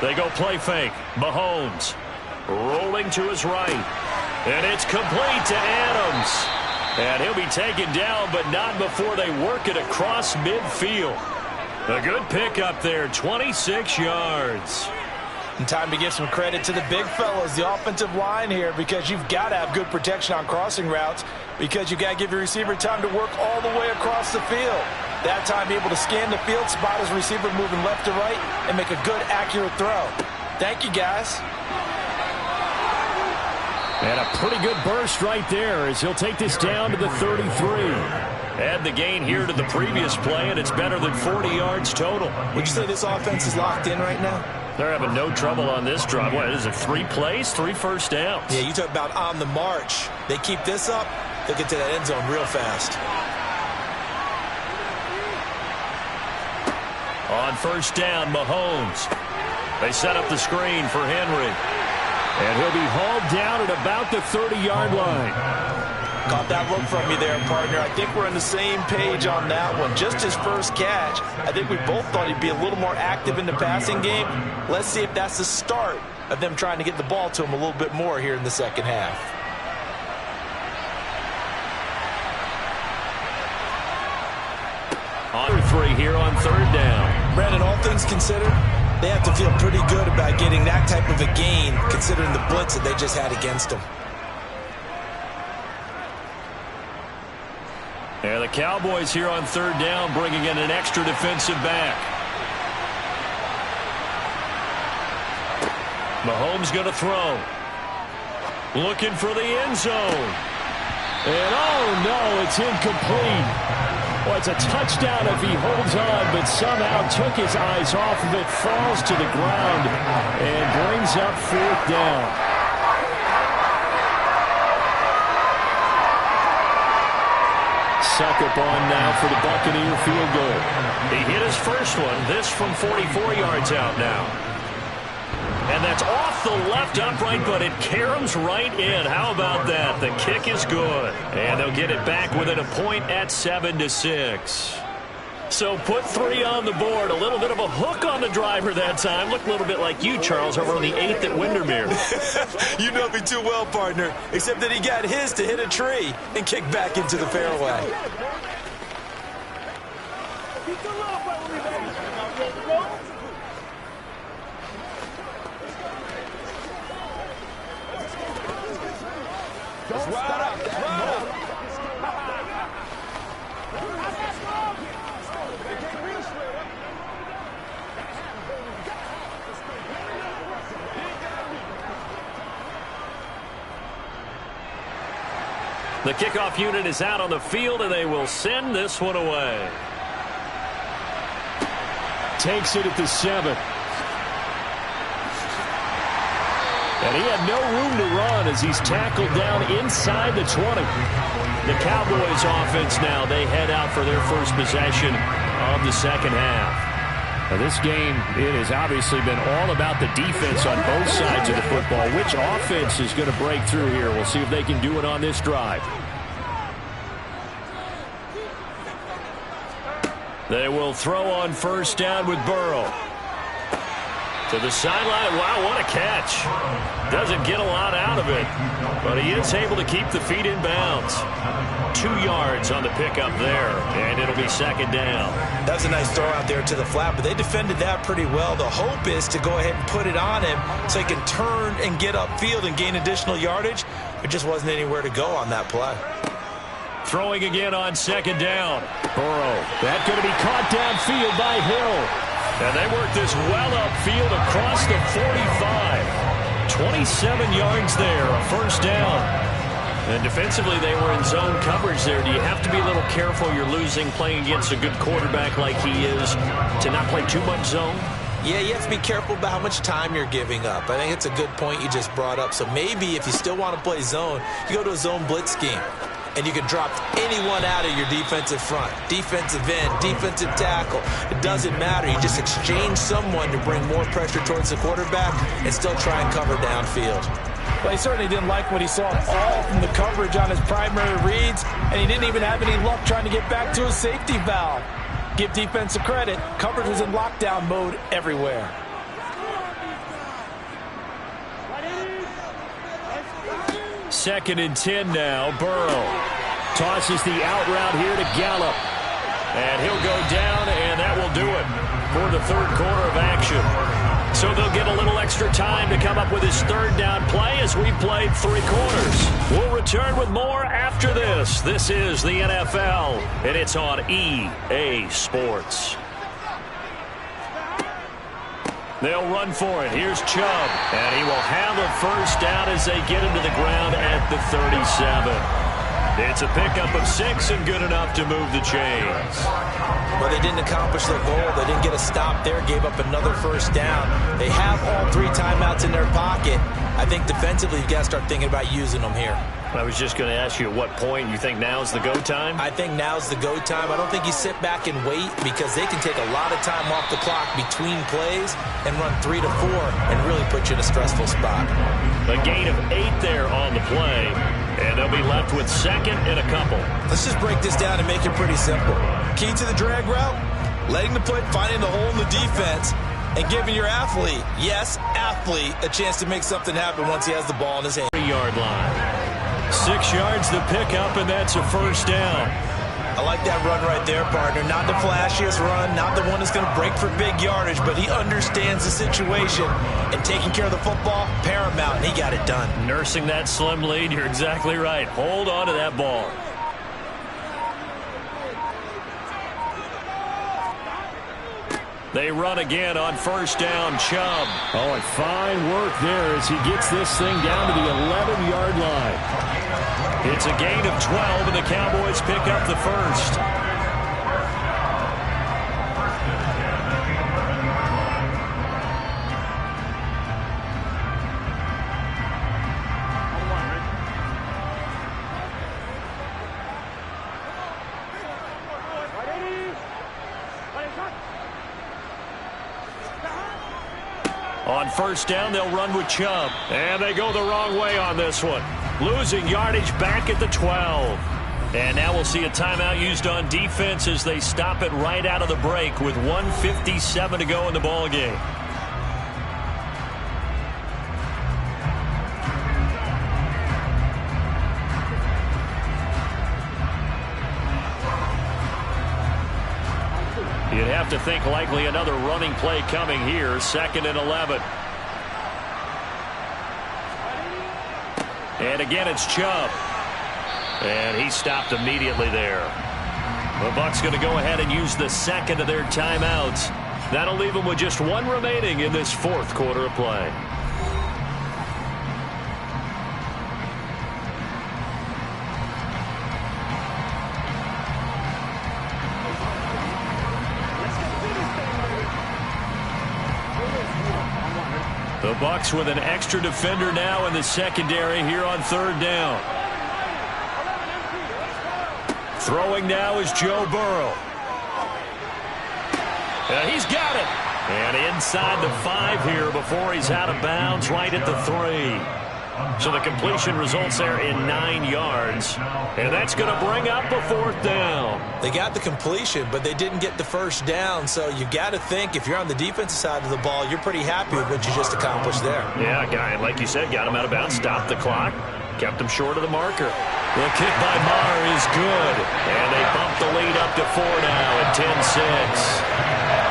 They go play fake. Mahomes rolling to his right. And it's complete to Adams. And he'll be taken down, but not before they work it across midfield. A good pickup there, 26 yards. And time to give some credit to the big fellas, the offensive line here, because you've got to have good protection on crossing routes, because you've got to give your receiver time to work all the way across the field. That time be able to scan the field, spot his receiver moving left to right, and make a good, accurate throw. Thank you, guys. And a pretty good burst right there as he'll take this down to the 33. Add the gain here to the previous play, and it's better than 40 yards total. Would you say this offense is locked in right now? They're having no trouble on this drive. What is it, 3 plays, 3 first downs? Yeah, you talk about on the march. They keep this up, they'll get to that end zone real fast. On 1st down, Mahomes. They set up the screen for Henry. And he'll be hauled down at about the 30-yard line. Caught that look from you there, partner. I think we're on the same page on that one. Just his first catch. I think we both thought he'd be a little more active in the passing game. Let's see if that's the start of them trying to get the ball to him a little bit more here in the second half. On 3 here on 3rd down. Brandon, all things considered, they have to feel pretty good about getting that type of a gain, considering the blitz that they just had against them. And the Cowboys here on 3rd down, bringing in an extra defensive back. Mahomes going to throw. Looking for the end zone. And oh no, it's incomplete. Well, it's a touchdown if he holds on, but somehow took his eyes off of it, falls to the ground, and brings up 4th down. Succop on now for the Buccaneer field goal. He hit his first one, this from 44 yards out now. And that's off the left upright, but it caroms right in. How about that? The kick is good. And they'll get it back within a point at 7-6. So put 3 on the board. A little bit of a hook on the driver that time. Looked a little bit like you, Charles, over on the 8th at Windermere. You know me too well, partner. Except that he got his to hit a tree and kick back into the fairway. The kickoff unit is out on the field, and they will send this one away. Takes it at the 7. And he had no room to run as he's tackled down inside the 20. The Cowboys offense now, they head out for their first possession of the second half. Now this game, it has obviously been all about the defense on both sides of the football. Which offense is going to break through here? We'll see if they can do it on this drive. They will throw on first down with Burrow. To the sideline. Wow, what a catch. Doesn't get a lot out of it, but he is able to keep the feet in bounds. 2 yards on the pickup there, and it'll be second down. That was a nice throw out there to the flat, but they defended that pretty well. The hope is to go ahead and put it on him so he can turn and get upfield and gain additional yardage. There just wasn't anywhere to go on that play. Throwing again on second down. Burrow. That's going to be caught downfield by Hill. And they work this well upfield across the 45. 27 yards there, a first down. And defensively, they were in zone coverage there. Do you have to be a little careful you're losing playing against a good quarterback like he is to not play too much zone? Yeah, you have to be careful about how much time you're giving up. I think it's a good point you just brought up. So maybe if you still want to play zone, you go to a zone blitz scheme. And you can drop anyone out of your defensive front, defensive end, defensive tackle. It doesn't matter. You just exchange someone to bring more pressure towards the quarterback and still try and cover downfield. Well, he certainly didn't like what he saw all from the coverage on his primary reads, and he didn't even have any luck trying to get back to his safety valve. Give defense credit. Coverage was in lockdown mode everywhere. Second and 10 now. Burrow tosses the out route here to Gallup. And he'll go down, and that will do it for the third quarter of action. So they'll get a little extra time to come up with his third down play as we've played 3 quarters. We'll return with more after this. This is the NFL, and it's on EA Sports. They'll run for it. Here's Chubb. And he will have a first down as they get him to the ground at the 37. It's a pickup of 6 and good enough to move the chains. Well, they didn't accomplish their goal. They didn't get a stop there, gave up another first down. They have all 3 timeouts in their pocket. I think defensively you've got to start thinking about using them here. I was just going to ask you at what point you think now's the go time? I think now's the go time. I don't think you sit back and wait because they can take a lot of time off the clock between plays and run 3 to 4 and really put you in a stressful spot. A gain of 8 there on the play, and they'll be left with second and a couple. Let's just break this down and make it pretty simple. Key to the drag route, letting the play, finding the hole in the defense, and giving your athlete, yes, athlete, a chance to make something happen once he has the ball in his hand. 3-yard line. 6 yards the pickup, and that's a first down. I like that run right there, partner. Not the flashiest run, not the one that's going to break for big yardage, but he understands the situation, and taking care of the football, paramount, and he got it done. Nursing that slim lead, you're exactly right. Hold on to that ball. They run again on first down. Chubb. Oh, and fine work there as he gets this thing down to the 11-yard line. It's a gain of 12, and the Cowboys pick up the first. On first down, they'll run with Chubb. And they go the wrong way on this one. Losing yardage back at the 12. And now we'll see a timeout used on defense as they stop it right out of the break with 1:57 to go in the ballgame. You'd have to think likely another running play coming here. 2nd and 11. And again, it's Chubb. And he stopped immediately there. The Bucs going to go ahead and use the second of their timeouts. That'll leave them with just 1 remaining in this 4th quarter of play. The Bucs with an extra defender now in the secondary here on third down. Throwing now is Joe Burrow. He's got it. And inside the 5 here before he's out of bounds right at the 3. So the completion results there in 9 yards. And that's going to bring up a 4th down. They got the completion, but they didn't get the first down. So you got to think if you're on the defensive side of the ball, you're pretty happy with what you just accomplished there. Yeah, guy, like you said, got him out of bounds, stopped the clock, kept him short of the marker. The kick by Maher is good. And they bump the lead up to 4 now at 10-6.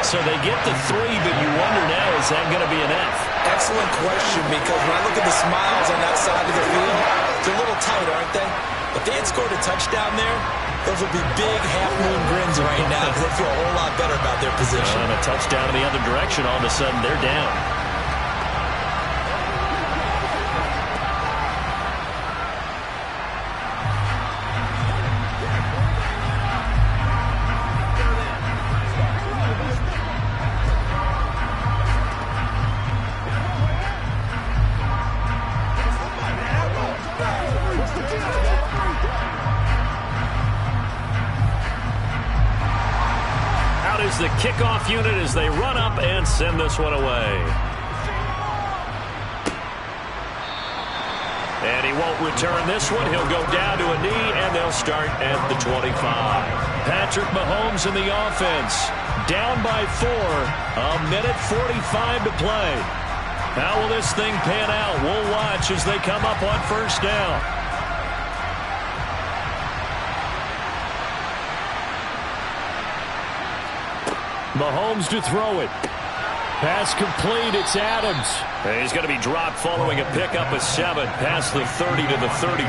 So they get the 3, but you wonder now, is that going to be an F? Excellent question, because when I look at the smiles on that side of the field, they're a little tight, aren't they? If they had scored a touchdown there, those would be big half-moon grins right now because they feel a whole lot better about their position. And a touchdown in the other direction, all of a sudden they're down. The kickoff unit as they run up and send this one away. And he won't return this one. He'll go down to a knee, and they'll start at the 25. Patrick Mahomes in the offense. Down by 4. A minute 45 to play. How will this thing pan out? We'll watch as they come up on first down. Mahomes to throw it. Pass complete. It's Adams. And he's going to be dropped following a pickup of 7. Past the 30 to the 32.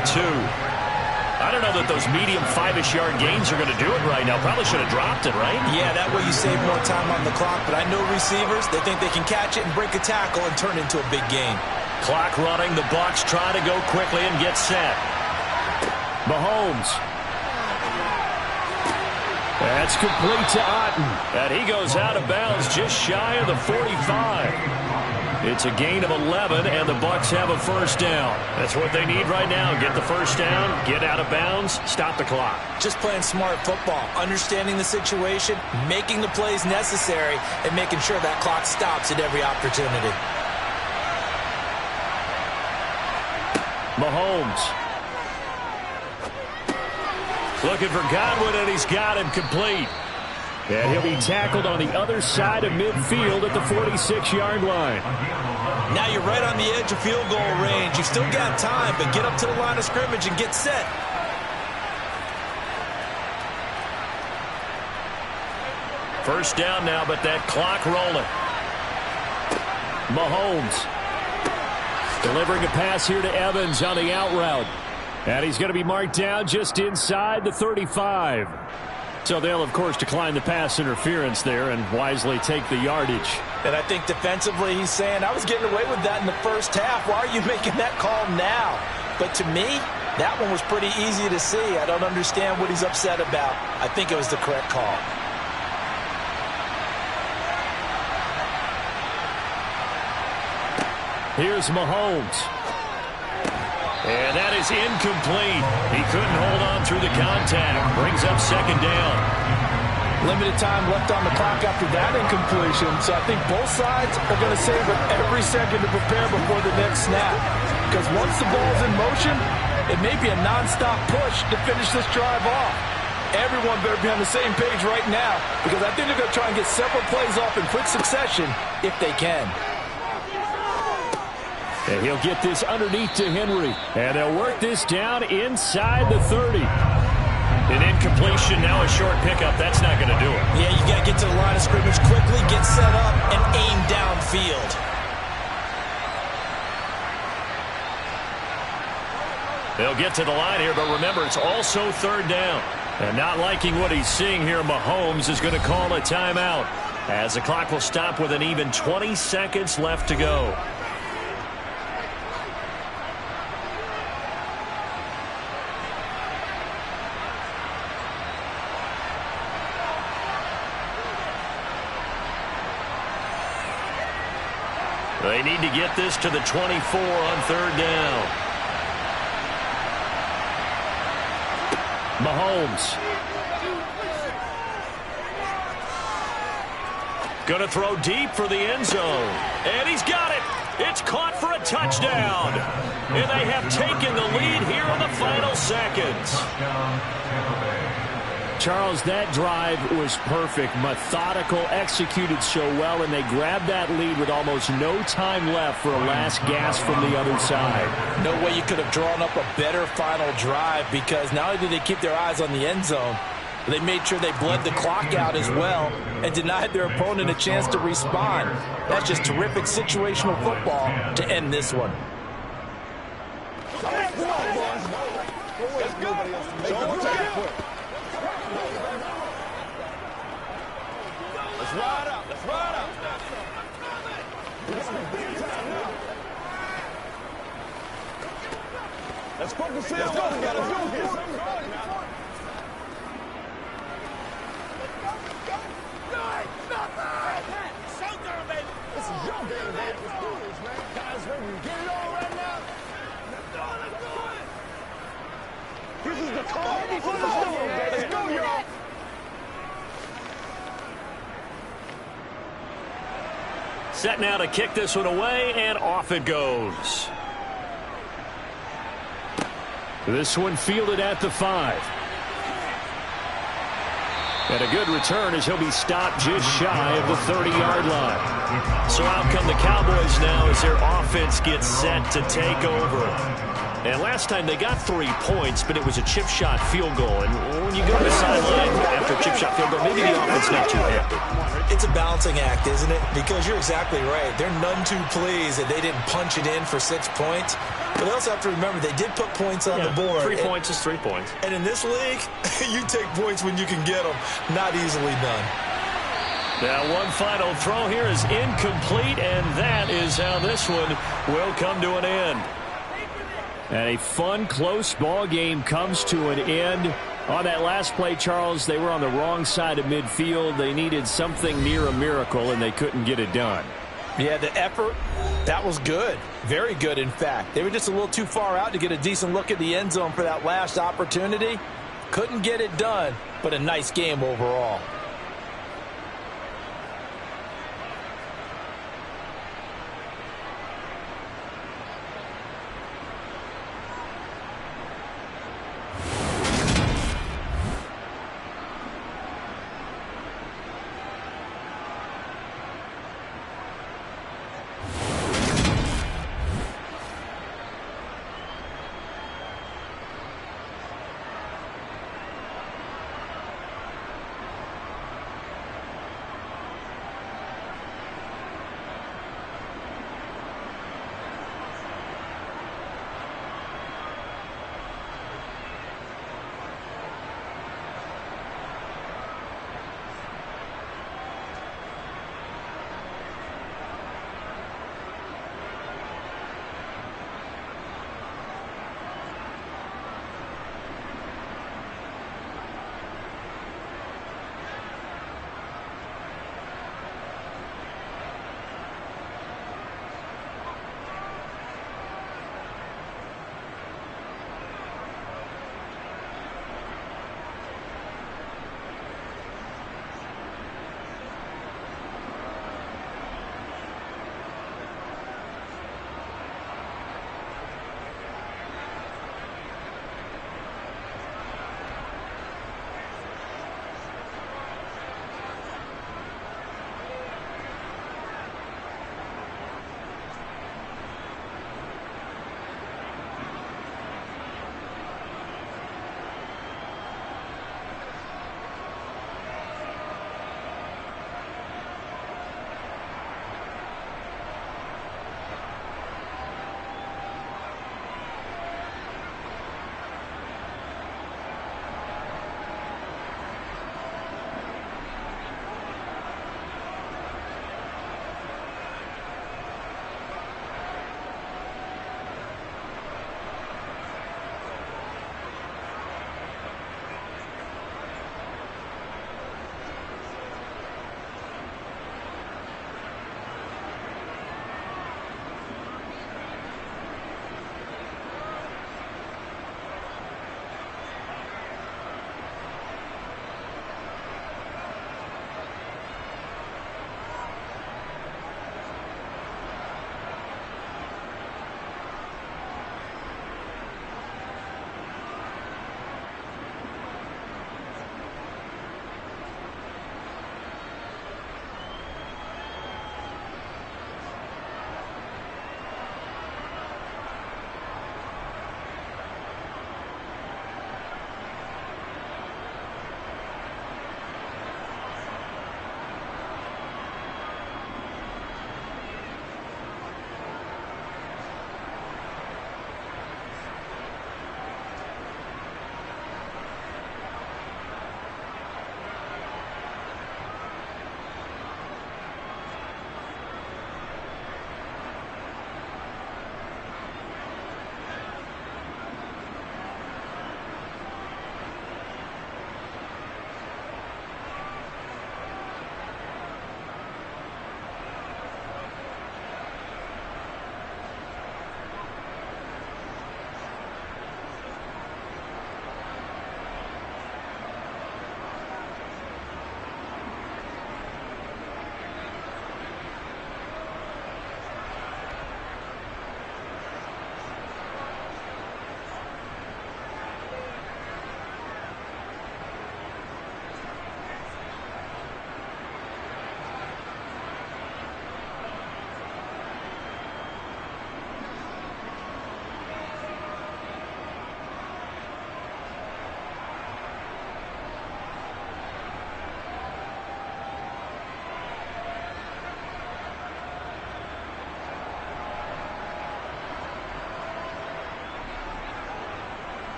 I don't know that those medium 5-ish yard gains are going to do it right now. Probably should have dropped it, right? Yeah, that way you save more time on the clock. But I know receivers, they think they can catch it and break a tackle and turn it into a big gain. Clock running. The Bucs try to go quickly and get set. Mahomes. That's complete to Otten. And he goes out of bounds just shy of the 45. It's a gain of 11, and the Bucs have a first down. That's what they need right now. Get the first down, get out of bounds, stop the clock. Just playing smart football, understanding the situation, making the plays necessary, and making sure that clock stops at every opportunity. Mahomes. Looking for Godwin, and he's got him complete. And he'll be tackled on the other side of midfield at the 46-yard line. Now you're right on the edge of field goal range. You've still got time, but get up to the line of scrimmage and get set. First down now, but that clock rolling. Mahomes delivering a pass here to Evans on the out route. And he's going to be marked down just inside the 35. So they'll, of course, decline the pass interference there and wisely take the yardage. And I think defensively he's saying, I was getting away with that in the first half. Why are you making that call now? But to me, that one was pretty easy to see. I don't understand what he's upset about. I think it was the correct call. Here's Mahomes. And that is incomplete. He couldn't hold on through the contact. Brings up second down. Limited time left on the clock after that incompletion, so I think both sides are going to savor every second to prepare before the next snap. Because once the ball's in motion, it may be a nonstop push to finish this drive off. Everyone better be on the same page right now, because I think they're going to try and get several plays off in quick succession if they can. And he'll get this underneath to Henry. And they'll work this down inside the 30. An incompletion, now a short pickup. That's not going to do it. Yeah, you got to get to the line of scrimmage quickly, get set up, and aim downfield. They'll get to the line here, but remember, it's also third down. And not liking what he's seeing here, Mahomes is going to call a timeout as the clock will stop with an even 20 seconds left to go. They need to get this to the 24 on third down. Mahomes. Going to throw deep for the end zone. And he's got it. It's caught for a touchdown. And they have taken the lead here in the final seconds. Charles, that drive was perfect. Methodical, executed so well, and they grabbed that lead with almost no time left for a last gasp from the other side. No way you could have drawn up a better final drive, because not only did they keep their eyes on the end zone, they made sure they bled the clock out as well and denied their opponent a chance to respond. That's just terrific situational football to end this one. Let's ride out. Let's ride out. Let's focus in. Let's go. We got to do this. This is your game, man. Let's do this, man. Guys, ready to get it on right now? Let's do it. This is the call. Let's go, y'all. Set now to kick this one away, and off it goes. This one fielded at the 5. And a good return as he'll be stopped just shy of the 30-yard line. So out come the Cowboys now as their offense gets set to take over. And last time they got 3 points, but it was a chip shot field goal. And when you go to the sideline after a chip shot field goal, maybe the offense not too happy. It's a balancing act, isn't it? Because you're exactly right. They're none too pleased that they didn't punch it in for 6 points. But they also have to remember they did put points on the board. 3 points is 3 points. And in this league, you take points when you can get them. Not easily done. Now one final throw here is incomplete, and that is how this one will come to an end. And a fun, close ball game comes to an end. On that last play, Charles, they were on the wrong side of midfield. They needed something near a miracle, and they couldn't get it done. Yeah, the effort, that was good. Very good, in fact. They were just a little too far out to get a decent look at the end zone for that last opportunity. Couldn't get it done, but a nice game overall.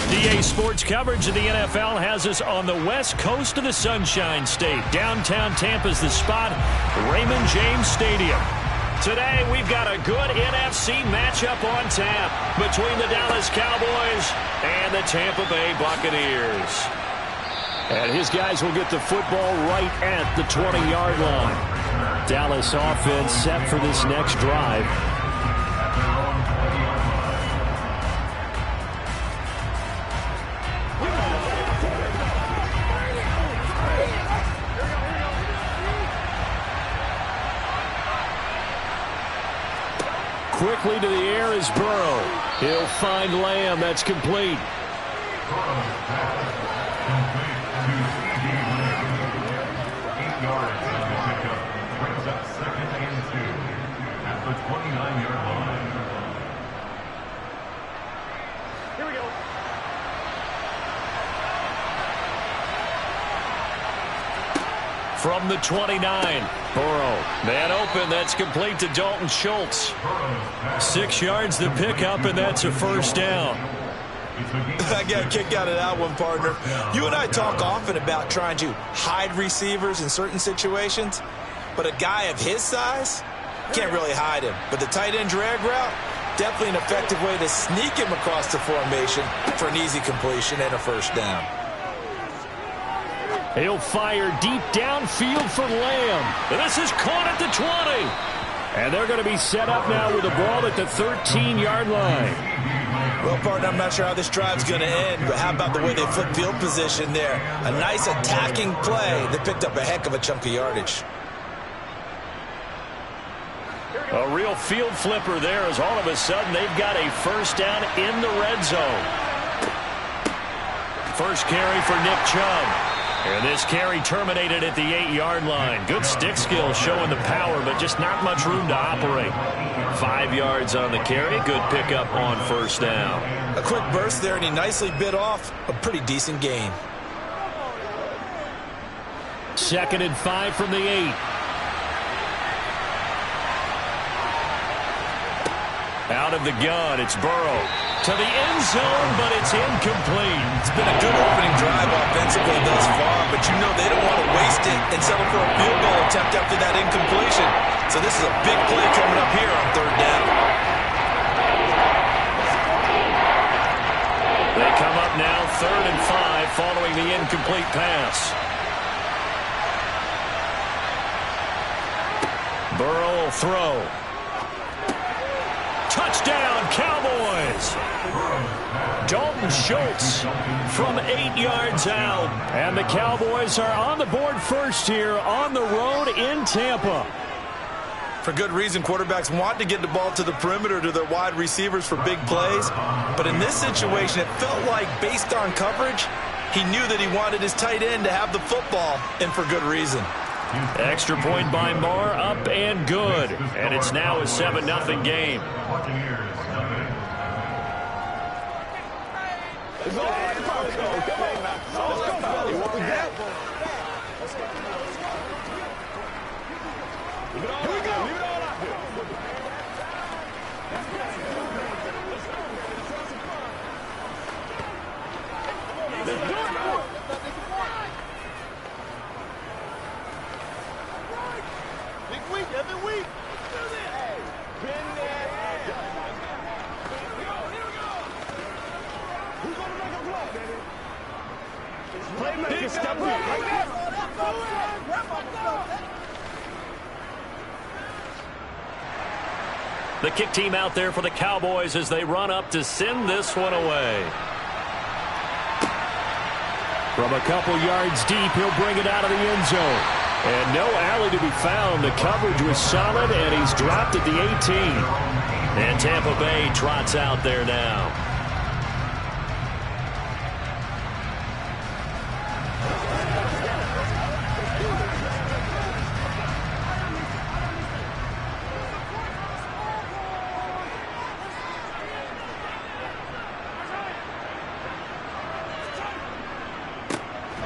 DA Sports coverage of the NFL has us on the west coast of the Sunshine State. Downtown Tampa's the spot, Raymond James Stadium. Today, we've got a good NFC matchup on tap between the Dallas Cowboys and the Tampa Bay Buccaneers. And his guys will get the football right at the 20-yard line. Dallas offense set for this next drive. Quickly to the air is Burrow. He'll find Lamb. That's complete. From the 29, Burrow. Man open, that's complete to Dalton Schultz. 6 yards the pickup, and that's a first down. I got a kick out of that one, partner. You and I talk often about trying to hide receivers in certain situations, but a guy of his size can't really hide him. But the tight end drag route, definitely an effective way to sneak him across the formation for an easy completion and a first down. He'll fire deep downfield for Lamb. And this is caught at the 20. And they're going to be set up now with the ball at the 13-yard line. Well, partner, I'm not sure how this drive's going to end, but how about the way they flip field position there? A nice attacking play that picked up a heck of a chunk of yardage. A real field flipper there as all of a sudden they've got a first down in the red zone. First carry for Nick Chubb. And this carry terminated at the 8-yard line. Good stick skill showing the power, but just not much room to operate. 5 yards on the carry. Good pickup on first down. A quick burst there, and he nicely bit off a pretty decent gain. 2nd and 5 from the 8. Out of the gun, it's Burrow. To the end zone, but it's incomplete. It's been a good opening drive offensively thus far, but you know they don't want to waste it and settle for a field goal attempt after that incompletion. So this is a big play coming up here on third down. They come up now 3rd and 5 following the incomplete pass. Burrow will throw. Touchdown, Cowboys! Dalton Schultz from 8 yards out. And the Cowboys are on the board first here on the road in Tampa. For good reason, quarterbacks want to get the ball to the perimeter to their wide receivers for big plays. But in this situation, it felt like, based on coverage, he knew that he wanted his tight end to have the football, and for good reason. Extra point by Marr, up and good. And it's now a 7-0 game. The kick team out there for the Cowboys as they run up to send this one away. From a couple yards deep, he'll bring it out of the end zone. And no alley to be found. The coverage was solid, and he's dropped at the 18. And Tampa Bay trots out there now.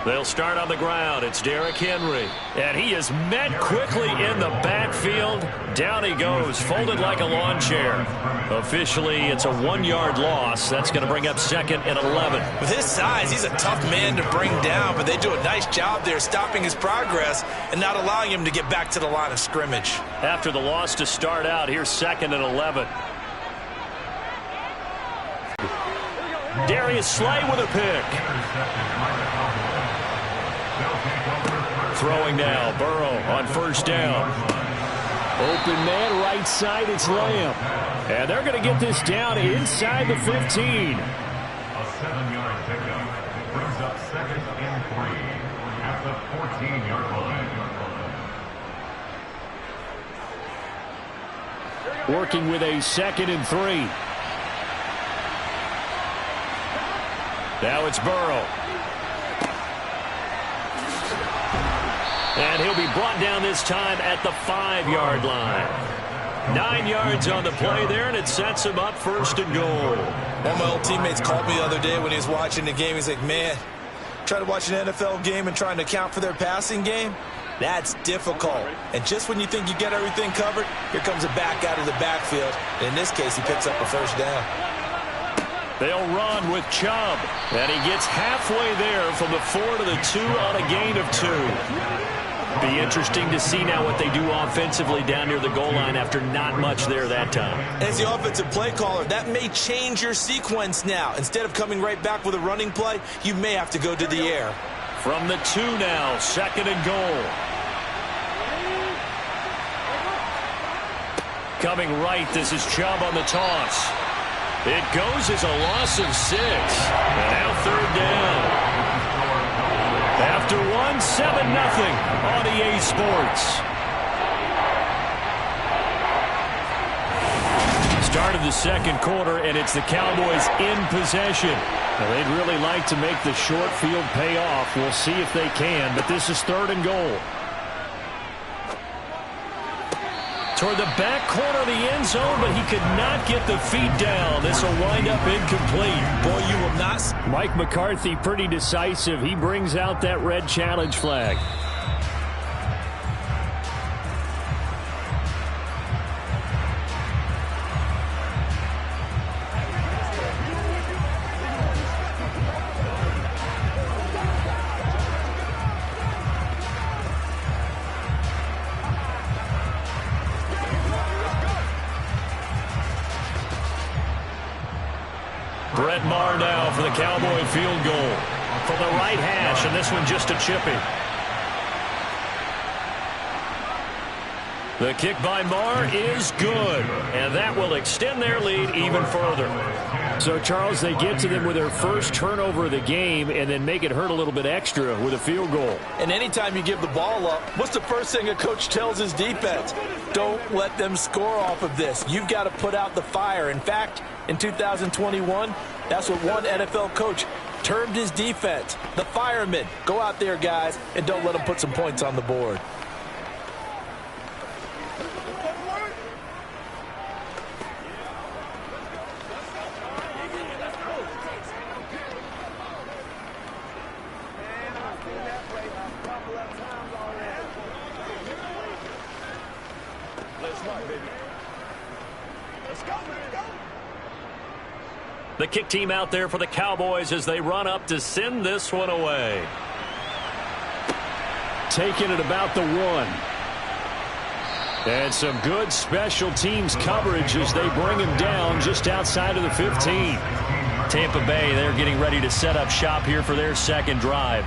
They'll start on the ground. It's Derrick Henry. And he is met quickly in the backfield. Down he goes, folded like a lawn chair. Officially, it's a 1-yard loss. That's going to bring up 2nd and 11. With his size, he's a tough man to bring down, but they do a nice job there stopping his progress and not allowing him to get back to the line of scrimmage. After the loss to start out, here's 2nd and 11. Darius Slay with a pick. Throwing now, Burrow on 1st down. Open man, right side, it's Lamb. And they're going to get this down inside the 15. A 7-yard pickup brings up 2nd and 3 at the 14-yard line. Working with a 2nd and 3. Now it's Burrow. And he'll be brought down this time at the 5-yard line. 9 yards on the play there, and it sets him up 1st and goal. One of my old teammates called me the other day when he was watching the game. He's like, man, trying to watch an NFL game and trying to account for their passing game? That's difficult. And just when you think you get everything covered, here comes a back out of the backfield. And in this case, he picks up a 1st down. They'll run with Chubb. And he gets halfway there from the 4 to the 2 on a gain of 2. Be interesting to see now what they do offensively down near the goal line after not much there that time. As the offensive play caller, that may change your sequence now. Instead of coming right back with a running play, you may have to go to the air. From the 2 now, 2nd and goal. Coming right, this is Chubb on the toss. It goes as a loss of 6. And now 3rd down. After 1, 7-0 on EA Sports. Start of the 2nd quarter, and it's the Cowboys in possession. Now, they'd really like to make the short field pay off. We'll see if they can, but this is 3rd and goal. Toward the back corner of the end zone, but he could not get the feet down. This will wind up incomplete. Boy, you will not. Mike McCarthy pretty decisive. He brings out that red challenge flag. Brett Maher now for the Cowboy field goal from the right hash, and this one just a chippy. The kick by Maher is good, and that will extend their lead even further. So, Charles, they get to them with their first turnover of the game and then make it hurt a little bit extra with a field goal. And anytime you give the ball up, what's the first thing a coach tells his defense? Don't let them score off of this. You've got to put out the fire. In fact, in 2021, that's what one NFL coach termed his defense, the firemen. Go out there, guys, and don't let them put some points on the board. The kick team out there for the Cowboys as they run up to send this one away. Taking it about the 1. And some good special teams coverage as they bring him down just outside of the 15. Tampa Bay, they're getting ready to set up shop here for their second drive.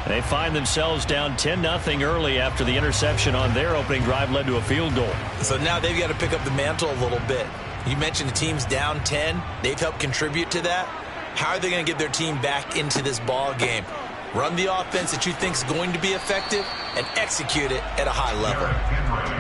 They find themselves down 10-0 early after the interception on their opening drive led to a field goal. So now they've got to pick up the mantle a little bit. You mentioned the team's down 10. They've helped contribute to that. How are they going to get their team back into this ball game? Run the offense that you think is going to be effective and execute it at a high level.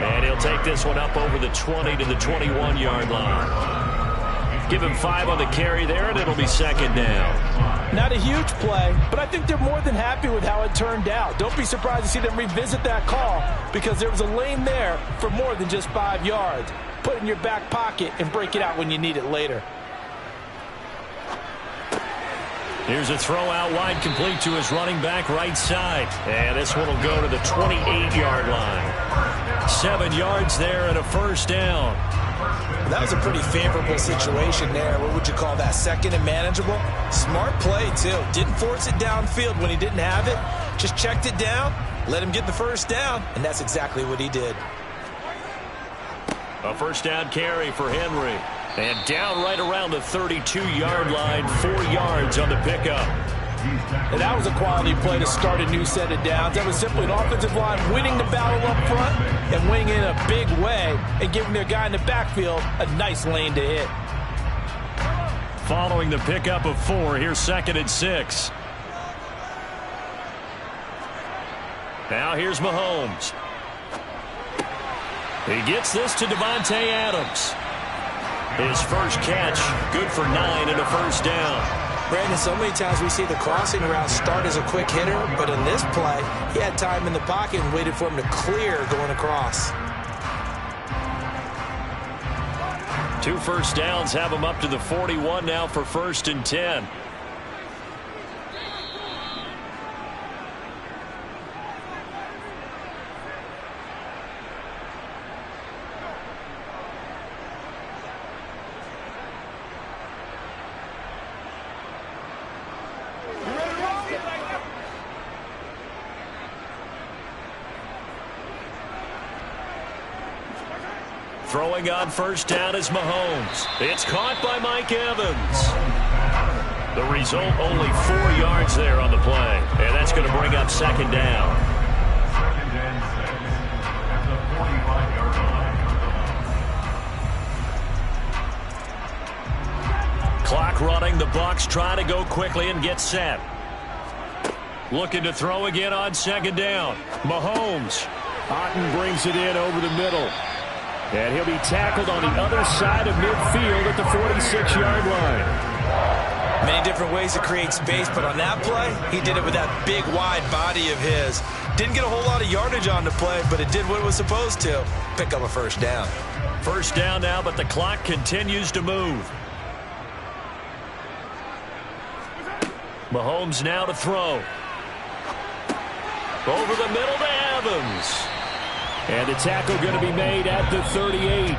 And he'll take this one up over the 20 to the 21-yard line. Give him 5 on the carry there, and it'll be 2nd down. Not a huge play, but I think they're more than happy with how it turned out. Don't be surprised to see them revisit that call because there was a lane there for more than just 5 yards. Put it in your back pocket and break it out when you need it later. Here's a throw out wide, complete to his running back right side. And this one will go to the 28-yard line. 7 yards there and a first down. That was a pretty favorable situation there. What would you call that? Second and manageable? Smart play, too. Didn't force it downfield when he didn't have it. Just checked it down, let him get the first down, and that's exactly what he did. A first down carry for Henry. And down right around the 32-yard line, 4 yards on the pickup. And that was a quality play to start a new set of downs. That was simply an offensive line winning the battle up front and winning in a big way and giving their guy in the backfield a nice lane to hit. Following the pickup of 4, here's 2nd and 6. Now here's Mahomes. He gets this to Davante Adams. His first catch, good for 9 and a first down. Brandon, so many times we see the crossing route start as a quick hitter, but in this play, he had time in the pocket and waited for him to clear going across. 2 first downs have him up to the 41 now for 1st and 10. Throwing on first down is Mahomes. It's caught by Mike Evans. The result, only 4 yards there on the play. And that's going to bring up 2nd down. 2nd and 6 at the 45-yard line. Clock running. The Bucs try to go quickly and get set. Looking to throw again on 2nd down. Mahomes. Otten brings it in over the middle. And he'll be tackled on the other side of midfield at the 46-yard line. Many different ways to create space, but on that play, he did it with that big, wide body of his. Didn't get a whole lot of yardage on the play, but it did what it was supposed to. Pick up a first down. First down now, but the clock continues to move. Mahomes now to throw. Over the middle to Evans. And the tackle going to be made at the 38.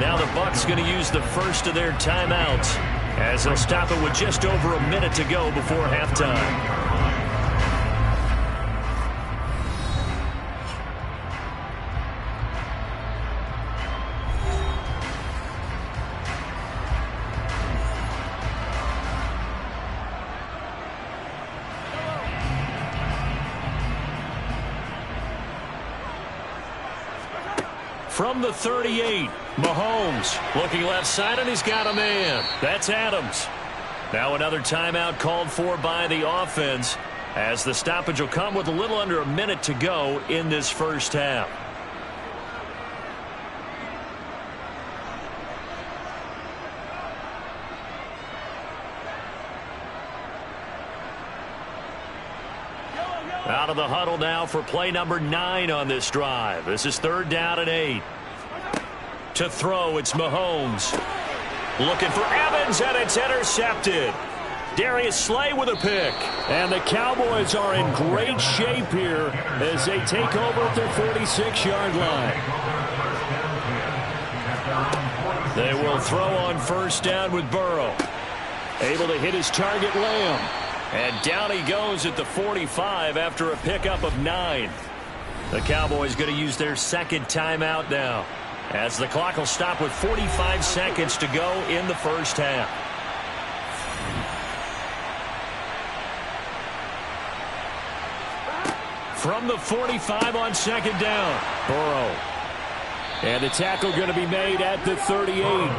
Now the Bucs going to use the first of their timeouts as they'll stop it with just over a minute to go before halftime. From the 38, Mahomes looking left side, and he's got a man. That's Adams. Now another timeout called for by the offense as the stoppage will come with a little under a minute to go in this first half. Out of the huddle now for play number 9 on this drive. This is 3rd down and 8. To throw, it's Mahomes. Looking for Evans, and it's intercepted. Darius Slay with a pick. And the Cowboys are in great shape here as they take over at their 46-yard line. They will throw on first down with Burrow. Able to hit his target, Lamb. And down he goes at the 45 after a pickup of 9. The Cowboys going to use their 2nd timeout now, as the clock will stop with 45 seconds to go in the first half. From the 45 on 2nd down, Burrow. And the tackle going to be made at the 38.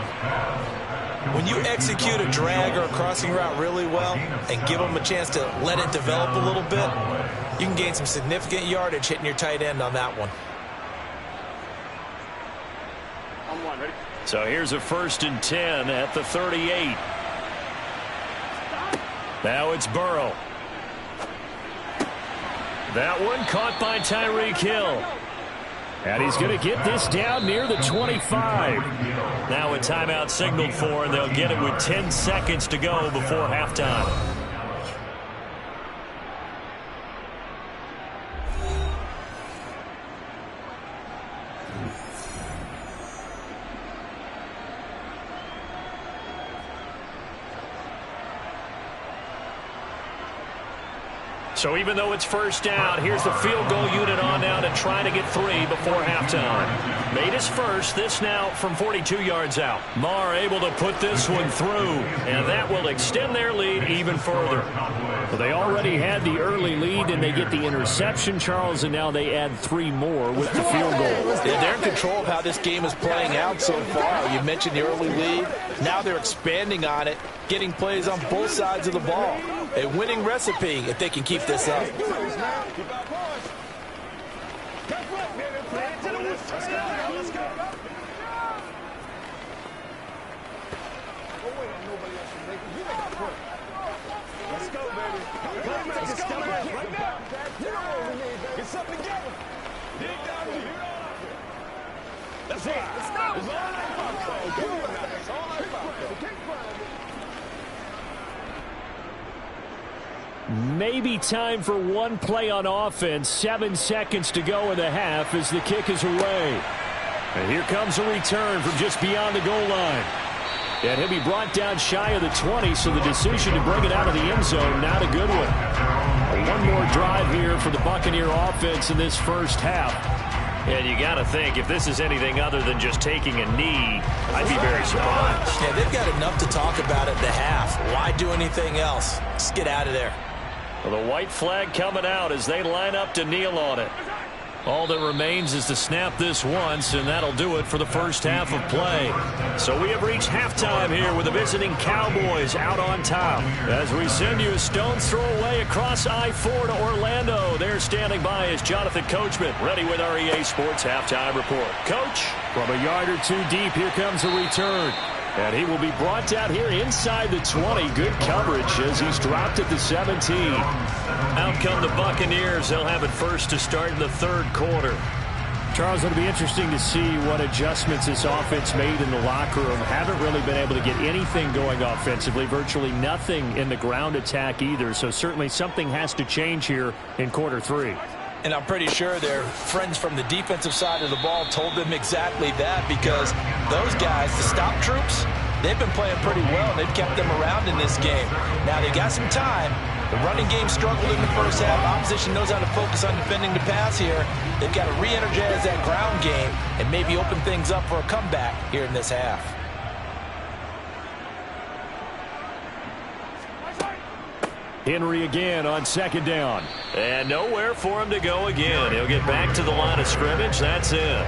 When you execute a drag or a crossing route really well and give them a chance to let it develop a little bit, you can gain some significant yardage hitting your tight end on that one. So here's a 1st and 10 at the 38. Now it's Burrow. That one caught by Tyreek Hill. And he's going to get this down near the 25. Now a timeout signaled for, and they'll get it with 10 seconds to go before halftime. So even though it's first down, here's the field goal unit on now to try to get 3 before halftime. Made his first, this now from 42 yards out. Marr able to put this one through, and that will extend their lead even further. Well, they already had the early lead, and they get the interception, Charles, and now they add 3 more with the field goal. Yeah, they're in control of how this game is playing out so far. You mentioned the early lead. Now they're expanding on it, getting plays on both sides of the ball. A winning recipe if they can keep this up. Let's go, baby. Let's go right now. Get something together. Dig down here. That's it. Let's go. It's all I Maybe time for one play on offense. 7 seconds to go in the half as the kick is away. And here comes a return from just beyond the goal line. And he'll be brought down shy of the 20, so the decision to bring it out of the end zone, not a good one. One more drive here for the Buccaneer offense in this first half. And you got to think, if this is anything other than just taking a knee, I'd be very surprised. Yeah, they've got enough to talk about at the half. Why do anything else? Just get out of there. Well, the white flag coming out as they line up to kneel on it. All that remains is to snap this once, and that'll do it for the first half of play. So we have reached halftime here with the visiting Cowboys out on top. As we send you a stone's throw away across I-4 to Orlando. There standing by is Jonathan Coachman, ready with our EA Sports Halftime Report. Coach, from a yard or 2 deep, here comes a return. And he will be brought down here inside the 20. Good coverage as he's dropped at the 17. Out come the Buccaneers. They'll have it first to start in the third quarter. Charles, it'll be interesting to see what adjustments this offense made in the locker room. Haven't really been able to get anything going offensively. Virtually nothing in the ground attack either. So certainly something has to change here in quarter 3. And I'm pretty sure their friends from the defensive side of the ball told them exactly that, because those guys, the stop troops, they've been playing pretty well, and they've kept them around in this game. Now, they got some time. The running game struggled in the first half. Opposition knows how to focus on defending the pass here. They've got to re-energize that ground game and maybe open things up for a comeback here in this half. Henry again on second down. And nowhere for him to go again. He'll get back to the line of scrimmage. That's it.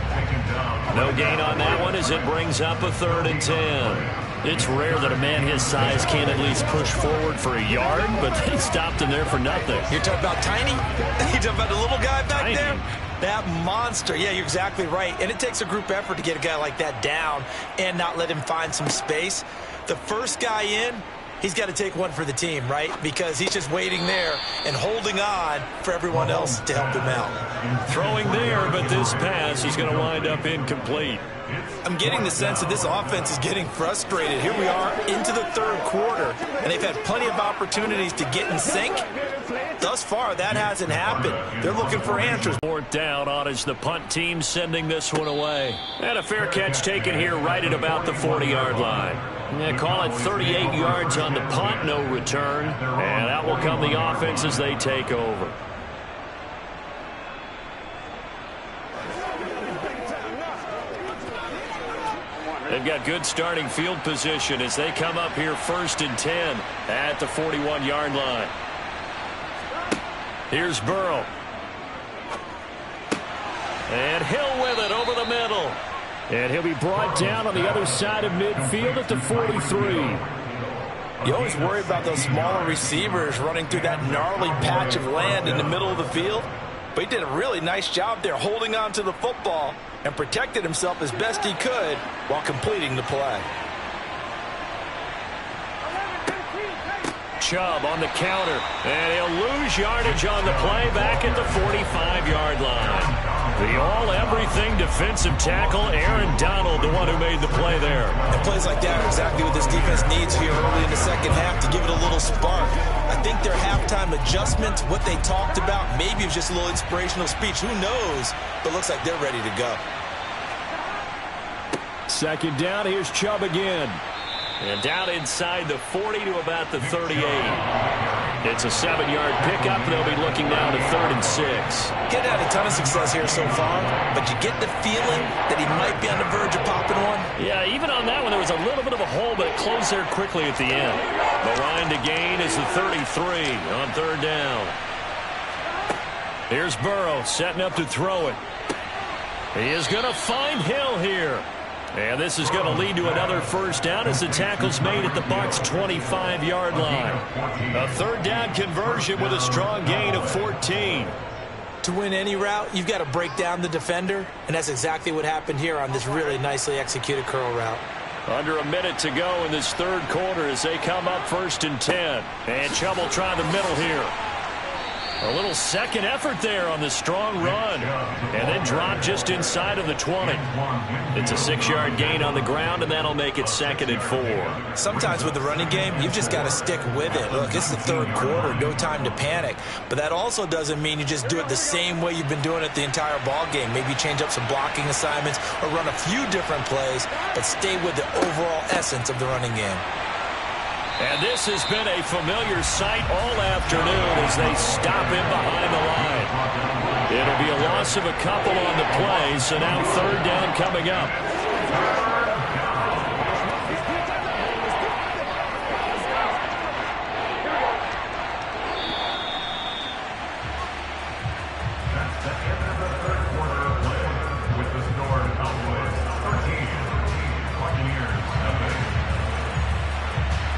No gain on that one as it brings up a 3rd and 10. It's rare that a man his size can at least push forward for a yard, but they stopped him there for nothing. You're talking about tiny? You're talking about the little guy back Tiny. there? That monster. Yeah, you're exactly right. And it takes a group effort to get a guy like that down and not let him find some space. The first guy in, he's got to take one for the team, right? Because he's just waiting there and holding on for everyone else to help him out. Throwing there, but this pass is going to wind up incomplete. I'm getting the sense that this offense is getting frustrated. Here we are into the third quarter, and they've had plenty of opportunities to get in sync. Thus far, that hasn't happened. They're looking for answers. 4th down on as the punt team sending this one away. And a fair catch taken here right at about the 40-yard line. Yeah, call it 38 yards on the punt, no return. And out will come the offense as they take over. They've got good starting field position as they come up here 1st and 10 at the 41-yard line. Here's Burrow. And Hill with it over the middle. And he'll be brought down on the other side of midfield at the 43. You always worry about those smaller receivers running through that gnarly patch of land in the middle of the field. But he did a really nice job there holding on to the football and protected himself as best he could while completing the play. Chubb on the counter, and he'll lose yardage on the play back at the 45-yard line. The all-everything defensive tackle, Aaron Donald, the one who made the play there. And plays like that are exactly what this defense needs here early in the second half to give it a little spark. I think their halftime adjustment, what they talked about, maybe it was just a little inspirational speech. Who knows? But looks like they're ready to go. Second down, here's Chubb again. And down inside the 40 to about the 38. It's a 7-yard pickup. They'll be looking now to 3rd and 6. Getting had a ton of success here so far, but you get the feeling that he might be on the verge of popping one. Yeah, even on that one, there was a little bit of a hole, but it closed there quickly at the end. The line to gain is the 33 on 3rd down. Here's Burrow setting up to throw it. He is going to find Hill here. And this is going to lead to another first down as the tackle's made at the Bucs' 25-yard line. A 3rd down conversion with a strong gain of 14. To win any route, you've got to break down the defender, and that's exactly what happened here on this really nicely executed curl route. Under a minute to go in this 3rd quarter as they come up 1st and 10. And Chubb will try the middle here. A little second effort there on the strong run. And then drop just inside of the 20. It's a 6-yard gain on the ground, and that'll make it 2nd and 4. Sometimes with the running game, you've just got to stick with it. Look, it's the 3rd quarter, no time to panic. But that also doesn't mean you just do it the same way you've been doing it the entire ball game. Maybe change up some blocking assignments or run a few different plays, but stay with the overall essence of the running game. And this has been a familiar sight all afternoon as they stop him behind the line. It'll be a loss of a couple on the play, so now 3rd down coming up.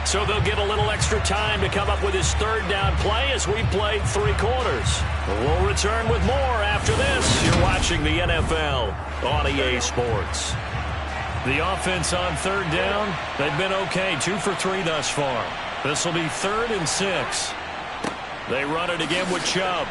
So they'll get a little extra time to come up with his 3rd down play as we played 3 quarters. We'll return with more after this. You're watching the NFL on EA Sports. The offense on 3rd down, they've been okay. 2 for 3 thus far. This will be 3rd and 6. They run it again with Chubb.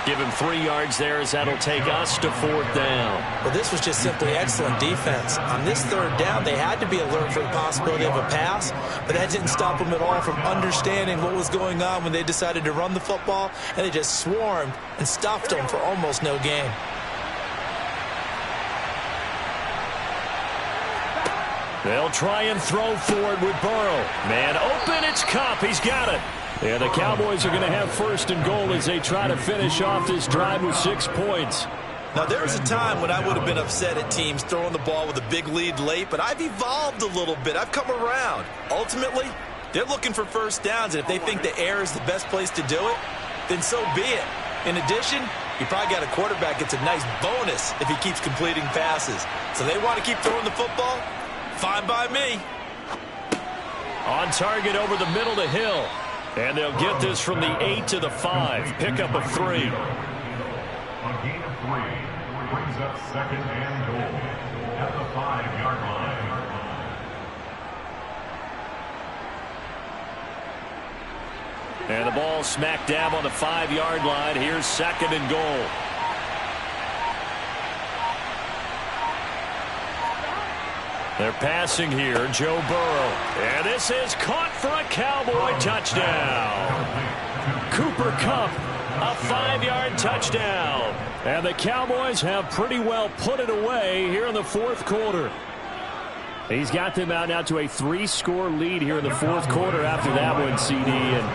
Give him 3 yards there as that'll take us to 4th down. Well, this was just simply excellent defense. On this 3rd down, they had to be alert for the possibility of a pass, but that didn't stop them at all from understanding what was going on when they decided to run the football, and they just swarmed and stuffed them for almost no gain. They'll try and throw forward with Burrow. Man open, it's Kupp. He's got it. And the Cowboys are going to have 1st and goal as they try to finish off this drive with 6 points. Now, there was a time when I would have been upset at teams throwing the ball with a big lead late, but I've evolved a little bit. I've come around. Ultimately, they're looking for first downs, and if they think the air is the best place to do it, then so be it. In addition, you probably got a quarterback gets a nice bonus if he keeps completing passes. So they want to keep throwing the football? Fine by me. On target over the middle to Hill. And they'll get this from the 8 to the 5. Pickup of 3. A gain of 3 brings up 2nd and goal at the 5-yard line. And the ball smack dab on the 5-yard line. Here's 2nd and goal. They're passing here, Joe Burrow. And this is caught for a Cowboy touchdown. Cooper Kupp, a 5-yard touchdown. And the Cowboys have pretty well put it away here in the 4th quarter. He's got them out now to a 3-score lead here in the 4th quarter after that one, CD. And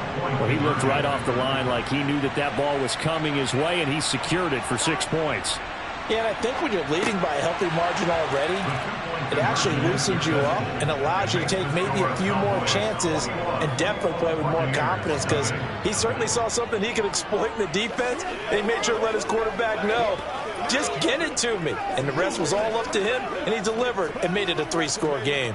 well, he looked right off the line like he knew that that ball was coming his way, and he secured it for 6 points. Yeah, and I think when you're leading by a healthy margin already, it actually loosens you up and allows you to take maybe a few more chances and definitely play with more confidence because he certainly saw something he could exploit in the defense, and he made sure to let his quarterback know, just get it to me. And the rest was all up to him, and he delivered and made it a 3-score game.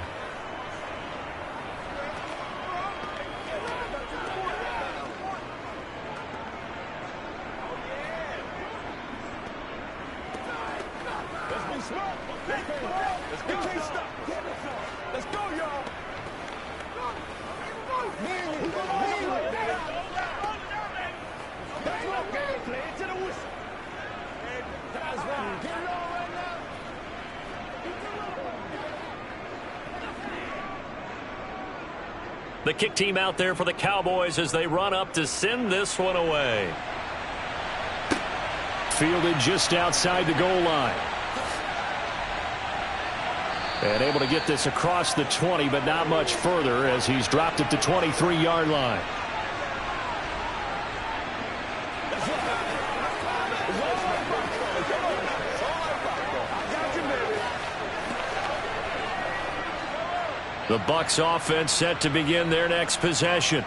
The kick team out there for the Cowboys as they run up to send this one away. Fielded just outside the goal line. And able to get this across the 20, but not much further as he's dropped at the 23-yard line. The Bucs offense set to begin their next possession.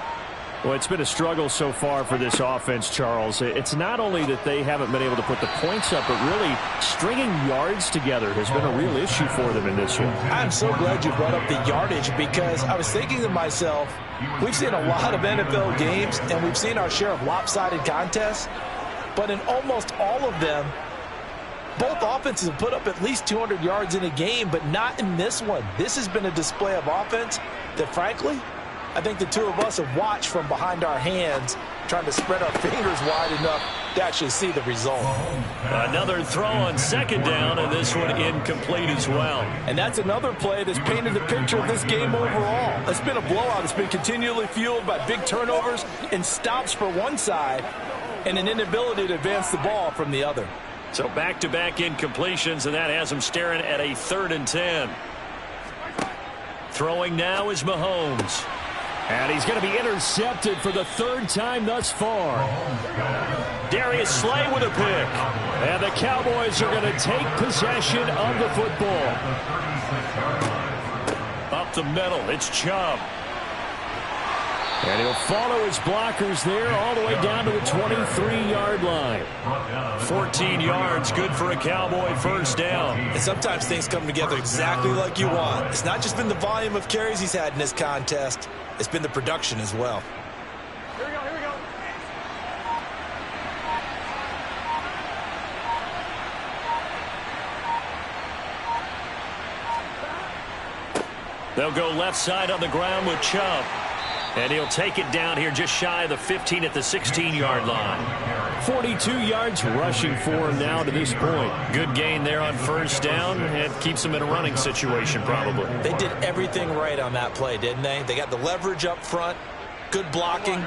Well, it's been a struggle so far for this offense, Charles. It's not only that they haven't been able to put the points up, but really stringing yards together has been a real issue for them in this one. I'm so glad you brought up the yardage, because I was thinking to myself, we've seen a lot of NFL games, and we've seen our share of lopsided contests, but in almost all of them, both offenses have put up at least 200 yards in a game, but not in this one. This has been a display of offense that, frankly, I think the two of us have watched from behind our hands, trying to spread our fingers wide enough to actually see the result. Another throw on second down, and this one incomplete as well. And that's another play that's painted the picture of this game overall. It's been a blowout. It's been continually fueled by big turnovers and stops for one side and an inability to advance the ball from the other. So back-to-back incompletions, and that has them staring at a 3rd and 10. Throwing now is Mahomes. And he's going to be intercepted for the 3rd time thus far. Darius Slay with a pick. And the Cowboys are going to take possession of the football. Up the middle, it's Chubb. And he'll follow his blockers there all the way down to the 23-yard line. 14 yards, good for a Cowboy first down. And sometimes things come together exactly like you want. It's not just been the volume of carries he's had in this contest. It's been the production as well. Here we go, here we go. They'll go left side on the ground with Chubb. And he'll take it down here just shy of the 15 at the 16-yard line. 42 yards rushing for him now to this point. Good gain there on first down, and keeps him in a running situation probably. They did everything right on that play, didn't they? They got the leverage up front, good blocking,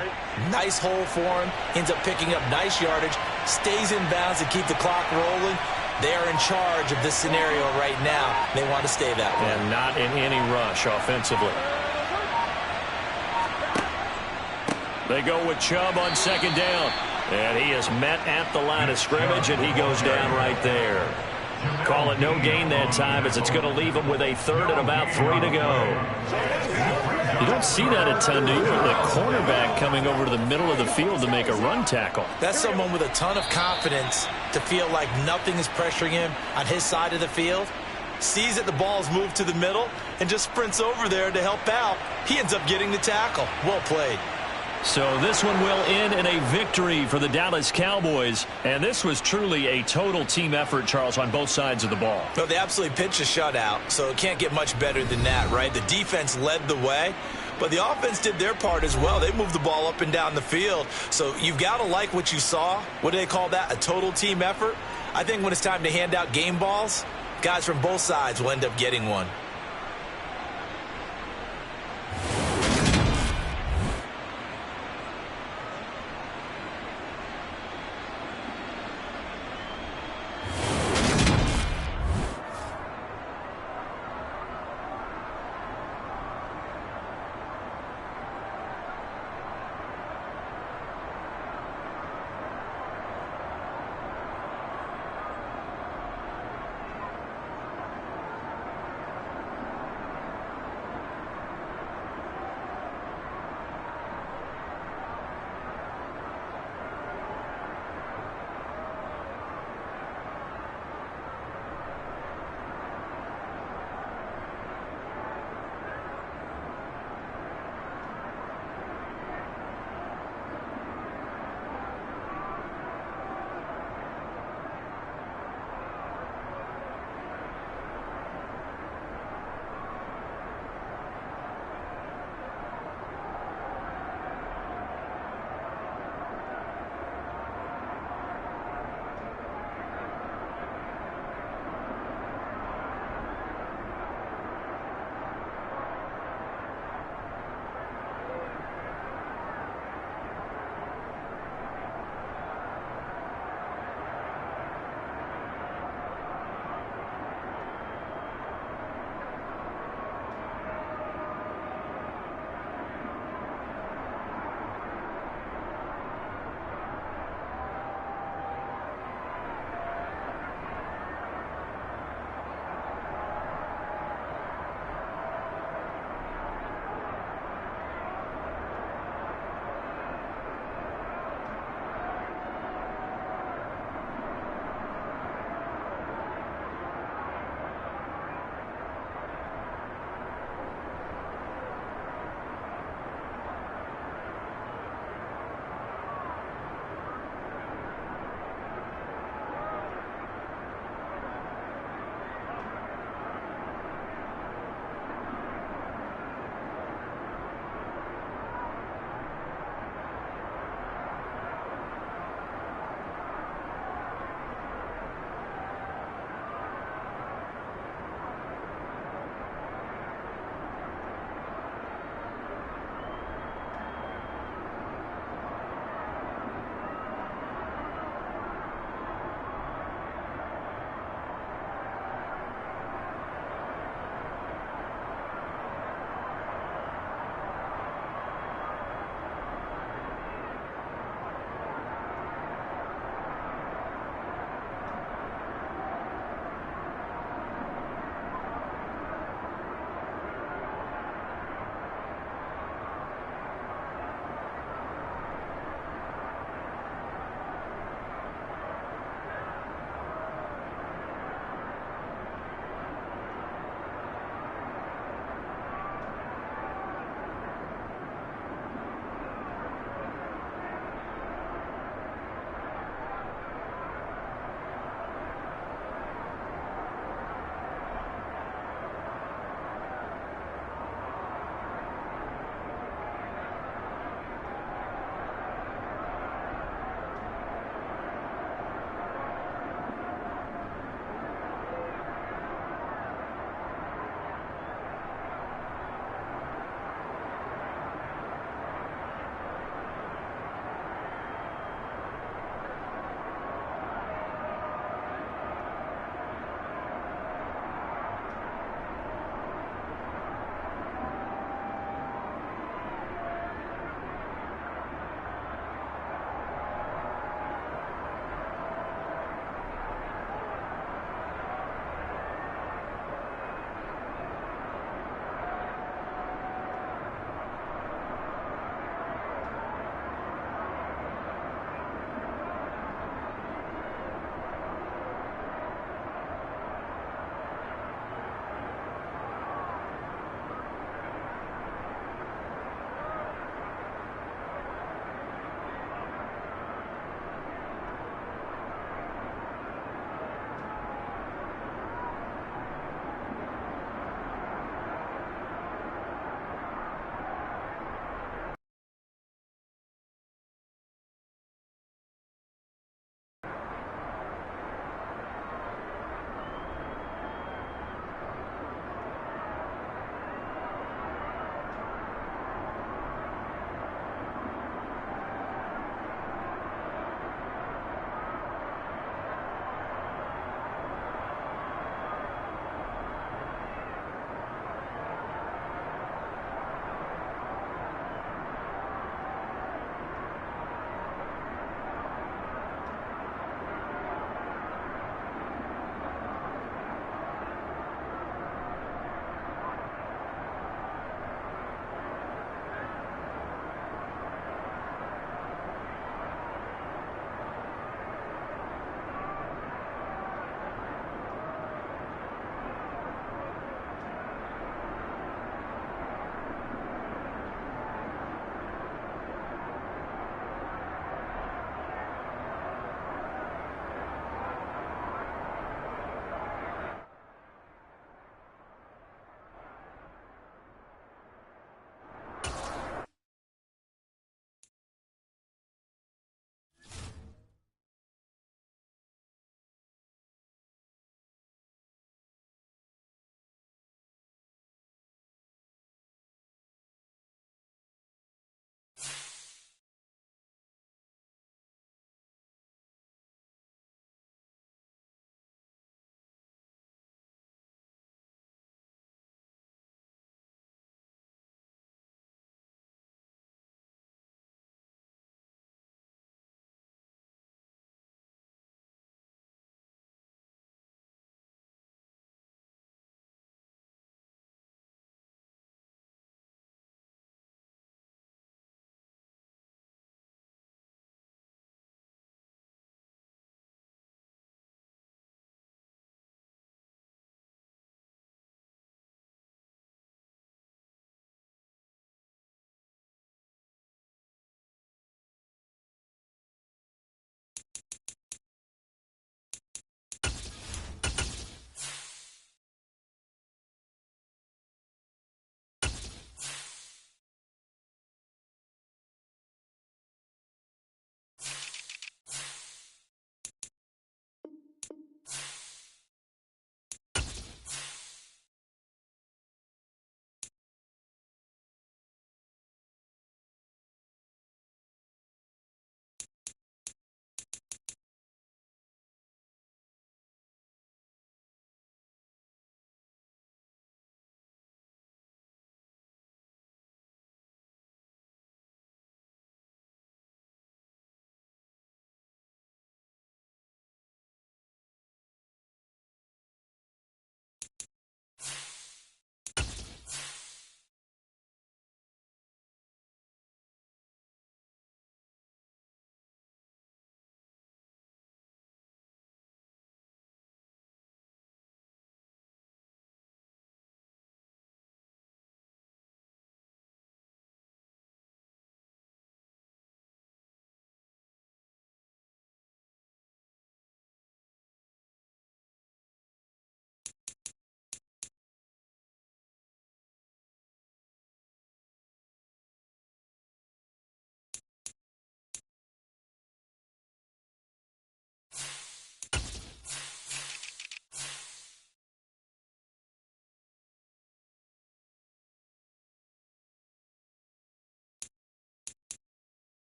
nice hole for him, ends up picking up nice yardage, stays in bounds to keep the clock rolling. They are in charge of this scenario right now. They want to stay that way. And not in any rush offensively. They go with Chubb on second down. And he is met at the line of scrimmage, and he goes down right there. Call it no gain that time, as it's going to leave him with a 3rd and about 3 to go. You don't see that a ton, do you? The cornerback coming over to the middle of the field to make a run tackle. That's someone with a ton of confidence to feel like nothing is pressuring him on his side of the field. Sees that the ball's moved to the middle and just sprints over there to help out. He ends up getting the tackle. Well played. So this one will end in a victory for the Dallas Cowboys. And this was truly a total team effort, Charles, on both sides of the ball. No, they absolutely pitched a shutout, so it can't get much better than that, right? The defense led the way, but the offense did their part as well. They moved the ball up and down the field. So you've got to like what you saw. What do they call that? A total team effort? I think when it's time to hand out game balls, guys from both sides will end up getting one.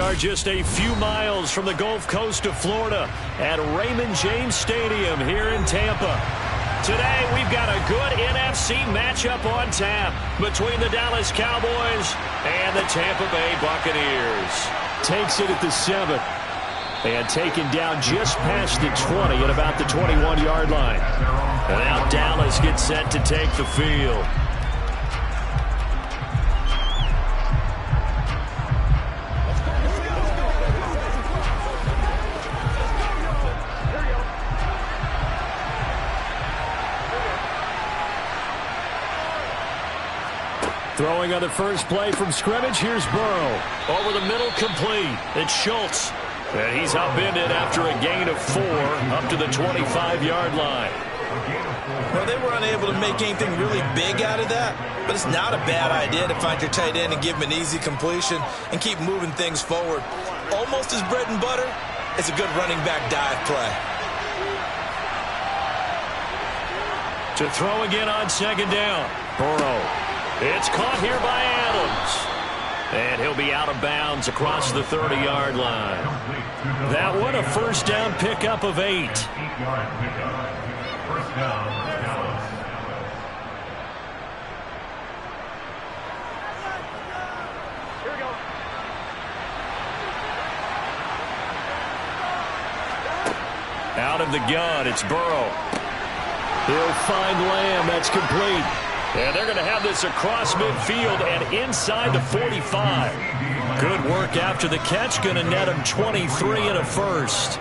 are just a few miles from the Gulf Coast of Florida at Raymond James Stadium here in Tampa. Today, we've got a good NFC matchup on tap between the Dallas Cowboys and the Tampa Bay Buccaneers. Takes it at the 7. And taken down just past the 20 at about the 21-yard line. And now Dallas gets set to take the field. Throwing on the first play from scrimmage, here's Burrow. Over the middle, complete. It's Schultz. And he's upended after a gain of 4 up to the 25-yard line. Well, they were unable to make anything really big out of that, but it's not a bad idea to find your tight end and give him an easy completion and keep moving things forward. Almost as bread and butter, it's a good running back dive play. To throw again on second down. Burrow. It's caught here by Adams. And he'll be out of bounds across the 30-yard line. That one, a first down pickup of 8. Out of the gun, it's Burrow. He'll find Lamb. That's complete. And they're going to have this across midfield and inside the 45. Good work after the catch. Going to net him 23 and a first.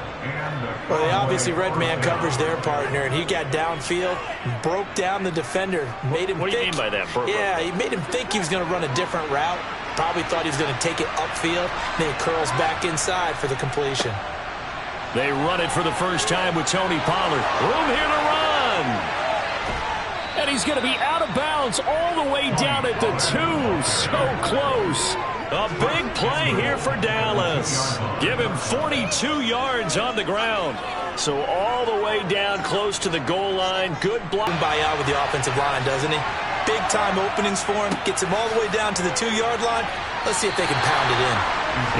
Well, they obviously read man coverage their partner, and he got downfield, broke down the defender, made him What do you mean by that, Burrow? Yeah, he made him think he was going to run a different route. Probably thought he was going to take it upfield. Then he curls back inside for the completion. They run it for the first time with Tony Pollard. Room here to run. And he's going to be out of bounds all the way down at the 2. So close. A big play here for Dallas. Give him 42 yards on the ground. So all the way down close to the goal line. Good block. By out with the offensive line, doesn't he? Big-time openings for him. Gets him all the way down to the 2-yard line. Let's see if they can pound it in.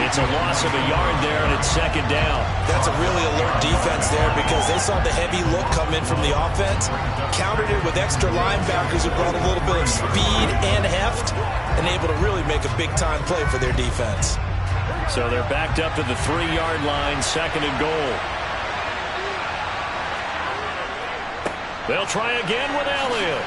It's a loss of a yard there, and it's second down. That's a really alert defense there because they saw the heavy look come in from the offense, countered it with extra linebackers who brought a little bit of speed and heft, and able to really make a big-time play for their defense. So they're backed up to the 3-yard line, second and goal. They'll try again with Elliott.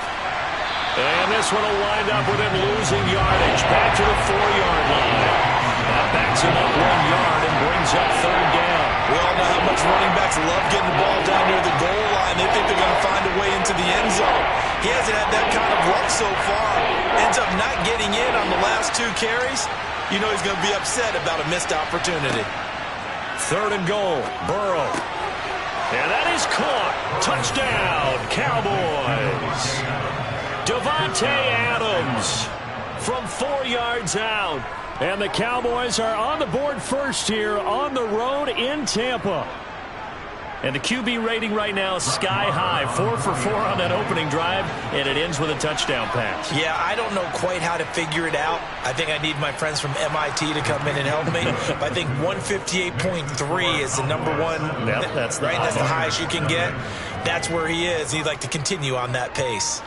And this one will wind up with him losing yardage back to the 4-yard line. That backs him up 1 yard and brings up third down. We all know how much running backs love getting the ball down near the goal line. They think they're going to find a way into the end zone. He hasn't had that kind of luck so far. Ends up not getting in on the last 2 carries. You know he's going to be upset about a missed opportunity. Third and goal, Burrow. And that is caught. Touchdown, Cowboys. Davante Adams from 4 yards out. And the Cowboys are on the board first here on the road in Tampa. And the QB rating right now is sky high. 4 for 4 on that opening drive, and it ends with a touchdown pass. Yeah, I don't know quite how to figure it out. I think I need my friends from MIT to come in and help me. But I think 158.3 is the number one. Yep, that's the right. That's the highest highest you can get. That's where he is. He'd like to continue on that pace.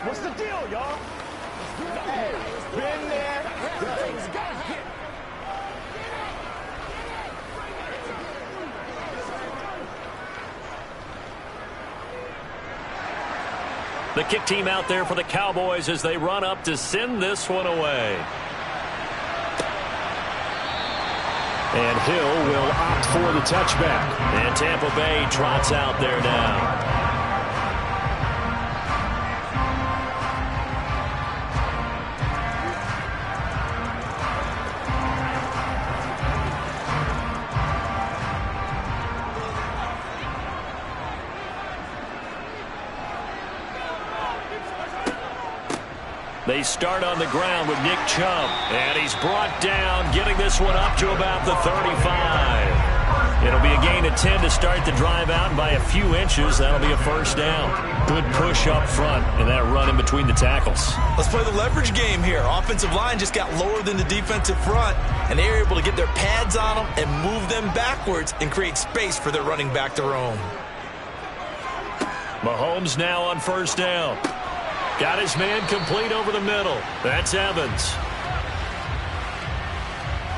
What's the deal, y'all? Been there. The kick team out there for the Cowboys as they run up to send this one away. And Hill will opt for the touchback. And Tampa Bay trots out there now. They start on the ground with Nick Chubb. And he's brought down, getting this one up to about the 35. It'll be a gain of 10 to start the drive out, and by a few inches, that'll be a first down. Good push up front, and that run in between the tackles. Let's play the leverage game here. Offensive line just got lower than the defensive front, and they were able to get their pads on them and move them backwards and create space for their running back to roam. Mahomes now on first down. Got his man complete over the middle. That's Evans.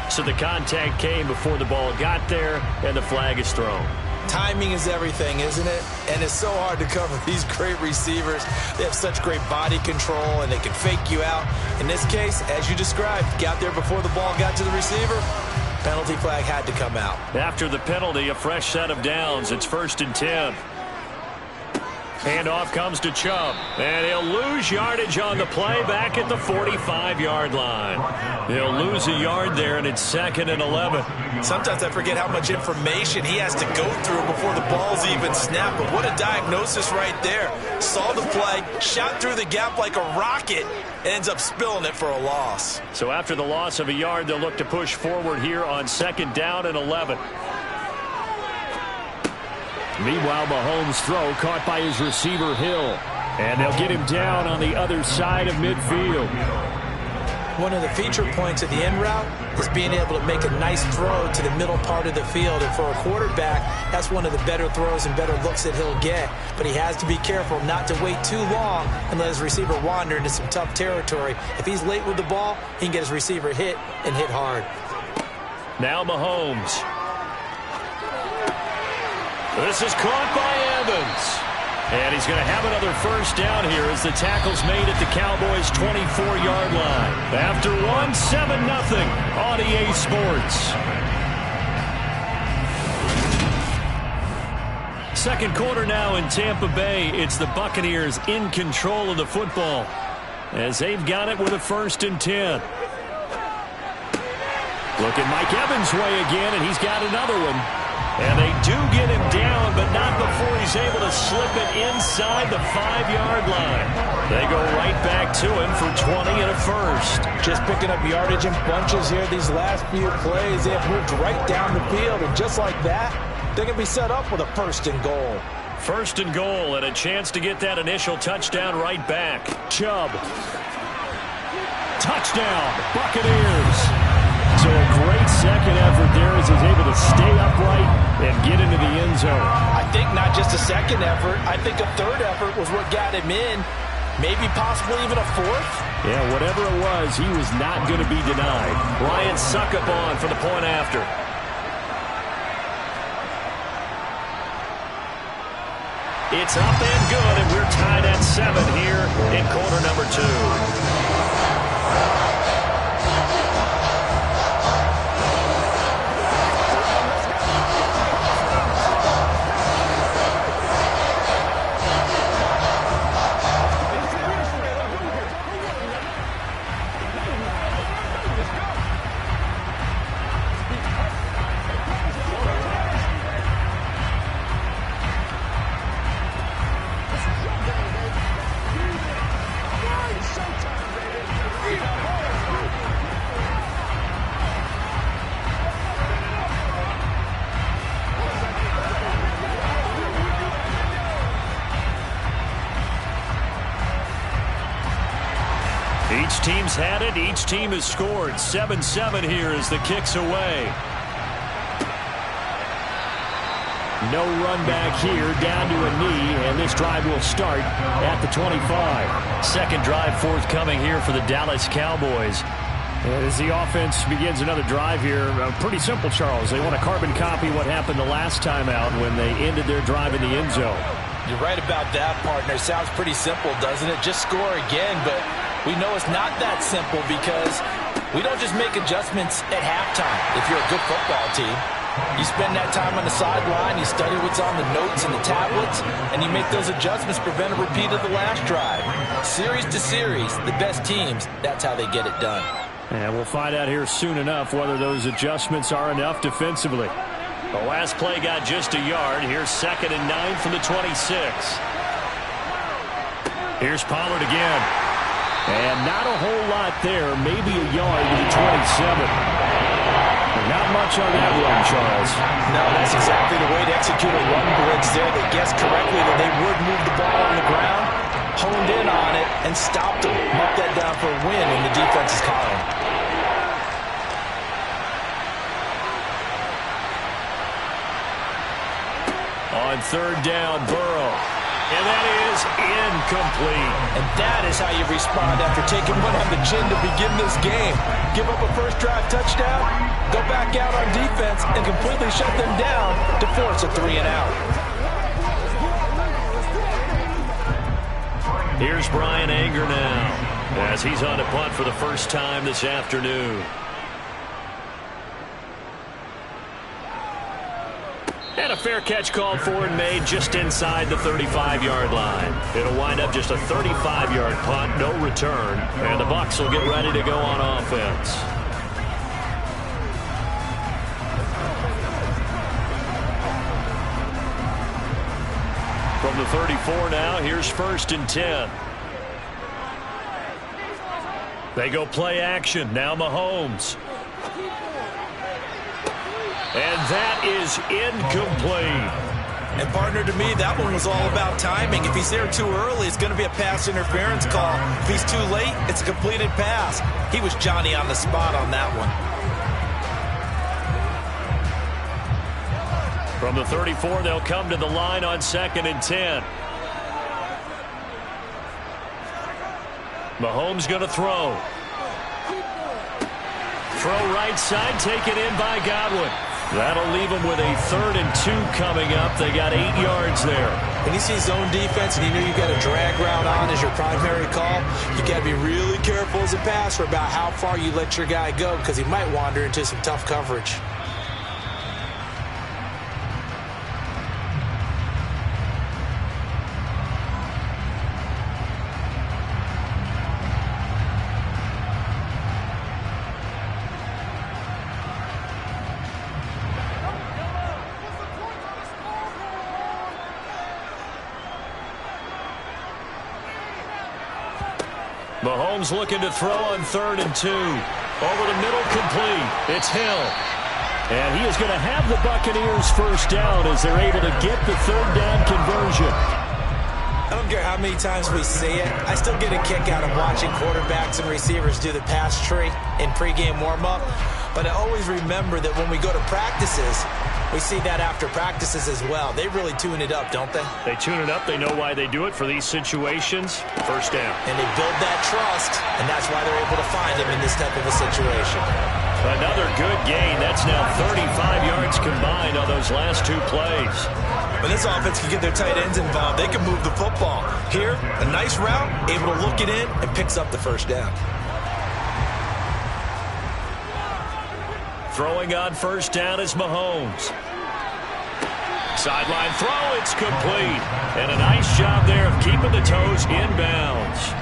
So the contact came before the ball got there, and the flag is thrown. Timing is everything, isn't it? And it's so hard to cover these great receivers. They have such great body control, and they can fake you out. In this case, as you described, got there before the ball got to the receiver. Penalty flag had to come out. After the penalty, a fresh set of downs. It's 1st and 10. Handoff comes to Chubb, and he'll lose yardage on the play back at the 45-yard line. He'll lose a yard there, and it's 2nd and 11. Sometimes I forget how much information he has to go through before the ball's even snapped, but what a diagnosis right there. Saw the play, shot through the gap like a rocket, and ends up spilling it for a loss. So after the loss of a yard, they'll look to push forward here on 2nd down and 11. Meanwhile, Mahomes' throw caught by his receiver, Hill. And they'll get him down on the other side of midfield. One of the feature points of the end route is being able to make a nice throw to the middle part of the field. And for a quarterback, that's one of the better throws and better looks that he'll get. But he has to be careful not to wait too long and let his receiver wander into some tough territory. If he's late with the ball, he can get his receiver hit and hit hard. Now Mahomes. This is caught by Evans. And he's going to have another first down here as the tackle's made at the Cowboys' 24-yard line. After one, 7-0 on EA Sports. Second quarter now in Tampa Bay. It's the Buccaneers in control of the football as they've got it with a 1st and 10. Look at Mike Evans' way again, and he's got another one. And they do get him down, but not before he's able to slip it inside the 5-yard line. They go right back to him for 20 and a first. Just picking up yardage in bunches here these last few plays. They have moved right down the field, and just like that, they're going to be set up with a 1st and goal. 1st and goal, and a chance to get that initial touchdown right back. Chubb. Touchdown, Buccaneers. So a great second effort there as he's able to stay upright and get into the end zone. I think not just a second effort. I think a third effort was what got him in. Maybe possibly even a fourth. Yeah, whatever it was, he was not going to be denied. Ryan Succop on for the point after. It's up and good, and we're tied at 7 here in quarter number 2. Each team's had it. Each team has scored. 7-7 here as the kick's away. No run back here, down to a knee, and this drive will start at the 25. Second drive forthcoming here for the Dallas Cowboys. As the offense begins another drive here, pretty simple, Charles. They want to carbon copy what happened the last time out when they ended their drive in the end zone. You're right about that, partner. Sounds pretty simple, doesn't it? Just score again, but we know it's not that simple because we don't just make adjustments at halftime if you're a good football team. You spend that time on the sideline, you study what's on the notes and the tablets, and you make those adjustments to prevent a repeat of the last drive. Series to series, the best teams, that's how they get it done. And we'll find out here soon enough whether those adjustments are enough defensively. The last play got just a yard. Here's 2nd and 9 from the 26. Here's Pollard again. And Not a whole lot there, maybe a yard to the 27. Not much on that run, Charles. No, that's exactly the way to execute a run blitz there. They guessed correctly that they would move the ball on the ground, honed in on it, and stopped them. Marked that down for a win in the defense's column. On third down, Burrow. And that is incomplete. And that is how you respond after taking one on the chin to begin this game. Give up a first drive touchdown, go back out on defense, and completely shut them down to force a 3-and-out. Here's Brian Anger now as he's on a punt for the first time this afternoon. And a fair catch called for and made just inside the 35-yard line. It'll wind up just a 35-yard punt, no return, and the Bucs will get ready to go on offense. From the 34 now, here's 1st and 10. They go play action. Now Mahomes. And that is incomplete. And partner, to me, that one was all about timing. If he's there too early, it's going to be a pass interference call. If he's too late, it's a completed pass. He was Johnny on the spot on that one. From the 34, they'll come to the line on 2nd and 10. Mahomes going to throw. Throw right side, taken in by Godwin. That'll leave them with a 3rd and 2 coming up. They got 8 yards there. When you see zone defense and you know you've got a drag route on as your primary call, you got to be really careful as a passer about how far you let your guy go because he might wander into some tough coverage. Mahomes looking to throw on 3rd and 2. Over the middle, complete. It's Hill. And he is going to have the Buccaneers first down as they're able to get the 3rd down conversion. I don't care how many times we see it. I still get a kick out of watching quarterbacks and receivers do the pass tree in pregame warm-up. But I always remember that when we go to practices, we see that after practices as well. They really tune it up, don't they? They tune it up. They know why they do it for these situations. First down. And they build that trust, and that's why they're able to find him in this type of a situation. Another good gain. That's now 35 yards combined on those last 2 plays. When this offense can get their tight ends involved, they can move the football. Here, a nice route, able to look it in, and picks up the first down. Throwing on first down is Mahomes. Sideline throw, it's complete. And a nice job there of keeping the toes inbounds.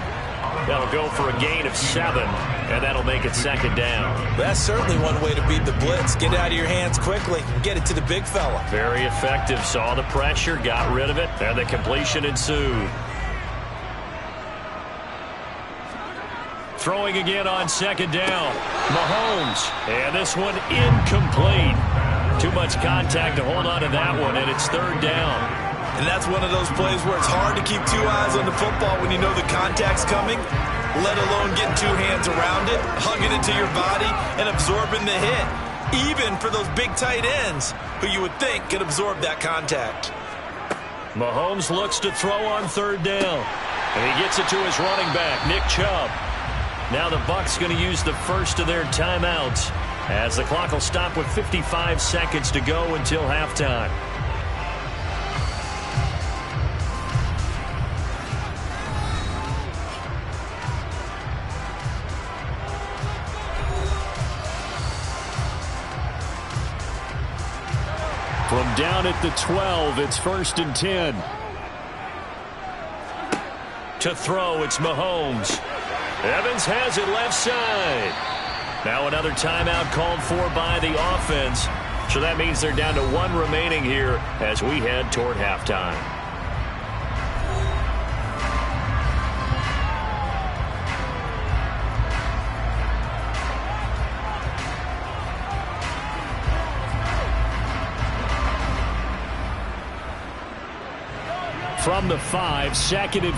That'll go for a gain of 7, and that'll make it 2nd down. That's certainly one way to beat the blitz. Get it out of your hands quickly and get it to the big fella. Very effective. Saw the pressure, got rid of it, and the completion ensued. Throwing again on 2nd down. Mahomes. And this one incomplete. Too much contact to hold on to that one, and it's 3rd down. And that's one of those plays where it's hard to keep 2 eyes on the football when you know the contact's coming, let alone getting 2 hands around it, hugging it to your body, and absorbing the hit. Even for those big tight ends who you would think could absorb that contact. Mahomes looks to throw on 3rd down. And he gets it to his running back, Nick Chubb. Now the Bucs going to use the first of their timeouts as the clock will stop with 55 seconds to go until halftime. From down at the 12, it's 1st and 10. To throw, it's Mahomes. Evans has it left side. Now another timeout called for by the offense. So that means they're down to 1 remaining here as we head toward halftime. from the 5, 2nd and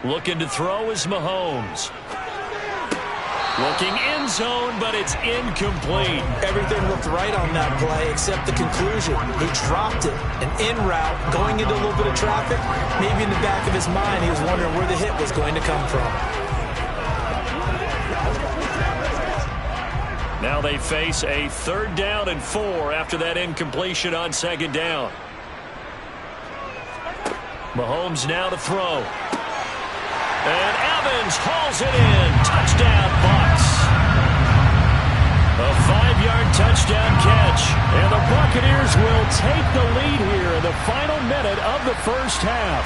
4. Looking to throw is Mahomes. Looking end zone, but it's incomplete. Everything looked right on that play except the conclusion. He dropped it. An in route, going into a little bit of traffic. Maybe in the back of his mind, he was wondering where the hit was going to come from. Now they face a 3rd down and 4 after that incompletion on 2nd down. Mahomes now to throw. And Evans hauls it in. Touchdown, Bucs. A 5-yard touchdown catch. And the Buccaneers will take the lead here in the final minute of the first half.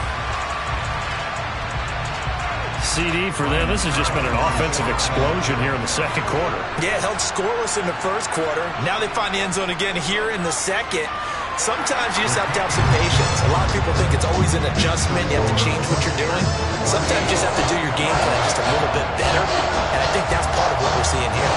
CD for them, this has just been an offensive explosion here in the second quarter. Yeah, held scoreless in the first quarter. Now they find the end zone again here in the second. Sometimes you just have to have some patience. A lot of people think it's always an adjustment. You have to change what you're doing. Sometimes you just have to do your game plan just a little bit better. And I think that's part of what we're seeing here.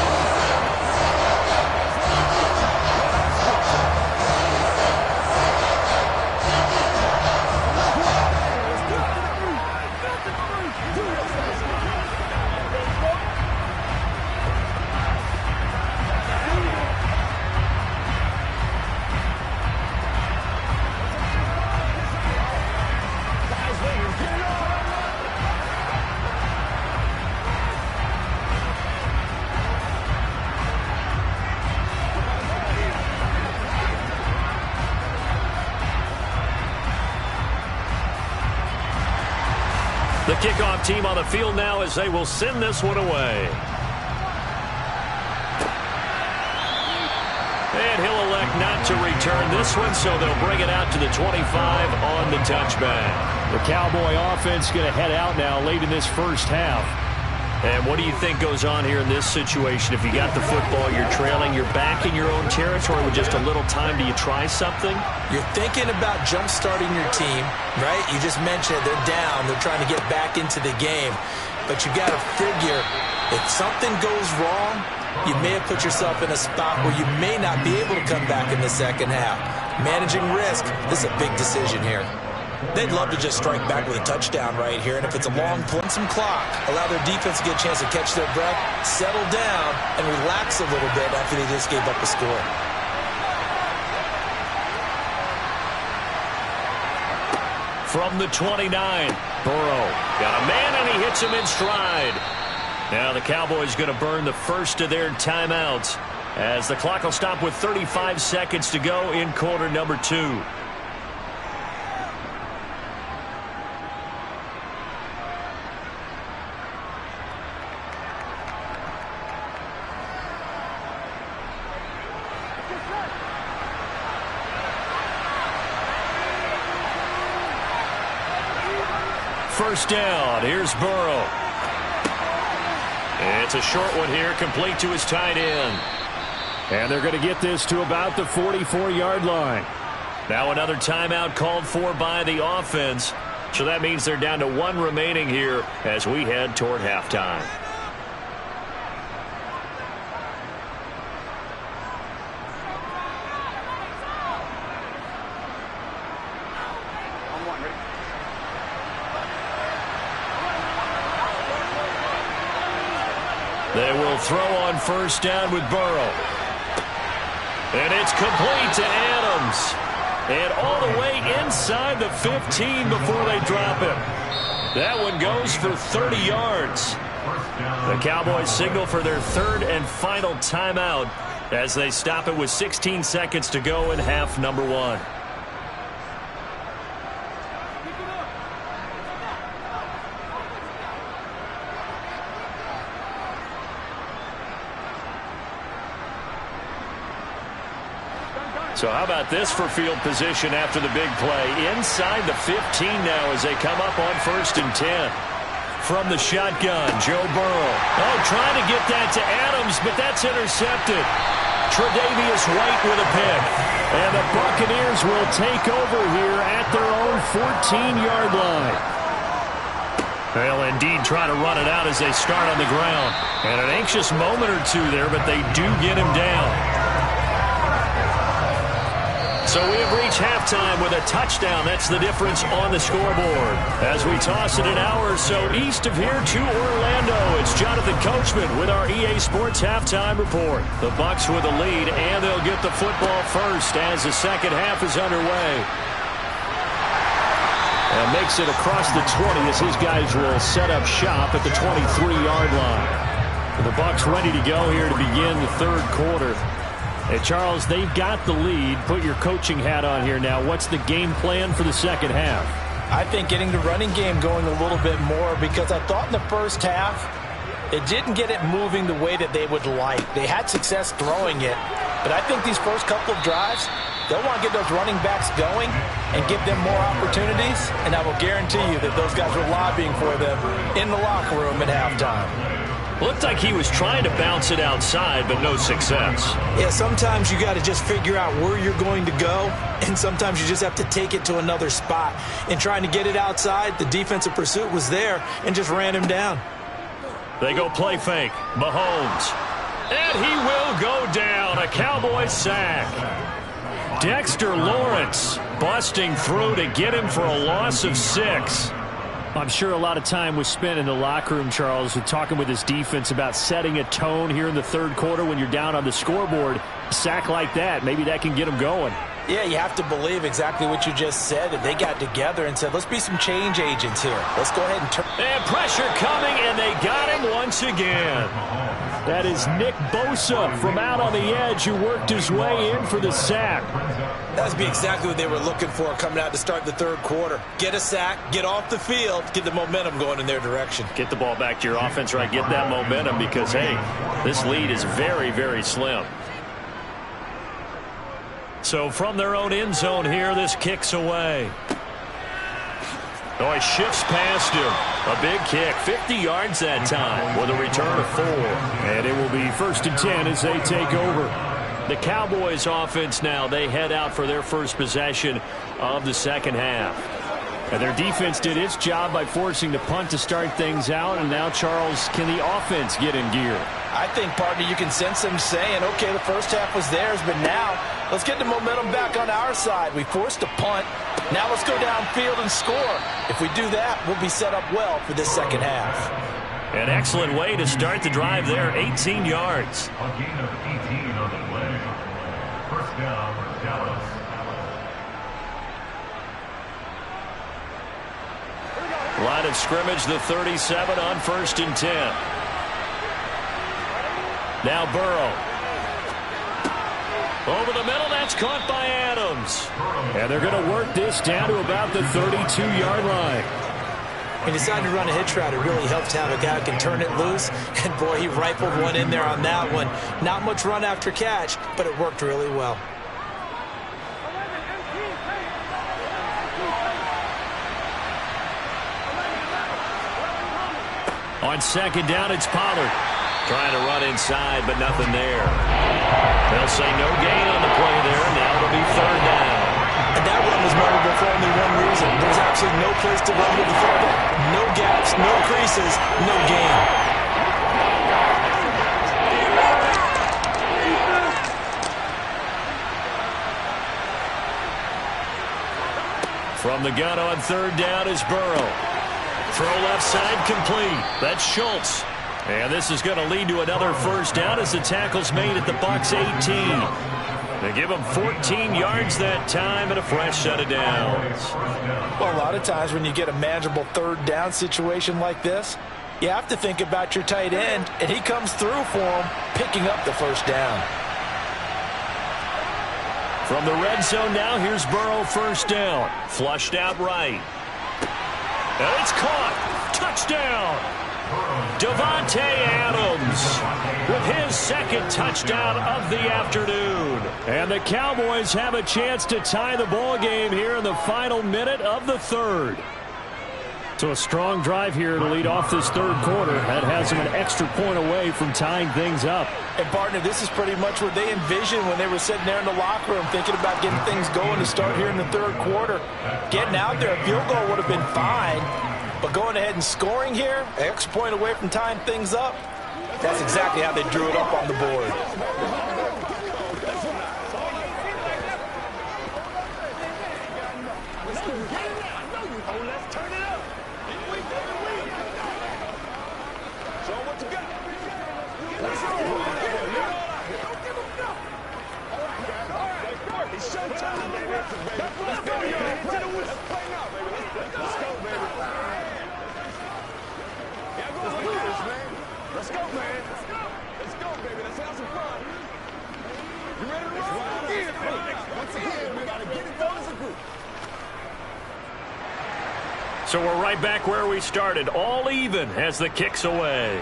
The kickoff team on the field now as they will send this one away. And he'll elect not to return this one, so they'll bring it out to the 25 on the touchback. The Cowboy offense going to head out now late in this first half. And what do you think goes on here in this situation? If you got the football, you're trailing, you're back in your own territory with just a little time. Do you try something? You're thinking about jump-starting your team, right? You just mentioned it. They're down. They're trying to get back into the game. But you got to figure if something goes wrong, you may have put yourself in a spot where you may not be able to come back in the second half. Managing risk, this is a big decision here. They'd love to just strike back with a touchdown right here, and if it's a long play, some clock, allow their defense to get a chance to catch their breath, settle down, and relax a little bit after they just gave up a score. From the 29, Burrow got a man, and he hits him in stride. Now the Cowboys going to burn the first of their timeouts as the clock will stop with 35 seconds to go in quarter number 2. First down. Here's Burrow. It's a short one here, complete to his tight end. And they're going to get this to about the 44-yard line. Now another timeout called for by the offense. So that means they're down to 1 remaining here as we head toward halftime. They will throw on first down with Burrow. And it's complete to Adams. And all the way inside the 15 before they drop him. That one goes for 30 yards. The Cowboys signal for their 3rd and final timeout as they stop it with 16 seconds to go in half number 1. So how about this for field position after the big play? Inside the 15 now as they come up on 1st and 10. From the shotgun, Joe Burrow. Oh, trying to get that to Adams, but that's intercepted. Tre'Davious White with a pick. And the Buccaneers will take over here at their own 14-yard line. They'll indeed try to run it out as they start on the ground. And an anxious moment or two there, but they do get him down. So we have reached halftime with a touchdown. That's the difference on the scoreboard. As we toss it an hour or so east of here to Orlando, it's Jonathan Coachman with our EA Sports Halftime Report. The Bucs with a lead, and they'll get the football first as the second half is underway. And makes it across the 20 as his guys will set up shop at the 23-yard line. The Bucs ready to go here to begin the third quarter. Hey, Charles, they've got the lead. Put your coaching hat on here now. What's the game plan for the second half? I think getting the running game going a little bit more, because I thought in the first half it didn't get it moving the way that they would like. They had success throwing it, but I think these first couple of drives, they'll want to get those running backs going and give them more opportunities, and I will guarantee you that those guys were lobbying for them in the locker room at halftime. Looked like he was trying to bounce it outside, but no success. Yeah, sometimes you got to just figure out where you're going to go, and sometimes you just have to take it to another spot. In trying to get it outside, the defensive pursuit was there and just ran him down. They go play fake. Mahomes. And he will go down. A Cowboys sack. Dexter Lawrence busting through to get him for a loss of 6. I'm sure a lot of time was spent in the locker room, Charles, with talking with his defense about setting a tone here in the third quarter when you're down on the scoreboard. A sack like that, maybe that can get them going. Yeah, you have to believe exactly what you just said, that they got together and said, let's be some change agents here. Let's go ahead and turn. And pressure coming, and they got him once again. That is Nick Bosa from out on the edge who worked his way in for the sack. That would be exactly what they were looking for coming out to start the third quarter. Get a sack, get off the field, get the momentum going in their direction. Get the ball back to your offense, right? Get that momentum because, hey, this lead is very, very slim. So from their own end zone here, this kicks away. Oh, he shifts past him. A big kick, 50 yards that time with a return of 4. And it will be 1st and 10 as they take over. The Cowboys offense now, they head out for their first possession of the second half. And their defense did its job by forcing the punt to start things out. And now, Charles, can the offense get in gear? I think, partner, you can sense them saying, okay, the first half was theirs, but now let's get the momentum back on our side. We forced a punt. Now let's go downfield and score. If we do that, we'll be set up well for this second half. An excellent way to start the drive there, 18 yards. A gain of 18 on the play. First down, Dallas. Line of scrimmage, the 37 on 1st and 10. Now Burrow. Over the middle, that's caught by Adams. And they're going to work this down to about the 32-yard line. He decided to run a hitch route. It really helped to have a guy who can turn it loose. And, boy, he rifled one in there on that one. Not much run after catch, but it worked really well. On second down, it's Pollard. Trying to run inside, but nothing there. They'll say no gain on the play there. Now it'll be 3rd down. And that run was memorable for only one reason. There's absolutely no place to run with the football. No gaps, no creases, no gain. From the gun on 3rd down is Burrow. Throw left side complete. That's Schultz. And this is going to lead to another first down as the tackle's made at the Bucs 18. They give them 14 yards that time and a fresh set of downs. Well, a lot of times when you get a manageable 3rd down situation like this, you have to think about your tight end, and he comes through for him, picking up the first down. From the red zone now, here's Burrow, 1st down. Flushed out right. And it's caught. Touchdown. Davante Adams with his 2nd touchdown of the afternoon. And the Cowboys have a chance to tie the ball game here in the final minute of the 3rd. So a strong drive here to lead off this 3rd quarter. That has them an extra point away from tying things up. And, partner, this is pretty much what they envisioned when they were sitting there in the locker room thinking about getting things going to start here in the 3rd quarter. Getting out there, a field goal would have been fine. But going ahead and scoring here, an extra point away from tying things up, that's exactly how they drew it up on the board. Turn it up. We show them what you got. Let's go. Don't give them no. All right. It's showtime. Let's go, y'all. Into the whistle. Let's play now, baby. Let's go, baby. Yeah, let's do this, man. Let's go, man. Let's go, baby. Let's have some fun. You ready to roll? Once again, we got to get it done as a group. So we're right back where we started, all even as the kick's away.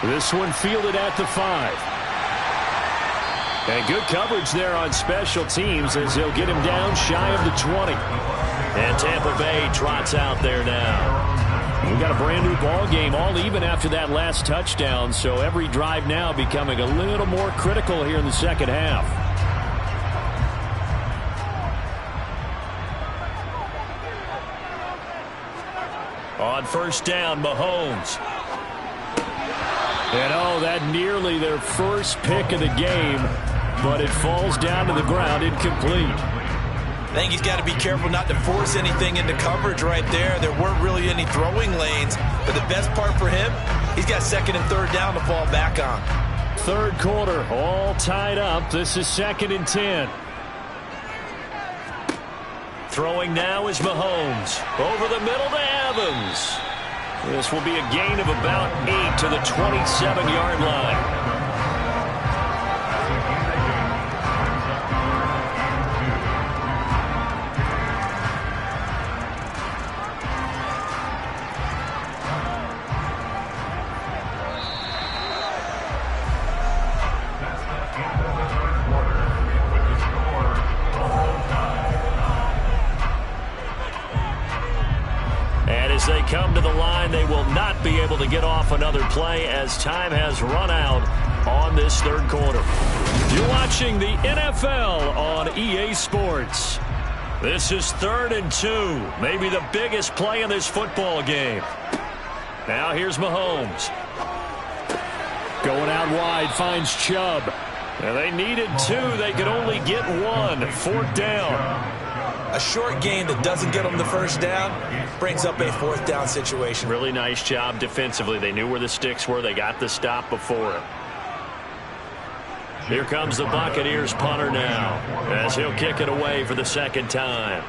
This one fielded at the 5. And good coverage there on special teams as he'll get him down shy of the 20. And Tampa Bay trots out there now. We've got a brand new ball game, all even after that last touchdown, so every drive now becoming a little more critical here in the second half. On first down, Mahomes. And oh, that nearly their first pick of the game, but it falls down to the ground incomplete. I think he's got to be careful not to force anything into coverage right there. There weren't really any throwing lanes, but the best part for him, he's got second and third down to fall back on. Third quarter, all tied up. This is 2nd and 10. Throwing now is Mahomes. Over the middle to Evans. This will be a gain of about 8 to the 27-yard line. They come to the line. They will not be able to get off another play as time has run out on this third quarter. You're watching the NFL on EA Sports. This is 3rd and 2, maybe the biggest play in this football game. Now here's Mahomes. Going out wide, finds Chubb. And they needed 2. They could only get 1. 4th down. A short gain that doesn't get them the first down brings up a 4th down situation. Really nice job defensively. They knew where the sticks were. They got the stop before it. Here comes the Buccaneers punter now as he'll kick it away for the second time.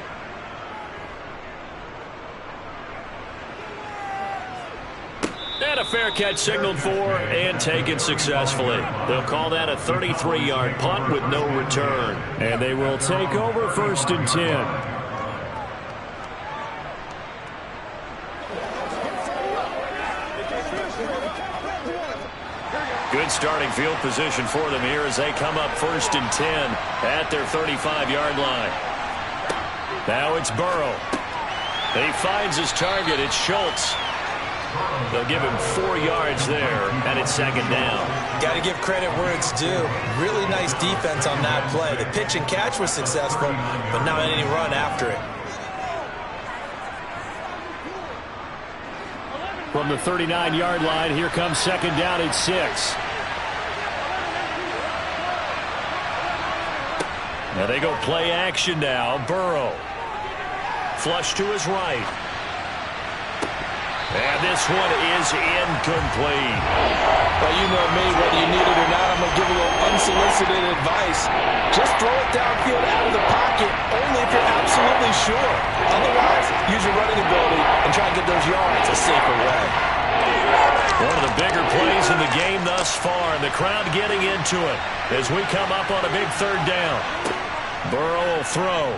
And a fair catch signaled for and taken successfully. They'll call that a 33-yard punt with no return. And they will take over 1st and 10. Good starting field position for them here as they come up 1st and 10 at their 35-yard line. Now it's Burrow. He finds his target. It's Schultz. They'll give him 4 yards there, and it's 2nd down. Got to give credit where it's due. Really nice defense on that play. The pitch and catch was successful, but not any run after it. From the 39-yard line, here comes 2nd down at 6. Now they go play action now. Burrow. Flush to his right. And this one is incomplete. Well, you know me, whether you need it or not, I'm going to give a little unsolicited advice. Just throw it downfield out of the pocket, only if you're absolutely sure. Otherwise, use your running ability and try and get those yards a safer way. One of the bigger plays in the game thus far, and the crowd getting into it as we come up on a big 3rd down. Burrow will throw.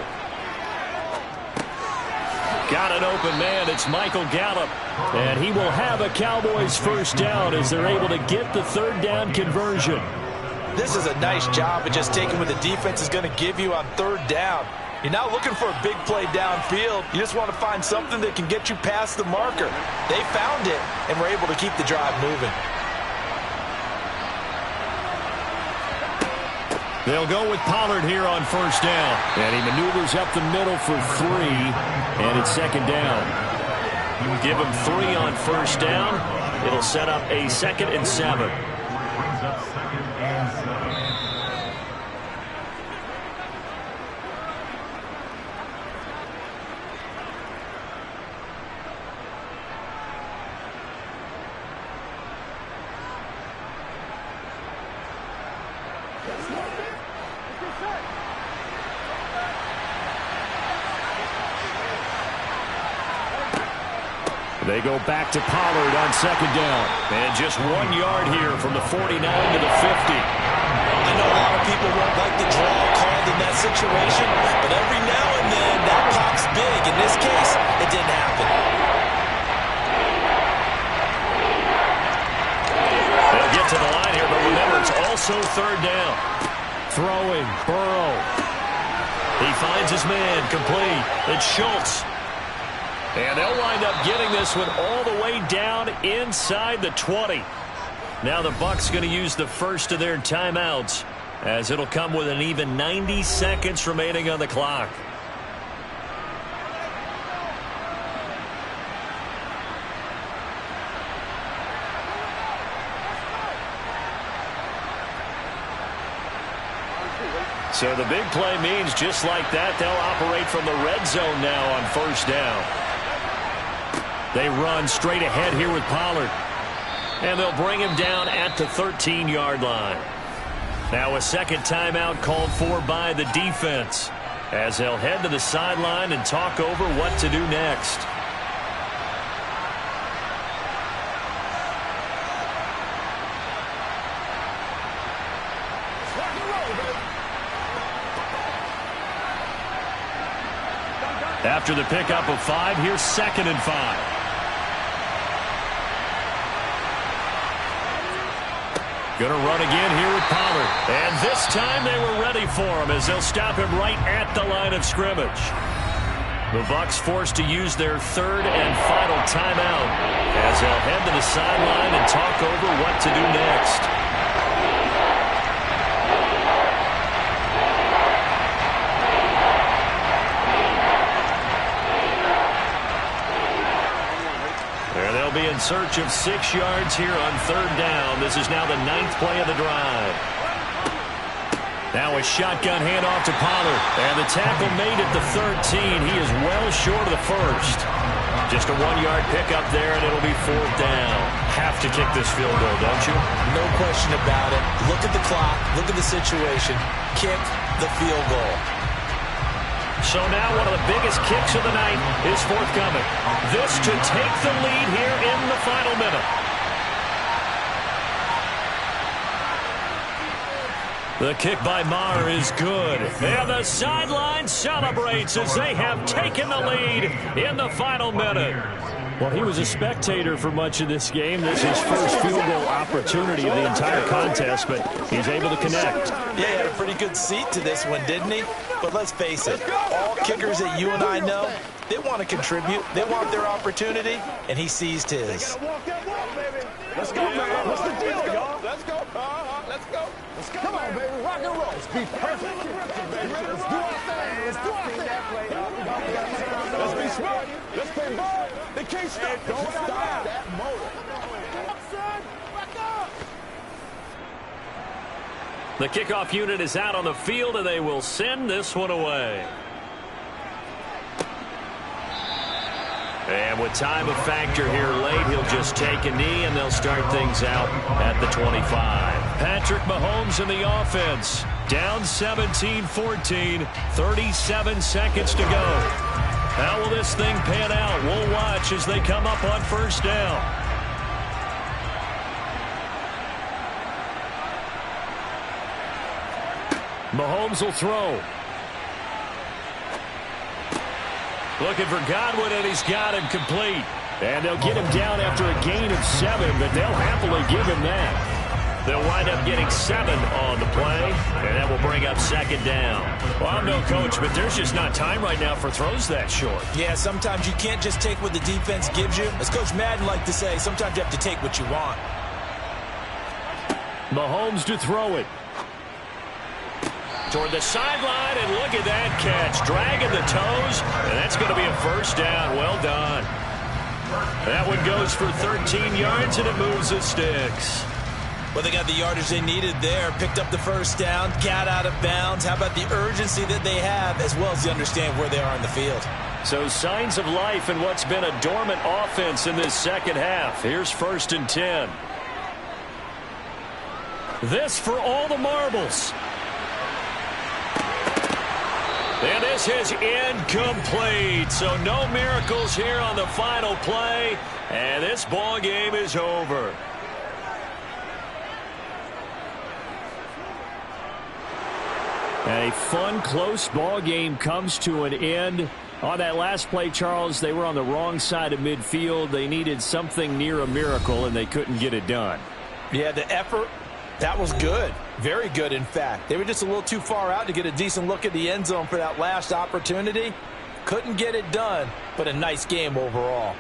Got an open man. It's Michael Gallup. And he will have a Cowboys 1st down as they're able to get the 3rd down conversion. This is a nice job of just taking what the defense is going to give you on 3rd down. You're not looking for a big play downfield. You just want to find something that can get you past the marker. They found it and were able to keep the drive moving. They'll go with Pollard here on 1st down. And he maneuvers up the middle for 3. And it's 2nd down. Give him 3 on 1st down. It'll set up a 2nd and 7. They go back to Pollard on second down. And just 1 yard here from the 49 to the 50. I know a lot of people won't like the draw called in that situation, but every now and then that pops big. In this case, it didn't happen. They'll get to the line here, but remember, it's also third down. Throwing, Burrow. He finds his man, complete. It's Schultz. And they'll wind up getting this one all the way down inside the 20. Now the Bucs going to use the first of their timeouts, as it'll come with an even 90 seconds remaining on the clock. So the big play means just like that, they'll operate from the red zone now on first down. They run straight ahead here with Pollard. And they'll bring him down at the 13-yard line. Now a second timeout called for by the defense, as they'll head to the sideline and talk over what to do next. After the pickup of 5, here's 2nd and 5. Going to run again here with Pollard. And this time they were ready for him, as they'll stop him right at the line of scrimmage. The Bucs forced to use their third and final timeout, as they'll head to the sideline and talk over what to do next. Be in search of 6 yards here on third down. This is now the 9th play of the drive. Now a shotgun handoff to Pollard. And the tackle made at the 13. He is well short of the first. Just a 1-yard pickup there, and it'll be 4th down. Have to kick this field goal, don't you? No question about it. Look at the clock. Look at the situation. Kick the field goal. So now one of the biggest kicks of the night is forthcoming. This to take the lead here in the final minute. The kick by Maher is good. And the sideline celebrates as they have taken the lead in the final minute. Well, he was a spectator for much of this game. This is his first field goal opportunity of the entire contest, but he's able to connect. Yeah, he had a pretty good seat to this one, didn't he? But let's face it, all kickers that you and I know, they want to contribute. They want their opportunity, and he seized his. Let's go, man. What's the deal, y'all? Let's go. Let's go. Let's go. Come on, baby. Rock and roll. Let's be perfect. Let's do our thing. Let's do our thing. Let's be smart. Let's play ball. They can't stop. Don't stop that motor. The kickoff unit is out on the field, and they will send this one away. And with time a factor here late, he'll just take a knee, and they'll start things out at the 25. Patrick Mahomes in the offense. Down 17-14, 37 seconds to go. How will this thing pan out? We'll watch as they come up on first down. Mahomes will throw. Looking for Godwin, and he's got him complete. And they'll get him down after a gain of 7, but they'll happily give him that. They'll wind up getting 7 on the play, and that will bring up second down. Well, I'm no coach, but there's just not time right now for throws that short. Yeah, sometimes you can't just take what the defense gives you. As Coach Madden liked to say, sometimes you have to take what you want. Mahomes to throw it. Toward the sideline, and look at that catch. Dragging the toes, and that's going to be a first down. Well done. That one goes for 13 yards, and it moves the sticks. Well, they got the yardage they needed there, picked up the first down, got out of bounds. How about the urgency that they have, as well as they understand where they are on the field? So signs of life in what's been a dormant offense in this second half. Here's 1st and 10. This for all the marbles. And this is incomplete. So no miracles here on the final play. And this ball game is over. And a fun, close ball game comes to an end. On that last play, Charles, they were on the wrong side of midfield. They needed something near a miracle, and they couldn't get it done. Yeah, the effort, that was good. Very good, in fact. They were just a little too far out to get a decent look at the end zone for that last opportunity. Couldn't get it done, but a nice game overall.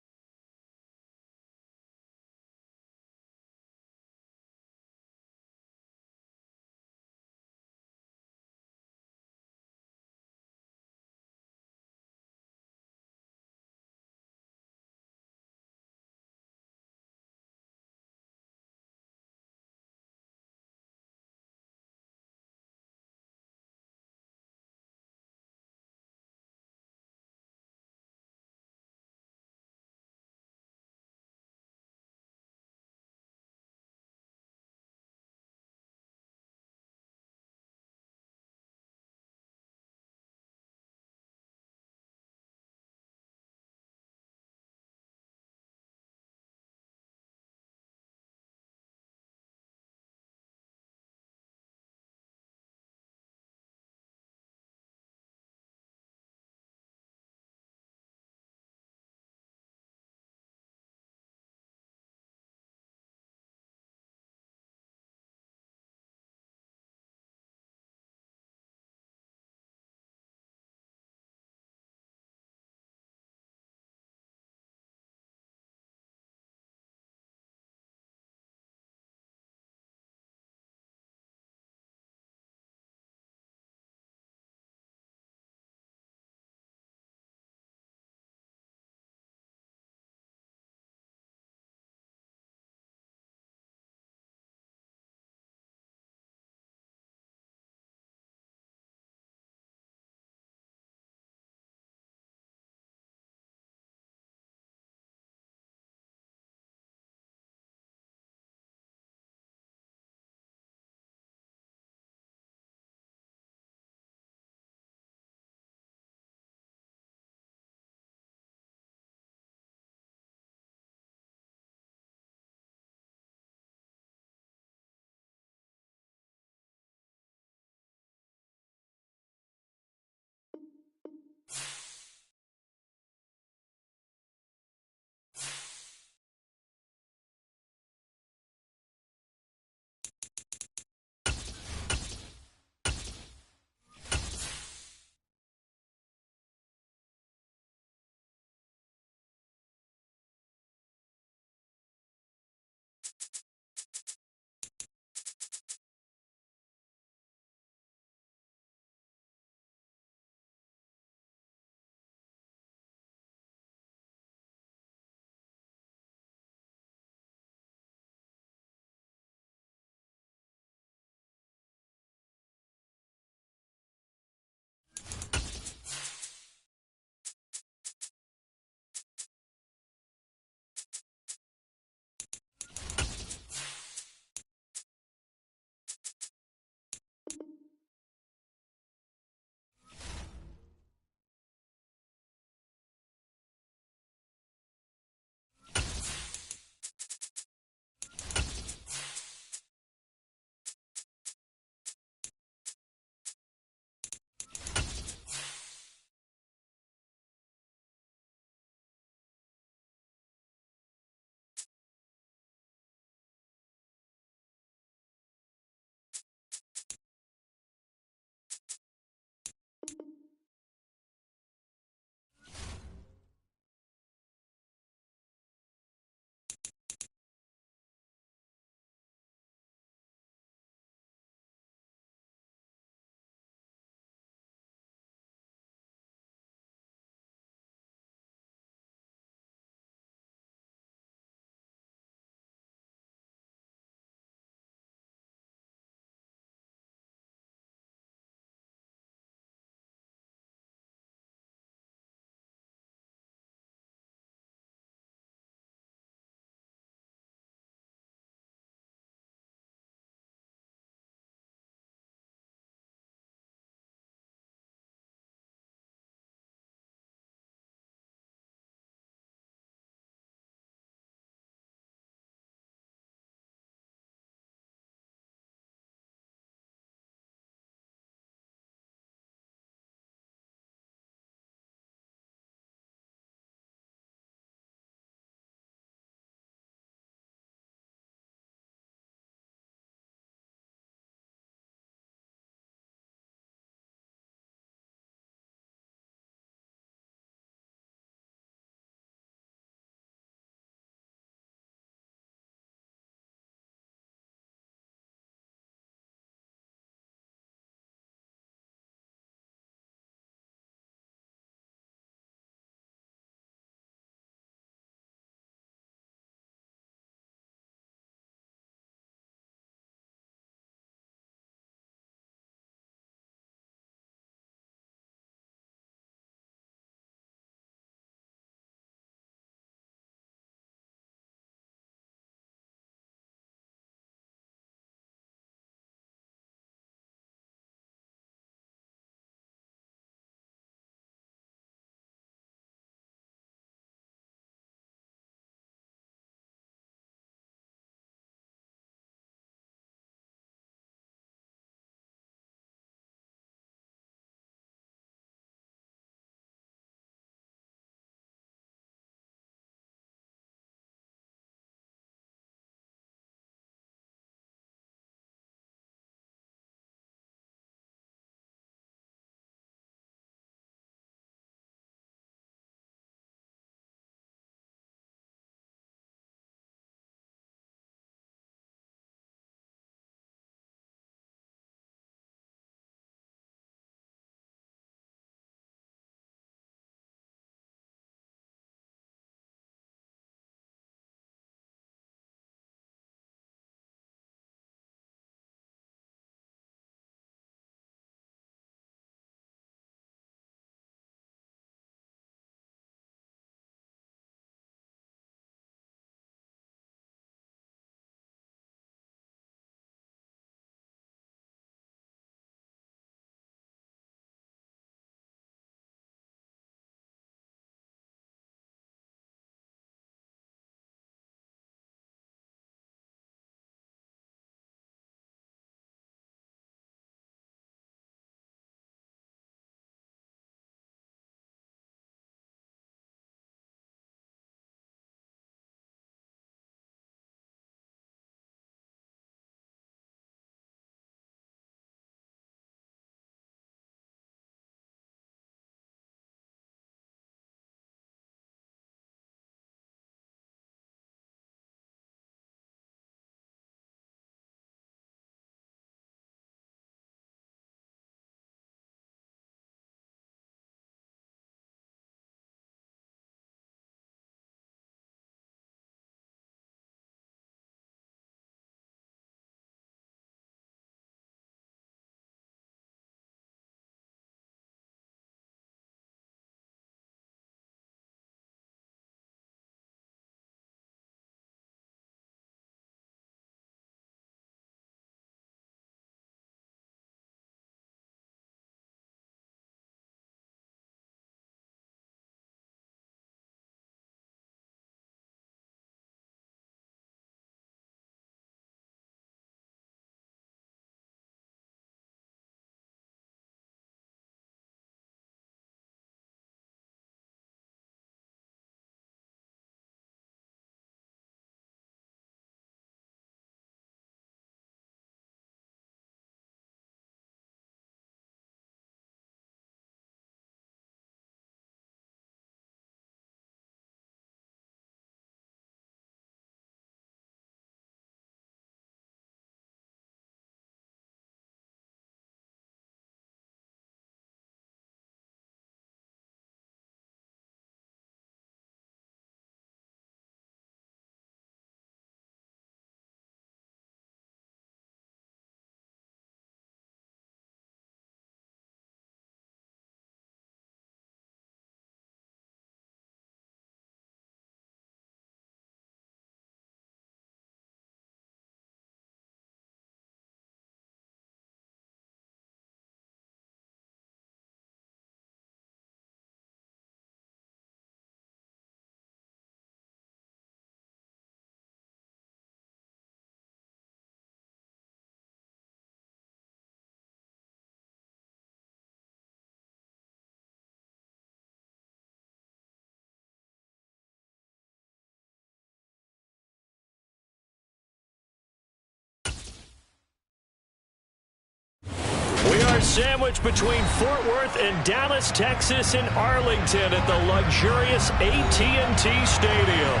sandwiched between Fort Worth and Dallas, Texas, and Arlington at the luxurious AT&T Stadium.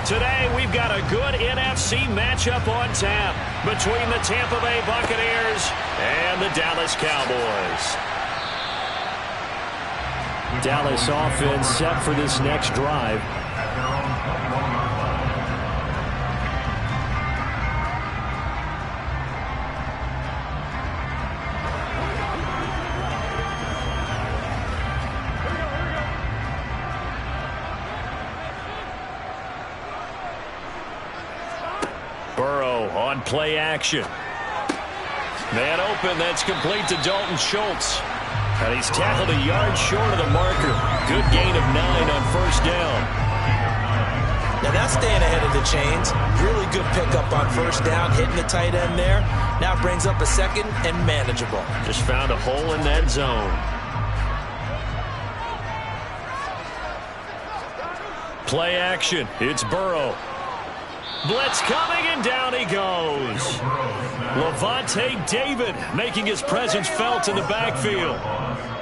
Today, we've got a good NFC matchup on tap between the Tampa Bay Buccaneers and the Dallas Cowboys. Dallas offense set for this next drive. Burrow on play action. Man open, that's complete to Dalton Schultz. And he's tackled a yard short of the marker. Good gain of 9 on first down. Now that's staying ahead of the chains. Really good pickup on first down, hitting the tight end there. Now brings up a second and manageable. Just found a hole in that zone. Play action. It's Burrow. Blitz coming, and down he goes. Lavonte David making his presence felt in the backfield.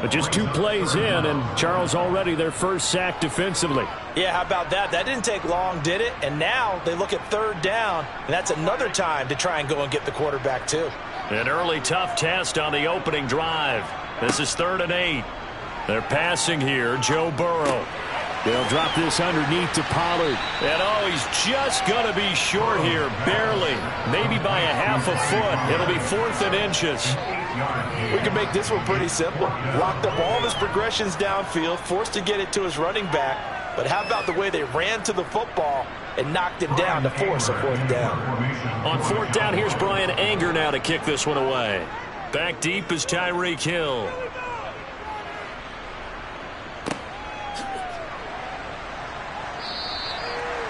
But just 2 plays in, and Charles already their first sack defensively. Yeah, how about that? That didn't take long, did it? And now they look at third down, and that's another time to try and go and get the quarterback too. An early tough test on the opening drive. This is 3rd and 8. They're passing here, Joe Burrow. They'll drop this underneath to Pollard. And he's just going to be short here, barely. Maybe by a half a foot. It'll be 4th and inches. We can make this one pretty simple. Locked up all of his progressions downfield, forced to get it to his running back. But how about the way they ran to the football and knocked him down to force a 4th down? On 4th down, here's Brian Anger now to kick this one away. Back deep is Tyreek Hill.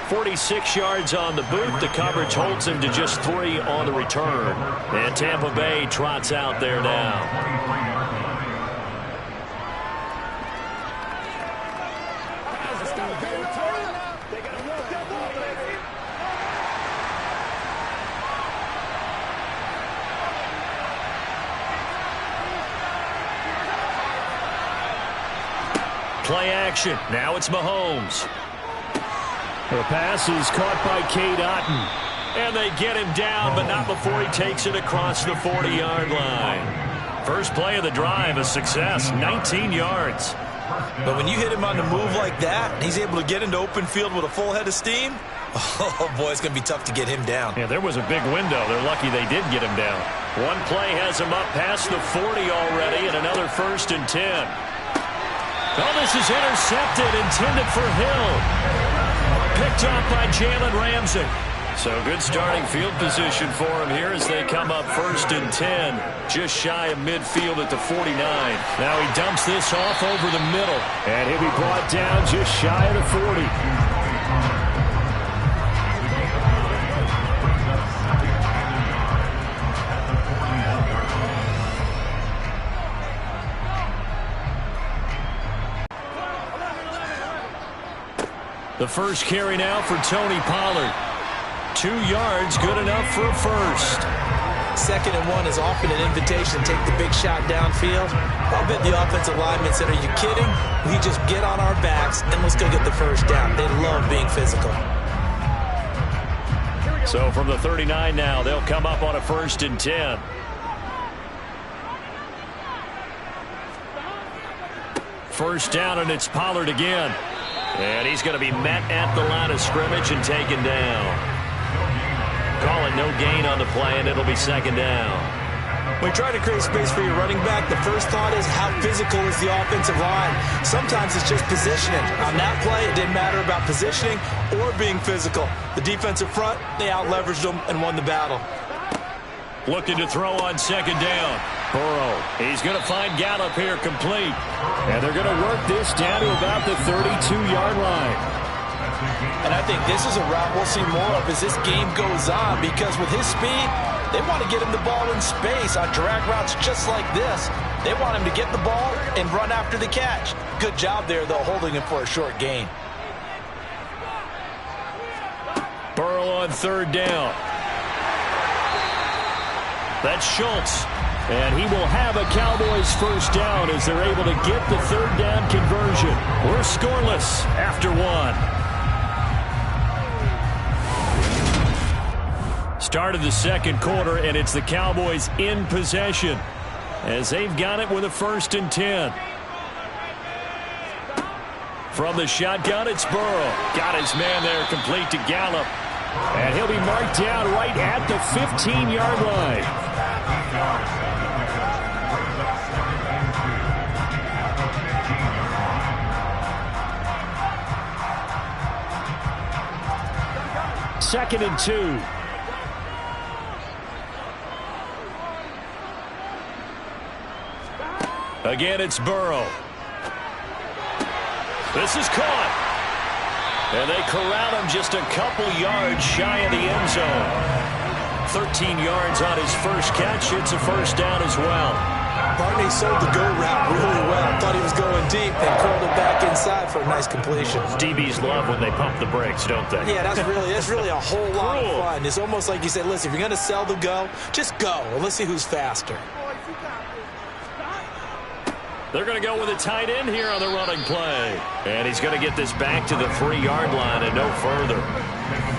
.46 yards on the boot. The coverage holds him to just 3 on the return. And Tampa Bay trots out there now. Play action. Now it's Mahomes. The pass is caught by Cade Otton. And they get him down, but not before he takes it across the 40-yard line. First play of the drive, a success, 19 yards. But when you hit him on the move like that, he's able to get into open field with a full head of steam, oh, boy, it's going to be tough to get him down. Yeah, there was a big window. They're lucky they did get him down. One play has him up past the 40 already, and another 1st and 10. Oh, this is intercepted, intended for Hill. Picked off by Jalen Ramsey. So good starting field position for him here as they come up 1st and 10. Just shy of midfield at the 49. Now he dumps this off over the middle. And he'll be brought down just shy of the 40. The first carry now for Tony Pollard. 2 yards, good enough for a first. 2nd and 1 is often an invitation to take the big shot downfield. I'll bet the offensive linemen said, are you kidding? We just get on our backs and let's go get the first down. They love being physical. So from the 39 now, they'll come up on a 1st and 10. First down, and it's Pollard again. And he's going to be met at the line of scrimmage and taken down. Call it no gain on the play, and it'll be 2nd down. When you try to create space for your running back, the first thought is how physical is the offensive line. Sometimes it's just positioning. On that play, it didn't matter about positioning or being physical. The defensive front, they out-leveraged them and won the battle. Looking to throw on 2nd down. Burrow, he's going to find Gallup here complete. And they're going to work this down to about the 32-yard line. And I think this is a route we'll see more of as this game goes on, because with his speed, they want to get him the ball in space on drag routes just like this. They want him to get the ball and run after the catch. Good job there, though, holding him for a short gain. Burrow on 3rd down. That's Schultz. And he will have a Cowboys first down as they're able to get the third down conversion. We're scoreless after one. Start of the second quarter, and it's the Cowboys in possession as they've got it with a 1st and 10. From the shotgun, it's Burrow. Got his man there, complete to Gallup. And he'll be marked down right at the 15-yard line. Second and 2. Again, it's Burrow. This is caught. And they corral him just a couple yards shy of the end zone. 13 yards on his first catch. It's a first down as well. Barney sold the go route really well. Thought he was going deep and curled it back inside for a nice completion. DBs love when they pump the brakes, don't they? Yeah, that's really a whole lot of fun. It's almost like you said, listen, if you're going to sell the go, just go. And let's see who's faster. They're going to go with a tight end here on the running play. And he's going to get this back to the 3-yard line and no further.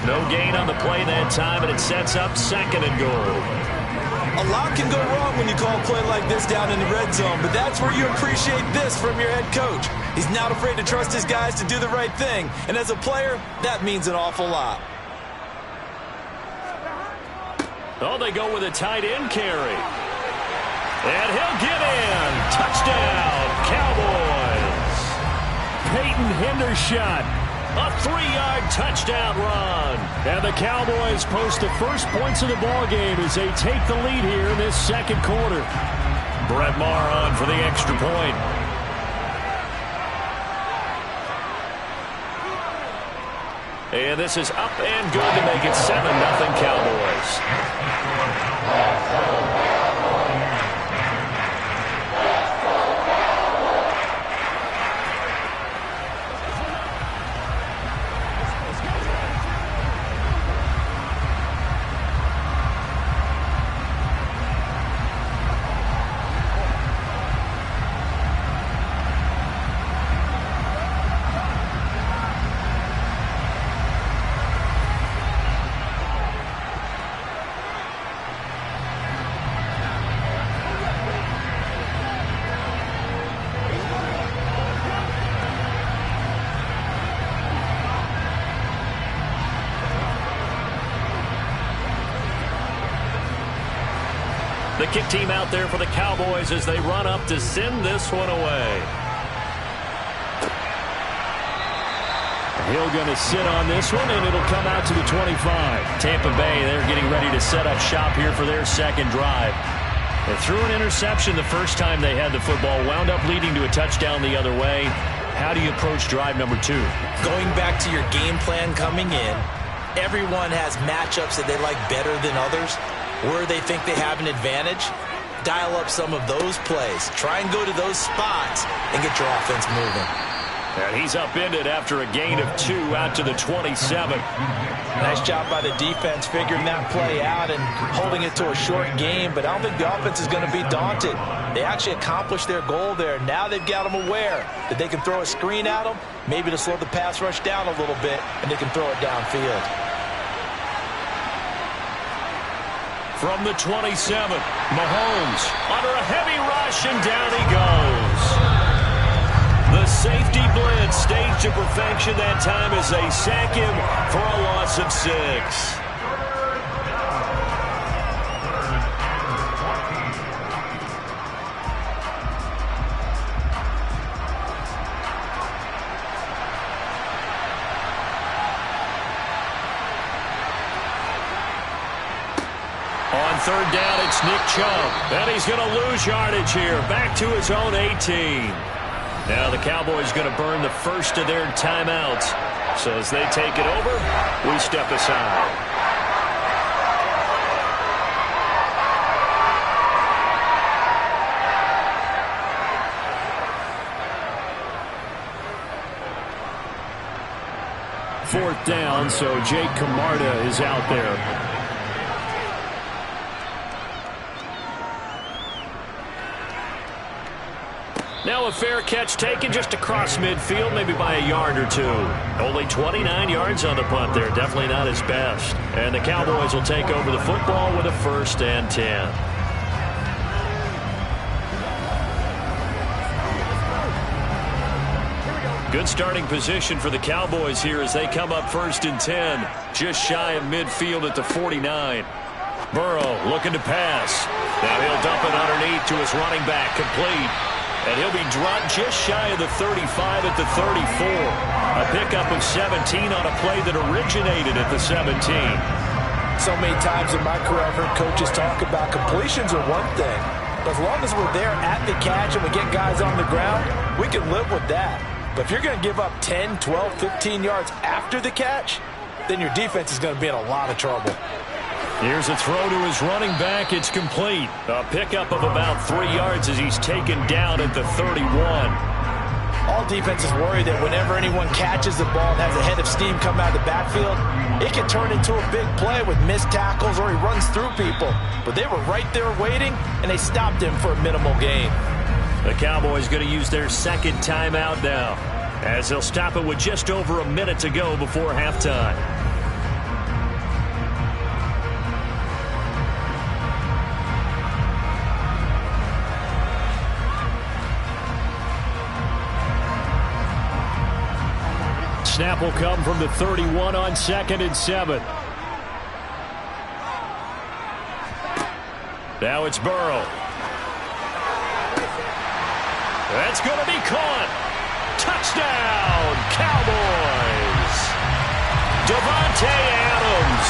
No gain on the play that time, and it sets up 2nd and goal. A lot can go wrong when you call a play like this down in the red zone, but that's where you appreciate this from your head coach. He's not afraid to trust his guys to do the right thing, and as a player, that means an awful lot. Oh, they go with a tight end carry. And he'll get in. Touchdown, Cowboys. Peyton Hendershot, a 3-yard touchdown run. And the Cowboys post the first points of the ballgame as they take the lead here in this second quarter. Brett Maher on for the extra point. And this is up and good to make it 7-0 Cowboys. The kick team out there for the Cowboys as they run up to send this one away. Hill going to sit on this one, and it'll come out to the 25. Tampa Bay, they're getting ready to set up shop here for their second drive. They threw an interception the first time they had the football, wound up leading to a touchdown the other way. How do you approach drive number 2? Going back to your game plan coming in, everyone has matchups that they like better than others. Where they think they have an advantage, dial up some of those plays. Try and go to those spots and get your offense moving. And he's upended after a gain of 2 out to the 27. Nice job by the defense figuring that play out and holding it to a short game, but I don't think the offense is going to be daunted. They actually accomplished their goal there. Now they've got them aware that they can throw a screen at them, maybe to slow the pass rush down a little bit, and they can throw it downfield. From the 27, Mahomes under a heavy rush, and down he goes. The safety blitz staged to perfection that time as they sack him for a loss of 6. On third down, it's Nick Chubb. And he's going to lose yardage here. Back to his own 18. Now the Cowboys going to burn the first of their timeouts. So as they take it over, we step aside. Fourth down, so Jake Camarda is out there. Now a fair catch taken just across midfield, maybe by a yard or two. Only 29 yards on the punt there. Definitely not his best. And the Cowboys will take over the football with a 1st and 10. Good starting position for the Cowboys here as they come up 1st and 10. Just shy of midfield at the 49. Burrow looking to pass. Now he'll dump it underneath to his running back. Complete. And he'll be dropped just shy of the 35 at the 34. A pickup of 17 on a play that originated at the 17. So many times in my career I've heard coaches talk about completions are one thing. But as long as we're there at the catch and we get guys on the ground, we can live with that. But if you're going to give up 10, 12, 15 yards after the catch, then your defense is going to be in a lot of trouble. Here's a throw to his running back. It's complete. A pickup of about 3 yards as he's taken down at the 31. All defenses worry that whenever anyone catches the ball and has a head of steam come out of the backfield, it can turn into a big play with missed tackles or he runs through people. But they were right there waiting, and they stopped him for a minimal gain. The Cowboys going to use their 2nd timeout now, as they'll stop it with just over a minute to go before halftime. Snap will come from the 31 on 2nd and 7. Now it's Burrow. That's going to be caught. Touchdown, Cowboys. Davante Adams,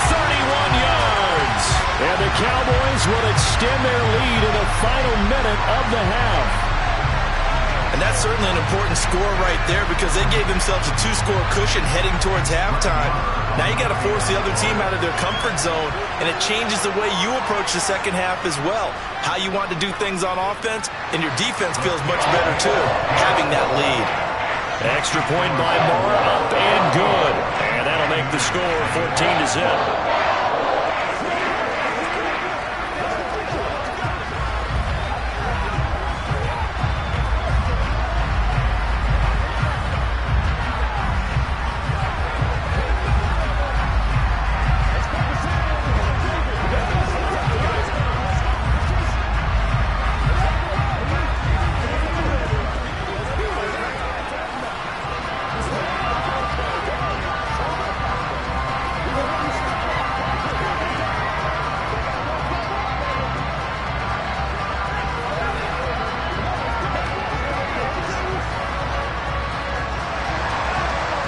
31 yards. And the Cowboys will extend their lead in the final minute of the half. And that's certainly an important score right there because they gave themselves a 2-score cushion heading towards halftime. Now you got to force the other team out of their comfort zone, and it changes the way you approach the second half as well. How you want to do things on offense, and your defense feels much better too, having that lead. Extra point by Moore, up and good. And that'll make the score 14-0.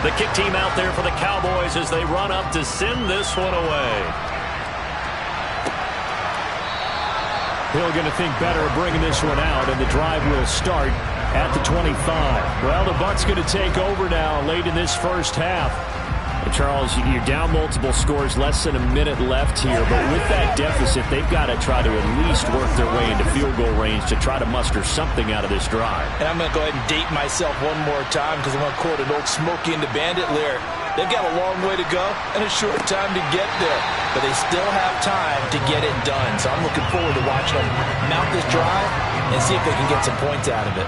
The kick team out there for the Cowboys as they run up to send this one away. Hill going to think better of bringing this one out, and the drive will start at the 25. Well, the Bucs going to take over now late in this first half. And Charles, you're down multiple scores, less than a minute left here. But with that deficit, they've got to try to at least work their way into field goal range to try to muster something out of this drive. And I'm going to go ahead and date myself one more time because I'm going to quote an old Smokey and the Bandit lyric. They've got a long way to go and a short time to get there. But they still have time to get it done. So I'm looking forward to watching them mount this drive and see if they can get some points out of it.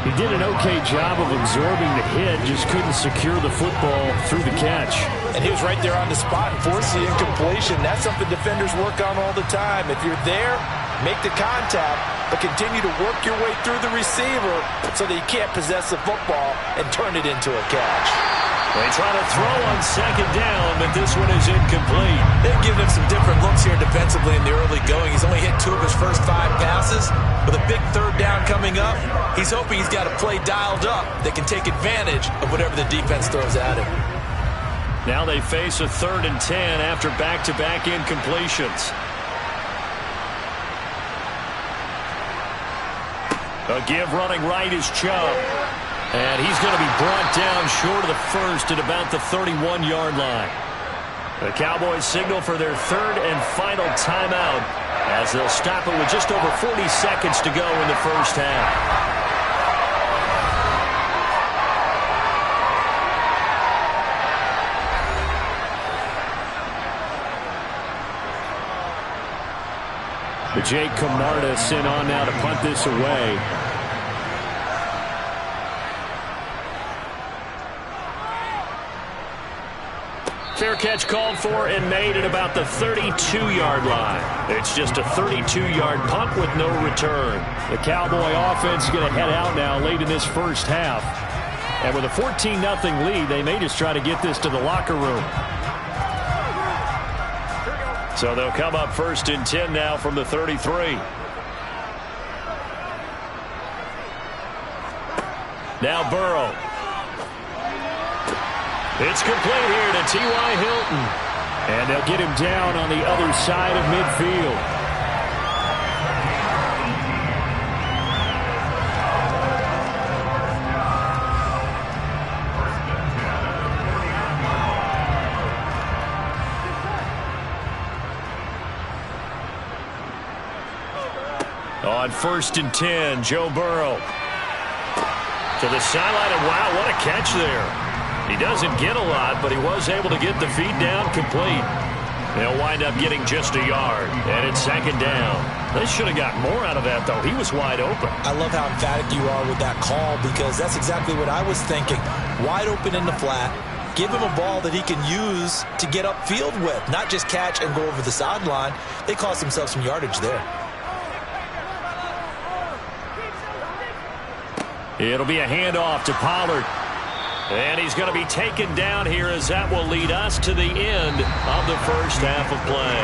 He did an okay job of absorbing the hit, just couldn't secure the football through the catch. And he was right there on the spot and forced the incompletion. That's something defenders work on all the time. If you're there, make the contact, but continue to work your way through the receiver so that you can't possess the football and turn it into a catch. They try to throw on second down, but this one is incomplete. They've given him some different looks here defensively in the early going. He's only hit 2 of his first 5 passes. With a big third down coming up, he's hoping he's got a play dialed up that can take advantage of whatever the defense throws at him. Now they face a 3rd and 10 after back-to-back incompletions. A give running right is Chubb. And he's going to be brought down short of the first at about the 31-yard line. The Cowboys signal for their 3rd and final timeout as they'll stop it with just over 40 seconds to go in the first half. Jake Camarda sent on now to punt this away. catch called for and made at about the 32-yard line. It's just a 32-yard punt with no return. The Cowboy offense is going to head out now late in this first half. And with a 14-0 lead, they may just try to get this to the locker room. So they'll come up 1st and 10 now from the 33. Now Burrow. It's complete here to T.Y. Hilton. And they'll get him down on the other side of midfield. On 1st and 10, Joe Burrow. To the sideline, and wow, what a catch there. He doesn't get a lot, but he was able to get the feed down complete. They'll wind up getting just a yard, and it's 2nd down. They should have got more out of that, though. He was wide open. I love how emphatic you are with that call, because that's exactly what I was thinking. Wide open in the flat. Give him a ball that he can use to get upfield with, not just catch and go over the sideline. They cost themselves some yardage there. It'll be a handoff to Pollard. And he's going to be taken down here, as that will lead us to the end of the first half of play.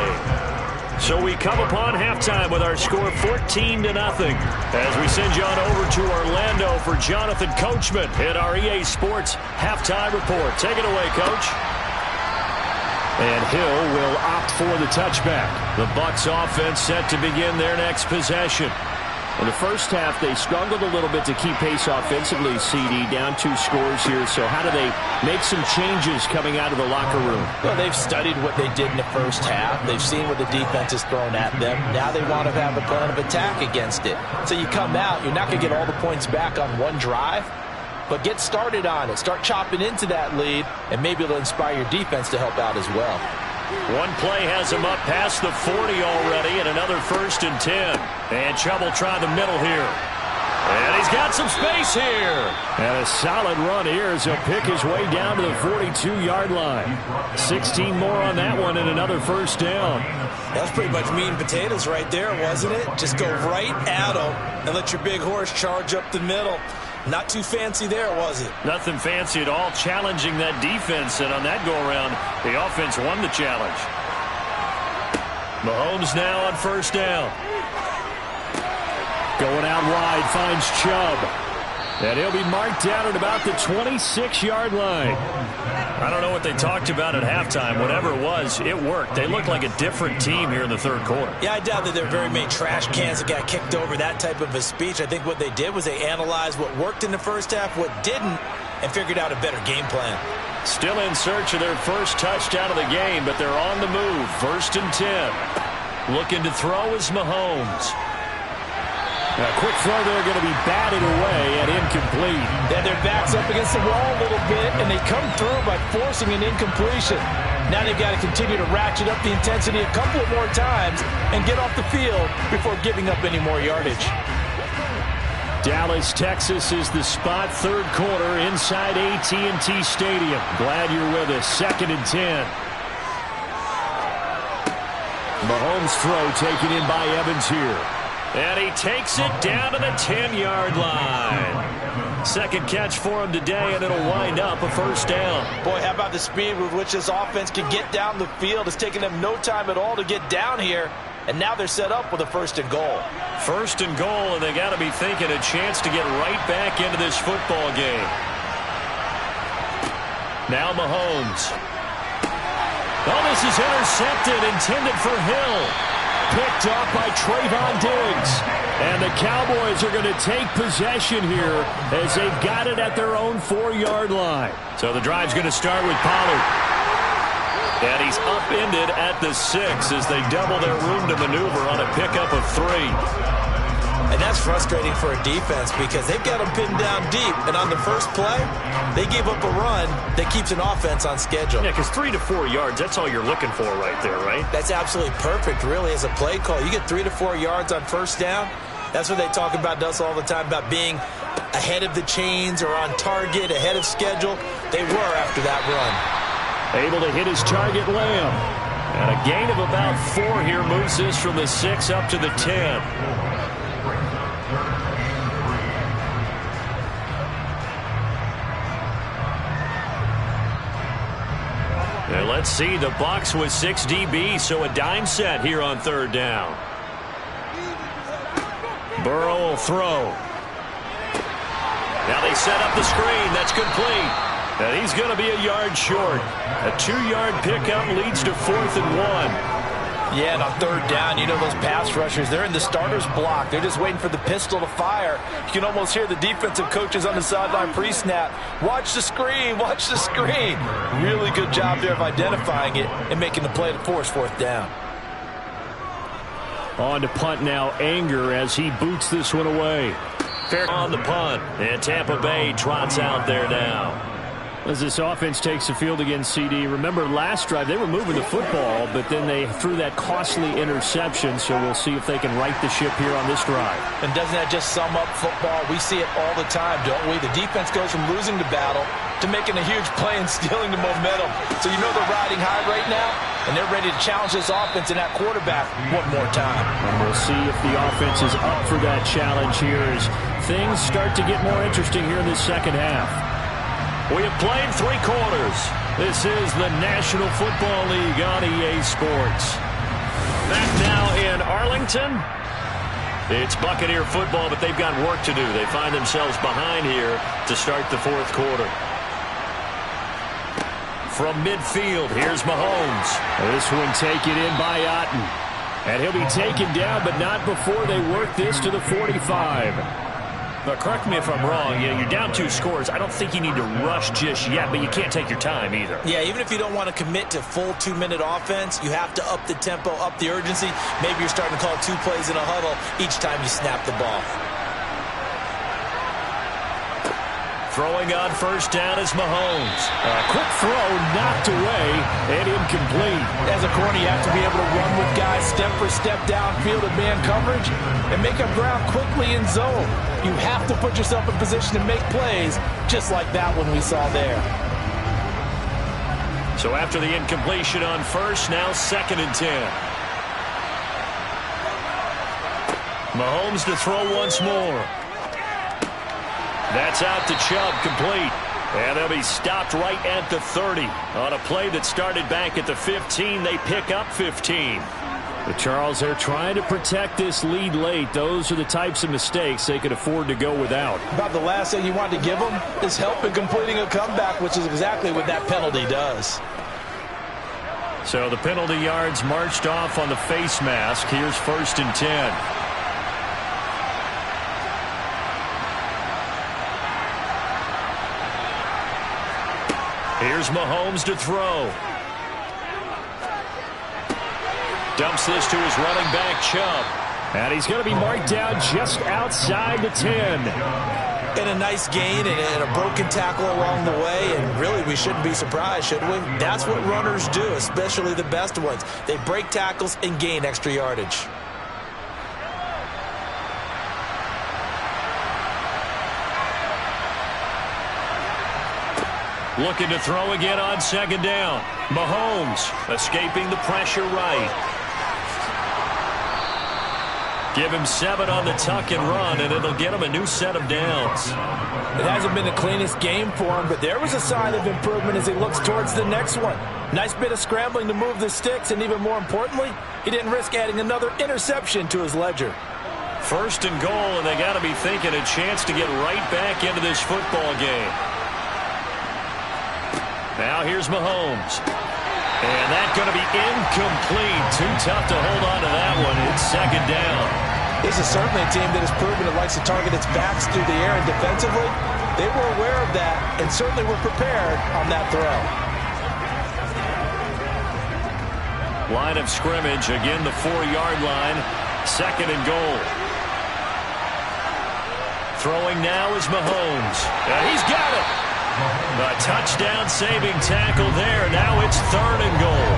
So we come upon halftime with our score 14-0 as we send you on over to Orlando for Jonathan Coachman in our EA Sports halftime report. Take it away, Coach. And Hill will opt for the touchback. The Bucs offense set to begin their next possession. In the first half, they struggled a little bit to keep pace offensively, CD, down 2 scores here. So how do they make some changes coming out of the locker room? Well, they've studied what they did in the first half. They've seen what the defense has thrown at them. Now they want to have a plan of attack against it. So you come out, you're not going to get all the points back on one drive, but get started on it. Start chopping into that lead, and maybe it'll inspire your defense to help out as well. One play has him up past the 40 already, and another 1st and 10. And Chubb will try the middle here. And he's got some space here. And a solid run here as he'll pick his way down to the 42-yard line. 16 more on that one and another 1st down. That was pretty much meat and potatoes right there, wasn't it? Just go right at him and let your big horse charge up the middle. Not too fancy there, was it? Nothing fancy at all, challenging that defense, and on that go-around, the offense won the challenge. Mahomes now on 1st down. Going out wide, finds Chubb. And he'll be marked down at about the 26-yard line. I don't know what they talked about at halftime. Whatever it was, it worked. They looked like a different team here in the 3rd quarter. Yeah, I doubt that there were very many trash cans that got kicked over, that type of a speech. I think what they did was they analyzed what worked in the first half, what didn't, and figured out a better game plan. Still in search of their first touchdown of the game, but they're on the move. 1st and 10. Looking to throw is Mahomes. A quick throw there going to be batted away and incomplete. Yeah, their back's up against the wall a little bit, and they come through by forcing an incompletion. Now they've got to continue to ratchet up the intensity a couple of more times and get off the field before giving up any more yardage. Dallas, Texas is the spot, 3rd quarter inside AT&T Stadium. Glad you're with us. 2nd and 10. Mahomes' throw taken in by Evans here. And he takes it down to the 10-yard line. Second catch for him today, and it'll wind up a 1st down. Boy, how about the speed with which this offense can get down the field? It's taken them no time at all to get down here, and now they're set up with a 1st and goal. 1st and goal, and they got to be thinking a chance to get right back into this football game. Now Mahomes. Oh, this is intercepted, intended for Hill. Picked off by Trayvon Diggs. And the Cowboys are going to take possession here as they've got it at their own 4-yard line. So the drive's going to start with Pollard. And he's upended at the 6 as they double their room to maneuver on a pickup of 3. And that's frustrating for a defense because they've got them pinned down deep. And on the first play, they gave up a run that keeps an offense on schedule. Yeah, because 3 to 4 yards, that's all you're looking for right there, right? That's absolutely perfect, really, as a play call. You get 3 to 4 yards on 1st down. That's what they talk about us all the time, about being ahead of the chains or on target, ahead of schedule. They were after that run. Able to hit his target, Lamb. And a gain of about 4 here moves this from the 6 up to the 10. And let's see, the Bucs with 6 DBs, so a dime set here on 3rd down. Burrow will throw. Now they set up the screen. That's complete. And he's going to be a yard short. A 2-yard pickup leads to 4th and 1. Yeah, and on 3rd down, you know those pass rushers, they're in the starter's block. They're just waiting for the pistol to fire. You can almost hear the defensive coaches on the sideline pre-snap. Watch the screen, watch the screen. Really good job there of identifying it and making the play to force 4th down. On to punt now, Anger as he boots this one away. Fair on the punt, and Tampa Bay trots out there now. As this offense takes the field against CD, remember last drive they were moving the football, but then they threw that costly interception, so we'll see if they can right the ship here on this drive. And doesn't that just sum up football? We see it all the time, don't we? The defense goes from losing the battle to making a huge play and stealing the momentum. So you know they're riding high right now, and they're ready to challenge this offense and that quarterback one more time. And we'll see if the offense is up for that challenge here as things start to get more interesting here in this second half. We have played 3 quarters. This is the National Football League on EA Sports. Back now in Arlington. It's Buccaneer football, but they've got work to do. They find themselves behind here to start the 4th quarter. From midfield, here's Mahomes. This one taken in by Otten. And he'll be taken down, but not before they work this to the 45. But correct me if I'm wrong, you're down 2 scores. I don't think you need to rush just yet, but you can't take your time either. Yeah, even if you don't want to commit to full 2-minute offense, you have to up the tempo, up the urgency. Maybe you're starting to call 2 plays in a huddle each time you snap the ball. Throwing on 1st down is Mahomes. A quick throw knocked away and incomplete. As a corner, you have to be able to run with guys step for step downfield in man coverage and make up ground quickly in zone. You have to put yourself in position to make plays just like that one we saw there. So after the incompletion on 1st, now 2nd and 10. Mahomes to throw once more. That's out to Chubb, complete. And they'll be stopped right at the 30. On a play that started back at the 15, they pick up 15. But Charles, they're trying to protect this lead late. Those are the types of mistakes they could afford to go without. About the last thing you want to give them is help in completing a comeback, which is exactly what that penalty does. So the penalty yards marched off on the face mask. Here's 1st and 10. Here's Mahomes to throw. Dumps this to his running back, Chubb. And he's going to be marked down just outside the 10. And a nice gain and a broken tackle along the way. And really, we shouldn't be surprised, should we? That's what runners do, especially the best ones. They break tackles and gain extra yardage. Looking to throw again on 2nd down. Mahomes escaping the pressure right. Give him 7 on the tuck and run, and it'll get him a new set of downs. It hasn't been the cleanest game for him, but there was a sign of improvement as he looks towards the next one. Nice bit of scrambling to move the sticks, and even more importantly, he didn't risk adding another interception to his ledger. 1st and goal, and they got to be thinking a chance to get right back into this football game. Now here's Mahomes. And that's going to be incomplete. Too tough to hold on to that one. It's 2nd down. This is certainly a team that has proven it likes to target its backs through the air, and defensively, they were aware of that and certainly were prepared on that throw. Line of scrimmage, again the 4-yard line. 2nd and goal. Throwing now is Mahomes. And he's got it. A touchdown-saving tackle there. Now it's 3rd and goal.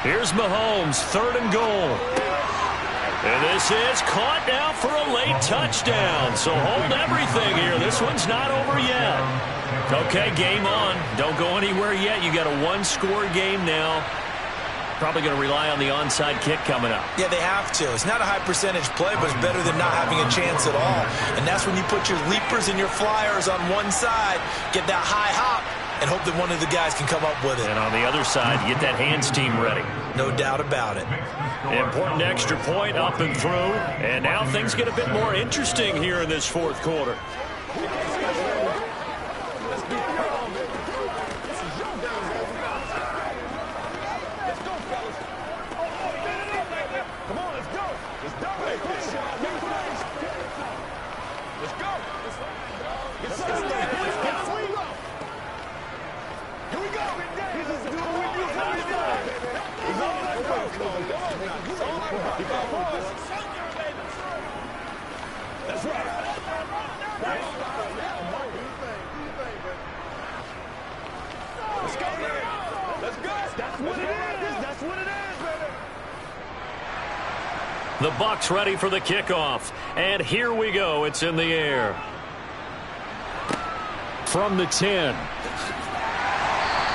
Here's Mahomes, 3rd and goal. And this is caught now for a late touchdown. So hold everything here. This one's not over yet. Okay, game on. Don't go anywhere yet. You got a one-score game now. Probably going to rely on the onside kick coming up. Yeah, they have to. It's not a high percentage play, but it's better than not having a chance at all. And that's when you put your leapers and your flyers on one side, get that high hop, and hope that one of the guys can come up with it. And on the other side, you get that hands team ready. No doubt about it. Important extra point up and through. And now things get a bit more interesting here in this 4th quarter. That's right. Let's go, man. Let's go. That's what it is. That's what it is, baby. The Bucs ready for the kickoff. And here we go. It's in the air. From the 10.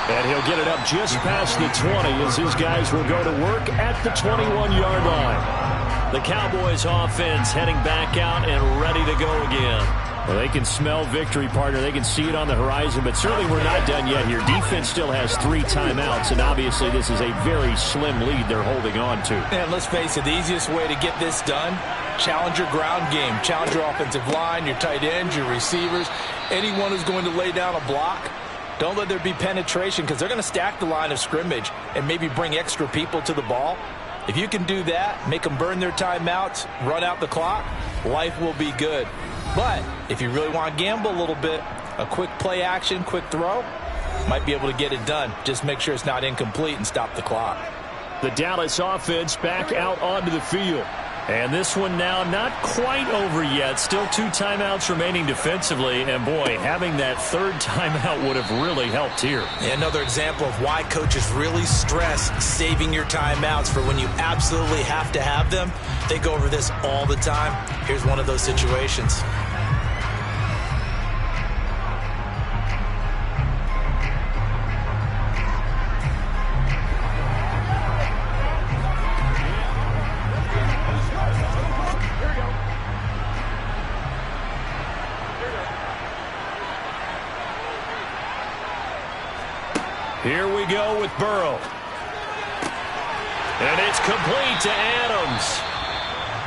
And he'll get it up just past the 20 as his guys will go to work at the 21-yard line. The Cowboys offense heading back out and ready to go again. Well, they can smell victory, partner. They can see it on the horizon, but certainly we're not done yet here. Defense still has 3 timeouts, and obviously this is a very slim lead they're holding on to. And let's face it, the easiest way to get this done, challenge your ground game. Challenge your offensive line, your tight ends, your receivers, anyone who's going to lay down a block. Don't let there be penetration because they're going to stack the line of scrimmage and maybe bring extra people to the ball. If you can do that, make them burn their timeouts, run out the clock, life will be good. But if you really want to gamble a little bit, a quick play action, quick throw, might be able to get it done. Just make sure it's not incomplete and stop the clock. The Dallas offense back out onto the field. And this one now not quite over yet. Still 2 timeouts remaining defensively. And, boy, having that 3rd timeout would have really helped here. Another example of why coaches really stress saving your timeouts for when you absolutely have to have them. They go over this all the time. Here's one of those situations. Here we go with Burrow. And it's complete to Adams.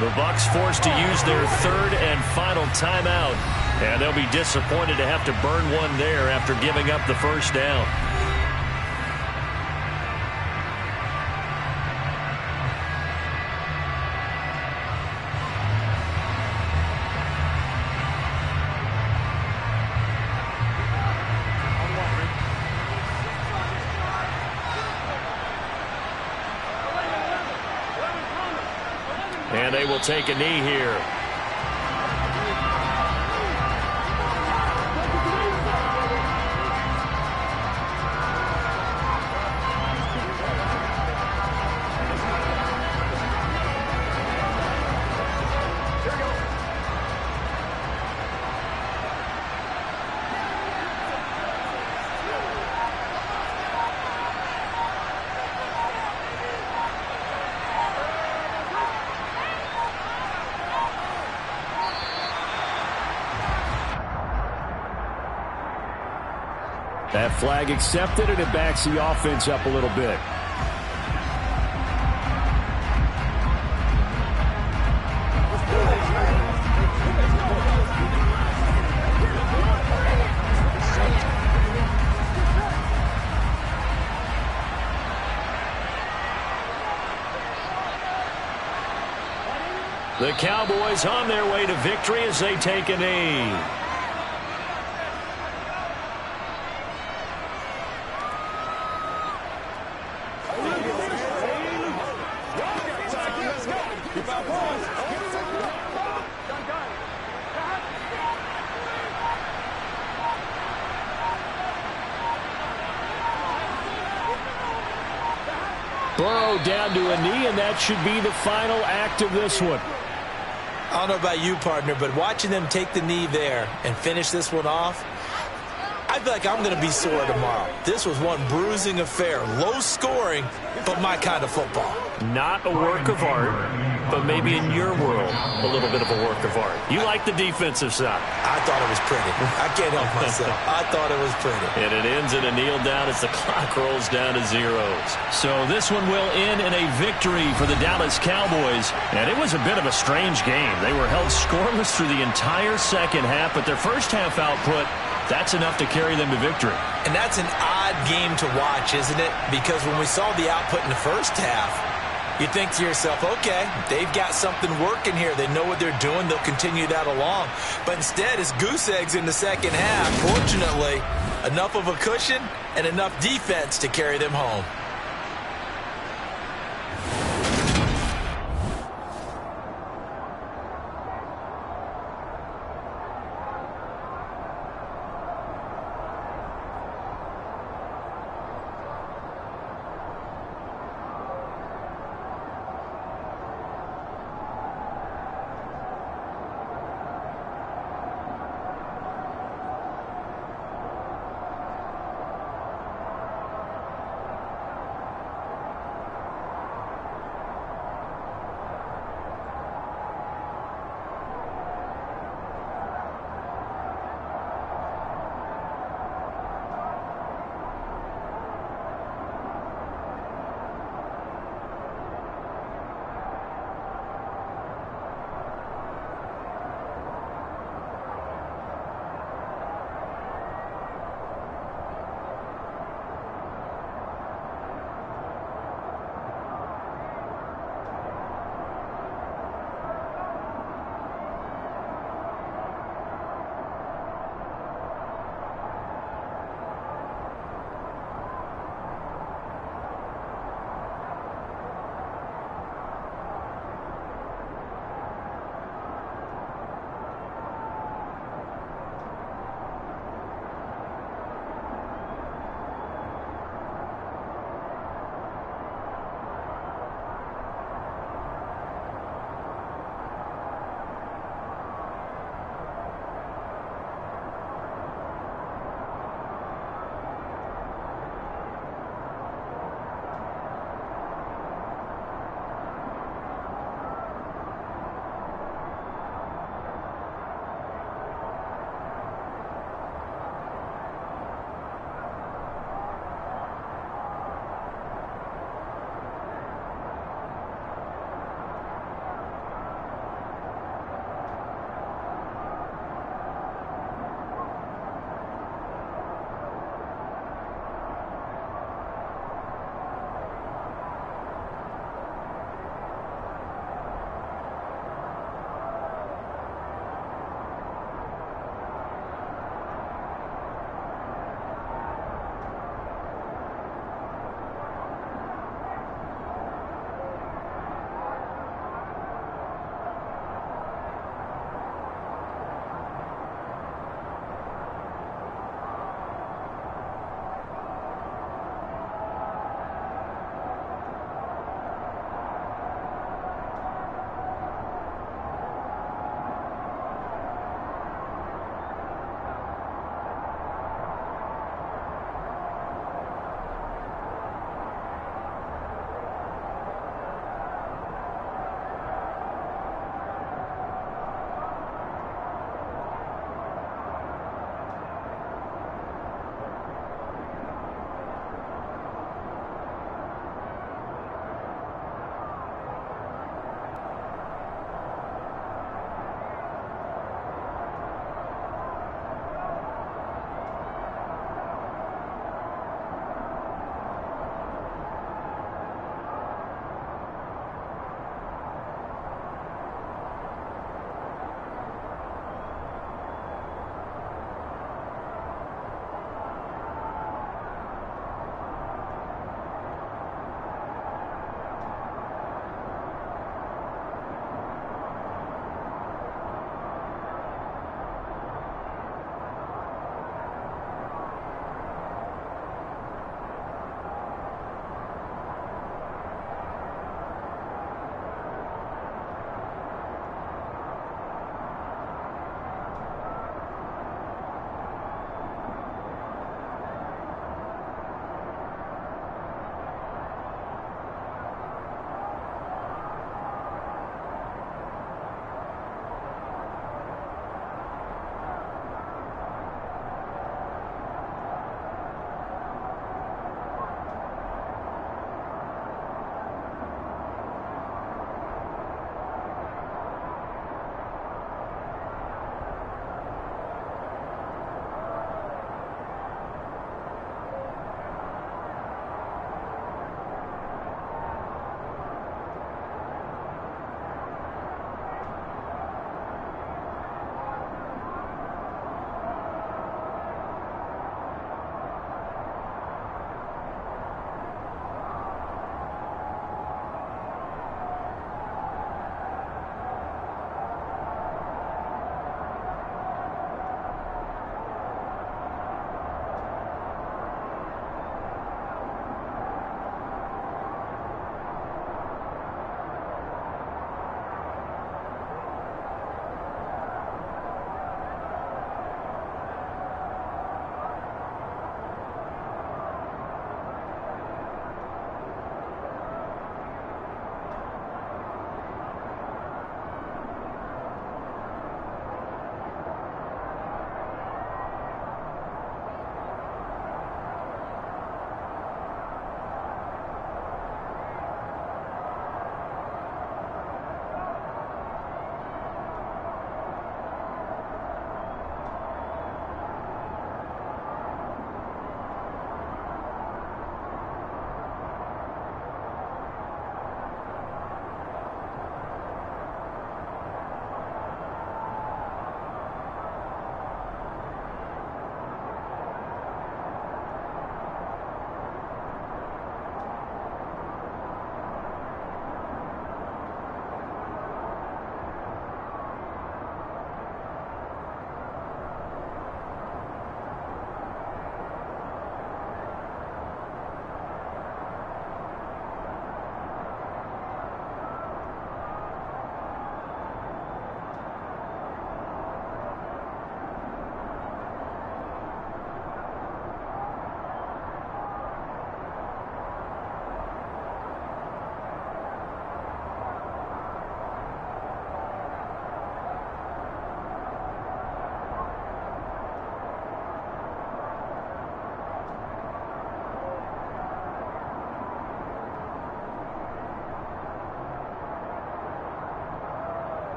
The Bucs forced to use their 3rd and final timeout. And they'll be disappointed to have to burn one there after giving up the 1st down. And they will take a knee here. That flag accepted, and it backs the offense up a little bit. The Cowboys on their way to victory as they take a knee. Burrow down to a knee, and that should be the final act of this one. I don't know about you, partner, but watching them take the knee there and finish this one off, I feel like I'm going to be sore tomorrow. This was one bruising affair. Low scoring, but my kind of football. Not a work of art, but maybe in your world, a little bit of a work of art. You like the defensive side. I thought it was pretty. I can't help myself. I thought it was pretty. And it ends in a kneel down as the clock rolls down to zeros. So this one will end in a victory for the Dallas Cowboys. And it was a bit of a strange game. They were held scoreless through the entire second half, but their first half output, that's enough to carry them to victory. And that's an odd game to watch, isn't it? Because when we saw the output in the first half, you think to yourself, okay, they've got something working here. They know what they're doing. They'll continue that along. But instead, it's goose eggs in the second half. Fortunately, enough of a cushion and enough defense to carry them home.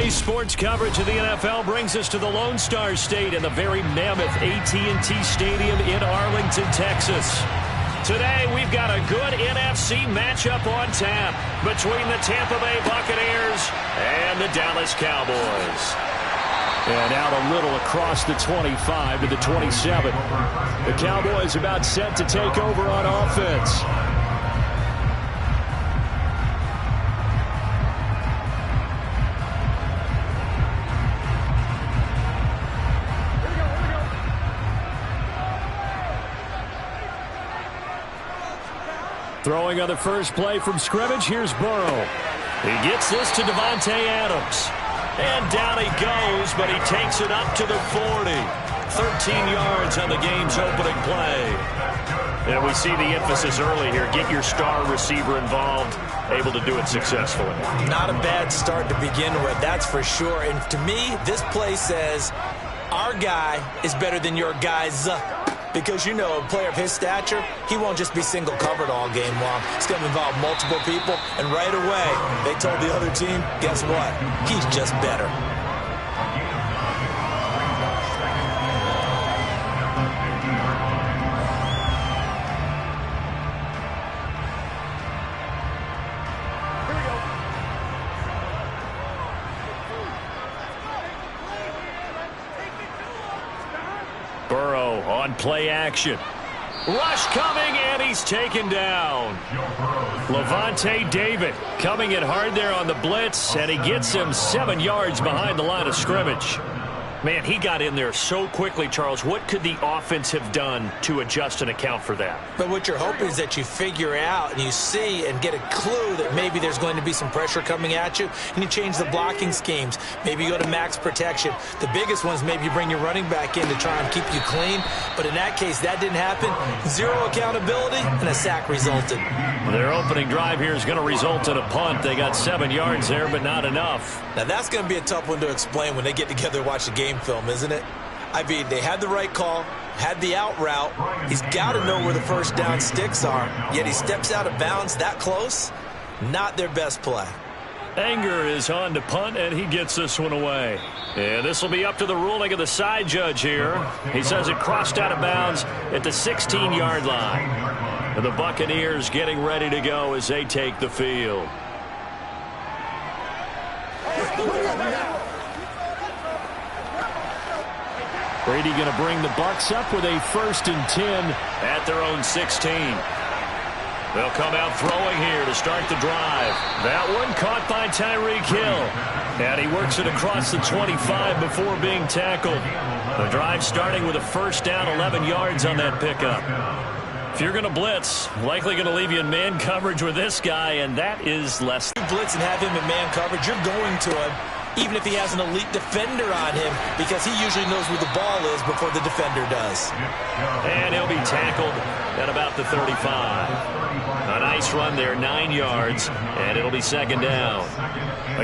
Today's sports coverage of the NFL brings us to the Lone Star State and the very mammoth AT&T Stadium in Arlington, Texas. Today, we've got a good NFC matchup on tap between the Tampa Bay Buccaneers and the Dallas Cowboys. And out a little across the 25 to the 27. The Cowboys about set to take over on offense. Throwing on the first play from scrimmage, here's Burrow. He gets this to Davante Adams. And down he goes, but he takes it up to the 40. 13 yards on the game's opening play. And we see the emphasis early here. Get your star receiver involved, able to do it successfully. Not a bad start to begin with, that's for sure. And to me, this play says, our guy is better than your guys. Because, you know, a player of his stature, he won't just be single covered all game long. It's going to involve multiple people. And right away, they told the other team, guess what? He's just better. Burrow on play action. Rush coming, and he's taken down. Lavonte David coming in hard there on the blitz, and he gets him 7 yards behind the line of scrimmage. Man, he got in there so quickly, Charles. What could the offense have done to adjust and account for that? But what you're hoping is that you figure out and you see and get a clue that maybe there's going to be some pressure coming at you, and you change the blocking schemes. Maybe you go to max protection. The biggest one is maybe you bring your running back in to try and keep you clean. But in that case, that didn't happen. Zero accountability, and a sack resulted. Their opening drive here is going to result in a punt. They got 7 yards there, but not enough. Now, that's going to be a tough one to explain when they get together and watch the game film, isn't it? I mean, they had the right call, had the out route. He's got to know where the first down sticks are, yet he steps out of bounds that close. Not their best play. Anger is on to punt, and he gets this one away. And this will be up to the ruling of the side judge here. He says it crossed out of bounds at the 16-yard line. And the Buccaneers getting ready to go as they take the field. Brady going to bring the Bucs up with a 1st and 10 at their own 16. They'll come out throwing here to start the drive. That one caught by Tyreek Hill. And he works it across the 25 before being tackled. The drive starting with a first down, 11 yards on that pickup. If you're going to blitz, likely going to leave you in man coverage with this guy, and that is less. You blitz and have him in man coverage, you're going to him, even if he has an elite defender on him, because he usually knows where the ball is before the defender does. And he'll be tackled at about the 35. A nice run there, 9 yards, and it'll be 2nd down.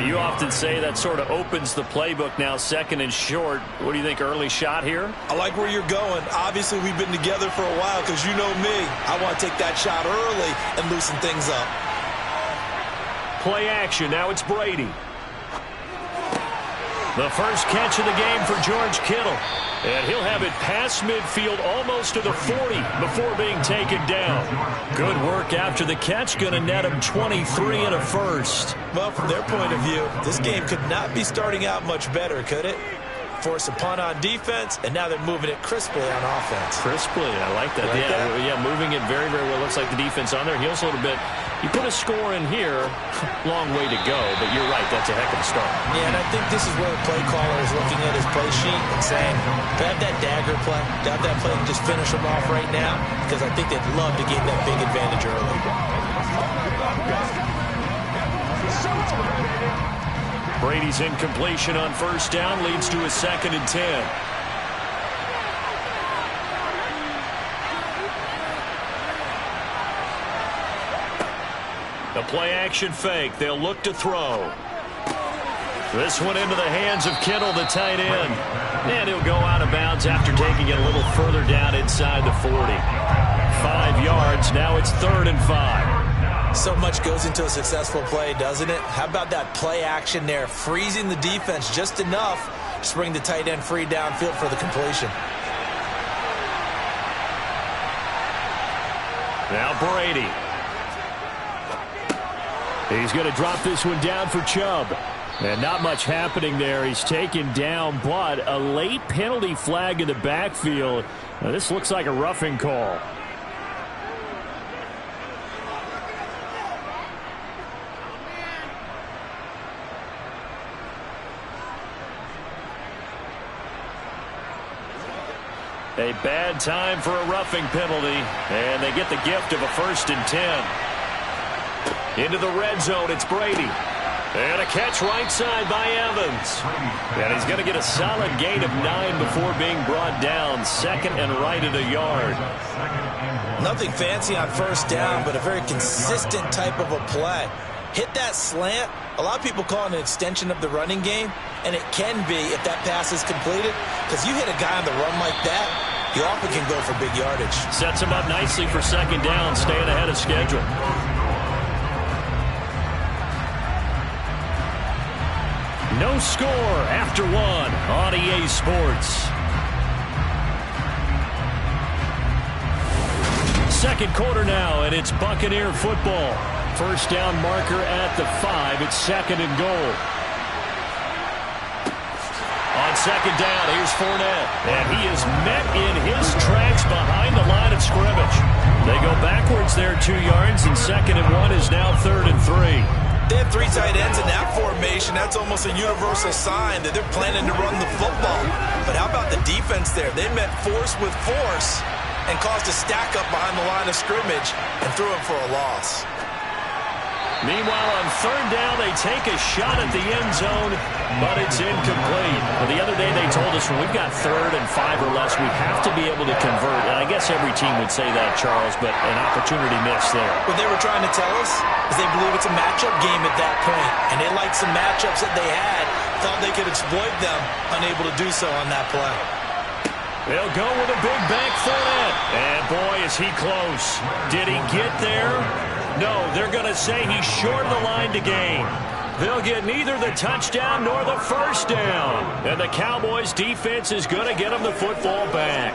You often say that sort of opens the playbook now, 2nd and short. What do you think, early shot here? I like where you're going. Obviously, we've been together for a while because you know me. I want to take that shot early and loosen things up. Play action. Now it's Brady. The first catch of the game for George Kittle. And he'll have it past midfield almost to the 40 before being taken down. Good work after the catch. Going to net him 23 and a first. Well, from their point of view, this game could not be starting out much better, could it? Force a punt on defense, and now they're moving it crisply on offense. Crisply, I like that. Like that? Yeah, moving it very, very well. Looks like the defense on there heals a little bit. You put a score in here, long way to go, but you're right, that's a heck of a start. Yeah, and I think this is where the play caller is looking at his play sheet and saying, grab that dagger play, grab that play and just finish them off right now, because I think they'd love to gain that big advantage early. Brady's incompletion on first down leads to a 2nd and 10. The play action fake. They'll look to throw. This one into the hands of Kittle, the tight end. And he'll go out of bounds after taking it a little further down inside the 40. 5 yards. Now it's 3rd and 5. So much goes into a successful play, doesn't it? How about that play action there, freezing the defense just enough to bring the tight end free downfield for the completion. Now Brady. He's going to drop this one down for Chubb. And not much happening there. He's taken down, but a late penalty flag in the backfield. Now, this looks like a roughing call. A bad time for a roughing penalty, and they get the gift of a 1st and 10. Into the red zone, it's Brady. And a catch right side by Evans. And he's going to get a solid gain of 9 before being brought down. 2nd and right at a yard. Nothing fancy on 1st down, but a very consistent type of a play. Hit that slant. A lot of people call it an extension of the running game, and it can be if that pass is completed, because you hit a guy on the run like that, you often can go for big yardage. Sets him up nicely for 2nd down, staying ahead of schedule. No score after 1 on EA Sports. 2nd quarter now, and it's Buccaneer football. 1st down marker at the 5. It's 2nd and goal. On 2nd down, here's Fournette. And he is met in his tracks behind the line of scrimmage. They go backwards there 2 yards, and 2nd and 1 is now 3rd and 3. They have 3 tight ends in that formation. That's almost a universal sign that they're planning to run the football. But how about the defense there? They met force with force and caused a stack up behind the line of scrimmage and threw him for a loss. Meanwhile, on 3rd down, they take a shot at the end zone, but it's incomplete. Well, the other day they told us when we've got 3rd and 5 or less, we have to be able to convert. And I guess every team would say that, Charles, but an opportunity missed there. What they were trying to tell us is they believe it's a matchup game at that point, and they liked some matchups that they had, thought they could exploit them, unable to do so on that play. They'll go with a big bank Fournette. And boy, is he close. Did he get there? No, they're going to say he's short of the line to gain. They'll get neither the touchdown nor the 1st down. And the Cowboys defense is going to get them the football back.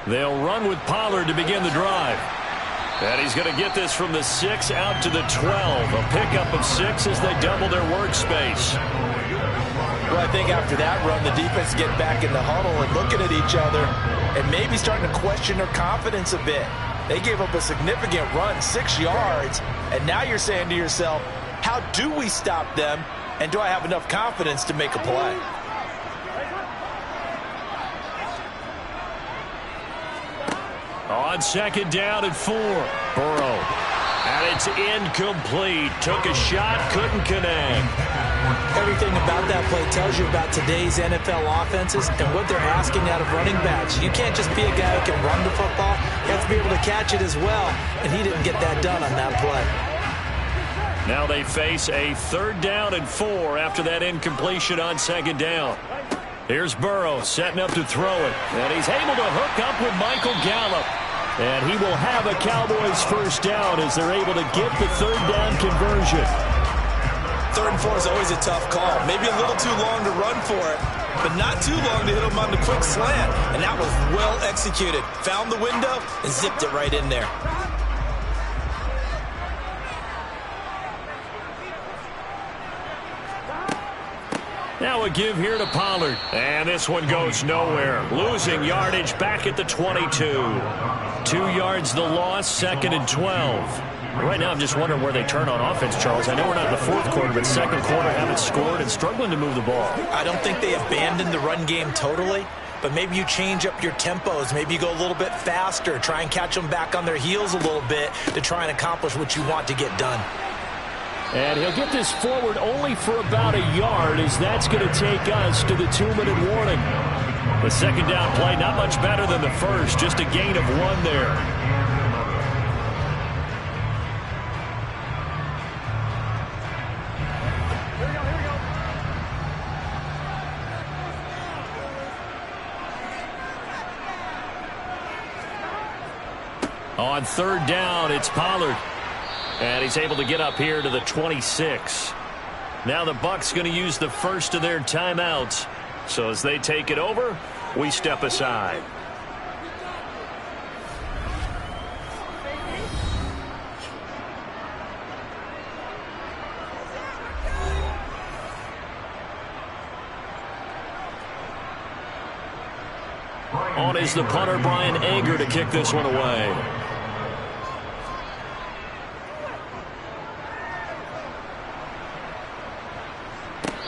They'll run with Pollard to begin the drive. And he's going to get this from the 6 out to the 12. A pickup of 6 as they double their workspace. Well, I think after that run, the defense get back in the huddle and looking at each other and maybe starting to question their confidence a bit. They gave up a significant run, 6 yards, and now you're saying to yourself, how do we stop them, and do I have enough confidence to make a play? On 2nd down and 4, Burrow. And it's incomplete. Took a shot, couldn't connect. Everything about that play tells you about today's NFL offenses and what they're asking out of running backs. You can't just be a guy who can run the football. You have to be able to catch it as well, and he didn't get that done on that play. Now they face a 3rd down and 4 after that incompletion on 2nd down. Here's Burrow setting up to throw it, and he's able to hook up with Michael Gallup. And he will have a Cowboys 1st down as they're able to get the 3rd down conversion. 3rd and 4 is always a tough call. Maybe a little too long to run for it, but not too long to hit him on the quick slant. And that was well executed. Found the window and zipped it right in there. Now a give here to Pollard. And this one goes nowhere. Losing yardage back at the 22. 2 yards the loss, 2nd and 12. Right now I'm just wondering where they turn on offense, Charles. I know we're not in the 4th quarter, but 2nd quarter haven't scored and struggling to move the ball. I don't think they abandoned the run game totally, but maybe you change up your tempos. Maybe you go a little bit faster. Try and catch them back on their heels a little bit to try and accomplish what you want to get done. And he'll get this forward only for about a yard, as that's going to take us to the 2-minute warning. The 2nd down play, not much better than the first, just a gain of 1 there. On third down, it's Pollard. And he's able to get up here to the 26. Now the Bucs going to use the first of their timeouts. So as they take it over, we step aside. On is the punter, Brian Ager, to kick this one away.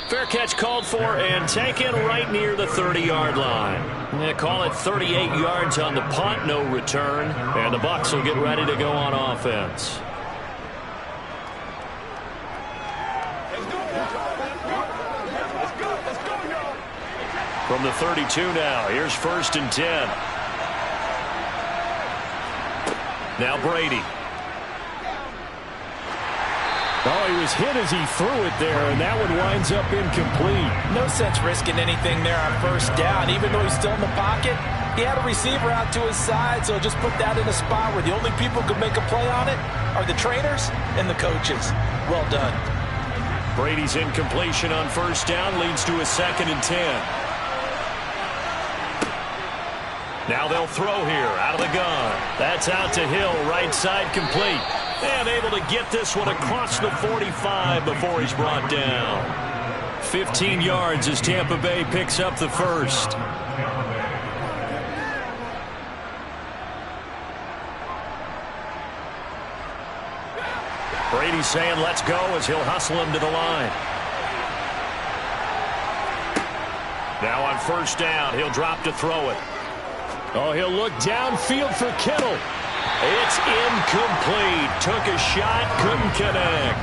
Fair catch called for and taken right near the 30-yard line. They call it 38 yards on the punt, no return. And the Bucs will get ready to go on offense. From the 32 now, here's 1st and 10. Now Brady. Oh, he was hit as he threw it there, and that one winds up incomplete. No sense risking anything there on 1st down. Even though he's still in the pocket, he had a receiver out to his side, so just put that in a spot where the only people who can make a play on it are the trainers and the coaches. Well done. Brady's incompletion on 1st down leads to a 2nd and 10. Now they'll throw here out of the gun. That's out to Hill, right side complete. And able to get this one across the 45 before he's brought down. 15 yards as Tampa Bay picks up the first. Brady's saying let's go as he'll hustle him to the line. Now on 1st down, he'll drop to throw it. Oh, he'll look downfield for Kittle. It's incomplete. Took a shot, couldn't connect.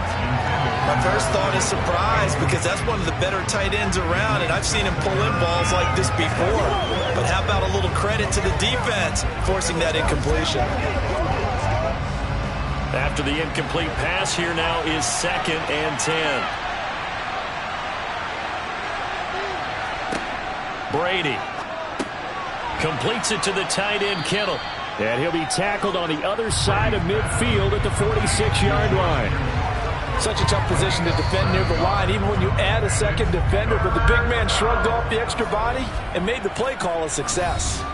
My first thought is surprise because that's one of the better tight ends around, and I've seen him pull in balls like this before. But how about a little credit to the defense forcing that incompletion? After the incomplete pass, here now is 2nd and 10. Brady completes it to the tight end, Kittle. And he'll be tackled on the other side of midfield at the 46-yard line. Such a tough position to defend near the line, even when you add a second defender. But the big man shrugged off the extra body and made the play call a success.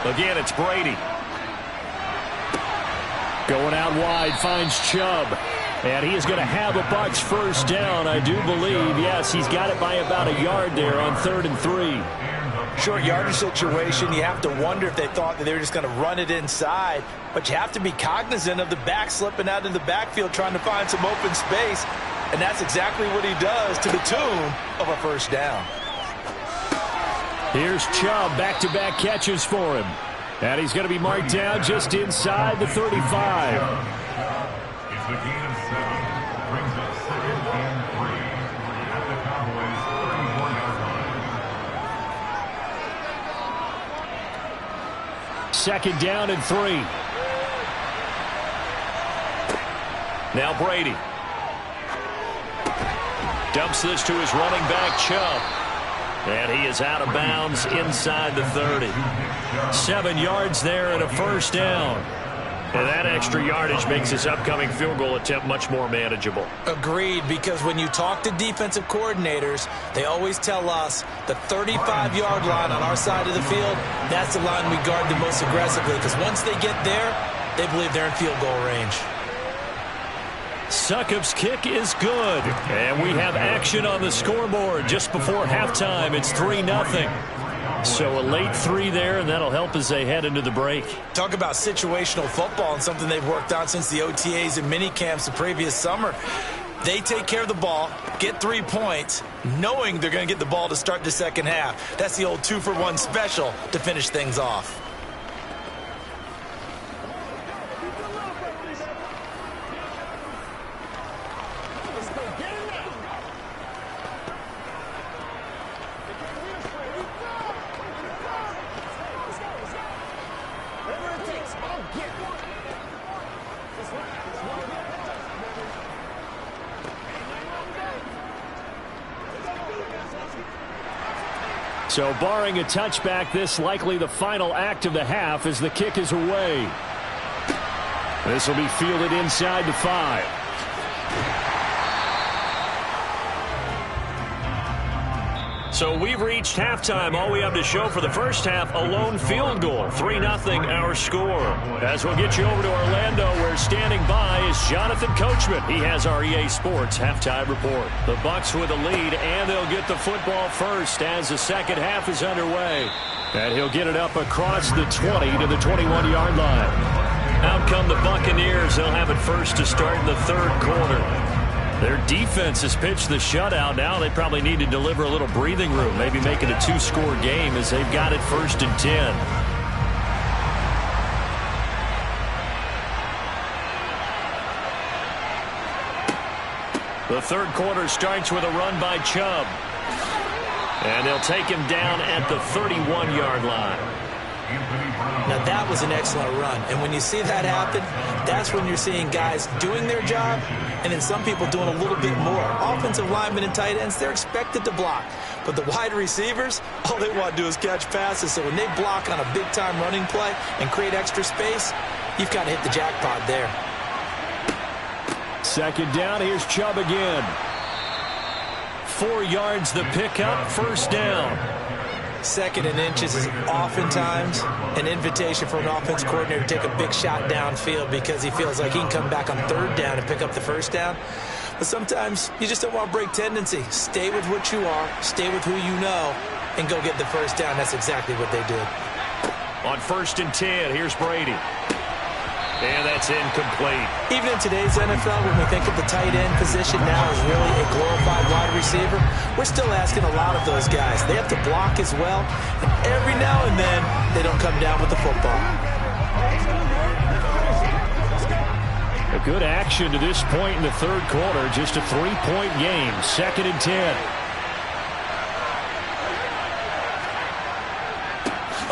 Again, it's Brady. Going out wide, finds Chubb. And he is going to have a Bucs 1st down, I do believe. Yes, he's got it by about a yard there on 3rd and 3. Short yardage situation, you have to wonder if they thought that they were just going to run it inside. But you have to be cognizant of the back slipping out in the backfield trying to find some open space. And that's exactly what he does to the tune of a 1st down. Here's Chubb, back-to-back catches for him. And he's going to be marked down just inside the 35. It's the gain of 7. Brings up 2nd and 3 at the Cowboys' 34-yard line. 2nd down and 3. Now Brady dumps this to his running back, Chubb. And he is out of bounds inside the 30. 7 yards there and a 1st down. And that extra yardage makes this upcoming field goal attempt much more manageable. Agreed, because when you talk to defensive coordinators, they always tell us the 35-yard line on our side of the field, that's the line we guard the most aggressively, because once they get there, they believe they're in field goal range. Succop's kick is good. And we have action on the scoreboard just before halftime. It's 3-0. So a late 3 there, and that'll help as they head into the break. Talk about situational football and something they've worked on since the OTAs and mini camps the previous summer. They take care of the ball, get 3 points, knowing they're going to get the ball to start the second half. That's the old 2-for-1 special to finish things off. So barring a touchback, this likely the final act of the half as the kick is away. This will be fielded inside the 5. So we've reached halftime. All we have to show for the first half, a lone field goal. 3-0 our score. As we'll get you over to Orlando, where standing by is Jonathan Coachman. He has our EA Sports halftime report. The Bucs with a lead, and they'll get the football first as the second half is underway. And he'll get it up across the 20 to the 21-yard line. Out come the Buccaneers. They'll have it first to start in the third quarter. Their defense has pitched the shutout. Now they probably need to deliver a little breathing room, maybe make it a 2-score game as they've got it 1st and 10. The third quarter starts with a run by Chubb. And they'll take him down at the 31-yard line. Now, that was an excellent run. And when you see that happen, that's when you're seeing guys doing their job and then some people doing a little bit more. Offensive linemen and tight ends, they're expected to block. But the wide receivers, all they want to do is catch passes. So when they block on a big-time running play and create extra space, you've got to hit the jackpot there. Second down, here's Chubb again. 4 yards the pickup, first down. Second and inches is oftentimes an invitation for an offense coordinator to take a big shot downfield because he feels like he can come back on third down and pick up the first down. But sometimes you just don't want to break tendency. Stay with what you are, stay with who you know, and go get the first down. That's exactly what they did. On 1st and 10, here's Brady. And that's incomplete. Even in today's NFL, when we think of the tight end position now as really a glorified wide receiver, we're still asking a lot of those guys. They have to block as well, and every now and then, they don't come down with the football. A good action to this point in the third quarter. Just a 3-point game. 2nd and 10.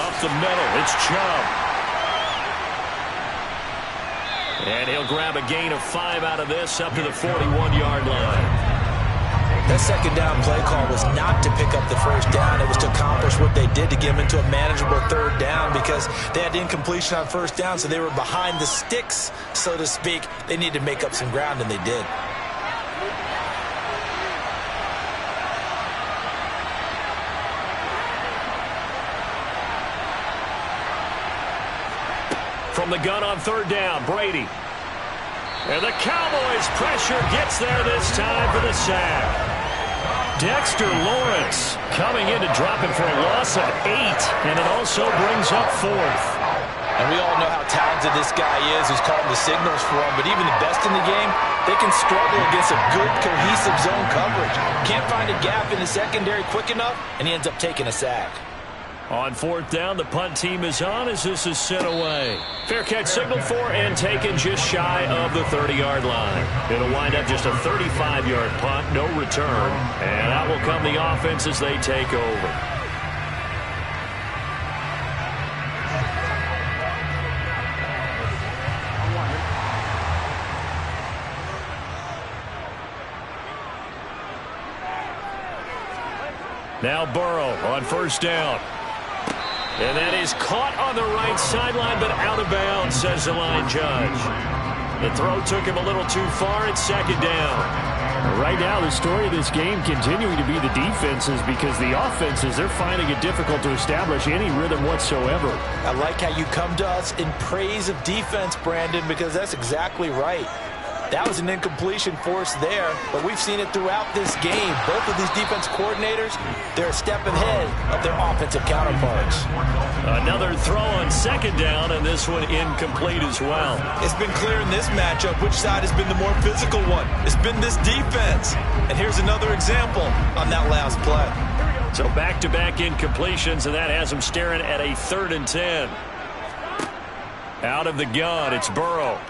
Up the middle, it's Chubb. And he'll grab a gain of 5 out of this up to the 41-yard line. That second down play call was not to pick up the first down. It was to accomplish what they did to get them into a manageable third down because they had incompletion on first down, so they were behind the sticks, so to speak. They needed to make up some ground, and they did. From the gun on third down, Brady. And the Cowboys pressure gets there this time for the sack. Dexter Lawrence coming in to drop it for a loss of 8, and it also brings up 4th. And we all know how talented this guy is who's calling the signals for him, but even the best in the game, they can struggle against a good, cohesive zone coverage. Can't find a gap in the secondary quick enough, and he ends up taking a sack. On 4th down, the punt team is on as this is sent away. Fair catch signaled for and taken just shy of the 30-yard line. It'll wind up just a 35-yard punt, no return. And out will come the offense as they take over. Now Burrow on 1st down. And that is caught on the right sideline, but out of bounds, says the line judge. The throw took him a little too far. It's 2nd down. Right now, the story of this game continuing to be the defenses because the offenses, they're finding it difficult to establish any rhythm whatsoever. I like how you come to us in praise of defense, Brandon, because that's exactly right. That was an incompletion force there, but we've seen it throughout this game. Both of these defense coordinators, they're a step ahead of their offensive counterparts. Another throw on 2nd down, and this one incomplete as well. It's been clear in this matchup which side has been the more physical one. It's been this defense. And here's another example on that last play. So back-to-back incompletions, and that has them staring at a 3rd and 10. Out of the gun, it's Burrow.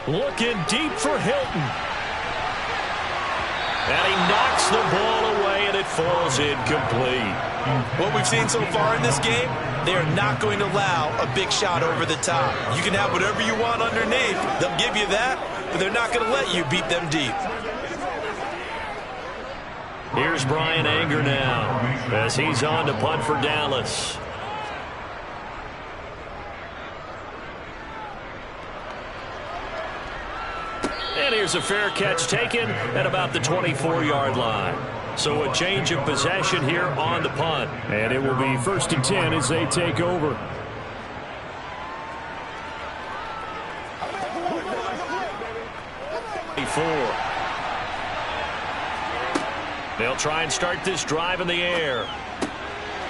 Looking deep for Hilton. And he knocks the ball away, and it falls incomplete. What we've seen so far in this game, they are not going to allow a big shot over the top. You can have whatever you want underneath. They'll give you that, but they're not going to let you beat them deep. Here's Brian Anger now as he's on to punt for Dallas. And here's a fair catch taken at about the 24-yard line. So a change of possession here on the punt. And it will be 1st and 10 as they take over. They'll try and start this drive in the air.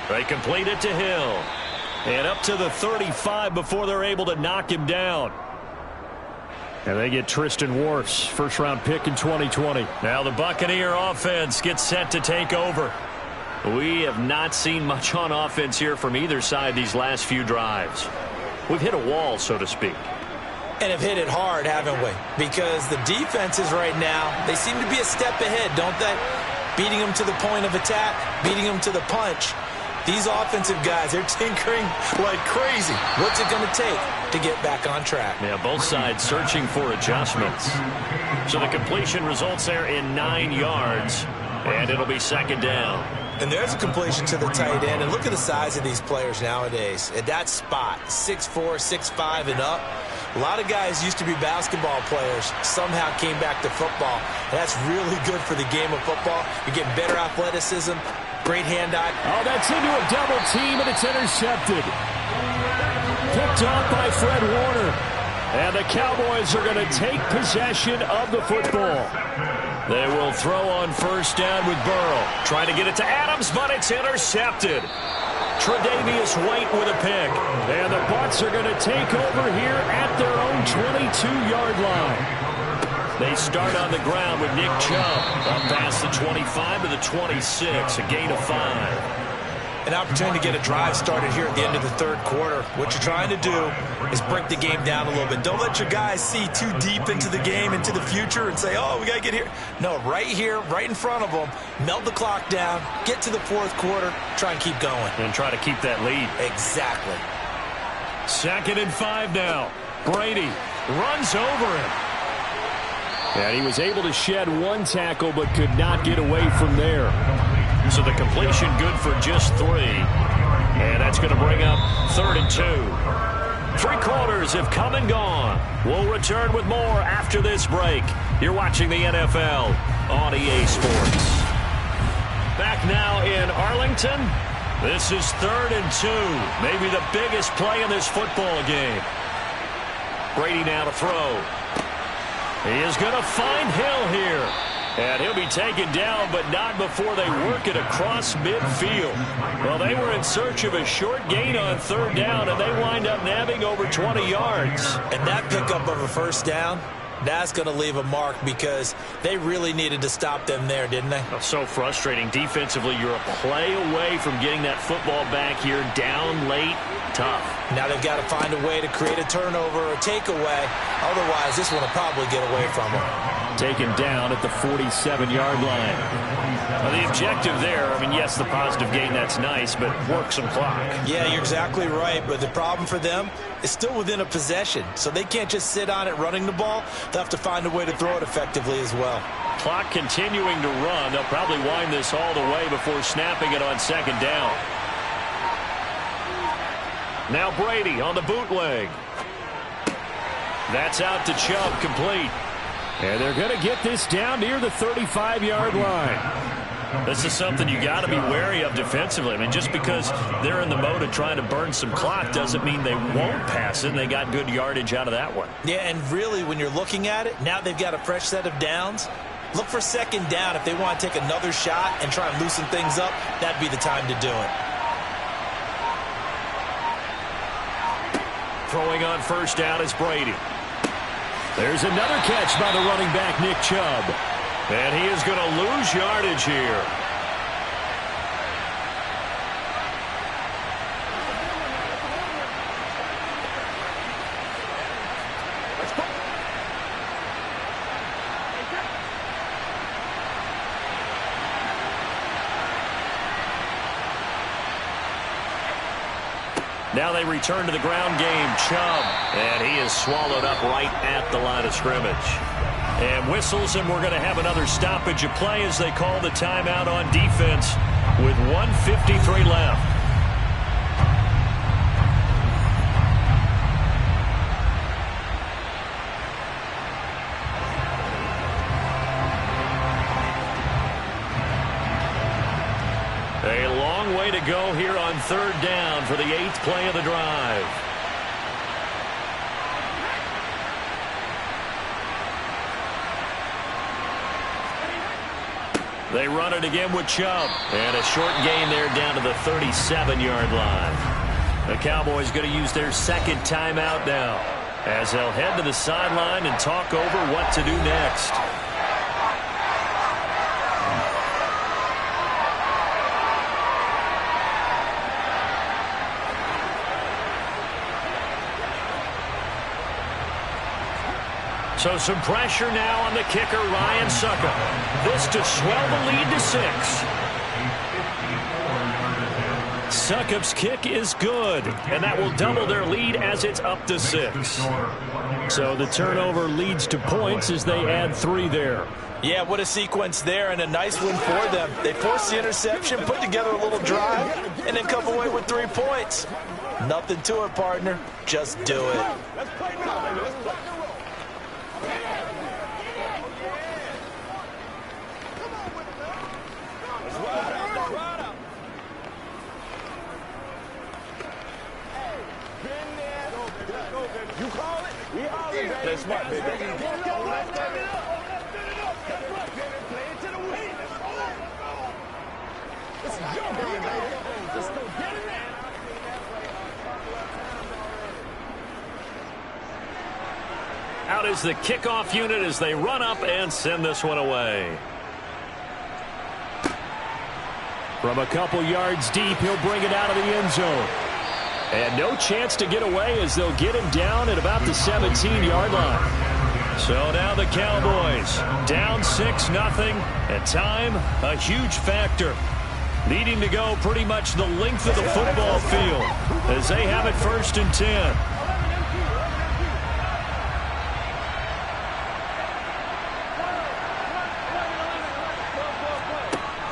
They complete it to Hill. And up to the 35 before they're able to knock him down. And they get Tristan Wirfs, first-round pick in 2020. Now the Buccaneer offense gets set to take over. We have not seen much on offense here from either side these last few drives. We've hit a wall, so to speak. And have hit it hard, haven't we? Because the defenses right now, they seem to be a step ahead, don't they? Beating them to the point of attack, beating them to the punch. These offensive guys, they're tinkering like crazy. What's it going to take to get back on track? Yeah, both sides searching for adjustments. So the completion results there in 9 yards, and it'll be 2nd down. And there's a completion to the tight end. And look at the size of these players nowadays. At that spot, 6'4", 6'5", and up. A lot of guys used to be basketball players, somehow came back to football. And that's really good for the game of football. You're getting better athleticism, great hand-eye. Oh, that's into a double team, and it's intercepted. Picked off by Fred Warner. And the Cowboys are going to take possession of the football. They will throw on 1st down with Burrow. Trying to get it to Adams, but it's intercepted. Tre'Davious White with a pick. And the Bucs are going to take over here at their own 22-yard line. They start on the ground with Nick Chubb. Up past the 25 to the 26, a gain of 5. An opportunity to get a drive started here at the end of the 3rd quarter. What you're trying to do is break the game down a little bit. Don't let your guys see too deep into the game, into the future, and say, oh, we got to get here. No, right here, right in front of them, melt the clock down, get to the 4th quarter, try and keep going. And try to keep that lead. Exactly. 2nd and 5 now. Brady runs over him. And he was able to shed 1 tackle but could not get away from there. So the completion good for just 3. And that's going to bring up 3rd and 2. 3 quarters have come and gone. We'll return with more after this break. You're watching the NFL on EA Sports. Back now in Arlington. This is 3rd and 2. Maybe the biggest play in this football game. Brady now to throw. He is going to find Hill here. And he'll be taken down, but not before they work it across midfield. Well, they were in search of a short gain on 3rd down, and they wind up nabbing over 20 yards. And that pickup of a 1st down, that's going to leave a mark because they really needed to stop them there, didn't they? Oh, so frustrating. Defensively, you're a play away from getting that football back here, down late, tough. Now they've got to find a way to create a turnover or a takeaway. Otherwise, this one will probably get away from them. Taken down at the 47-yard line. Well, the objective there, I mean, yes, the positive gain, that's nice, but work some clock. Yeah, you're exactly right, but the problem for them is still within a possession, so they can't just sit on it running the ball. They'll have to find a way to throw it effectively as well. Clock continuing to run. They'll probably wind this all the way before snapping it on 2nd down. Now Brady on the bootleg. That's out to Chubb, complete. And they're going to get this down near the 35-yard line. This is something you got to be wary of defensively. I mean, just because they're in the mode of trying to burn some clock doesn't mean they won't pass it, and they got good yardage out of that one. Yeah, and really, when you're looking at it, now they've got a fresh set of downs. Look for 2nd down. If they want to take another shot and try and loosen things up, that'd be the time to do it. Throwing on 1st down is Brady. There's another catch by the running back, Nick Chubb. And he is going to lose yardage here. Now they return to the ground game. Chubb. And he is swallowed up right at the line of scrimmage. And whistles, and we're going to have another stoppage of play as they call the timeout on defense with 1:53 left. A long way to go here on third down for the 8th play of the drive. They run it again with Chubb. And a short gain there down to the 37-yard line. The Cowboys going to use their second timeout now as they'll head to the sideline and talk over what to do next. So some pressure now on the kicker, Ryan Succop. This to swell the lead to 6. Succop's kick is good, and that will double their lead as it's up to 6. So the turnover leads to points as they add 3 there. Yeah, what a sequence there, and a nice win for them. They forced the interception, put together a little drive, and then come away with 3 points. Nothing to it, partner. Just do it. Let's play now, baby. Let's play. You call it, we holler, baby. That's smart, baby. Let's get it up. Let's get it up. Play it to the wing. Let's go, baby. Let's go get it in. Out is the kickoff unit as they run up and send this one away. From a couple yards deep, he'll bring it out of the end zone. And no chance to get away as they'll get him down at about the 17-yard line. So now the Cowboys down 6-0, and time a huge factor. Needing to go pretty much the length of the football field as they have it 1st and 10.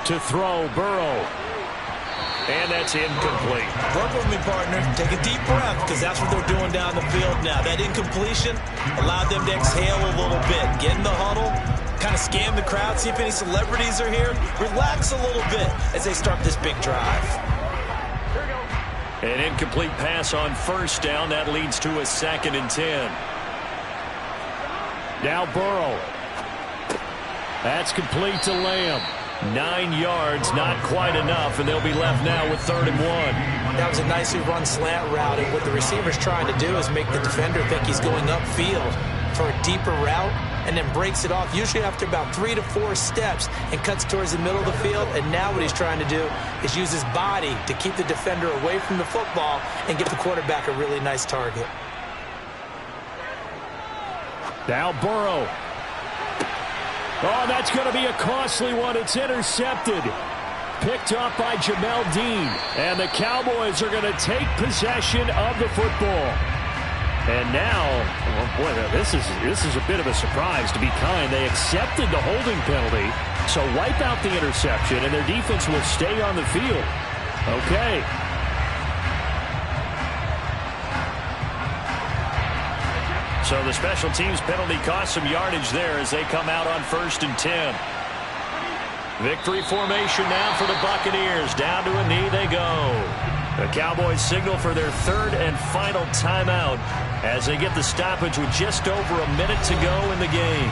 To throw, Burrow. And that's incomplete. Work with me, partner. Take a deep breath, because that's what they're doing down the field now. That incompletion allowed them to exhale a little bit. Get in the huddle, kind of scan the crowd, see if any celebrities are here. Relax a little bit as they start this big drive. An incomplete pass on 1st down. That leads to a 2nd and 10. Now Burrow. That's complete to Lamb. 9 yards, not quite enough, and they'll be left now with 3rd and 1. That was a nicely run slant route, and what the receiver's trying to do is make the defender think he's going upfield for a deeper route, and then breaks it off, usually after about 3 to 4 steps, and cuts towards the middle of the field. And now what he's trying to do is use his body to keep the defender away from the football and give the quarterback a really nice target. Now Burrow. Oh, that's going to be a costly one. It's intercepted. Picked up by Jamel Dean. And the Cowboys are going to take possession of the football. And now, oh boy, this is a bit of a surprise, to be kind. They accepted the holding penalty, so wipe out the interception, and their defense will stay on the field. Okay. So the special teams penalty cost some yardage there as they come out on 1st and 10. Victory formation now for the Buccaneers. Down to a knee they go. The Cowboys signal for their 3rd and final timeout as they get the stoppage with just over a minute to go in the game.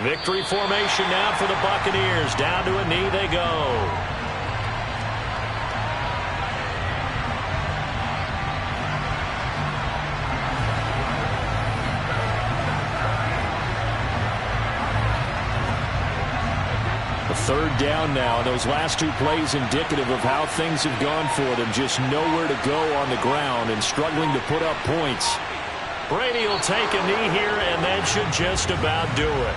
Victory formation now for the Buccaneers. Down to a knee they go. A 3rd down now. Those last 2 plays indicative of how things have gone for them. Just nowhere to go on the ground and struggling to put up points. Brady will take a knee here, and that should just about do it.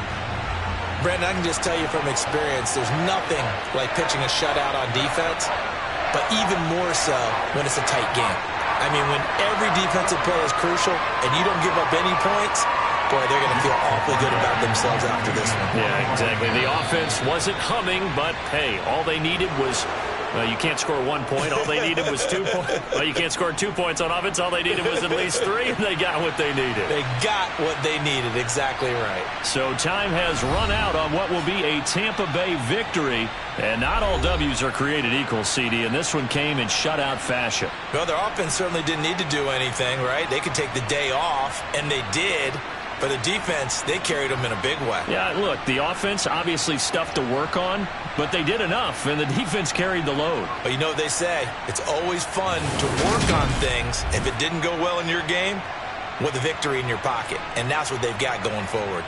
Brandon, I can just tell you from experience, there's nothing like pitching a shutout on defense, but even more so when it's a tight game. I mean, when every defensive play is crucial and you don't give up any points, boy, they're going to feel awfully good about themselves after this one. Yeah, exactly. The offense wasn't humming, but, hey, all they needed was, well, you can't score 1 point. All they needed was 2 points. Well, you can't score 2 points on offense. All they needed was at least 3, and they got what they needed. They got what they needed. Exactly right. So time has run out on what will be a Tampa Bay victory. And not all W's are created equal, CD, and this one came in shutout fashion. Well, their offense certainly didn't need to do anything, right? They could take the day off, and they did. But the defense, they carried them in a big way. Yeah, look, the offense, obviously stuff to work on, but they did enough, and the defense carried the load. But you know what they say, it's always fun to work on things. If it didn't go well in your game, with a victory in your pocket. And that's what they've got going forward.